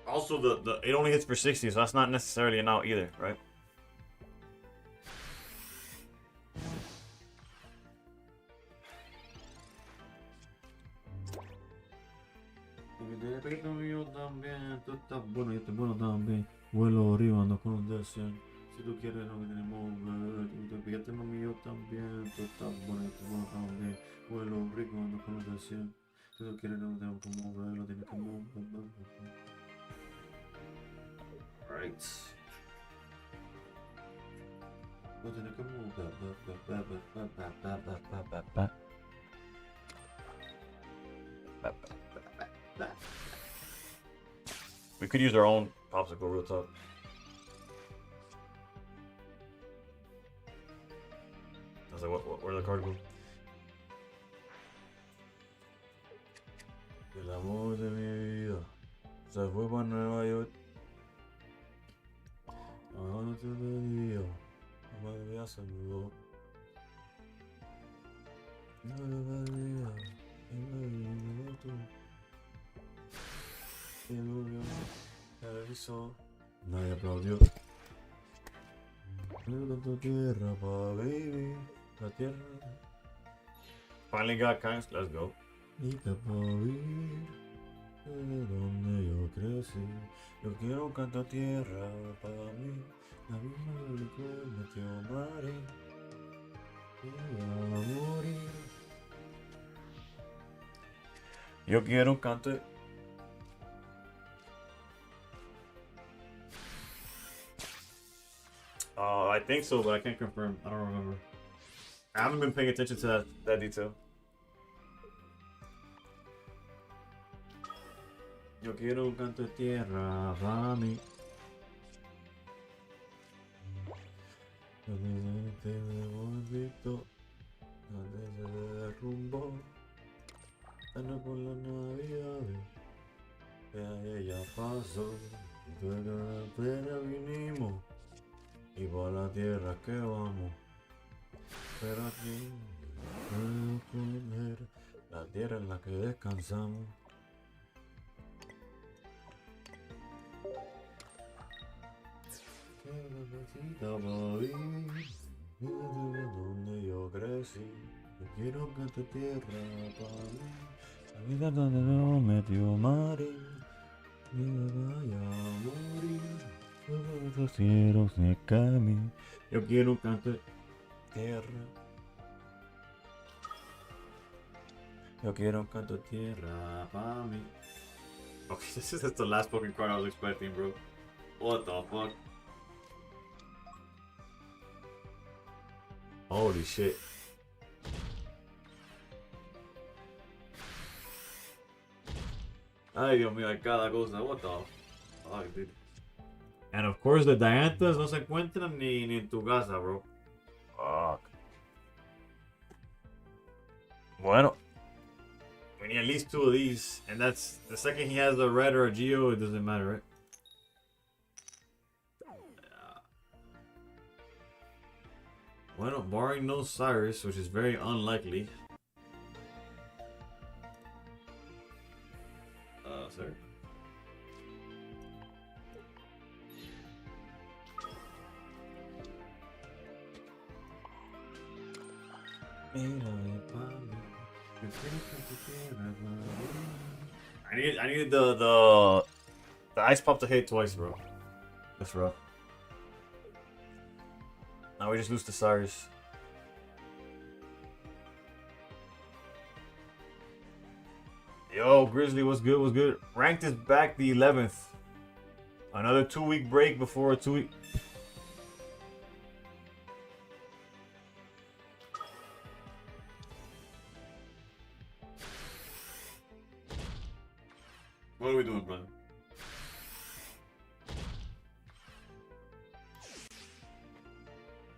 A: Also, the it only hits for 60, so that's not necessarily an out either, right? Yo también, tú estás bueno, yo estoy bueno también. Vuelo arriba, ando con un deseo. Si tú quieres, no me tenemos que ver. Fíjate, mami, yo también. Tú estás bueno, yo estoy bueno también. Vuelo rico, ando con un deseo. Si tú quieres, no me tenemos que mover. Lo tienes que mover. Right. Lo tienes que mover. We could use our own popsicle real talk. I was like, where'd the card go? El amor de mi vida se fue para Nueva York. Ahora te lo digo, no me voy a saludar. No me digas, no me digas tú. El televisor, nadie aplaudió. Tu tierra pa' baby, la tierra. Finally got kinds, let's go. Y te pa' vivir, de donde yo crecí. Yo quiero un canto a tierra para mí. La misma del que metió Mari. Y va a morir. Yo quiero un canto. I think so, but I can't confirm. I don't remember. I haven't been paying attention to that detail. Yo quiero un canto de tierra para mí. Te devolvito, donde se derrumbó. Ando por la Navidad, que ella pasó. De la pena vinimos. Y por la tierra que vamos, pero aquí puedo comer la tierra en la que descansamos. Que necesita para vivir, donde yo crecí. Yo quiero que esta tierra para mí, la vida donde no metió Mari, me vaya a morir. Los cielos de camino. Yo quiero un canto de tierra. Yo quiero un canto de tierra para mí. Okay, this is the last fucking card I was expecting, bro. What the fuck? Holy shit. Ay, Dios mío, hay cada cosa. What the fuck, dude? And of course, the Dianthas no se encuentran ni en tu casa, bro. Fuck. Bueno. We need at least 2 of these. And that's the second he has the red or a Geo, it doesn't matter, right? Bueno, barring no Cyrus, which is very unlikely. Sir. I needed the ice pop to hit twice, bro. That's rough. Now we just lose to Cyrus. Yo, Grizzly, what's good? What's good? Ranked is back the 11th. Another 2-week break before a 2-week. What are we doing, brother?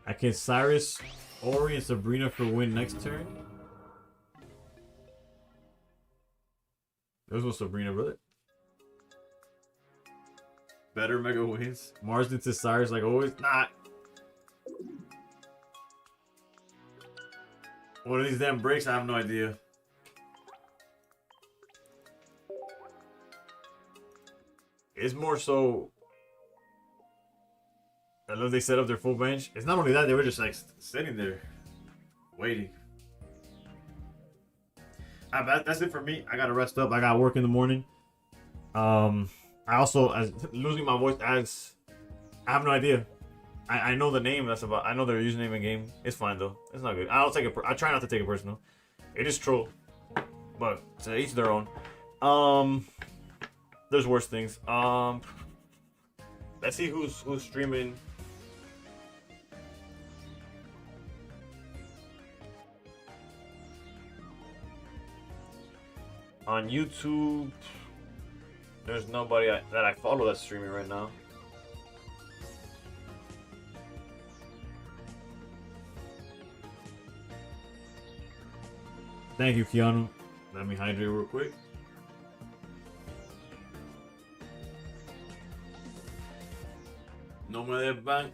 A: I can Cyrus, Ori, and Sabrina for win next turn. Those was Sabrina, brother. Better mega wins. Mars into Cyrus like always. Nah. What are these damn breaks? I have no idea. It's more so. I love they set up their full bench. It's not only that, they were just like sitting there, waiting. That's it for me. I gotta rest up. I got work in the morning. I also, as losing my voice, as I have no idea. I know the name. That's about. I know their username in game. It's fine though. It's not good. I don't take it. I try not to take it personal. It is troll, but to each their own. There's worse things. Let's see who's streaming. On YouTube, there's nobody that I follow that's streaming right now. Thank you, Keanu. Let me hydrate real quick. No me des ban.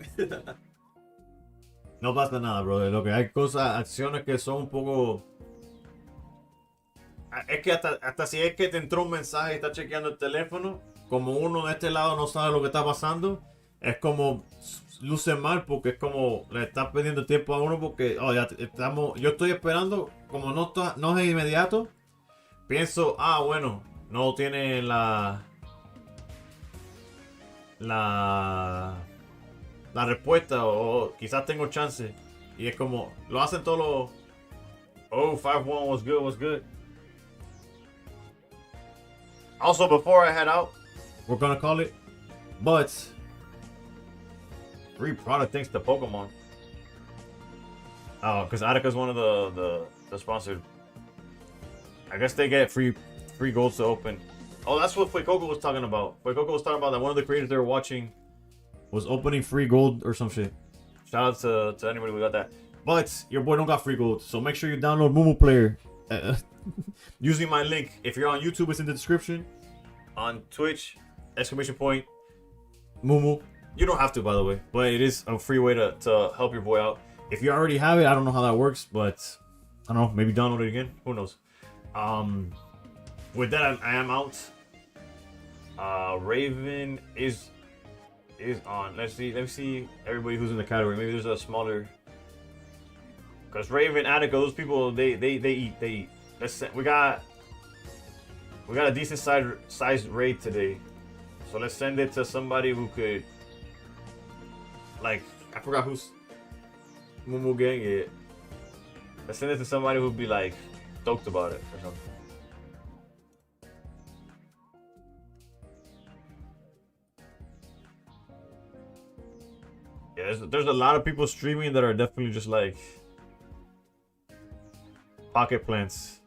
A: No pasa nada, brother. Lo que hay cosas, acciones que son un poco. Es que hasta si es que te entró un mensaje y está chequeando el teléfono, como uno de este lado no sabe lo que está pasando, es como luce mal porque es como le estás perdiendo tiempo a uno porque ya estamos, yo estoy esperando, como no es inmediato, pienso, bueno, no tiene la respuesta o quizás tengo chance y es como, lo hacen todos los 5-1 was good. Also, before I head out, we're gonna call it, but free product thanks to Pokemon. Because Attica's one of the sponsored. I guess they get free golds to open. Oh, that's what Fuecoco was talking about. Fuecoco was talking about that one of the creators they were watching was opening free gold or some shit. Shout out to anybody who got that. But your boy don't got free gold, so make sure you download MuMuPlayer. Using my link. If you're on YouTube, it's in the description. On Twitch, !Mumu. You don't have to, by the way, but it is a free way to help your boy out. If you already have it, I don't know how that works, but I don't know, maybe download it again. Who knows? With that, I am out. Raven is on. Let's see everybody who's in the category. Maybe there's a smaller. Because Raven, Attica, those people, they eat. We got a decent sized raid today, so let's send it to somebody who could, like, I forgot who's Mumu gang it. Let's send it to somebody who'd be like stoked about it or something. Yeah, there's a lot of people streaming that are definitely just like pocket plants.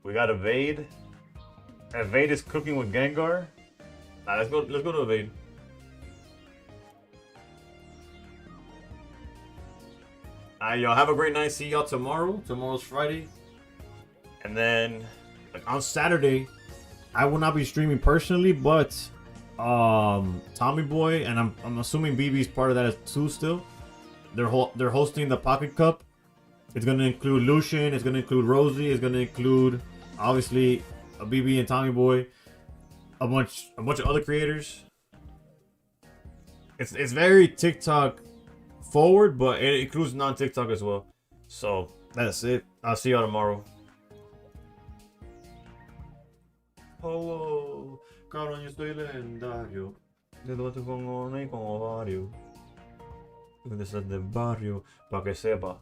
A: We got Evade. Evade is cooking with Gengar. Let's go to Evade. Y'all have a great night. See y'all tomorrow. Tomorrow's Friday. And then on Saturday, I will not be streaming personally, but Tommy Boy and I'm assuming BB's part of that too still. They're hosting the Pocket Cup. It's gonna include Lucian, it's gonna include Rosie, it's gonna include obviously a BB and Tommy Boy, a bunch of other creators. It's very TikTok forward, but it includes non-TikTok as well. So that's it. I'll see y'all tomorrow. Oh, cabrón, yo estoy legendario. De lo te pongo con ovario. Desde el barrio, para que sepa.